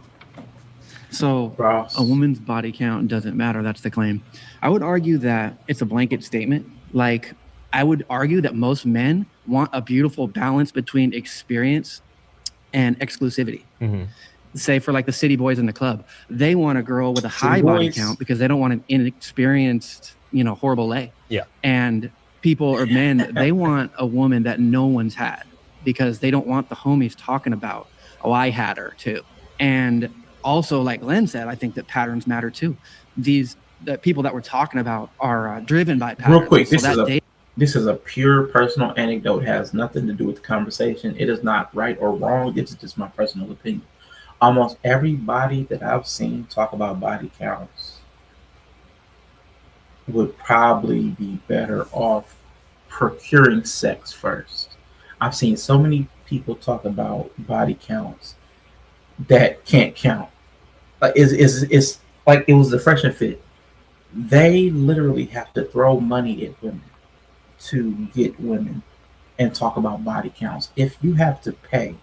So a woman's body count doesn't matter. That's the claim. I would argue that it's a blanket statement. Like, I would argue that most men want a beautiful balance between experience and exclusivity. Mm-hmm. Say for like the city boys in the club, they want a girl with a high body count because they don't want an inexperienced, horrible lay. Yeah. And people or men, they want a woman that no one's had because they don't want the homies talking about, oh, I had her too. And also, like Glenn said, I think that patterns matter too. The people that we're talking about are driven by patterns. Real quick, So this is a pure personal anecdote. It has nothing to do with the conversation. It is not right or wrong. It's just my personal opinion. Almost everybody that I've seen talk about body counts would probably be better off procuring sex first. I've seen so many people talk about body counts that can't count. Like it's like it was the fresh and fit. They literally have to throw money at women to get women and talk about body counts. If you have to pay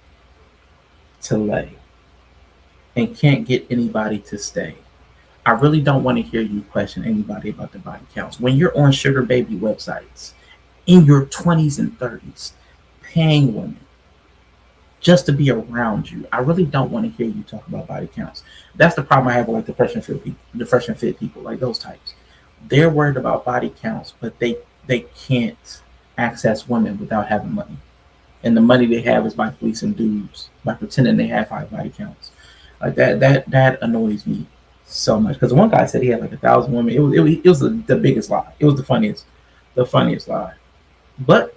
to lay and can't get anybody to stay, I really don't want to hear you question anybody about the body counts. When you're on sugar baby websites in your 20s and 30s, paying women just to be around you, I really don't want to hear you talk about body counts. That's the problem I have with like depression fit people, like those types. They're worried about body counts, but they can't access women without having money. And the money they have is by fleecing dudes, by pretending they have high body counts. Like that annoys me so much. Because one guy said he had like 1,000 women. It was the biggest lie. It was the funniest lie. But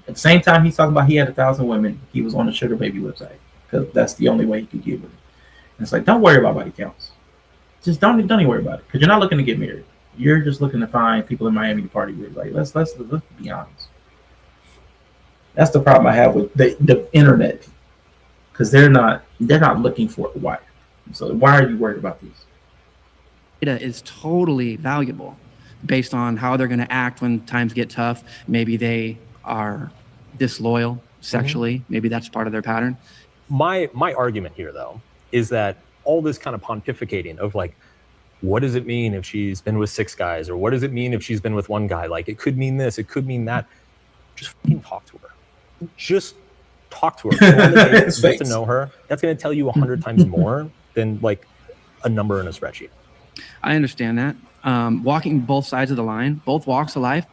at the same time, he's talking about he had 1,000 women. He was on the sugar baby website because that's the only way he could get with it. And it's like, don't worry about body counts. Just don't even worry about it because you're not looking to get married. You're just looking to find people in Miami to party with. Like let's be honest. That's the problem I have with the internet because they're not looking for a wife. So why are you worried about these? Data is totally valuable based on how they're going to act when times get tough. Maybe they are disloyal sexually. Maybe that's part of their pattern. My argument here, though, is that all this kind of pontificating of like, what does it mean if she's been with 6 guys? Or what does it mean if she's been with 1 guy? Like, it could mean this, it could mean that. Just fucking talk to her. Just talk to her. Go on the date, get to know her. That's going to tell you 100 times more than like a number in a spreadsheet. I understand that. Walking both sides of the line, both walks of life,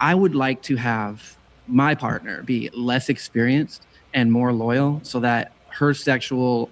I would like to have my partner be less experienced and more loyal so that her sexual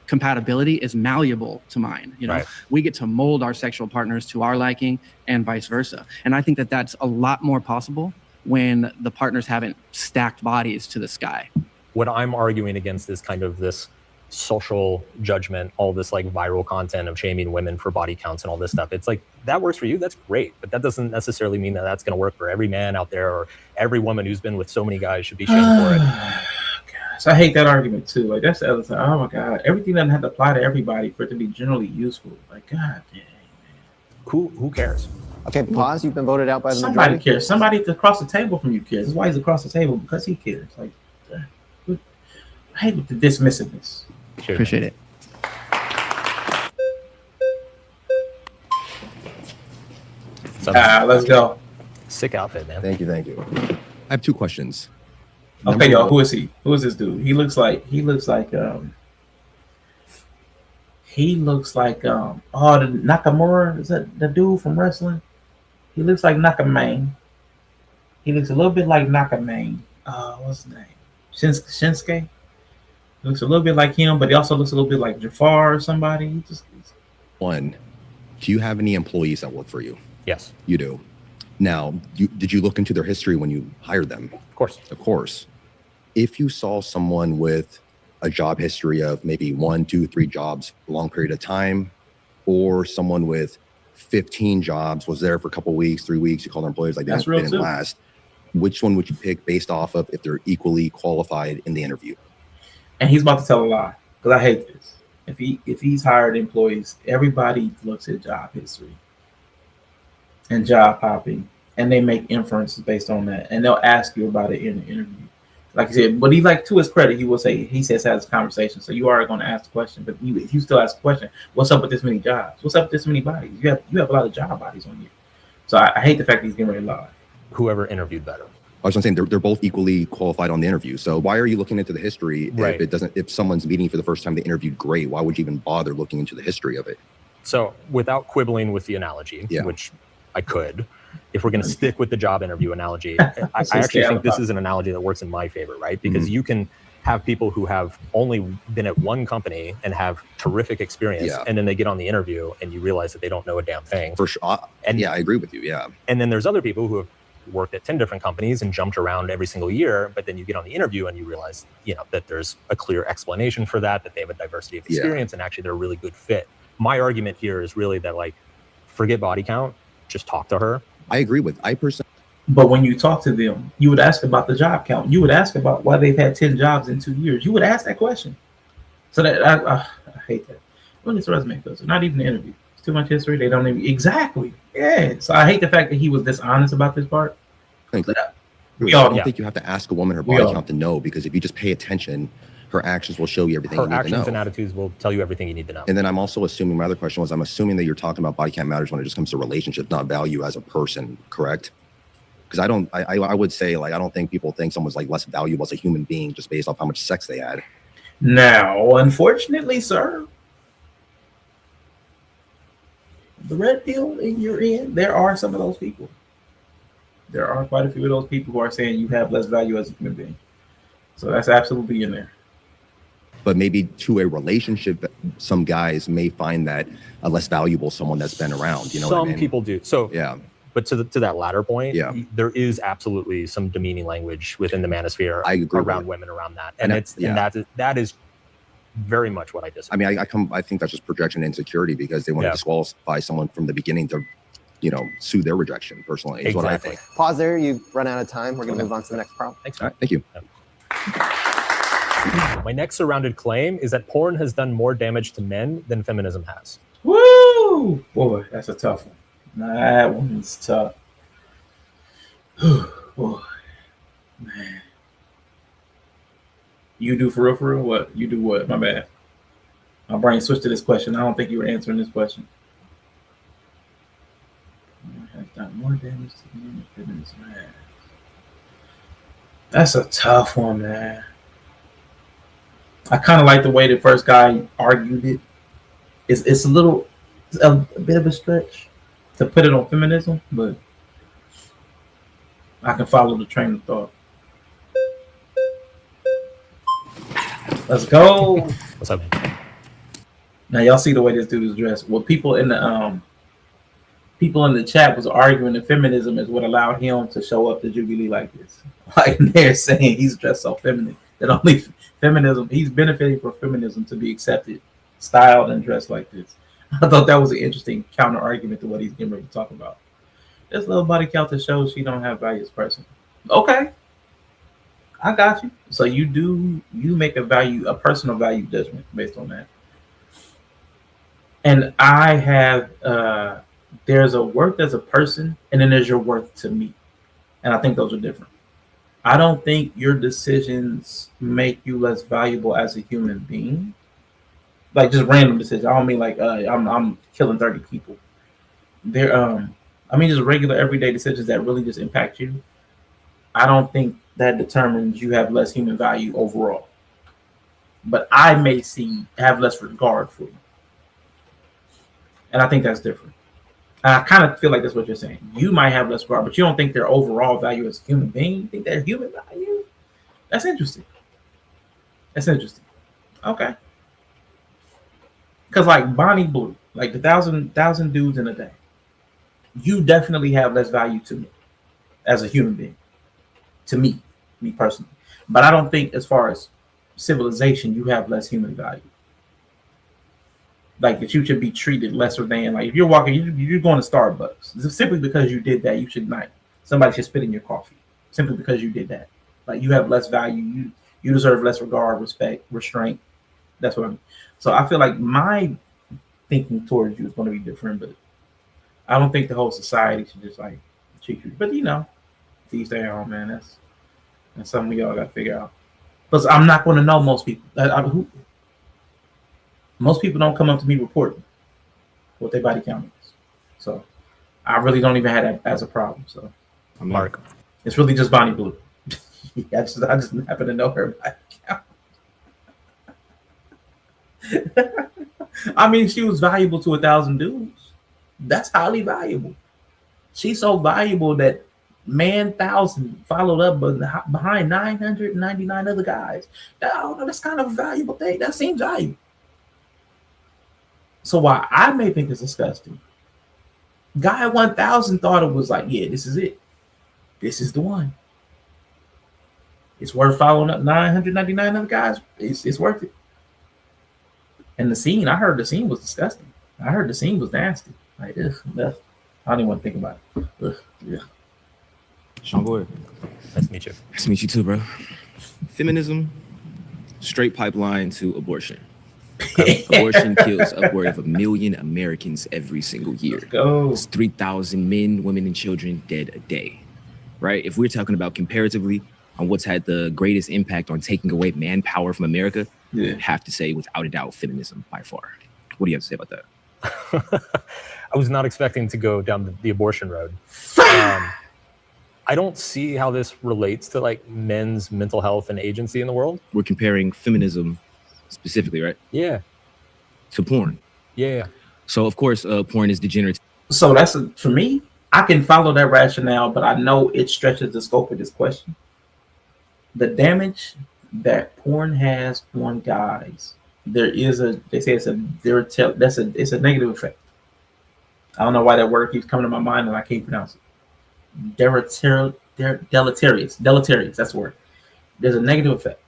compatibility is malleable to mine. You know, Right. we get to mold our sexual partners to our liking and vice versa. And I think that that's a lot more possible when the partners haven't stacked bodies to the sky. What I'm arguing against is kind of this social judgment, all this like viral content of shaming women for body counts and all this stuff. It's like, that works for you, that's great, but that doesn't necessarily mean that that's going to work for every man out there, or every woman who's been with so many guys should be shamed for it. So I hate that argument too. Like that's the other side. Oh my God, everything doesn't have to apply to everybody for it to be generally useful. Like God damn. Who cares? Okay, pause. You've been voted out by the Somebody majority. cares. Somebody across the table from you cares. That's why he's across the table, because he cares. Like, I hate with the dismissiveness. Appreciate it. Let's go. Sick outfit, man. Thank you. I have 2 questions. Okay, y'all. Who is he? Who is this dude? He looks like oh, the Nakamura. Is that the dude from wrestling? He looks like Nakamane. He looks a little bit like Nakamane. What's his name? Shinsuke. He looks a little bit like him, but he also looks a little bit like Jafar or somebody. He just 1, do you have any employees that work for you? Yes. You do. Now, did you look into their history when you hired them? Of course. Of course. If you saw someone with a job history of maybe 1, 2, 3 jobs for a long period of time, or someone with 15 jobs, was there for a couple weeks, 3 weeks, you call their employees like That's that, real didn't too. last, which one would you pick based off of if they're equally qualified in the interview? and he's about to tell a lie because I hate this. If he's hired employees, everybody looks at job history and job hopping, and they make inferences based on that, and they'll ask you about it in the interview. Like I said, but he, like, to his credit, he will say, he says has a conversation. So you are going to ask the question, but if you still ask the question, what's up with this many jobs? What's up with this many bodies? You have a lot of job bodies on you. So I hate the fact that he's getting ready to lie. Whoever interviewed better. I was saying they're both equally qualified on the interview. So why are you looking into the history Right. if someone's meeting for the first time they interviewed great? Why would you even bother looking into the history of it? So without quibbling with the analogy, which I could, if we're going to stick with the job interview analogy, I actually think this is an analogy that works in my favor, right? Because you can have people who have only been at one company and have terrific experience, and then they get on the interview and you realize that they don't know a damn thing. For sure. And I agree with you. Yeah. And then there's other people who have worked at 10 different companies and jumped around every single year, but then you get on the interview and you realize, that there's a clear explanation for that they have a diversity of experience, and actually they're a really good fit. My argument here is really that, like, forget body count, just talk to her. I agree with. I personally. But when you talk to them, you would ask about the job count. You would ask about why they've had 10 jobs in 2 years. You would ask that question. So that I hate that. When it's a resume filter, not even the interview. too much history. They don't even exactly. Yeah. So I hate the fact that he was dishonest about this part. Thank you. We I all don't think you have to ask a woman her We body all- count to know, because if you just pay attention, her actions will show you everything Her you need to actions know. and attitudes will tell you everything you need to know. And then I'm also assuming, my other question was, I'm assuming that you're talking about body count matters when it just comes to relationships, not value as a person, correct? Because I would say, like, I don't think people think someone's like less valuable as a human being just based off how much sex they had. Now, unfortunately, sir, the red pill you're in, there are some of those people. There are quite a few of those people who are saying you have less value as a human being. So that's absolutely in there. But maybe to a relationship, some guys may find that a less valuable someone that's been around. You know what I Some mean? people do. So yeah. But to that latter point, Yeah. there is absolutely some demeaning language within the manosphere around women around that, and that is very much what I disagree. I mean, I think that's just projection insecurity, because they want to disqualify someone from the beginning to, sue their rejection. Personally, is what I think. Pause there. You've run out of time. We're going to move on to the next problem. Thanks. All right, thank you. My next surrounded claim is that porn has done more damage to men than feminism has. Woo! Boy, that's a tough one. That one's tough. Boy, man. You do for real? What? You do what? My bad. My brain switched to this question. I don't think you were answering this question. Has done more damage to men than feminism has. That's a tough one, man. I kind of like the way the first guy argued it. It's a bit of a stretch to put it on feminism, but I can follow the train of thought. Let's go. What's up? Now y'all see the way this dude is dressed. Well, people in the chat was arguing that feminism is what allowed him to show up to Jubilee like this. Like they're saying he's dressed so feminine that only feminism, he's benefiting from feminism to be accepted, styled, and dressed like this. I thought that was an interesting counter argument to what he's getting ready to talk about. This little body count that shows she don't have value as a person. Okay, I got you. So you make a personal value judgment based on that. And I have there's a worth as a person, and then there's your worth to me, and I think those are different. I don't think your decisions make you less valuable as a human being. Like just random decisions. I don't mean like I'm killing 30 people. They're just regular everyday decisions that really just impact you. I don't think that determines you have less human value overall. But I may have less regard for you. And I think that's different. I kind of feel like that's what you're saying. You might have less regard, but you don't think their overall value as a human being. You think they're human value? That's interesting. Okay. Because like Bonnie Blue, like the thousand dudes in a day, you definitely have less value to me as a human being. To me personally. But I don't think as far as civilization, you have less human value. Like that you should be treated lesser than, like if you're walking, you're going to Starbucks. Simply because you did that, you should not. Somebody should spit in your coffee. Simply because you did that. Like you have less value. You deserve less regard, respect, restraint. That's what I mean. So I feel like my thinking towards you is going to be different, but I don't think the whole society should just like treat you. But these days, oh man, that's something y'all got to figure out. Because I'm not going to know most people. Most people don't come up to me reporting what their body count is. So I really don't even have that as a problem. So Mark, it's really just Bonnie Blue. I just happen to know her body count. I mean, she was valuable to 1,000 dudes. That's highly valuable. She's so valuable that man 1,000 followed up behind 999 other guys. That's kind of a valuable thing. That seems valuable. So while I may think it's disgusting, guy 1,000 thought it was like, yeah, this is it. This is the one. It's worth following up 999 other guys. It's worth it. And the scene, I heard the scene was disgusting. I heard the scene was nasty. Like this. I don't even want to think about it. Ugh, yeah. Sean Boyd. Nice to meet you. Nice to meet you too, bro. Feminism, straight pipeline to abortion. Abortion kills upward of 1 million Americans every single year. Go. It's 3,000 men, women, and children dead a day, right? If we're talking about comparatively on what's had the greatest impact on taking away manpower from America, I have to say, without a doubt, feminism by far. What do you have to say about that? I was not expecting to go down the abortion road. I don't see how this relates to like men's mental health and agency in the world. We're comparing feminism specifically, right? Yeah. To porn. Yeah. So of course, porn is degenerate. So for me, I can follow that rationale, but I know it stretches the scope of this question. The damage that porn has on guys, it's a negative effect. I don't know why that word keeps coming to my mind and I can't pronounce it. Deleterious. That's the word. There's a negative effect.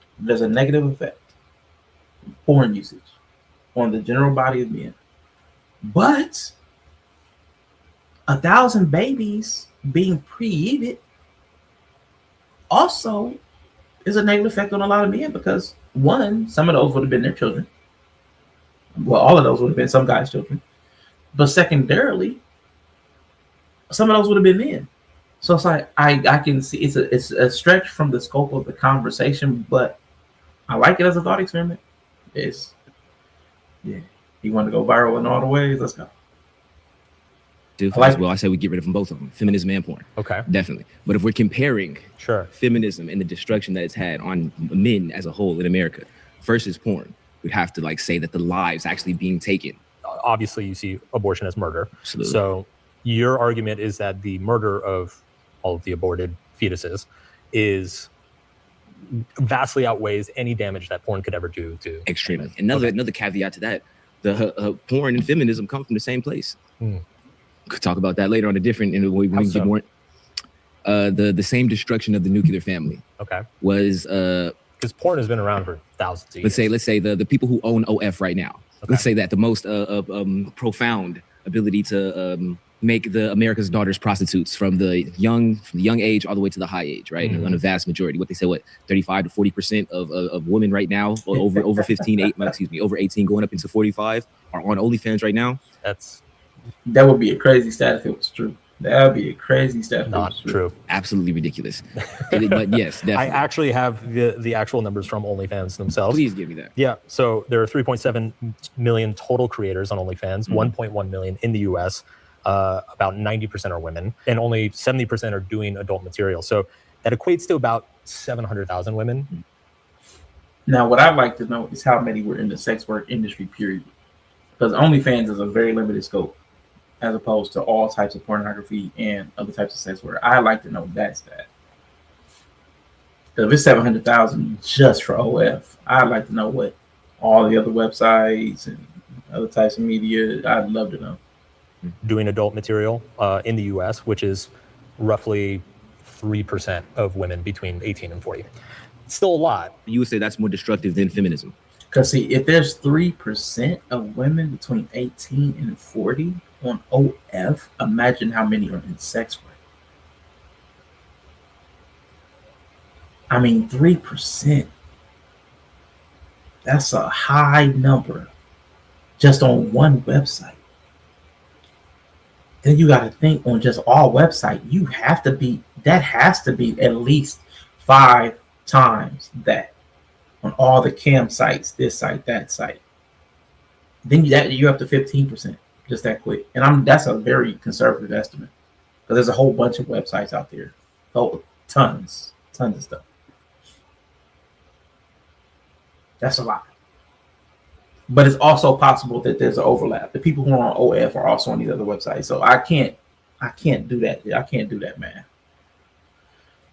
Porn usage on the general body of men. But 1,000 babies being pre-eated also is a negative effect on a lot of men because one, some of those would have been their children. Well, all of those would have been some guys' children. But secondarily, some of those would have been men. So it's like I can see it's a stretch from the scope of the conversation, but I like it as a thought experiment. You want to go viral in all the ways? Let's go. I say we get rid of them, both of them, feminism and porn. Okay. Definitely. But if we're comparing feminism and the destruction that it's had on men as a whole in America versus porn, we'd have to like say that the lives actually being taken. Obviously, you see abortion as murder. Absolutely. So your argument is that the murder of all of the aborted fetuses vastly outweighs any damage that porn could ever do to extremely. Another caveat to that, the porn and feminism come from the same place. Could talk about that later on a different in the way we get more. The same destruction of the nuclear family. Okay. Was because porn has been around for thousands of years. Let's say the people who own OF right now. Okay. Let's say that the most profound ability to make the America's daughters prostitutes from the young age all the way to the high age, right? On a vast majority, what they say, 35 to 40% of women right now, over 18 going up into 45, are on OnlyFans right now. That would be a crazy stat if it was true. That would be a crazy stat. Not true. Absolutely ridiculous. But yes, definitely. I actually have the actual numbers from OnlyFans themselves. Please give me that. Yeah. So there are 3.7 million total creators on OnlyFans, 1.1 million in the US. About 90% are women, and only 70% are doing adult material. So that equates to about 700,000 women. Now, what I'd like to know is how many were in the sex work industry, period. Because OnlyFans is a very limited scope, as opposed to all types of pornography and other types of sex work. I'd like to know that stat. If it's 700,000 just for OF, I'd like to know what all the other websites and other types of media. I'd love to know. Doing adult material in the US, which is roughly 3% of women between 18 and 40. It's still a lot. You would say that's more destructive than feminism. Because see, if there's 3% of women between 18 and 40 on OF, imagine how many are in sex work. I mean, 3%. That's a high number just on one website. Then you got to think on just all website, that has to be at least 5 times that on all the cam sites, this site, that site. Then you up to 15%, just that quick. And that's a very conservative estimate because there's a whole bunch of websites out there. Oh, tons of stuff. That's a lot. But it's also possible that there's an overlap. The people who are on OF are also on these other websites. So I can't do that. I can't do that, man.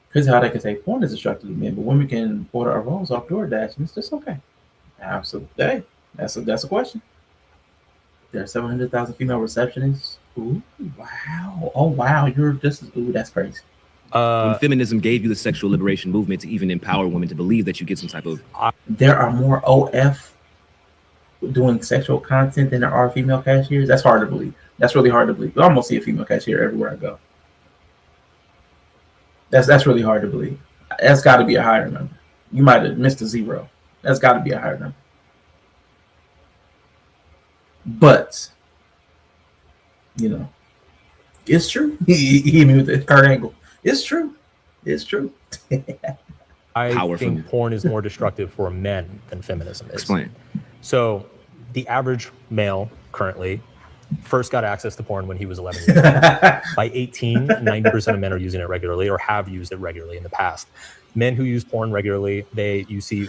Because how they can say porn is destructive to men, but women can order a rose off DoorDash and it's just okay. Absolutely. Hey, that's a question. There are 700,000 female receptionists. Ooh, wow. Oh, wow. That's crazy. When feminism gave you the sexual liberation movement to even empower women to believe that you get some type of... There are more OF doing sexual content than there are female cashiers. That's hard to believe. That's really hard to believe. I almost see a female cashier everywhere I go. That's really hard to believe. That's got to be a higher number. You might have missed a zero. That's got to be a higher number. But you know, it's true. He hit me with the Kurt Angle. It's true. It's true. I think porn is more destructive for men than feminism is. Explain. So the average male currently first got access to porn when he was 11 years old. By 18, 90% of men are using it regularly or have used it regularly in the past. Men who use porn regularly, you see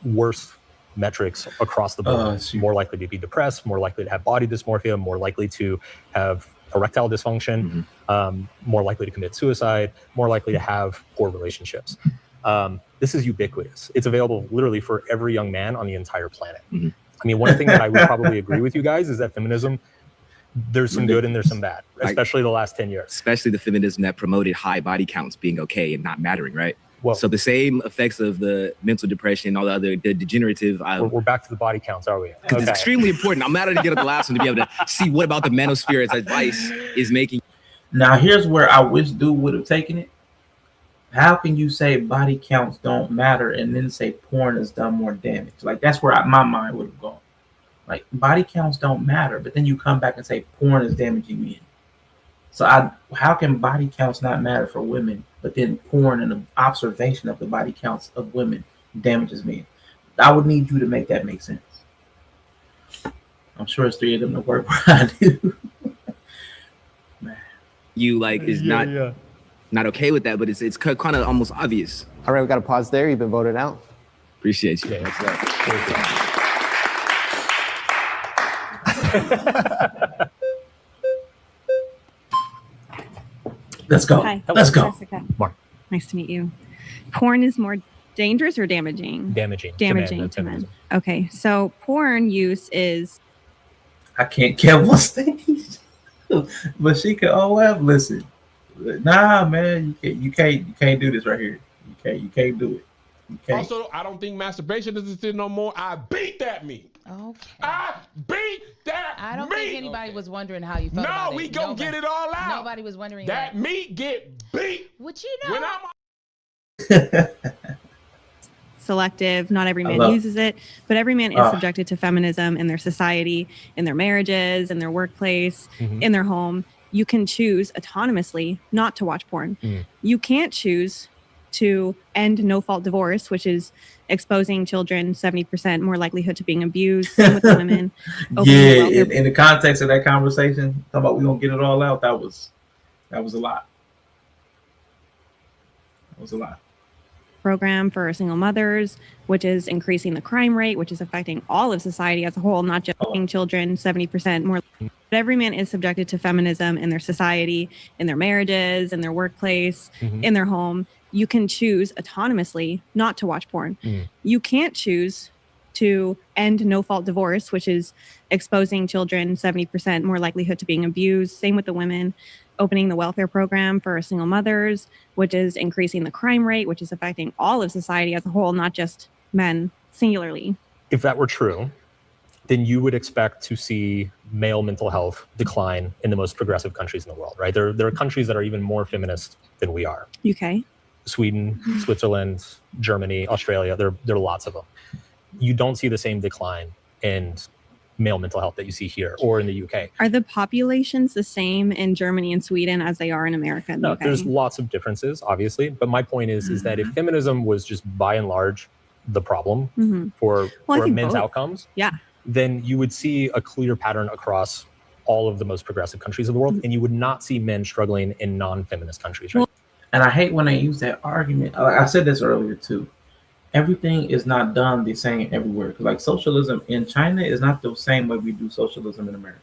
worse metrics across the board. More likely to be depressed, more likely to have body dysmorphia, more likely to have erectile dysfunction, more likely to commit suicide, more likely to have poor relationships. This is ubiquitous. It's available literally for every young man on the entire planet. I mean, one thing that I would probably agree with you guys is that feminism, there's some good and there's some bad, especially the last 10 years. Especially the feminism that promoted high body counts being okay and not mattering, right? Well, so the same effects of the mental depression and all the other degenerative. We're back to the body counts, are we? Because it's extremely important. I'm not going to get at the last one to be able to see what about the Manophere's advice is making. Now, here's where I wish dude would have taken it. How can you say body counts don't matter and then say porn has done more damage? Like, that's where my mind would have gone. Like, body counts don't matter, but then you come back and say porn is damaging men. So how can body counts not matter for women, but then porn and the observation of the body counts of women damages men? I would need you to make that make sense. I'm sure it's three of them to work where I do. You like is not okay with that, but it's kind of almost obvious. All right, we got to pause there. You've been voted out. Appreciate you. Let's go. Hi. Let's go. Jessica. Mark. Nice to meet you. Porn is more dangerous or damaging? Damaging. Damaging to men. Okay, so porn use is. I can't get on stage, but she could OF. Listen, nah, man, you can't do this right here. You can't do it. You can't. Also, I don't think masturbation is a sin no more. I beat that meat. Okay. I beat that I don't meat. think anybody was wondering how you felt about it. No, we gonna get it all out. Nobody was wondering that meat get beat. What you know? When I'm selective. Not every man uses it, but every man is subjected to feminism in their society, in their marriages, in their workplace, in their home. You can choose autonomously not to watch porn. You can't choose to end no-fault divorce, which is exposing children 70% more likelihood to being abused. Same with the women. Yeah, in the context of that conversation, talking about we gonna get it all out, that was a lot. That was a lot. Program for single mothers, which is increasing the crime rate, which is affecting all of society as a whole, not just children 70% more. But every man is subjected to feminism in their society, in their marriages, in their workplace, in their home. You can choose autonomously not to watch porn. You can't choose to end no-fault divorce, which is exposing children 70% more likelihood to being abused. Same with the women. Opening the welfare program for single mothers, which is increasing the crime rate, which is affecting all of society as a whole, not just men singularly. If that were true, then you would expect to see male mental health decline in the most progressive countries in the world, right? There are countries that are even more feminist than we are. UK. Sweden, Switzerland, Germany, Australia, there are lots of them. You don't see the same decline in male mental health that you see here or in the UK. Are the populations the same in Germany and Sweden as they are in America and the UK? There's lots of differences, obviously, but my point is that if feminism was just by and large the problem for men's outcomes, then you would see a clear pattern across all of the most progressive countries of the world, and you would not see men struggling in non-feminist countries, right? And I hate when they use that argument. I said this earlier too. Everything is not done the same everywhere. Because like socialism in China is not the same way we do socialism in America.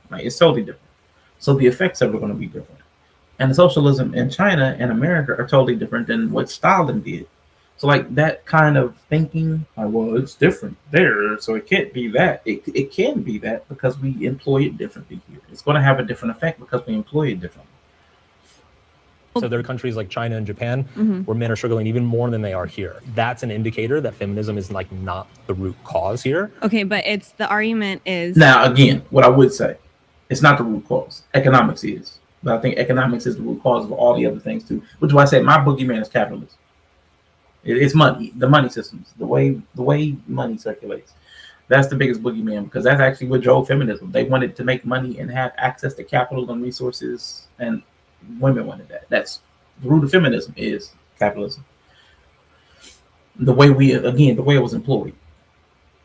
Like it's totally different. So the effects of it are going to be different. And the socialism in China and America are totally different than what Stalin did. So like that kind of thinking, like, well, it's different there, so it can't be that. It can be that because we employ it differently here. It's going to have a different effect because we employ it differently. So there are countries like China and Japan where men are struggling even more than they are here. That's an indicator that feminism is like not the root cause here. Okay, but it's the argument is now again, what I would say, it's not the root cause. Economics is, but I think economics is the root cause of all the other things too. Which is why I say my boogeyman is capitalism. It's money, the money systems, the way money circulates. That's the biggest boogeyman, because that's actually what drove feminism. They wanted to make money and have access to capital and resources, and women wanted that. That's the root of feminism, is capitalism. The way the way it was employed.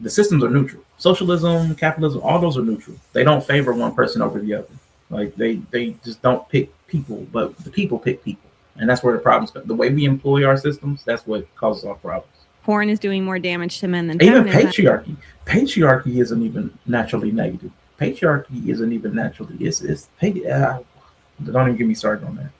The systems are neutral. Socialism, capitalism, all those are neutral. They don't favor one person over the other. Like they just don't pick people, but the people pick people. And that's where the problems come. The way we employ our systems, that's what causes our problems. Porn is doing more damage to men than Even feminism. patriarchy isn't even naturally negative. Patriarchy isn't even naturally. Don't even get me started on that.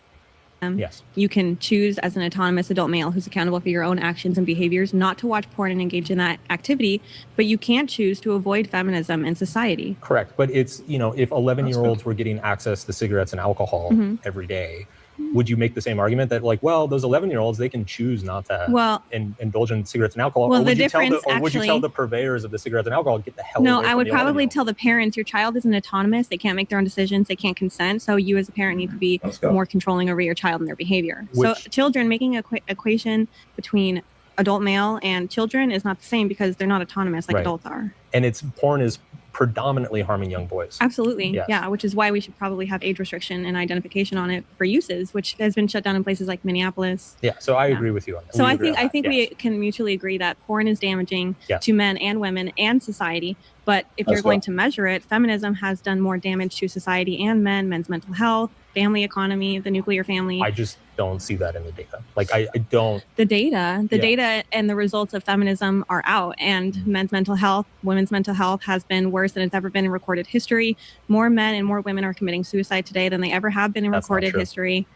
Yes. You can choose as an autonomous adult male who's accountable for your own actions and behaviors not to watch porn and engage in that activity, but you can't choose to avoid feminism in society. Correct. But it's, if 11-year-olds were getting access to cigarettes and alcohol Mhm. every day, would you make the same argument that, like, well, those 11-year-olds, they can choose not to indulge in cigarettes and alcohol? Well, or would the you tell difference would you tell actually- the purveyors of the cigarettes and alcohol, get the hell No, away I from would the probably 11-year-olds? tell the parents, your child isn't autonomous. They can't make their own decisions. They can't consent. So you as a parent need to be go. more controlling over your child and their behavior. So Which- children, making an equation between adult male and children is not the same, because they're not autonomous like Right. adults are. And porn is predominantly harming young boys. Absolutely. Yes. Yeah, which is why we should probably have age restriction and identification on it for uses, which has been shut down in places like Minneapolis. Yeah, so I agree with you on that. So We I agree think on I that, think yes. we can mutually agree that porn is damaging Yes. to men and women and society. But if Let's you're going go. to measure it, feminism has done more damage to society and men's mental health, family economy, the nuclear family. I just don't see that in the data. Like, I don't. The data Yeah. and the results of feminism are out, and men's mental health, women's mental health has been worse than it's ever been in recorded history. More men and more women are committing suicide today than they ever have been in That's not recorded true. history.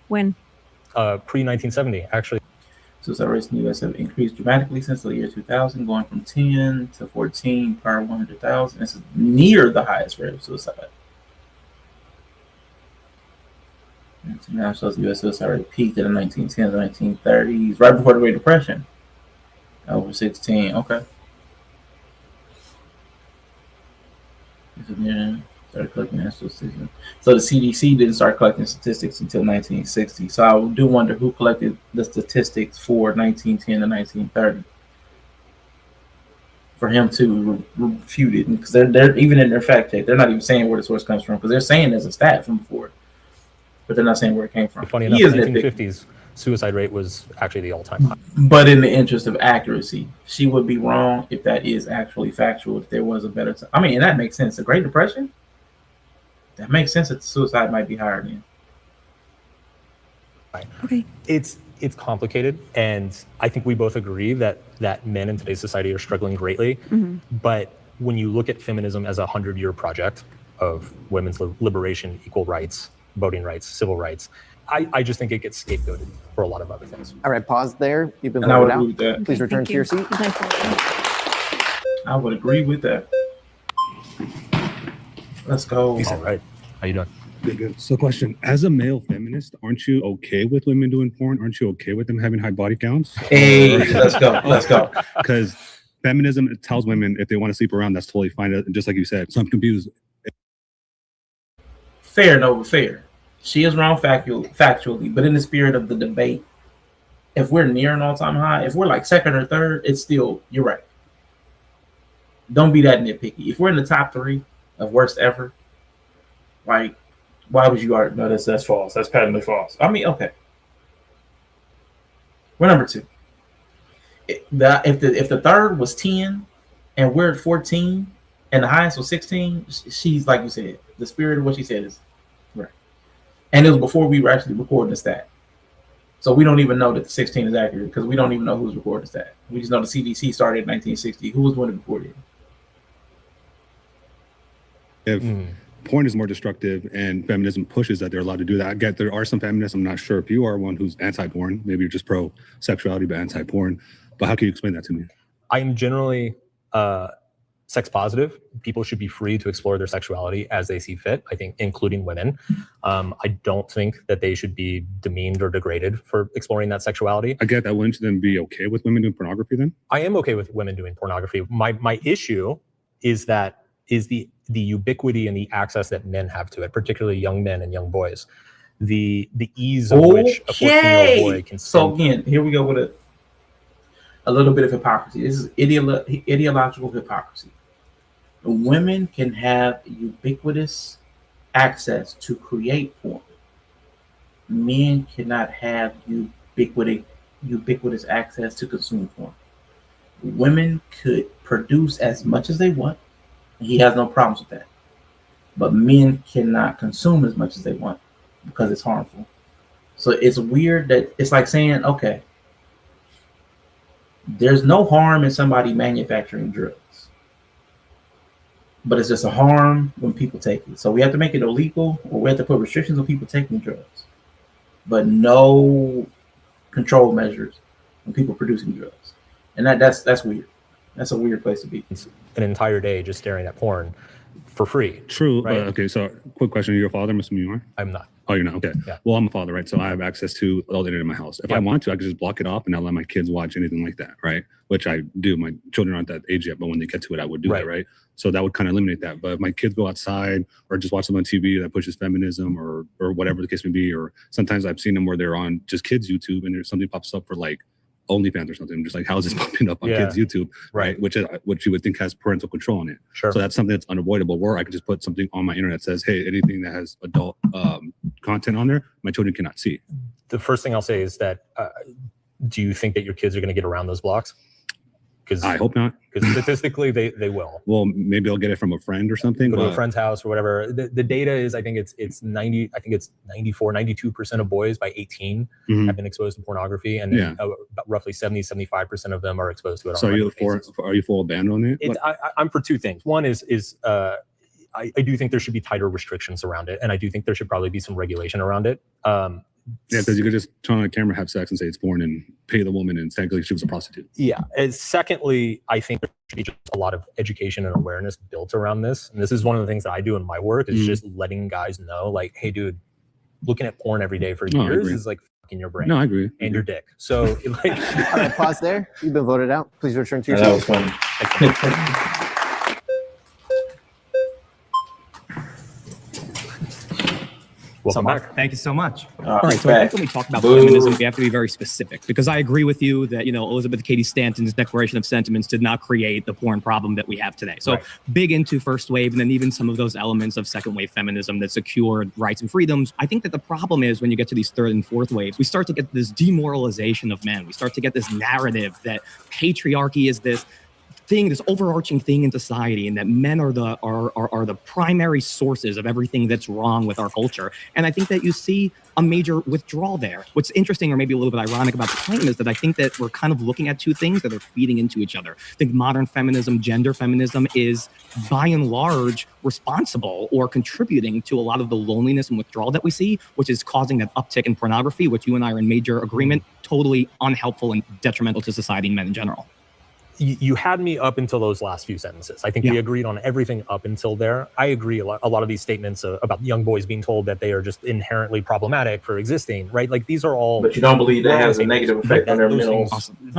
When Pre-1970, actually. Suicide rates in the U.S. have increased dramatically since the year 2000, going from 10 to 14 per 100,000. This is near the highest rate of suicide. Now shows the U.S. suicide rate peaked in the 1910s and 1930s, right before the Great Depression. Over 16. Okay. Started collecting national statistics. So the CDC didn't start collecting statistics until 1960. So I do wonder who collected the statistics for 1910 to 1930. For him to refute it, because they're even in their fact check, they're not even saying where the source comes from, because they're saying there's a stat from before, but they're not saying where it came from. Funny He enough, is in the nitpicking. 1950s, suicide rate was actually the all-time high. But in the interest of accuracy, she would be wrong if that is actually factual. If there was a better time, I mean, and that makes sense. The Great Depression, that makes sense that the suicide might be higher then. Okay. It's complicated, and I think we both agree that men in today's society are struggling greatly. Mhm. But when you look at feminism as a 100-year project of women's liberation, equal rights, voting rights, civil rights, I just think it gets scapegoated for a lot of other things. All right, pause there. You've been And I would voted agree with out. that. Please return to your seat. I would agree with that. Let's go. All right. How you doing? Good, good. So question, as a male feminist, aren't you okay with women doing porn? Aren't you okay with them having high body counts? Hey, let's go. Let's go. Because feminism tells women if they want to sleep around, that's totally fine. And just like you said, so I'm confused. Fair, no, fair. She is wrong factually, but in the spirit of the debate, if we're near an all-time high, if we're like second or third, it's still, you're right. Don't be that nitpicky. If we're in the top 3 of worst ever, like, why would you argue? No, that's false. That's patently false. I mean, okay. We're number 2. If the third was 10 and we're at 14 and the highest was 16, she's, like you said, the spirit of what she said is right. And it was before we were actually recording the stat. So we don't even know that the 16 is accurate, because we don't even know who's recording the stat. We just know the CDC started in 1960. Who was doing it before then? If porn is more destructive and feminism pushes that they're allowed to do that, I get there are some feminists, I'm not sure if you are one who's anti-porn, maybe you're just pro-sexuality but anti-porn, but how can you explain that to me? I'm generally sex positive. People should be free to explore their sexuality as they see fit, I think, including women. I don't think that they should be demeaned or degraded for exploring that sexuality. I get that. Wouldn't you then be okay with women doing pornography then? I am okay with women doing pornography. My issue is the ubiquity and the access that men have to it, particularly young men and young boys. The ease of which a 14-year-old boy can So again, here we go with it. a little bit of hypocrisy. This is ideological hypocrisy. Women can have ubiquitous access to create porn. Men cannot have ubiquitous access to consume porn. Women could produce as much as they want. He has no problems with that. But men cannot consume as much as they want because it's harmful. So it's weird that it's like saying, okay, there's no harm in somebody manufacturing drugs, but it's just a harm when people take it. So we have to make it illegal, or we have to put restrictions on people taking drugs, but no control measures on people producing drugs. And that's weird. That's a weird place to be. An entire day just staring at porn for free. True. Right? Okay, so quick question. Are you a father? I'm assuming you are? I'm not. Oh, you're not? Okay. Yeah. Well, I'm a father, right? So I have access to all the internet in my house. If I want to, I could just block it off and not let my kids watch anything like that, right? Which I do. My children aren't that age yet, but when they get to it, I would do that, right? So that would kind of eliminate that. But if my kids go outside or just watch them on TV that pushes feminism or whatever the case may be, or sometimes I've seen them where they're on just kids' YouTube and there's something pops up for like OnlyFans or something. I'm just like, how is this popping up on kids' YouTube, right? Which you would think has parental control on it. Sure. So that's something that's unavoidable. Where I could just put something on my internet that says, hey, anything that has adult content on there, my children cannot see. The first thing I'll say is that, do you think that your kids are going to get around those blocks? Because I hope not. Because statistically, they will. Well, maybe I'll get it from a friend or something. Go to a friend's house or whatever. The data is, I think it's 90. I think it's 92% of boys by 18 have been exposed to pornography, and then roughly 75% of them are exposed to it. So are you full ban on it? I'm for two things. One is I do think there should be tighter restrictions around it, and I do think there should probably be some regulation around it. Yeah, because you could just turn on a camera, have sex, and say it's porn, and pay the woman, and technically she was a prostitute. Yeah. And secondly, I think there should be just a lot of education and awareness built around this. And this is one of the things that I do in my work is just letting guys know, like, hey, dude, looking at porn every day for years is like fucking your brain. No, I agree. And your dick. So, like, all right, pause there. You've been voted out. Please return to your seat. That was funny. Welcome back. Thank you so much. All right, so I think when we talk about feminism, we have to be very specific, because I agree with you that, Elizabeth Cady Stanton's Declaration of Sentiments did not create the porn problem that we have today. So big into first wave, and then even some of those elements of second wave feminism that secured rights and freedoms. I think that the problem is when you get to these third and fourth waves, we start to get this demoralization of men. We start to get this narrative that patriarchy is this thing, this overarching thing in society, and that men are the primary sources of everything that's wrong with our culture. And I think that you see a major withdrawal there. What's interesting, or maybe a little bit ironic about the claim, is that I think that we're kind of looking at two things that are feeding into each other. I think modern feminism, gender feminism, is by and large responsible or contributing to a lot of the loneliness and withdrawal that we see, which is causing that uptick in pornography, which you and I are in major agreement, totally unhelpful and detrimental to society and men in general. You had me up until those last few sentences. I think we agreed on everything up until there. I agree a lot of these statements about young boys being told that they are just inherently problematic for existing, right? Like, these are all... But you don't believe that has a negative effect on their mental...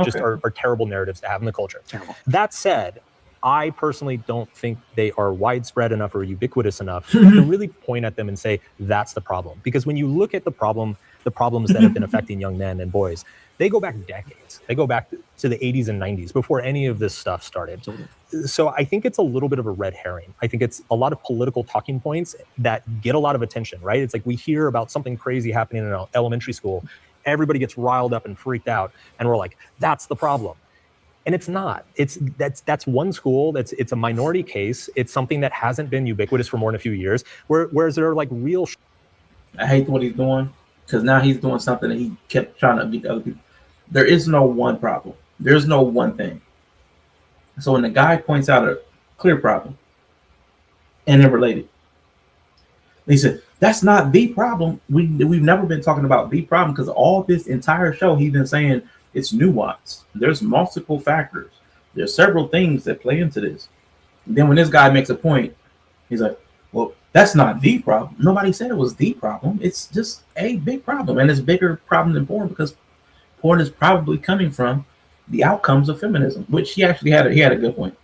Just are terrible narratives to have in the culture. That said, I personally don't think they are widespread enough or ubiquitous enough to really point at them and say, that's the problem. Because when you look at the problems that have been affecting young men and boys, they go back decades. They go back to the 80s and 90s before any of this stuff started. So I think it's a little bit of a red herring. I think it's a lot of political talking points that get a lot of attention, right? It's like we hear about something crazy happening in an elementary school. Everybody gets riled up and freaked out. And we're like, that's the problem. And it's not. That's one school. It's a minority case. It's something that hasn't been ubiquitous for more than a few years. Whereas there are like real... I hate what he's doing, because now he's doing something that he kept trying to beat the other people. There is no one problem. There's no one thing. So when the guy points out a clear problem and they're related, he said, that's not the problem. We've never been talking about the problem, because all this entire show he's been saying it's nuanced. There's multiple factors. There's several things that play into this. And then when this guy makes a point, he's like, well, that's not the problem. Nobody said it was the problem. It's just a big problem. And it's a bigger problem than porn, because porn is probably coming from the outcomes of feminism, which he actually had a good point.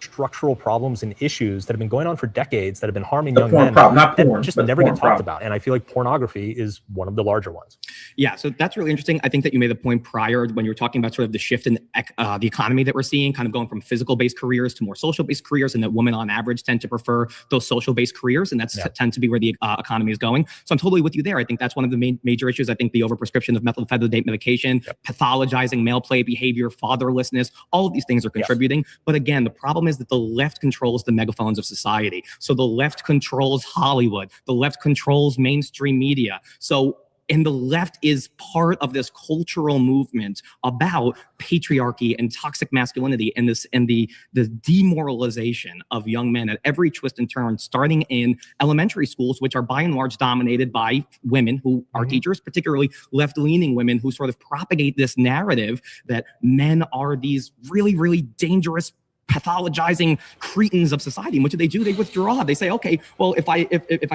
Structural problems and issues that have been going on for decades that have been harming young porn men problem, not porn, that just but never porn get talked problem. about. And I feel like pornography is one of the larger ones. Yeah, so that's really interesting. I think that you made the point prior when you were talking about sort of the shift in the economy that we're seeing, kind of going from physical-based careers to more social-based careers, and that women on average tend to prefer those social-based careers, and that's tends to be where the economy is going. So I'm totally with you there. I think that's one of the major issues. I think the overprescription of methylphenidate medication, pathologizing male play behavior, fatherlessness, all of these things are contributing. But again, the problem is that the left controls the megaphones of society. So the left controls Hollywood. The left controls mainstream media. And the left is part of this cultural movement about patriarchy and toxic masculinity and the demoralization of young men at every twist and turn, starting in elementary schools, which are by and large dominated by women who are teachers, particularly left-leaning women who sort of propagate this narrative that men are these really, really dangerous pathologizing cretins of society. And what do? They withdraw. They say, okay, well, if I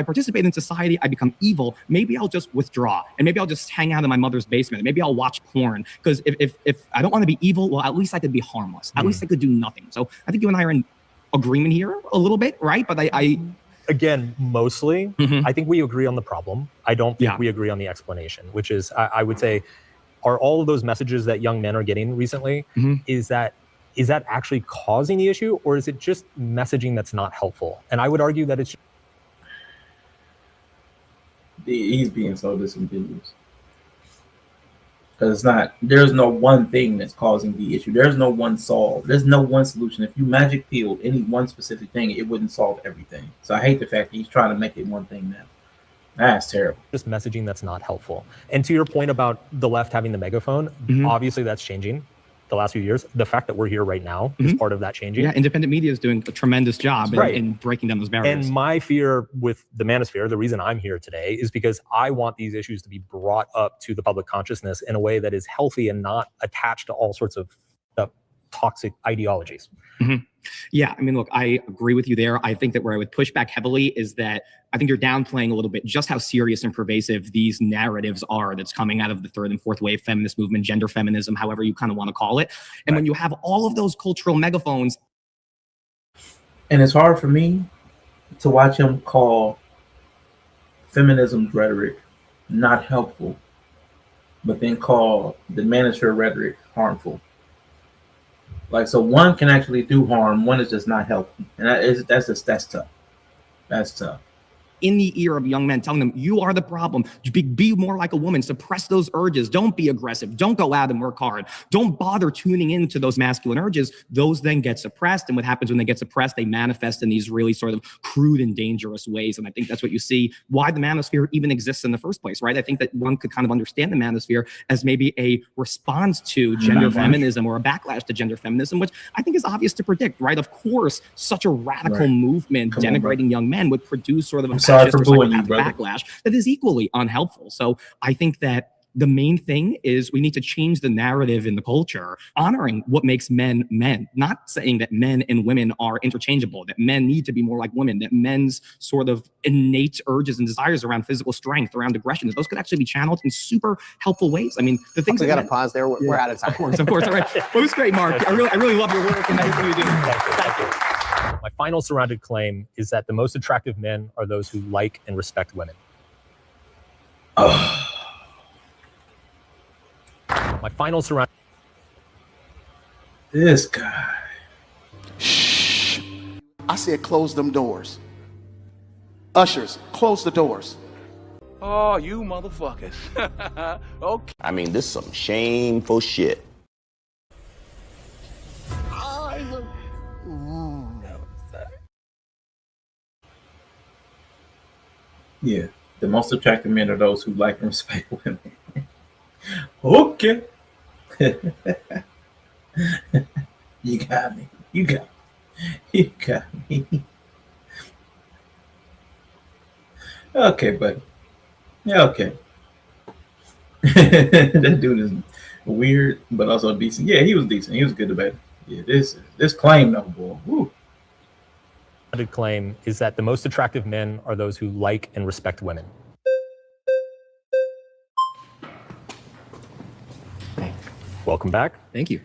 participate in society, I become evil. Maybe I'll just withdraw, and maybe I'll just hang out in my mother's basement. Maybe I'll watch porn, because if I don't want to be evil, well, at least I could be harmless. At least I could do nothing. So I think you and I are in agreement here a little bit, right? But I again, mostly, I think we agree on the problem. I don't think we agree on the explanation, which is, I would say, are all of those messages that young men are getting recently, is that actually causing the issue, or is it just messaging that's not helpful? And I would argue that it's... He's being so disingenuous. Because there's no one thing that's causing the issue. There's no one solve. There's no one solution. If you magic peel any one specific thing, it wouldn't solve everything. So I hate the fact that he's trying to make it one thing now. That's terrible. Just messaging that's not helpful. And to your point about the left having the megaphone, obviously that's changing the last few years. The fact that we're here right now is part of that changing. Yeah, independent media is doing a tremendous job in breaking down those barriers. And my fear with the Manosphere, the reason I'm here today, is because I want these issues to be brought up to the public consciousness in a way that is healthy and not attached to all sorts of toxic ideologies. Yeah, I mean, look, I agree with you there. I think that where I would push back heavily is that I think you're downplaying a little bit just how serious and pervasive these narratives are that's coming out of the third and fourth wave feminist movement, gender feminism, however you kind of want to call it. And when you have all of those cultural megaphones. And it's hard for me to watch him call feminism's rhetoric not helpful, but then call the Manosphere rhetoric harmful. Like, so one can actually do harm, one is just not helping. And that's tough. That's tough. In the ear of young men, telling them, you are the problem. Be more like a woman. Suppress those urges. Don't be aggressive. Don't go out and work hard. Don't bother tuning into those masculine urges. Those then get suppressed. And what happens when they get suppressed, they manifest in these really sort of crude and dangerous ways. And I think that's what you see, why the Manosphere even exists in the first place, right? I think that one could kind of understand the Manosphere as maybe a response to gender feminism or a backlash to gender feminism, which I think is obvious to predict, right? Of course, such a radical movement denigrating young men would produce sort of a sorry for booing you, brother. Backlash that is equally unhelpful. So I think that the main thing is we need to change the narrative in the culture, honoring what makes men men, not saying that men and women are interchangeable, that men need to be more like women, that men's sort of innate urges and desires around physical strength, around aggression, that those could actually be channeled in super helpful ways. I mean, the things we got to pause there. We're out of time. Of course. All right. Well, it was great, Mark. I really love your work and everything you do. Thank you. My final surrounded claim is that the most attractive men are those who like and respect women. My final surrounded... This guy. Shh. I said close them doors. Ushers, close the doors. Oh, you motherfuckers. Okay. I mean, this is some shameful shit. Yeah, the most attractive men are those who like and respect women. Okay. You got me. You got me. Okay, buddy. Yeah, okay. That dude is weird, but also decent. Yeah, he was decent. He was good about it. Yeah, this claim, though, boy. Woo. Claim is that the most attractive men are those who like and respect women. Welcome back. Thank you.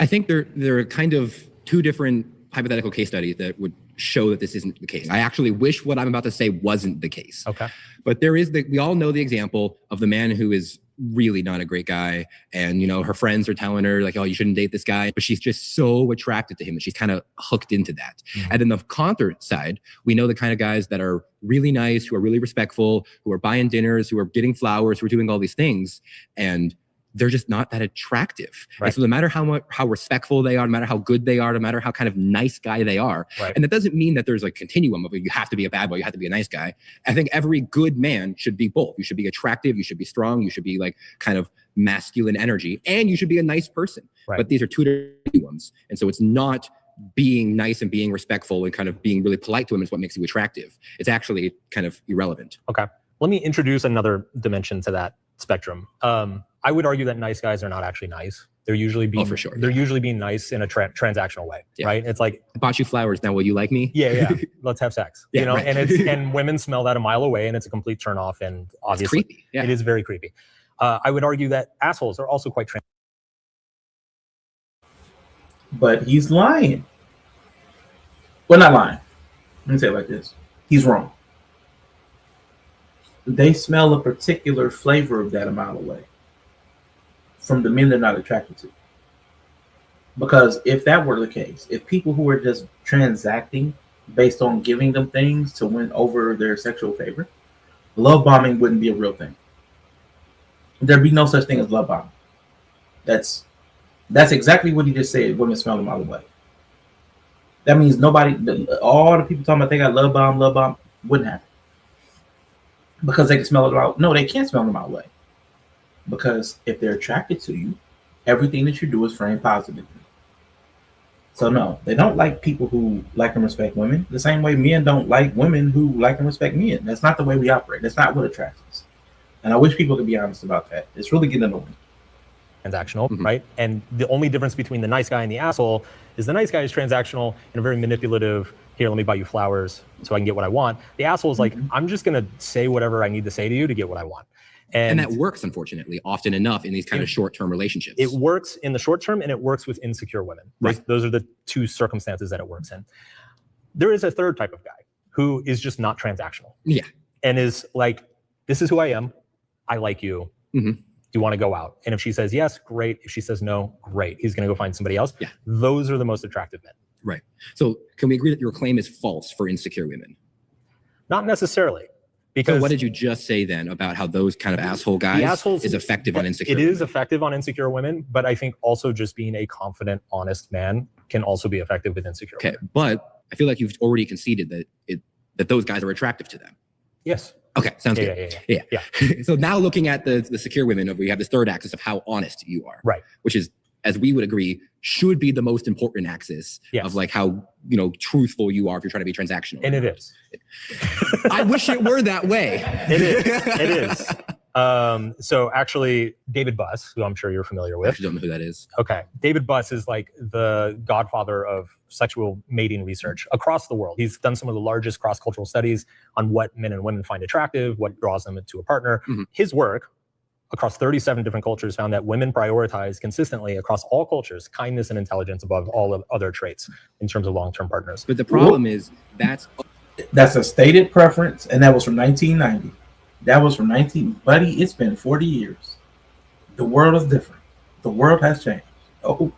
I think there are kind of two different hypothetical case studies that would show that this isn't the case. I actually wish what I'm about to say wasn't the case. Okay. But there is we all know the example of the man who is really not a great guy. And, her friends are telling her like, oh, you shouldn't date this guy. But she's just so attracted to him and she's kind of hooked into that. Mm-hmm. And then the counter side, we know the kind of guys that are really nice, who are really respectful, who are buying dinners, who are getting flowers, who are doing all these things. And they're just not that attractive. Right. And so no matter how respectful they are, no matter how good they are, no matter how kind of nice guy they are, Right. and it doesn't mean that there's a continuum of you have to be a bad boy, you have to be a nice guy. I think every good man should be both. You should be attractive, you should be strong, you should be like kind of masculine energy, and you should be a nice person. Right. But these are two different continuums. And so it's not being nice and being respectful and kind of being really polite to him is what makes you attractive. It's actually kind of irrelevant. Okay. Let me introduce another dimension to that spectrum. I would argue that nice guys are not actually nice. They're usually being for sure. They're usually being nice in a transactional way, right? It's like, I bought you flowers. Now will you like me? Yeah. Let's have sex. Yeah, right. And women smell that a mile away, and it's a complete turnoff. And obviously, creepy. Yeah. It is very creepy. I would argue that assholes are also quite But he's lying. Well, not lying. Let me say it like this. He's wrong. They smell a particular flavor of that a mile away from the men they're not attracted to. Because if that were the case, if people who are just transacting based on giving them things to win over their sexual favor, love bombing wouldn't be a real thing. There'd be no such thing as love bombing. That's exactly what he just said. Women smell a mile away. That means all the people talking about they got love bomb, wouldn't happen. Because they can smell it out. No, they can't smell them out away. Because if they're attracted to you, everything that you do is framed positively. So no, they don't like people who like and respect women. The same way men don't like women who like and respect men. That's not the way we operate. That's not what attracts us. And I wish people could be honest about that. It's really getting annoying. transactional, right? And the only difference between the nice guy and the asshole is the nice guy is transactional and a very manipulative. Here, let me buy you flowers so I can get what I want. The asshole is like, I'm just going to say whatever I need to say to you to get what I want. And that works, unfortunately, often enough in these kind of short-term relationships. It works in the short term and it works with insecure women. Right. Those are the two circumstances that it works in. There is a third type of guy who is just not transactional. Yeah. And is like, this is who I am. I like you. Mm-hmm. Do you want to go out? And if she says yes, great. If she says no, great. He's going to go find somebody else. Yeah. Those are the most attractive men. Right. So can we agree that your claim is false for insecure women? Not necessarily. Because so what did you just say then about how those kind of asshole guys is effective on insecure women? It is effective on insecure women, but I think also just being a confident, honest man can also be effective with insecure women. Okay, but I feel like you've already conceded that those guys are attractive to them. Yes. Okay, sounds good. Yeah. So now looking at the secure women, we have this third axis of how honest you are. Right. Which is, as we would agree, should be the most important axis of like how, truthful you are if you're trying to be transactional. And it is. I wish it were that way. It is. It is. So actually, David Buss, who I'm sure you're familiar with. I actually don't know who that is. Okay. David Buss is like the godfather of sexual mating research across the world. He's done some of the largest cross-cultural studies on what men and women find attractive, what draws them to a partner. Mm-hmm. His work across 37 different cultures found that women prioritize consistently across all cultures kindness and intelligence above all of other traits in terms of long-term partners. But the problem is that's a stated preference, and that was from 1990. That was from buddy, it's been 40 years. The world is different. The world has changed. Oh.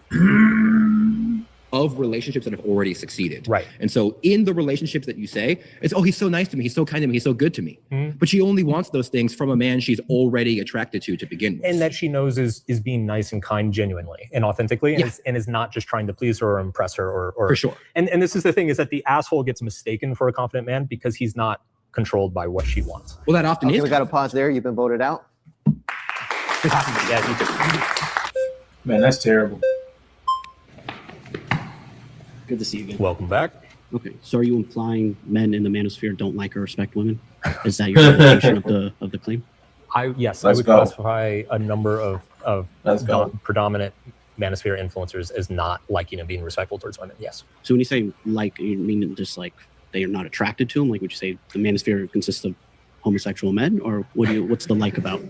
Of relationships that have already succeeded. Right. And so in the relationships that you say, it's, oh, he's so nice to me, he's so kind to me, he's so good to me. Mm-hmm. But she only wants those things from a man she's already attracted to begin with. And that she knows is being nice and kind genuinely and authentically, and is not just trying to please her or impress her or For sure. And this is the thing, is that the asshole gets mistaken for a confident man because he's not controlled by what she wants. Well, that often is. We got to pause there. You've been voted out. Yeah, you too. Man, that's terrible. Good to see you again. Welcome back. Okay, so are you implying men in the manosphere don't like or respect women? Is that your interpretation of the claim? Yes, Let's I would go. classify a number of predominant manosphere influencers as not liking and being respectful towards women. Yes. So when you say like, you mean just like they are not attracted to them? Like, would you say the manosphere consists of homosexual men, or what's the like about?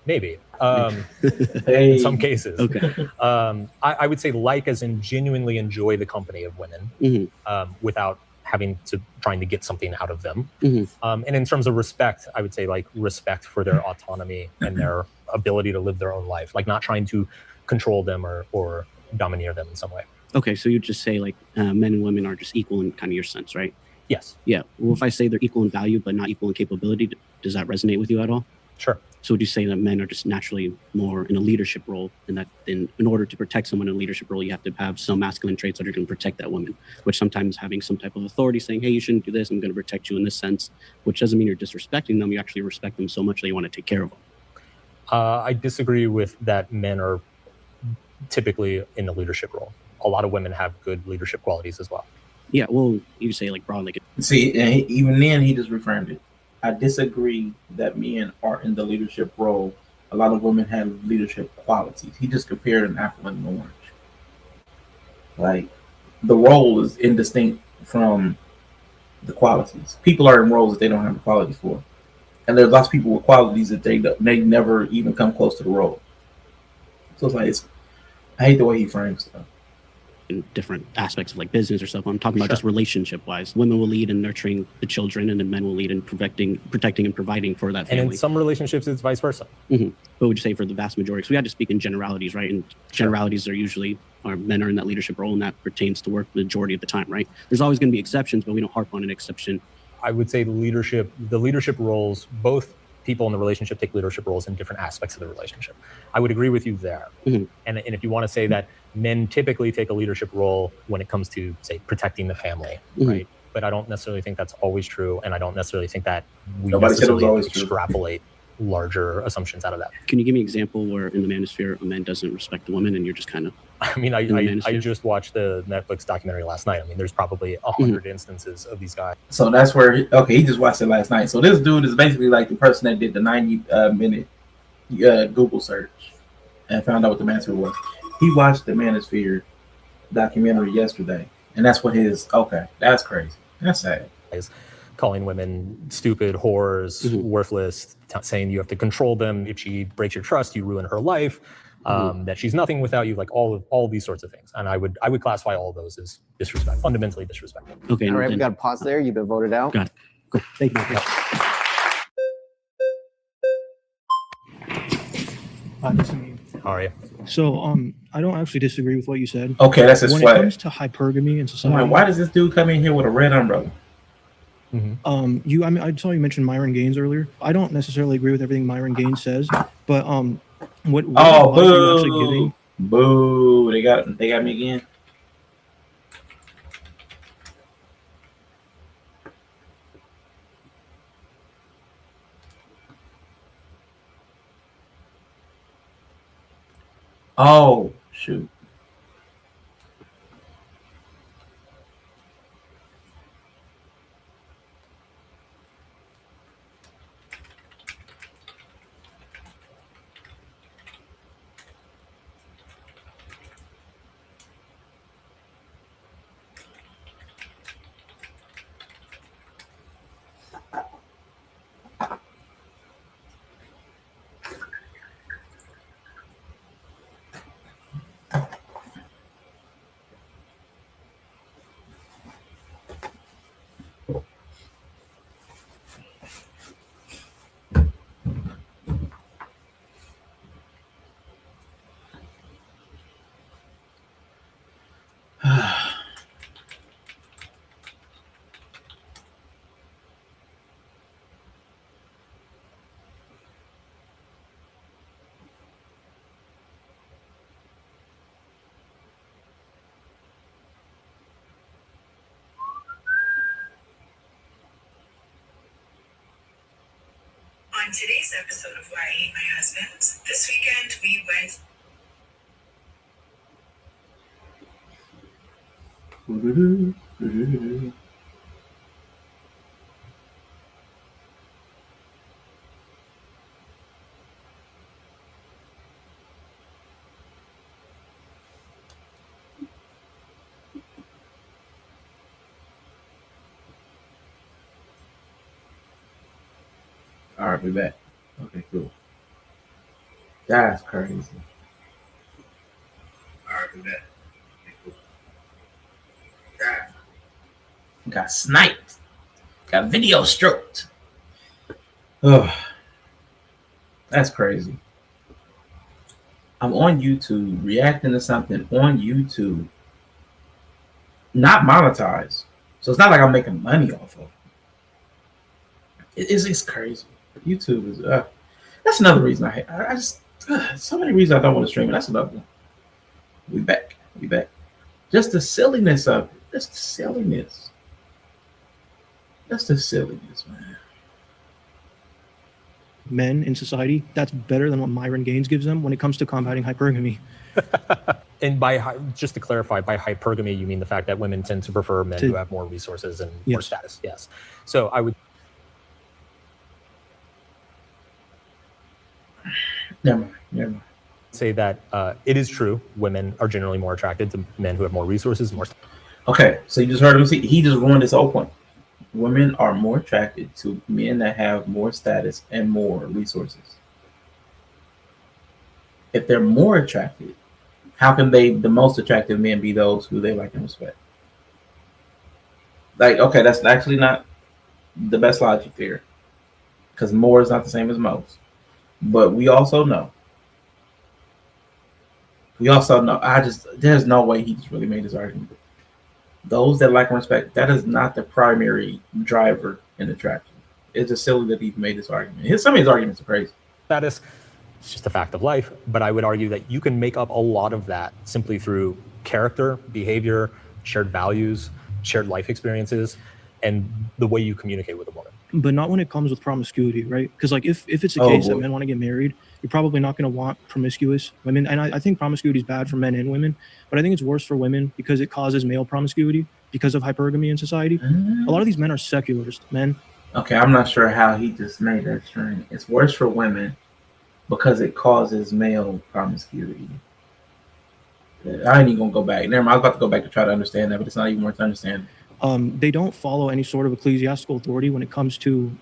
Maybe. Hey. In some cases. Okay. I would say like as in genuinely enjoy the company of women without having to trying to get something out of them. And in terms of respect, I would say like respect for their autonomy and their ability to live their own life, like not trying to control them or domineer them in some way. Okay, so you just say like men and women are just equal in kind of your sense, right? Yes. Yeah. Well, if I say they're equal in value but not equal in capability, does that resonate with you at all? Sure. So would you say that men are just naturally more in a leadership role, and that in order to protect someone in a leadership role, you have to have some masculine traits that are going to protect that woman, which sometimes having some type of authority saying, hey, you shouldn't do this, I'm going to protect you in this sense, which doesn't mean you're disrespecting them. You actually respect them so much that you want to take care of them. I disagree with that men are typically in the leadership role. A lot of women have good leadership qualities as well. Yeah, well, you say like broadly. See, and even then he just reframed it. I disagree that men are in the leadership role. A lot of women have leadership qualities. He just compared an apple and an orange. Like, the role is indistinct from the qualities. People are in roles that they don't have the qualities for. And there's lots of people with qualities that they never even come close to the role. So it's like, I hate the way he frames stuff. In different aspects of like business or stuff. I'm talking about just relationship wise. Women will lead in nurturing the children, and then men will lead in protecting and providing for that family. And in some relationships, it's vice versa. Mm-hmm. What would you say for the vast majority? So we had to speak in generalities, right? And generalities are usually men are in that leadership role, and that pertains to work the majority of the time, right? There's always going to be exceptions, but we don't harp on an exception. I would say the leadership roles, both people in the relationship take leadership roles in different aspects of the relationship. I would agree with you there. Mm-hmm. And if you want to say that men typically take a leadership role when it comes to, say, protecting the family, right? But I don't necessarily think that's always true, and I don't necessarily think that we necessarily extrapolate larger assumptions out of that. Can you give me an example where in the manosphere a man doesn't respect the woman and you're just kind of... I mean, I just watched the Netflix documentary last night. I mean, there's probably 100 instances of these guys. So that's where, he just watched it last night. So this dude is basically like the person that did the 90-minute Google search and found out what the manosphere was. He watched the Manosphere documentary yesterday, and that's what that's crazy. That's sad. Calling women stupid, whores, worthless, saying you have to control them. If she breaks your trust, you ruin her life. That she's nothing without you, like all these sorts of things. And I would classify all of those as disrespect, fundamentally disrespectful. Okay. All right, we got to pause there. You've been voted out. Got it. Cool. Thank you. How are you? So, I don't actually disagree with what you said. Okay, that's his When flag. it comes to hypergamy in society, Why does this dude come in here with a red umbrella? I saw you mention Myron Gaines earlier. I don't necessarily agree with everything Myron Gaines says, but what advice are you actually giving? Boo! They got me again. Oh shoot! On today's episode of Why I Hate My Husband, this weekend we went. All right, we back. Okay, cool. That's crazy. All right, we back. Okay, cool. Got sniped. Got video stroked. Oh, that's crazy. I'm on YouTube reacting to something on YouTube, not monetized. So it's not like I'm making money off of it. It's crazy. YouTube is that's another reason I hate. I just so many reasons I don't want to stream it. That's another one. We back. Just the silliness of it. Just the silliness. That's the silliness, man. Men in society, that's better than what Myron Gaines gives them when it comes to combating hypergamy. And just to clarify, by hypergamy, you mean the fact that women tend to prefer men who have more resources and more status. Yes. So I would. Never mind. Say that it is true. Women are generally more attracted to men who have more resources, more. Okay, so you just heard him. He just ruined this whole point. Women are more attracted to men that have more status and more resources. If they're more attracted, how can the most attractive men be those who they like and respect? Like, okay, that's actually not the best logic there, because more is not the same as most. But we also know. There's no way he just really made his argument. Those that like and respect, that is not the primary driver in attraction. It's just silly that he made this argument. Some of his arguments are crazy. Status, it's just a fact of life. But I would argue that you can make up a lot of that simply through character, behavior, shared values, shared life experiences, and the way you communicate with a woman. But not when it comes with promiscuity, right? Because like if it's the case that men want to get married, you're probably not going to want promiscuous women. And I think promiscuity is bad for men and women, but I think it's worse for women because it causes male promiscuity because of hypergamy in society. A lot of these men are secularist men. Okay, I'm not sure how he just made that string. It's worse for women because it causes male promiscuity. I ain't even gonna go back. Never mind, I was about to go back to try to understand that, but it's not even worth understanding. They don't follow any sort of ecclesiastical authority when it comes to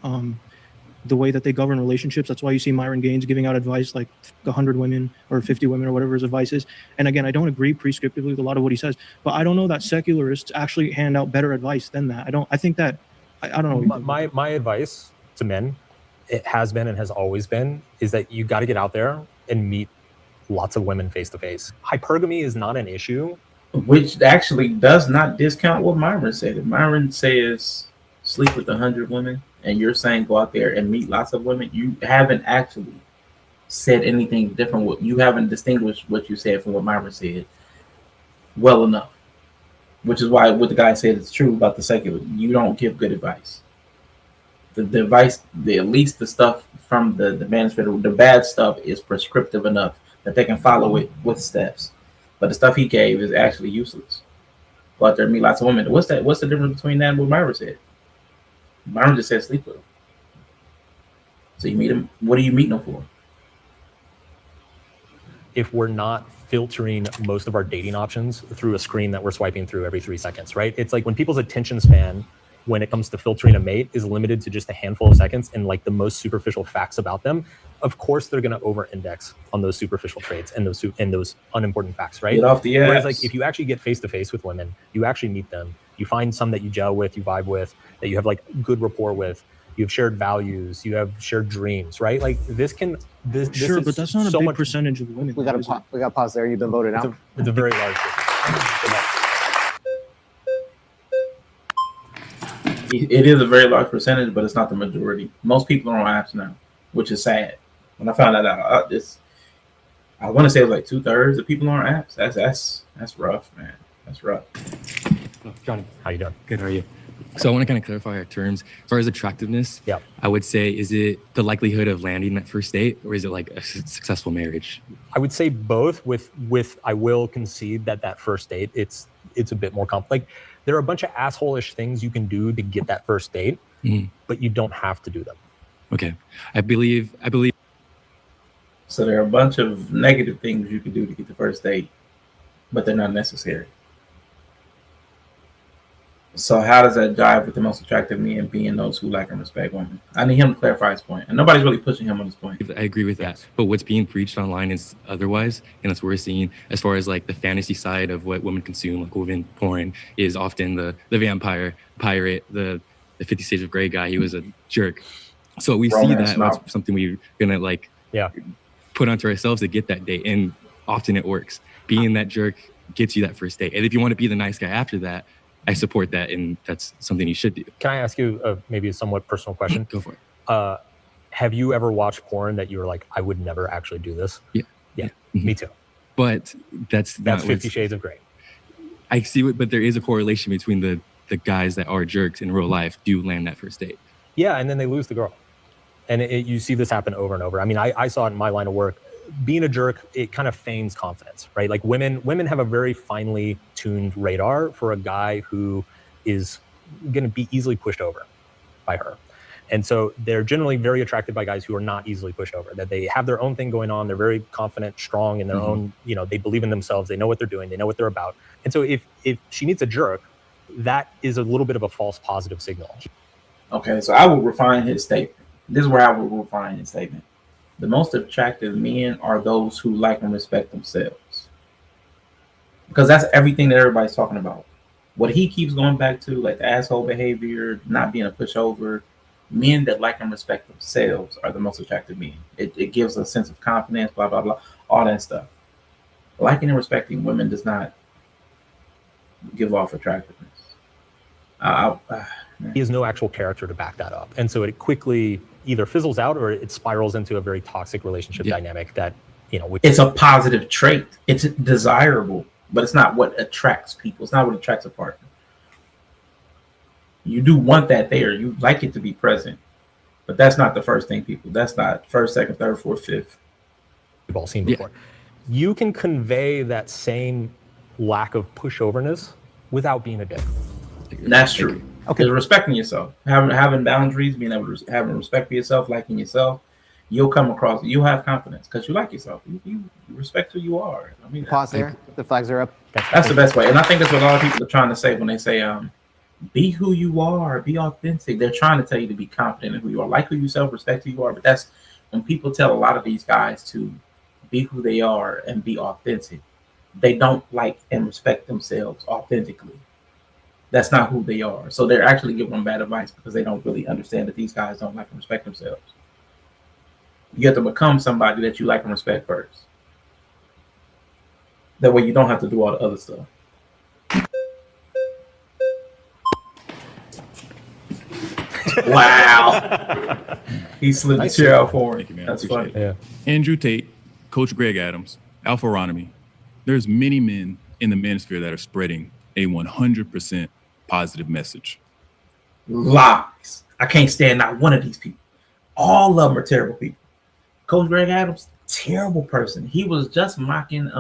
the way that they govern relationships. That's why you see Myron Gaines giving out advice like 100 women or 50 women or whatever his advice is. And again, I don't agree prescriptively with a lot of what he says, but I don't know that secularists actually hand out better advice than that. I don't know. My advice to men, it has been and has always been, is that you got to get out there and meet lots of women face to face. Hypergamy is not an issue. Which actually does not discount what Myron said. If Myron says sleep with 100 women, and you're saying go out there and meet lots of women, you haven't actually said anything different. You haven't distinguished what you said from what Myron said well enough. Which is why what the guy said is true about the secular. You don't give good advice. The advice, at least the stuff from the Manosphere, the bad stuff is prescriptive enough that they can follow it with steps. But the stuff he gave is actually useless. Go out there and meet lots of women. What's the difference between that and what Myron said? Myron just said sleep with them. So you meet him. What are you meeting them for? If we're not filtering most of our dating options through a screen that we're swiping through every 3 seconds, right? It's like when people's attention span when it comes to filtering a mate is limited to just a handful of seconds and like the most superficial facts about them, of course they're going to over-index on those superficial traits and those unimportant facts, right? Get off the ass. Whereas like if you actually get face-to-face with women, you actually meet them, you find some that you gel with, you vibe with, that you have like good rapport with, you have shared values, you have shared dreams, right? Like this sure, but that's not a big percentage of women. We got to pause there. You've been voted out. It's a very large percentage. It is a very large percentage, but it's not the majority. Most people are on apps now, which is sad. When I found that out, I want to say it was like 2/3 of people are on apps. That's rough, man. That's rough. Johnny, how you doing? Good. How are you? So I want to kind of clarify our terms. As far as attractiveness, I would say, is it the likelihood of landing that first date, or is it like a successful marriage? I would say both. With I will concede that first date, it's a bit more complex. Like, there are a bunch of asshole-ish things you can do to get that first date, but you don't have to do them. Okay, I believe. So there are a bunch of negative things you can do to get the first date, but they're not necessary. So how does that jive with the most attractive men being those who like and respect women? I need him to clarify his point, and nobody's really pushing him on his point. I agree with that, but what's being preached online is otherwise, and that's what we're seeing as far as like the fantasy side of what women consume, like women porn, is often the vampire, pirate, the 50 Shades of Grey guy. He was a jerk. So we see that that's something we're gonna like put onto ourselves to get that date, and often it works. Being that jerk gets you that first date. And if you want to be the nice guy after that, I support that, and that's something you should do. Can I ask you maybe a somewhat personal question? Go for it. Have you ever watched porn that you were like, I would never actually do this? Yeah, me too. But that's 50 Shades of Grey. I see it, but there is a correlation between the guys that are jerks in real life do land that first date. Yeah, and then they lose the girl. And you see this happen over and over. I mean, I saw it in my line of work. Being a jerk, it kind of feigns confidence, right? Like women have a very finely tuned radar for a guy who is going to be easily pushed over by her. And so they're generally very attracted by guys who are not easily pushed over, that they have their own thing going on. They're very confident, strong in their own, they believe in themselves. They know what they're doing. They know what they're about. And so if she needs a jerk, that is a little bit of a false positive signal. Okay, so I will refine his statement. This is where I will refine his statement. The most attractive men are those who like and respect themselves. Because that's everything that everybody's talking about. What he keeps going back to, like the asshole behavior, not being a pushover, men that like and respect themselves are the most attractive men. It gives a sense of confidence, blah, blah, blah, all that stuff. Liking and respecting women does not give off attractiveness. He has no actual character to back that up. And so it quickly either fizzles out or it spirals into a very toxic relationship dynamic that, it's a positive trait. It's desirable, but it's not what attracts people. It's not what attracts a partner. You do want that there. You like it to be present, but that's not the first thing people, that's not first, second, third, fourth, fifth. We've all seen before. You can convey that same lack of pushoverness without being a dick. That's true. Okay, respecting yourself, having boundaries, being able to having respect for yourself, liking yourself, you'll come across. You'll have confidence because you like yourself. You respect who you are. I mean, pause there. The flags are up. That's the best way, and I think that's what a lot of people are trying to say when they say, "Be who you are, be authentic." They're trying to tell you to be confident in who you are, like who you self, respect who you are. But that's when people tell a lot of these guys to be who they are and be authentic. They don't like and respect themselves authentically. That's not who they are. So they're actually giving them bad advice because they don't really understand that these guys don't like and respect themselves. You have to become somebody that you like and respect first. That way you don't have to do all the other stuff. Wow. He slid the chair out for him. That's funny. Yeah. Andrew Tate, Coach Greg Adams, Alpharonomy. There's many men in the manosphere that are spreading a 100% positive message. Lies. I can't stand not one of these people. All of them are terrible people. Coach Greg Adams, terrible person. He was just mocking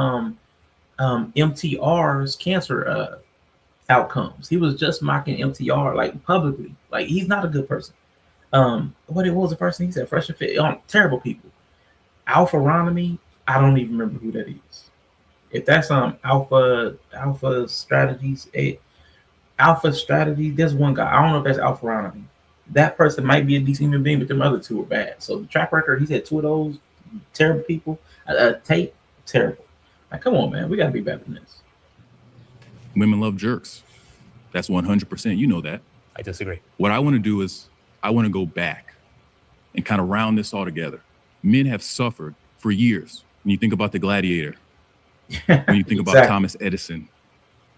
MTR's cancer outcomes. He was just mocking MTR like publicly. Like he's not a good person. What was the first thing he said? Fresh and fit. Terrible people. Alpharonomy, I don't even remember who that is. If that's Alpha Strategies, Alpha Strategy, there's one guy. I don't know if that's Alpharonomy. That person might be a decent human being, but them other two are bad. So the track record, he said two of those terrible people. Tate, terrible. Like, come on, man, we gotta be better than this. Women love jerks. That's 100%. You know that. I disagree. What I want to do is I want to go back and kind of round this all together. Men have suffered for years. When you think about the Gladiator, when you think about Thomas Edison,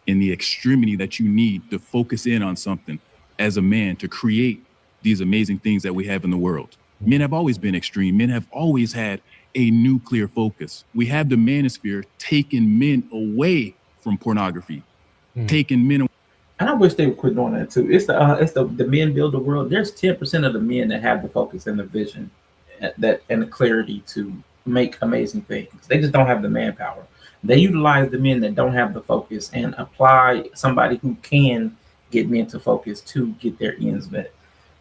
and the extremity that you need to focus in on something as a man to create these amazing things that we have in the world. Men have always been extreme. Men have always had a nuclear focus. We have the manosphere taking men away from pornography, taking men away. And I wish they would quit doing that too. It's the men build the world. There's 10% of the men that have the focus and the vision that and the clarity to make amazing things. They just don't have the manpower. They utilize the men that don't have the focus and apply somebody who can get men to focus to get their ends met.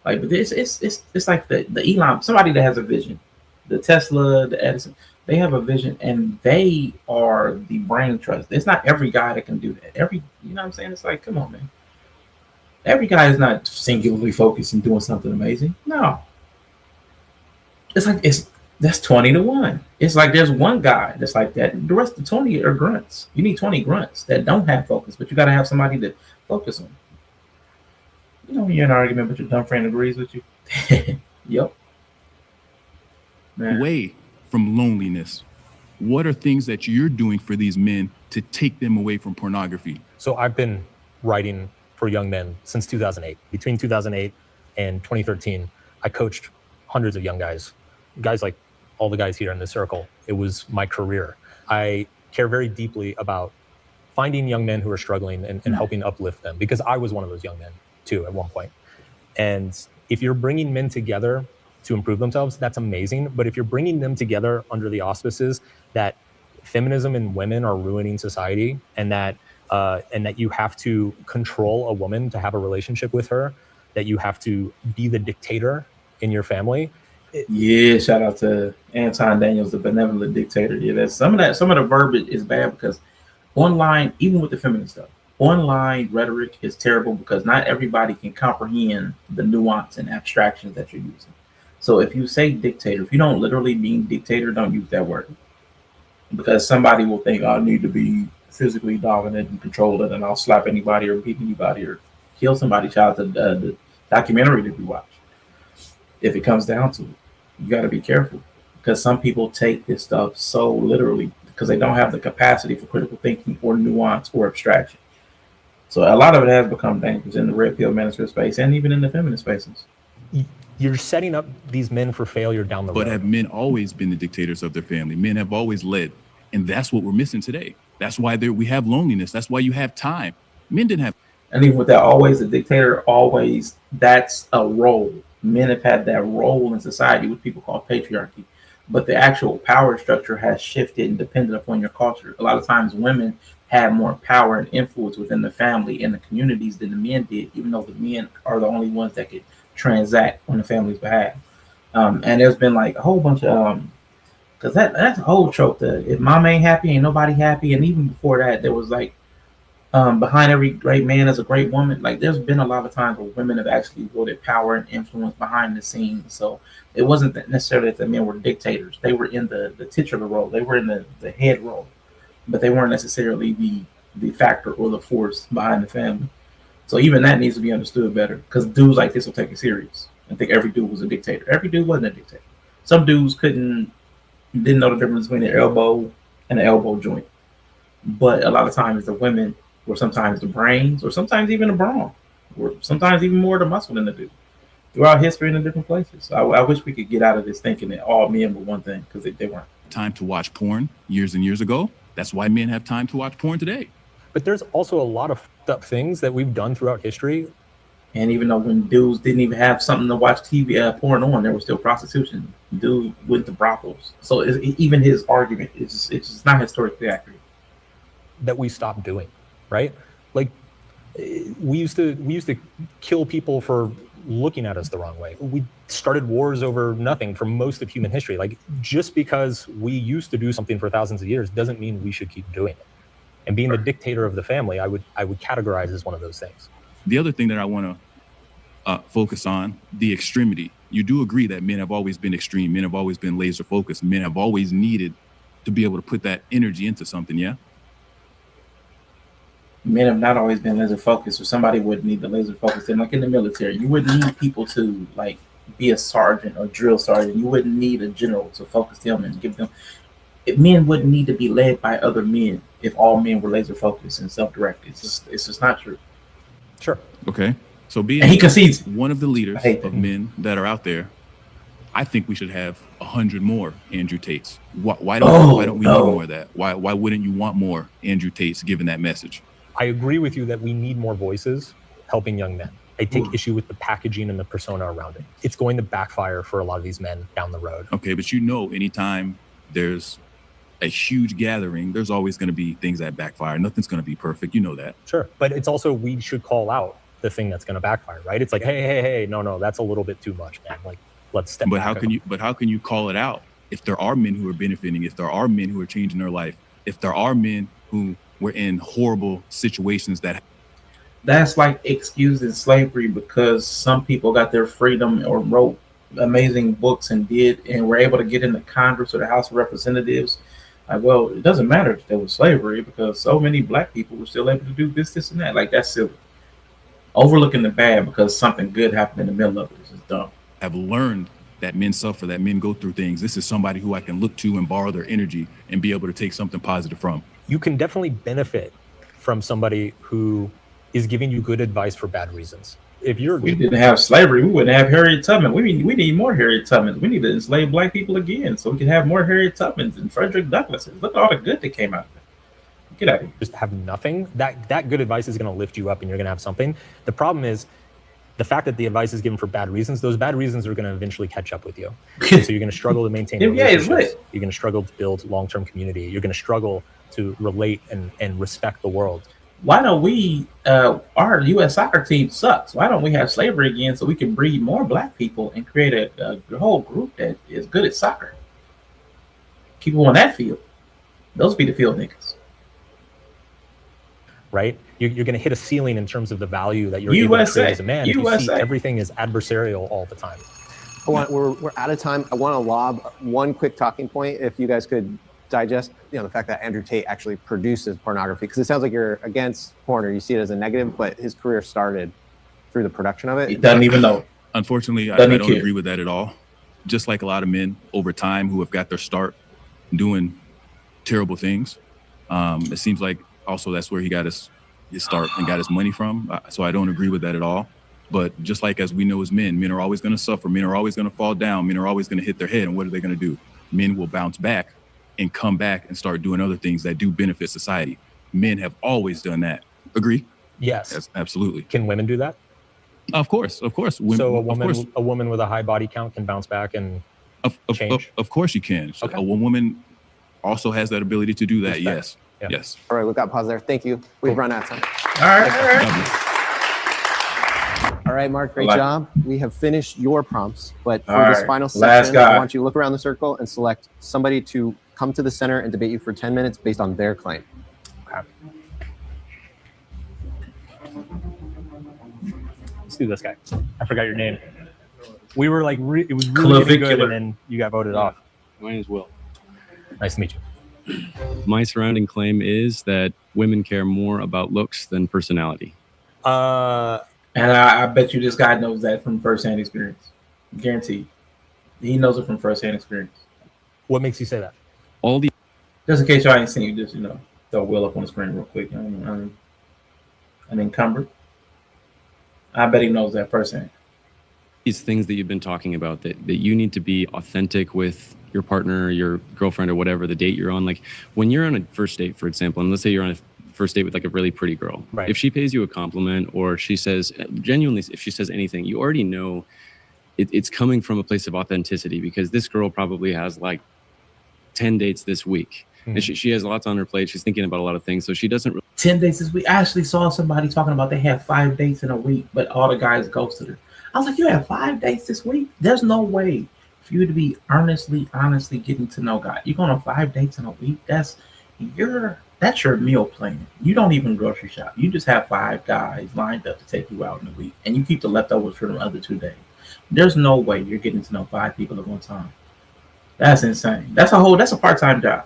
Like, but it's like the Elon, somebody that has a vision, the Tesla, the Edison, they have a vision and they are the brain trust. It's not every guy that can do that. You know what I'm saying? It's like, come on, man. Every guy is not singularly focused and doing something amazing. No. It's like, that's 20-1. It's like there's one guy that's like that. The rest of 20 are grunts. You need 20 grunts that don't have focus, but you got to have somebody to focus on. You know, when you're in an argument, but your dumb friend agrees with you. Yep. Man. Away from loneliness what are things that you're doing for these men to take them away from pornography? So I've been writing for young men since 2008. Between 2008 and 2013, I coached hundreds of young guys like all the guys here in this circle. It was my career. I care very deeply about finding young men who are struggling and helping uplift them, because I was one of those young men too at one point. And if you're bringing men together to improve themselves, that's amazing. But if you're bringing them together under the auspices that feminism and women are ruining society, and that you have to control a woman to have a relationship with her, that you have to be the dictator in your family. Yeah, shout out to Anton Daniels, the benevolent dictator. Yeah, that's some of the verbiage is bad, because online, even with the feminist stuff, online rhetoric is terrible because not everybody can comprehend the nuance and abstractions that you're using. So if you say dictator, if you don't literally mean dictator, don't use that word, because somebody will think, I need to be physically dominant and control it, and I'll slap anybody or beat anybody or kill somebody. Shout out to the documentary that we watched. If it comes down to it, you got to be careful, because some people take this stuff so literally because they don't have the capacity for critical thinking or nuance or abstraction. So a lot of it has become dangerous in the red pill manosphere space, and even in the feminist spaces. You're setting up these men for failure down the road. But have men always been the dictators of their family? Men have always led, and that's what we're missing today. That's why we have loneliness. That's why you have time. Men didn't have. And even with that, always a dictator, always, that's a role. Men have had that role in society, what people call patriarchy. But the actual power structure has shifted and depended upon your culture. A lot of times women had more power and influence within the family and the communities than the men did, even though the men are the only ones that could transact on the family's behalf. And there's been like a whole bunch of because that's a whole trope that if mom ain't happy, ain't nobody happy. And even before that, there was like behind every great man is a great woman. Like there's been a lot of times where women have actually wielded power and influence behind the scenes. So it wasn't that necessarily that the men were dictators. They were in the titular role. They were in the head role, but they weren't necessarily the factor or the force behind the family. So even that needs to be understood better, because dudes like this will take it serious and think every dude was a dictator. Every dude wasn't a dictator. Some dudes didn't know the difference between the elbow and the elbow joint. But a lot of times the women were sometimes the brains, or sometimes even the brawn, or sometimes even more the muscle than the dude. Throughout history and in different places. So I wish we could get out of this thinking that all men were one thing, because they weren't. Time to watch porn years and years ago. That's why men have time to watch porn today. But there's also a lot of fucked up things that we've done throughout history. And even though when dudes didn't even have something to watch TV porn on, there was still prostitution. Dudes went to brothels. So even his argument it's just not historically accurate. That we stopped doing, right? Like we used to kill people for looking at us the wrong way. We started wars over nothing for most of human history. Like just because we used to do something for thousands of years doesn't mean we should keep doing it. And being the dictator of the family, I would categorize as one of those things. The other thing that I want to focus on, the extremity. You do agree that men have always been extreme. Men have always been laser focused. Men have always needed to be able to put that energy into something, yeah? Men have not always been laser focused, or somebody would need the laser focus. And like in the military, you wouldn't need people to like be a sergeant or drill sergeant. You wouldn't need a general to focus them and give them. Men wouldn't need to be led by other men if all men were laser focused and self-directed. It's just not true. Sure. Okay. So being he concedes one of the leaders of men that are out there, I think we should have 100 more Andrew Tates. Why don't we need more of that? Why wouldn't you want more Andrew Tates given that message? I agree with you that we need more voices helping young men. I take issue with the packaging and the persona around it. It's going to backfire for a lot of these men down the road. Okay, but anytime there's a huge gathering, there's always going to be things that backfire. Nothing's going to be perfect. You know that. Sure. But it's also, we should call out the thing that's going to backfire, right? It's like, hey, no, that's a little bit too much, man. Like, let's step back. How can you call it out if there are men who are benefiting, if there are men who are changing their life, if there are men who were in horrible situations that's like excusing slavery because some people got their freedom or wrote amazing books and were able to get into Congress or the House of Representatives. Like, well, it doesn't matter if there was slavery because so many black people were still able to do this, and that. Like, that's silly. Overlooking the bad because something good happened in the middle of it is just dumb. Have learned that men suffer, that men go through things. This is somebody who I can look to and borrow their energy and be able to take something positive from. You can definitely benefit from somebody who is giving you good advice for bad reasons. If we didn't have slavery, we wouldn't have Harriet Tubman. We need more Harriet Tubmans. We need to enslave black people again so we can have more Harriet Tubmans and Frederick Douglasses. Look at all the good that came out of it. Get out of here. Just have nothing. That good advice is going to lift you up and you're going to have something. The problem is the fact that the advice is given for bad reasons. Those bad reasons are going to eventually catch up with you. And so you're going to struggle to maintain relationships. You're going to struggle to build long-term community. You're going to struggle to relate and respect the world. Why don't we, our U.S. soccer team sucks. Why don't we have slavery again so we can breed more black people and create a whole group that is good at soccer? Keep them on that field. Those be the field niggas. Right? You're going to hit a ceiling in terms of the value that you're able to create as a man. If you see everything is adversarial all the time. We're out of time. I want to lob one quick talking point. If you guys could digest, the fact that Andrew Tate actually produces pornography, because it sounds like you're against porn or you see it as a negative, but his career started through the production of it. He doesn't even know. Unfortunately, I don't agree with that at all. Just like a lot of men over time who have got their start doing terrible things, it seems like also that's where he got his start and got his money from. So I don't agree with that at all. But just like as we know as men are always going to suffer. Men are always going to fall down. Men are always going to hit their head. And what are they going to do? Men will bounce back and come back and start doing other things that do benefit society. Men have always done that. Agree? Yes, absolutely. Can women do that? Of course. Women, so a woman with a high body count can bounce back and change? Of course you can. So a woman also has that ability to do that. Yes. Yeah. Yes. All right, we've got pause there. Thank you. We've run out of time. All right. All right, Mark, great job. We have finished your prompts, but for All this right, final last section, guy. I want you to look around the circle and select somebody to come to the center and debate you for 10 minutes based on their claim. Okay. Let's do this guy. I forgot your name. We were like, it was really getting good, and then you got voted off. My name is Will. Nice to meet you. My surrounding claim is that women care more about looks than personality. And I bet you this guy knows that from firsthand experience. Guaranteed. He knows it from firsthand experience. What makes you say that? Just in case y'all ain't seen you, just throw Will up on the screen real quick. I'm encumbered. I bet he knows that firsthand. These things that you've been talking about, that you need to be authentic with your partner, your girlfriend, or whatever the date you're on. Like when you're on a first date, for example, and let's say you're on a first date with like a really pretty girl. Right. If she pays you a compliment or she says, genuinely, if she says anything, you already know it's coming from a place of authenticity, because this girl probably has like 10 dates this week. And she has lots on her plate. She's thinking about a lot of things. So she doesn't really 10 dates this week. I actually saw somebody talking about they had 5 dates in a week, but all the guys ghosted her. I was like, you have 5 dates this week? There's no way for you to be honestly getting to know God. You're going on 5 dates in a week? That's your meal plan. You don't even grocery shop. You just have 5 guys lined up to take you out in a week, and you keep the leftovers for the other 2 days. There's no way you're getting to know 5 people at one time. That's insane. That's a part-time job.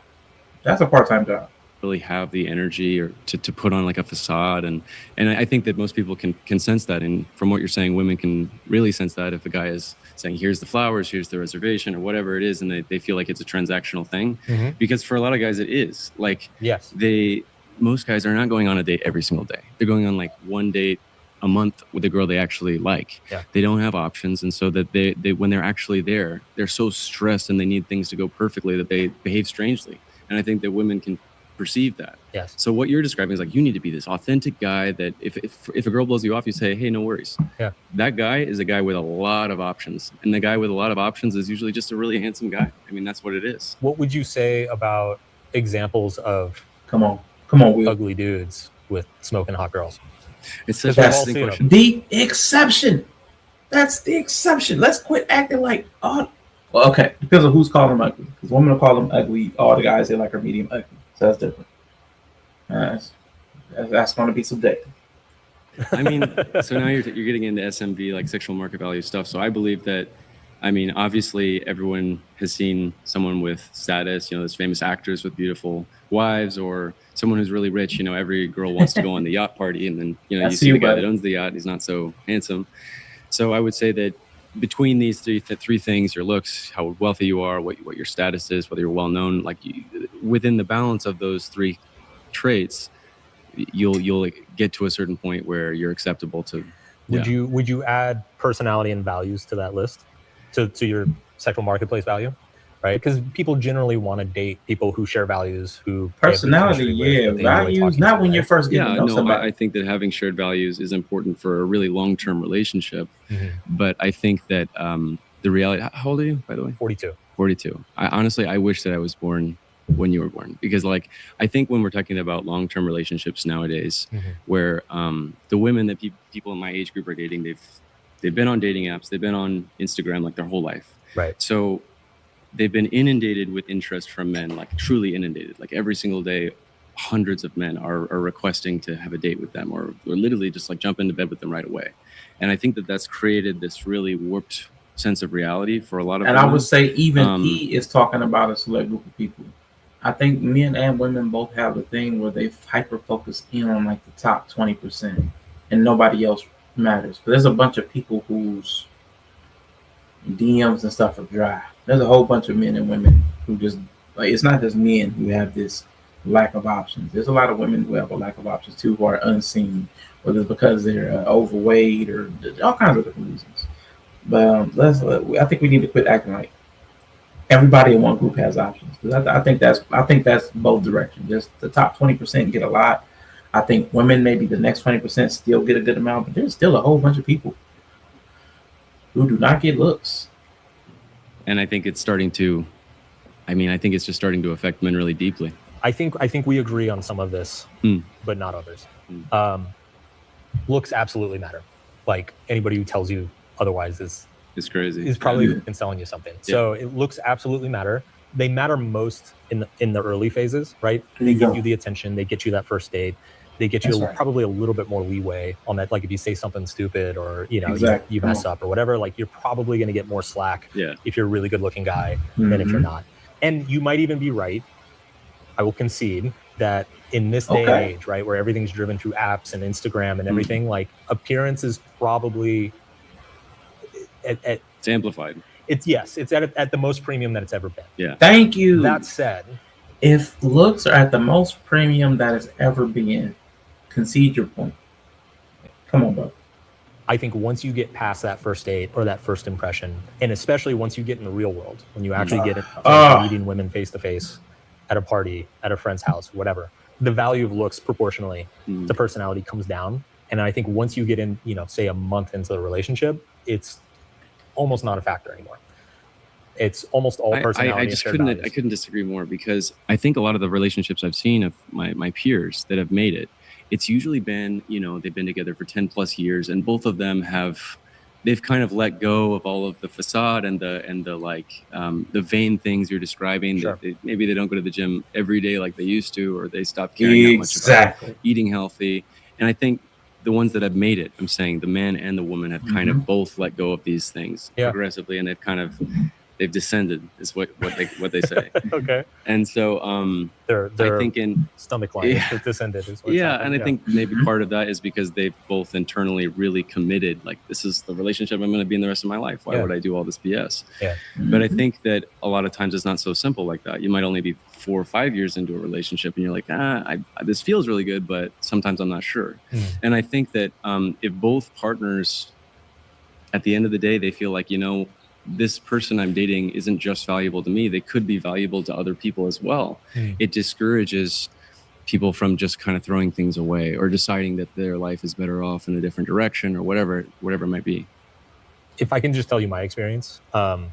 That's a part-time job. really have the energy or to put on like a facade, and I think that most people can sense that, and from what you're saying, women can really sense that if a guy is saying here's the flowers, here's the reservation, or whatever it is, and they feel like it's a transactional thing. Mhm. Because for a lot of guys it is. Like yes, most guys are not going on a date every single day. They're going on like one date a month with a girl they actually like. Yeah. They don't have options, and so that they when they're actually there, they're so stressed and they need things to go perfectly that they behave strangely. And I think that women can perceive that. Yes. So what you're describing is like you need to be this authentic guy that if a girl blows you off, you say, hey, no worries. Yeah. That guy is a guy with a lot of options, and the guy with a lot of options is usually just a really handsome guy. I mean, that's what it is. What would you say about examples of come on, Will. ugly dudes with smoking hot girls? It's such an interesting question. The exception. That's the exception. Let's quit acting like well, okay, depends on who's calling them ugly. Because women will call them ugly. All the guys they like are medium ugly. So that's different. That's going to be subjective. I mean, so now you're getting into SMV, like sexual market value stuff. So I believe that, I mean, obviously everyone has seen someone with status, there's famous actors with beautiful wives, or someone who's really rich. Every girl wants to go on the yacht party, and then, you see the guy that owns the yacht, he's not so handsome. So I would say that between these three things, your looks, how wealthy you are, what your status is, whether you're well known, like within the balance of those three traits, you'll get to a certain point where you're acceptable to. Would you add personality and values to that list, to your sexual marketplace value, right? Because people generally want to date people who share values, who personality, yeah, values. Not when you're first getting to know somebody. I think that having shared values is important for a really long-term relationship. But I think that the reality. How old are you, by the way? 42. 42. I wish that I was born when you were born, because like I think when we're talking about long-term relationships nowadays, where the women that people in my age group are dating, they've been on dating apps, they've been on Instagram like their whole life, right? So they've been inundated with interest from men, like truly inundated. Like every single day, hundreds of men are requesting to have a date with them, or literally just like jump into bed with them right away. And I think that that's created this really warped sense of reality for a lot of and women. I would say even he is talking about a select group of people. I think men and women both have a thing where they hyper focus in on like the top 20% and nobody else matters. But there's a bunch of people whose DMs and stuff are dry. There's a whole bunch of men and women who just like, it's not just men who have this lack of options. There's a lot of women who have a lack of options too, who are unseen, whether it's because they're overweight or all kinds of different reasons. But I think we need to quit acting like everybody in one group has options. I think that's both directions. Just the top 20% get a lot. I think women, maybe the next 20% still get a good amount, but there's still a whole bunch of people who do not get looks. And I think it's starting to, I think it's just starting to affect men really deeply. I think we agree on some of this, but not others. Looks absolutely matter. Like anybody who tells you otherwise is crazy. Is probably been selling you something. Yeah. So it looks absolutely matter. They matter most in the early phases, right? They give you the attention. They get you that first date. They get you probably a little bit more leeway on that. Like if you say something stupid or you mess up or whatever, like you're probably going to get more slack if you're a really good looking guy than if you're not. And you might even be right. I will concede that in this day and age, right, where everything's driven through apps and Instagram and everything, like appearance is probably it's amplified. It's at the most premium that it's ever been. Yeah. Thank you. That said, if looks are at the most premium that it's ever been, concede your point. Come on, bro. I think once you get past that first date or that first impression, and especially once you get in the real world, when you actually get it, meeting women face to face at a party, at a friend's house, whatever, the value of looks proportionally to personality comes down. And I think once you get in, say a month into the relationship, it's almost not a factor anymore. It's almost all personality. I couldn't disagree more, because I think a lot of the relationships I've seen of my peers that have made it, it's usually been, they've been together for 10 plus years, and both of them they've kind of let go of all of the facade and the vain things you're describing. Sure. Maybe they don't go to the gym every day like they used to, or they stopped caring that much about eating healthy. And I think the ones that have made it, I'm saying the man and the woman have kind of both let go of these things progressively, and they've descended, is what they say. Okay. And so they're I think in stomach line is descended is what's and I think maybe part of that is because they've both internally really committed, like, this is the relationship I'm going to be in the rest of my life. Why would I do all this BS? Yeah. But I think that a lot of times it's not so simple like that. You might only be 4 or 5 years into a relationship and you're like, this feels really good, but sometimes I'm not sure. And I think that if both partners at the end of the day, they feel like, this person I'm dating isn't just valuable to me, they could be valuable to other people as well. It discourages people from just kind of throwing things away or deciding that their life is better off in a different direction or whatever it might be. If I can just tell you my experience, I've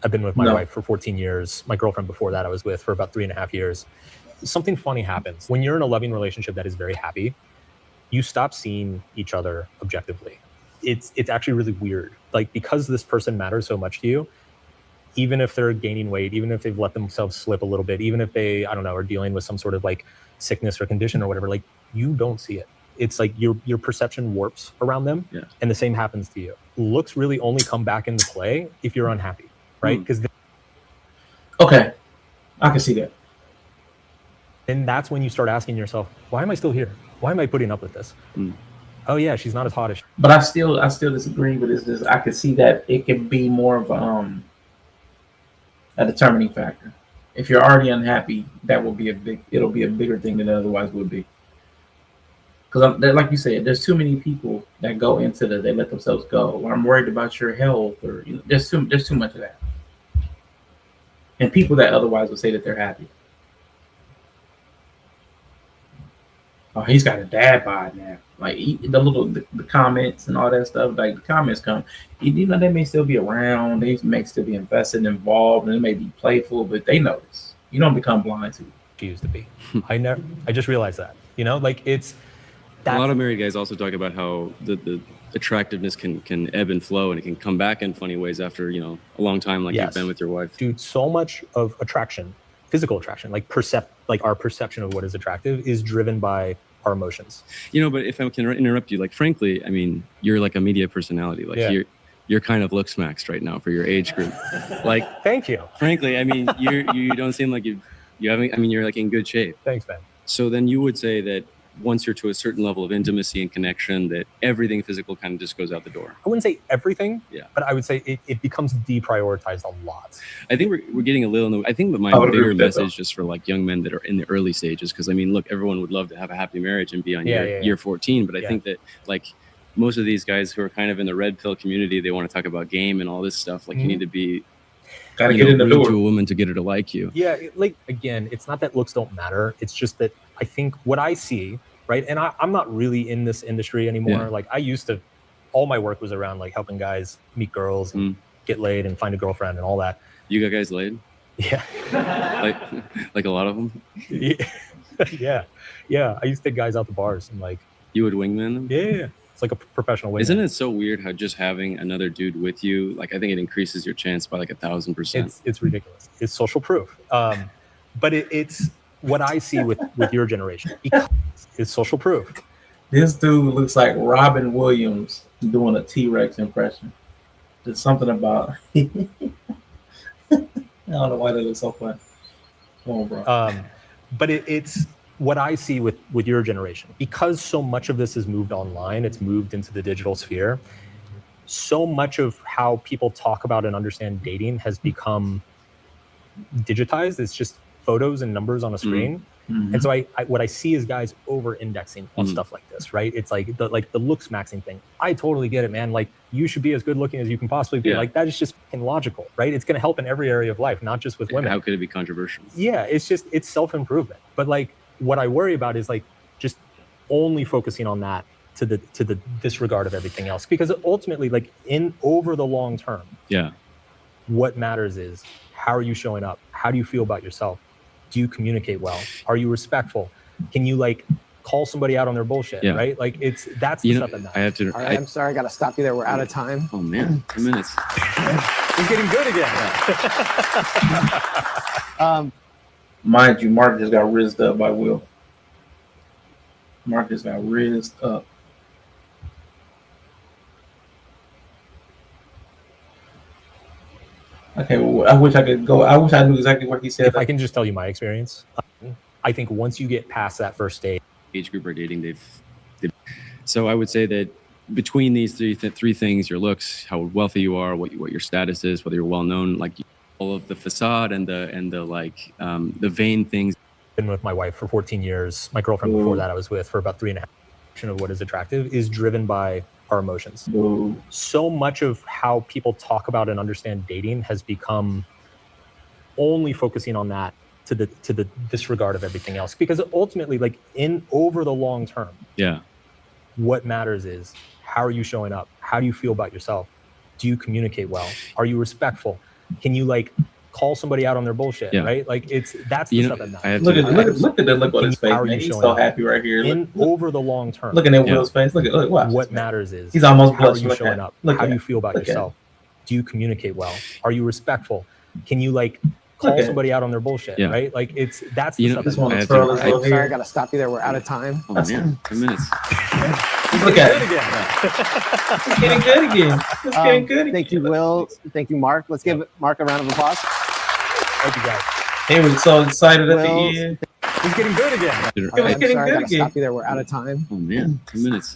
been with my wife for 14 years. My girlfriend before that I was with for about 3.5 years. Something funny happens. When you're in a loving relationship that is very happy, you stop seeing each other objectively. It's actually really weird. Like, because this person matters so much to you, even if they're gaining weight, even if they've let themselves slip a little bit, even if they, are dealing with some sort of like sickness or condition or whatever, like, you don't see it. It's like your perception warps around them. Yeah. And the same happens to you. Looks really only come back into play if you're unhappy, right? Because okay, I can see that. And that's when you start asking yourself, why am I still here? Why am I putting up with this? Oh yeah, she's not as hot as. But I still disagree with this. I could see that it could be more of a determining factor. If you're already unhappy, it'll be a bigger thing than it otherwise would be. Because like you said, there's too many people that go into they let themselves go. Or I'm worried about your health, or there's too much of that. And people that otherwise would say that they're happy. Oh, he's got a dad bod now. Like the comments and all that stuff. Like the comments come, they may still be around. They may still be invested, involved, and they may be playful, but they notice. You don't become blind to it. She used to be. I just realized that. Like it's. A lot of married guys also talk about how the attractiveness can ebb and flow, and it can come back in funny ways after a long time, like you've been with your wife. Dude, so much of attraction, physical attraction, like our perception of what is attractive is driven by our emotions. But if I can interrupt you, like frankly, I mean, you're like a media personality. Like you're kind of looks maxed right now for your age group. Like, thank you. Frankly, I mean, you don't seem like you haven't. I mean, you're like in good shape. Thanks, man. So then you would say that once you're to a certain level of intimacy and connection, that everything physical kind of just goes out the door. I wouldn't say everything, but I would say it becomes deprioritized a lot. I think we're getting a little. I think that my bigger message just for like young men that are in the early stages, because I mean, look, everyone would love to have a happy marriage and be on year 14, but I think that like most of these guys who are kind of in the red pill community, they want to talk about game and all this stuff. Like you need to be. Gotta get in the door to a woman to get her to like you. Yeah, like again, it's not that looks don't matter. It's just that I think what I see, right? And I'm not really in this industry anymore. Yeah. Like I used to, all my work was around like helping guys meet girls and get laid and find a girlfriend and all that. You got guys laid? Yeah. like a lot of them? Yeah. I used to take guys out to bars and like. You would wingman them? Yeah. It's like a professional wingman. Isn't it so weird how just having another dude with you, like I think it increases your chance by like 1,000%. It's ridiculous. It's social proof. But it's what I see with your generation. It's social proof. This dude looks like Robin Williams doing a T-Rex impression. There's something about I don't know why that looks so funny. Come on, bro. But it's what I see with your generation, because so much of this has moved online, it's moved into the digital sphere. So much of how people talk about and understand dating has become digitized. It's just photos and numbers on a screen. Mm-hmm. And so I what I see is guys over-indexing on stuff like this, right? It's like the looks maxing thing. I totally get it, man. Like you should be as good looking as you can possibly be. Like that is just fucking logical, right? It's going to help in every area of life, not just with women. How could it be controversial? Yeah, it's self-improvement. But like what I worry about is like just only focusing on that to the disregard of everything else, because ultimately, like over the long term, what matters is how are you showing up? How do you feel about yourself? Do you communicate well? Are you respectful? Can you like call somebody out on their bullshit? Right? Like that's the stuff that matters. I have to. All right, I'm sorry, I got to stop you there. We're out of time. Oh man, 10 minutes. He's getting good again. Mind you, Mark just got rizzed up by Will. Mark just got rizzed up. Okay, well, I wish I could go. I wish I knew exactly what he said. If I can just tell you my experience, I think once you get past that first stage, age group are dating, they've so I would say that between these three things, your looks, how wealthy you are, what your status is, whether you're well known, like all of the facade and the like the vain things. Been with my wife for 14 years. My girlfriend before that I was with for about 3.5 years. Of what is attractive is driven by our emotions. So much of how people talk about and understand dating has become only focusing on that to the disregard of everything else, because ultimately, like over the long term, what matters is how are you showing up? How do you feel about yourself? Do you communicate well? Are you respectful? Can you like call somebody out on their bullshit? Right? Like that's the stuff that matters. Look at the look on his face, man. He's so happy right here. Over the long term. Looking at Will's face. Look, watch. What matters is he's almost how are blushing. you showing up? How do you feel about yourself? Do you communicate well? Are you respectful? Can you like call somebody out on their bullshit? Right? Like that's the stuff that matters. I'm sorry, I got to stop you there. We're out of time. Oh man, 10 minutes. Look at it. It's getting good again. It's getting good again. Thank you, Will. Thank you, Mark. Let's give Mark a round of applause. Thank you, guys. He was so excited at the end. He's getting good again. It was getting good again. Stop you there. We're out of time. Oh man, 2 minutes.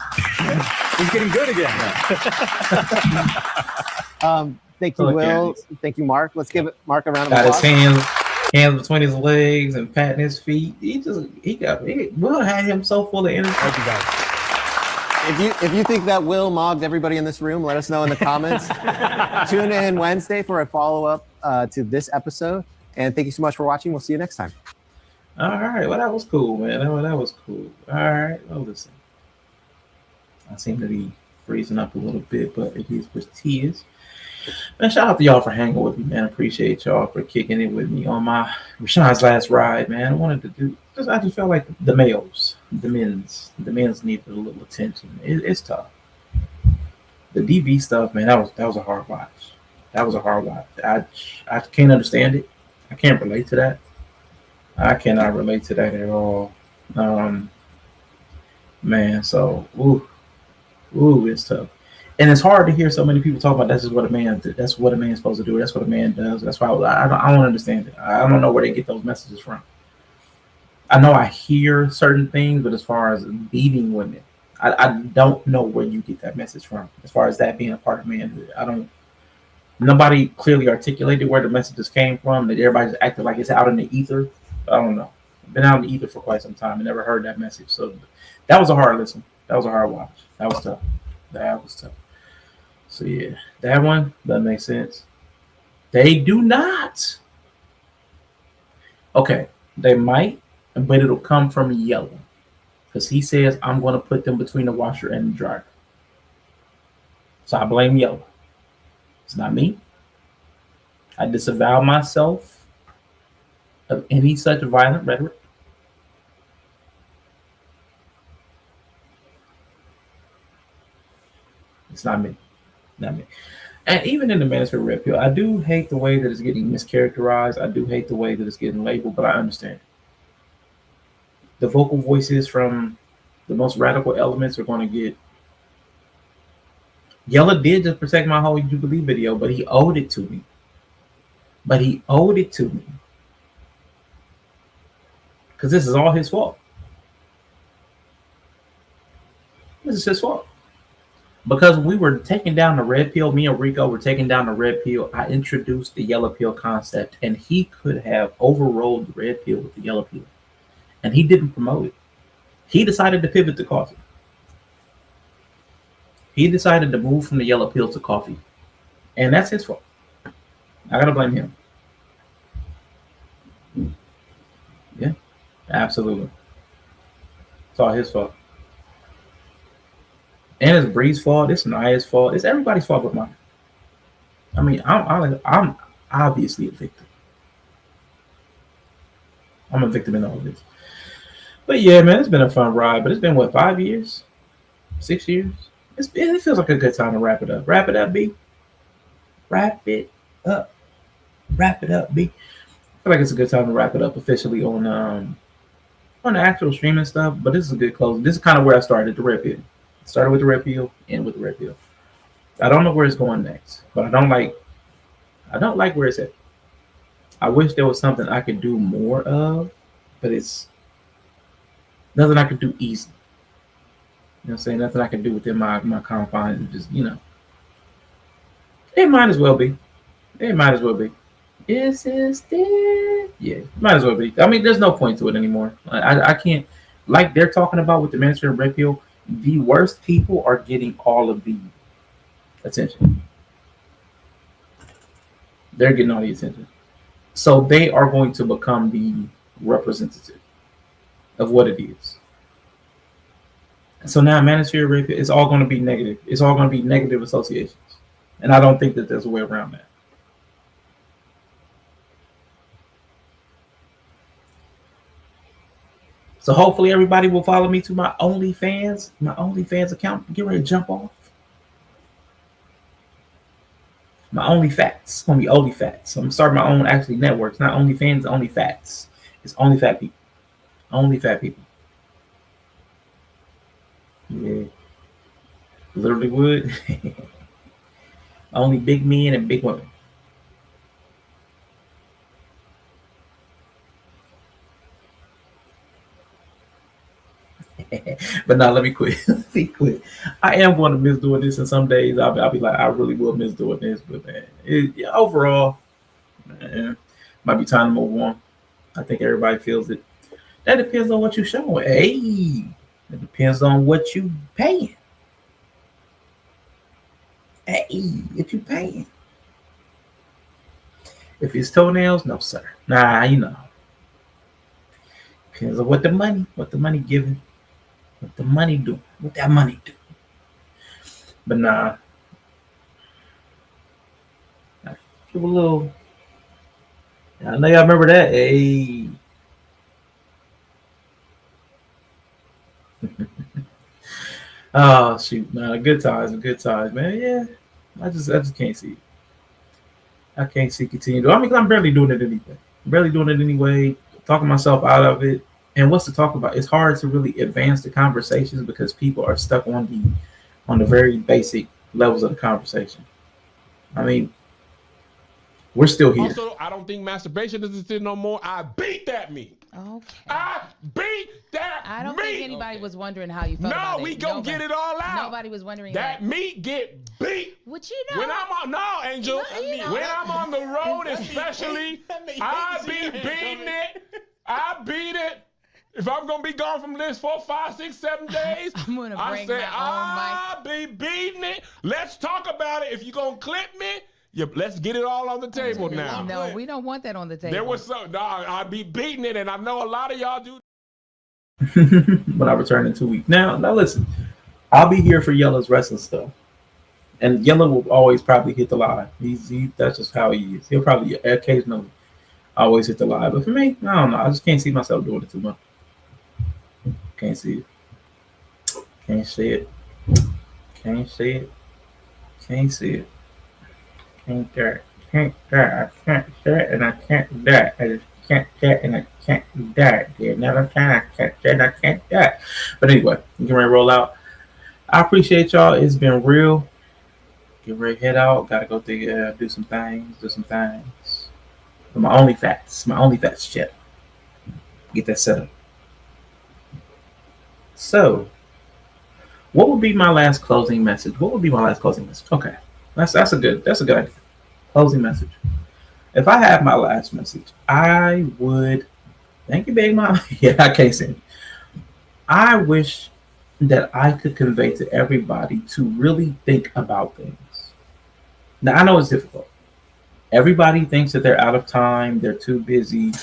He's getting good again. Thank you, Will. Thank you, Mark. Let's give Mark a round of Got applause. his hands between his legs and patting his feet. Will had him so full of energy. Thank you, guys. If you think that Will mogged everybody in this room, let us know in the comments. Tune in Wednesday for a follow-up to this episode. And thank you so much for watching. We'll see you next time. All right. Well, that was cool, man. That was cool. All right. Well, listen. I seem to be freezing up a little bit, but it is what it is. Man, shout out to y'all for hanging with me, man. Appreciate y'all for kicking it with me on my Rashawn's last ride, man. I wanted to do just, I just felt like the men's needed a little attention. It's tough. The DV stuff, man, that was a hard watch. That was a hard watch. I can't understand it. I can't relate to that. I cannot relate to that at all. Man, so it's tough. And it's hard to hear so many people talk about that's what a man's supposed to do. That's what a man does. That's why I don't understand it. I don't know where they get those messages from. I know I hear certain things, but as far as beating women, I don't know where you get that message from. As far as that being a part of manhood, nobody clearly articulated where the messages came from. That everybody just acted like it's out in the ether. I don't know. I've been out in the ether for quite some time and never heard that message. So that was a hard listen. That was a hard watch. That was tough. So yeah, that one doesn't make sense. They do not. Okay, they might, but it'll come from Yellow. Because he says, I'm going to put them between the washer and the dryer. So I blame Yellow. It's not me. I disavow myself of any such violent rhetoric. It's not me. Not me. And even in the Manophere Red Pill, I do hate the way that it's getting mischaracterized. I do hate the way that it's getting labeled, but I understand. The vocal voices from the most radical elements are going to get. Yella did just protect my whole Jubilee video, but he owed it to me. Because this is all his fault. This is his fault. Because we were taking down the red pill, me and Rico were taking down the red pill. I introduced the yellow pill concept, and he could have overrode the red pill with the yellow pill. And he didn't promote it. He decided to pivot to coffee. He decided to move from the yellow pill to coffee. And that's his fault. I gotta blame him. Yeah, absolutely. It's all his fault. And it's Bree's fault. It's Naya's fault. It's everybody's fault but mine. I mean, I'm obviously a victim. I'm a victim in all of this. But yeah, man, it's been a fun ride. But it's been, what, 5 years? 6 years? It feels like a good time to wrap it up. Wrap it up, B. Wrap it up. Wrap it up, B. I feel like it's a good time to wrap it up officially on the actual streaming stuff. But this is a good close. This is kind of where I started, the red pill. Started with the red pill, end with the red pill. I don't know where it's going next, but I don't like where it's at. I wish there was something I could do more of, but it's nothing I could do easy. You know what I'm saying? Nothing I can do within my confines and just, It might as well be. Is this it? Yeah, might as well be. I mean, there's no point to it anymore. I can't, like they're talking about with the Manophere and red pill, the worst people are getting all of the attention. They're getting all the attention. So they are going to become the representative of what it is. So now Manophere red pill, it's all going to be negative. It's all going to be negative associations. And I don't think that there's a way around that. So hopefully everybody will follow me to my OnlyFans account. Get ready to jump off. My OnlyFats. It's gonna be OnlyFats. I'm starting my own actually networks, not OnlyFans, OnlyFats. It's only fat people. Only fat people. Yeah. Literally would. Only big men and big women. But now let me quit. Let me quit. I am going to miss doing this, and some days I'll be like, I really will miss doing this. But man, overall, man, might be time to move on. I think everybody feels it. That depends on what you're showing. Hey, it depends on what you paying. Hey, if you paying. If it's toenails, no sir. Nah, depends on what the money giving, what the money do, what that money do. But nah, give a little. I know y'all remember that. Hey. Oh shoot, man, good times, man. Yeah, I just can't see it. I can't see continue. I mean, I'm barely doing it anyway. Talking myself out of it. And what's to talk about? It's hard to really advance the conversations because people are stuck on the very basic levels of the conversation. I mean, we're still here. Also, I don't think masturbation is a sin no more. I beat that meat. Okay. I beat that I don't meat. think anybody was wondering how you felt about it. No, we gonna get it all out. Nobody was wondering that meat get beat. What you know? When I'm on, Angel. When I'm on the road, especially, I be beating it. I beat it. If I'm gonna be gone from this for 5, 6, 7 days, I be beating it. Let's talk about it. If you gonna clip me. Yeah, let's get it all on the table now. No, we don't want that on the table. There was some. I'd be beating it, and I know a lot of y'all do. When I return in 2 weeks. Now listen, I'll be here for Yella's wrestling stuff, and Yella will always probably hit the live. That's just how he is. He'll probably occasionally always hit the live, but for me, I don't know. I just can't see myself doing it too much. Can't see it. Can't see it. Can't see it. Can't see it. Can't do it. Can't do it. I can't do it, and I can't do it. I just can't do it, and I can't do it. Another time I can't do it, I can't do it. But anyway, get ready to roll out. I appreciate y'all. It's been real. Get ready to head out. Gotta go do some things. But my OnlyFans shit. Get that set up. So, what would be my last closing message? Okay. That's a good idea. Closing message. If I have my last message, I would thank you, Big Mom. Yeah, I can't say it. I wish that I could convey to everybody to really think about things. Now I know it's difficult. Everybody thinks that they're out of time, they're too busy.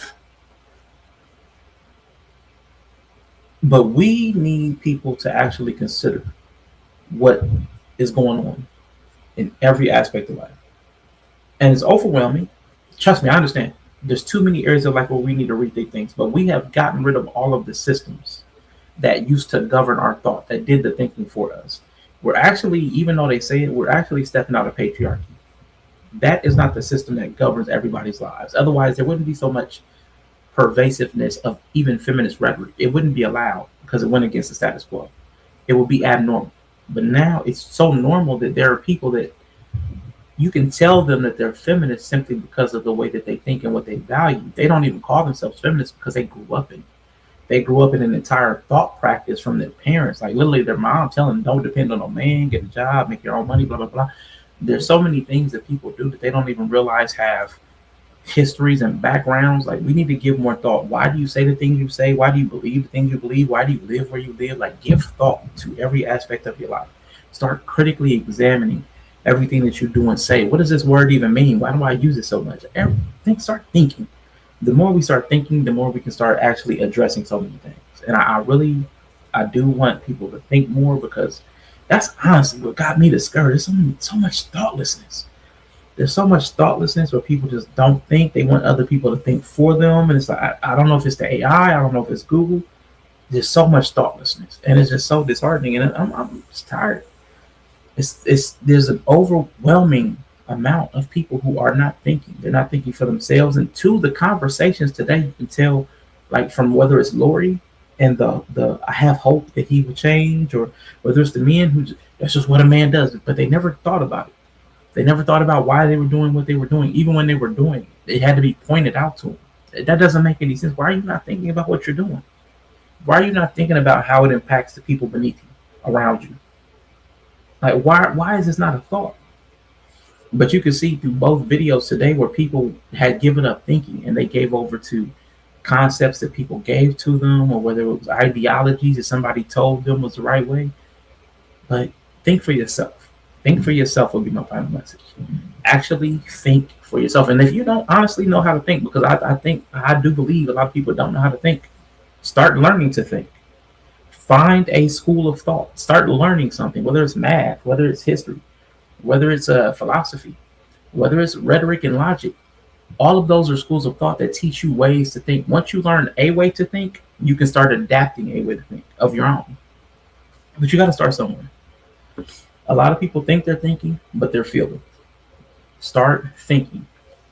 But we need people to actually consider what is going on in every aspect of life. And it's overwhelming. Trust me, I understand. There's too many areas of life where we need to rethink things, but we have gotten rid of all of the systems that used to govern our thought, that did the thinking for us. We're actually, even though they say it, we're actually stepping out of patriarchy. That is not the system that governs everybody's lives. Otherwise, there wouldn't be so much pervasiveness of even feminist rhetoric. It wouldn't be allowed because it went against the status quo. It would be abnormal. But now it's so normal that there are people that you can tell them that they're feminists simply because of the way that they think and what they value. They don't even call themselves feminists because they grew up in it. They grew up in an entire thought practice from their parents. Like literally their mom telling them, don't depend on no man, get a job, make your own money, blah, blah, blah. There's so many things that people do that they don't even realize have histories and backgrounds. Like we need to give more thought. Why do you say the things you say? Why do you believe the things you believe? Why do you live where you live? Like give thought to every aspect of your life. Start critically examining everything that you do and say. What does this word even mean? Why do I use it so much? Start thinking. The more we start thinking, the more we can start actually addressing so many things. And I do want people to think more because that's honestly what got me discouraged. There's so much thoughtlessness. There's so much thoughtlessness where people just don't think. They want other people to think for them. And it's like, I don't know if it's the AI. I don't know if it's Google. There's so much thoughtlessness. And it's just so disheartening. And I'm just tired. There's an overwhelming amount of people who are not thinking. They're not thinking for themselves. And to the conversations today, you can tell, like from whether it's Lori and the I have hope that he will change, or whether it's the men who that's just what a man does. But they never thought about it. They never thought about why they were doing what they were doing. Even when they were doing it, it had to be pointed out to them. That doesn't make any sense. Why are you not thinking about what you're doing? Why are you not thinking about how it impacts the people beneath you, around you? Like, why is this not a thought? But you can see through both videos today where people had given up thinking and they gave over to concepts that people gave to them, or whether it was ideologies that somebody told them was the right way. But think for yourself. Think for yourself will be my final message. Actually think for yourself. And if you don't honestly know how to think, because I do believe a lot of people don't know how to think, start learning to think. Find a school of thought. Start learning something, whether it's math, whether it's history, whether it's philosophy, whether it's rhetoric and logic. All of those are schools of thought that teach you ways to think. Once you learn a way to think, you can start adapting a way to think of your own. But you got to start somewhere. A lot of people think they're thinking, but they're feeling. Start thinking.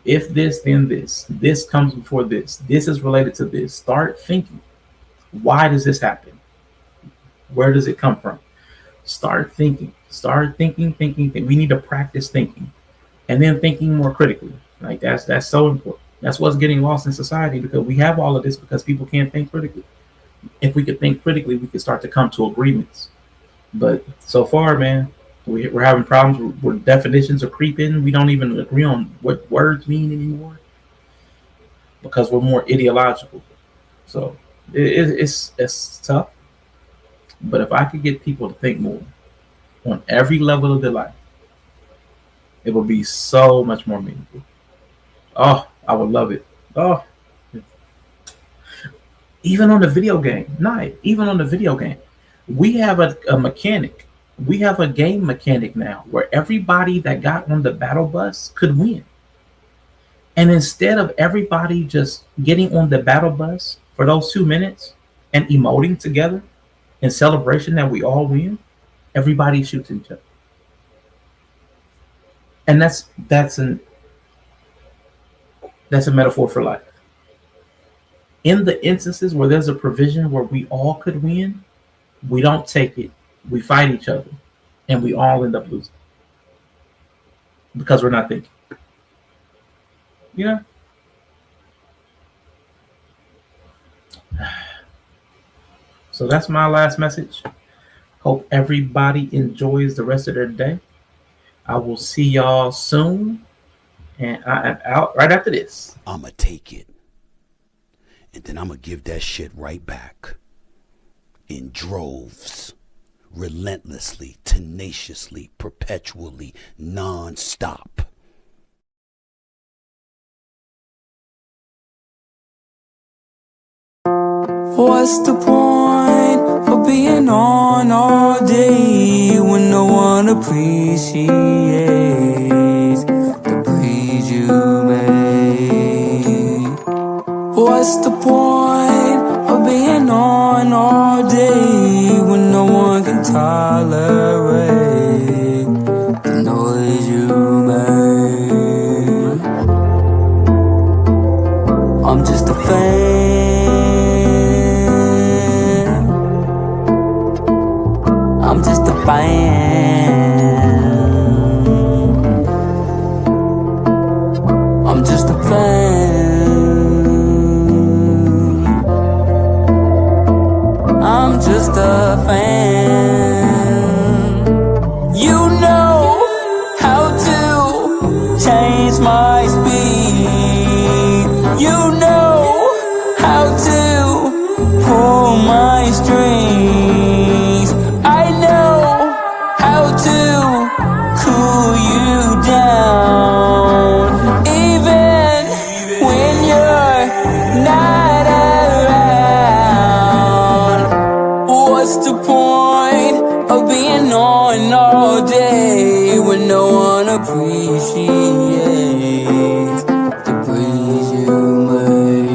If this, then this. This comes before this. This is related to this. Start thinking. Why does this happen? Where does it come from? Start thinking. Start thinking. We need to practice thinking. And then thinking more critically. Like that's so important. That's what's getting lost in society, because we have all of this because people can't think critically. If we could think critically, we could start to come to agreements. But so far, man, we're having problems where definitions are creeping. We don't even agree on what words mean because we're more ideological. So it's tough. But if I could get people to think more on every level of their life, it would be so much more meaningful. Oh, I would love it. Oh, even on the video game. Even on the video game. We have a mechanic. We have a game mechanic now where everybody that got on the battle bus could win. And instead of everybody just getting on the battle bus for those 2 minutes and emoting together in celebration that we all win, everybody shoots each other. And that's a metaphor for life. In the instances where there's a provision where we all could win, we don't take it. We fight each other, and we all end up losing because we're not thinking. So that's my last message. Hope everybody enjoys the rest of their day. I will see y'all soon. And I am out right after this. I'ma take it. And then I'ma give that shit right back. In droves. Relentlessly, tenaciously, perpetually, non-stop. What's the point of being on all day when no one appreciates the breeze you made? What's the point of being on all day when no one can tolerate the noise you made? I'm just a fan. I'm just a fan. I'm just a fan. I'm just a fan. You know how to change my speed. You know how to pull my strings. I know how to cool you down, even when you're not around. What's the point of being on all day when no one appreciates the breeze you made?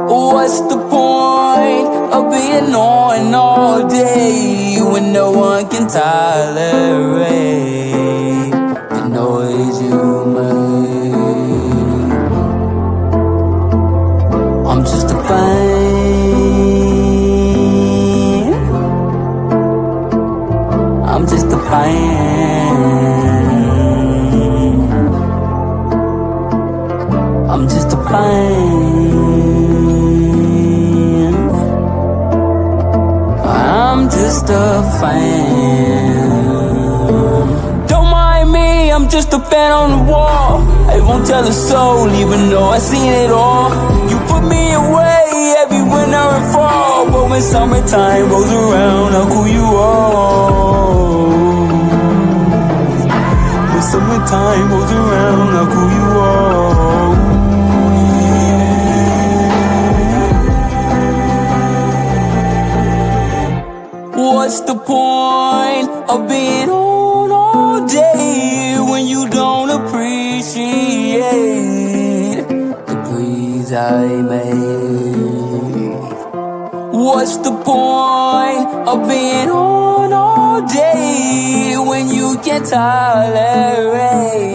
What's the point of being on all day when no one can tolerate the noise you make? I'm just a fan. I'm just a fan. I'm just a fan. just a fan on the wall. I won't tell a soul, even though I seen it all. You put me away every winter and fall, but when summertime rolls around, how cool you are. When summertime rolls around, how cool you are. What's the point of being on all day when you don't appreciate the breeze I made? What's the point of being on all day when you can't tolerate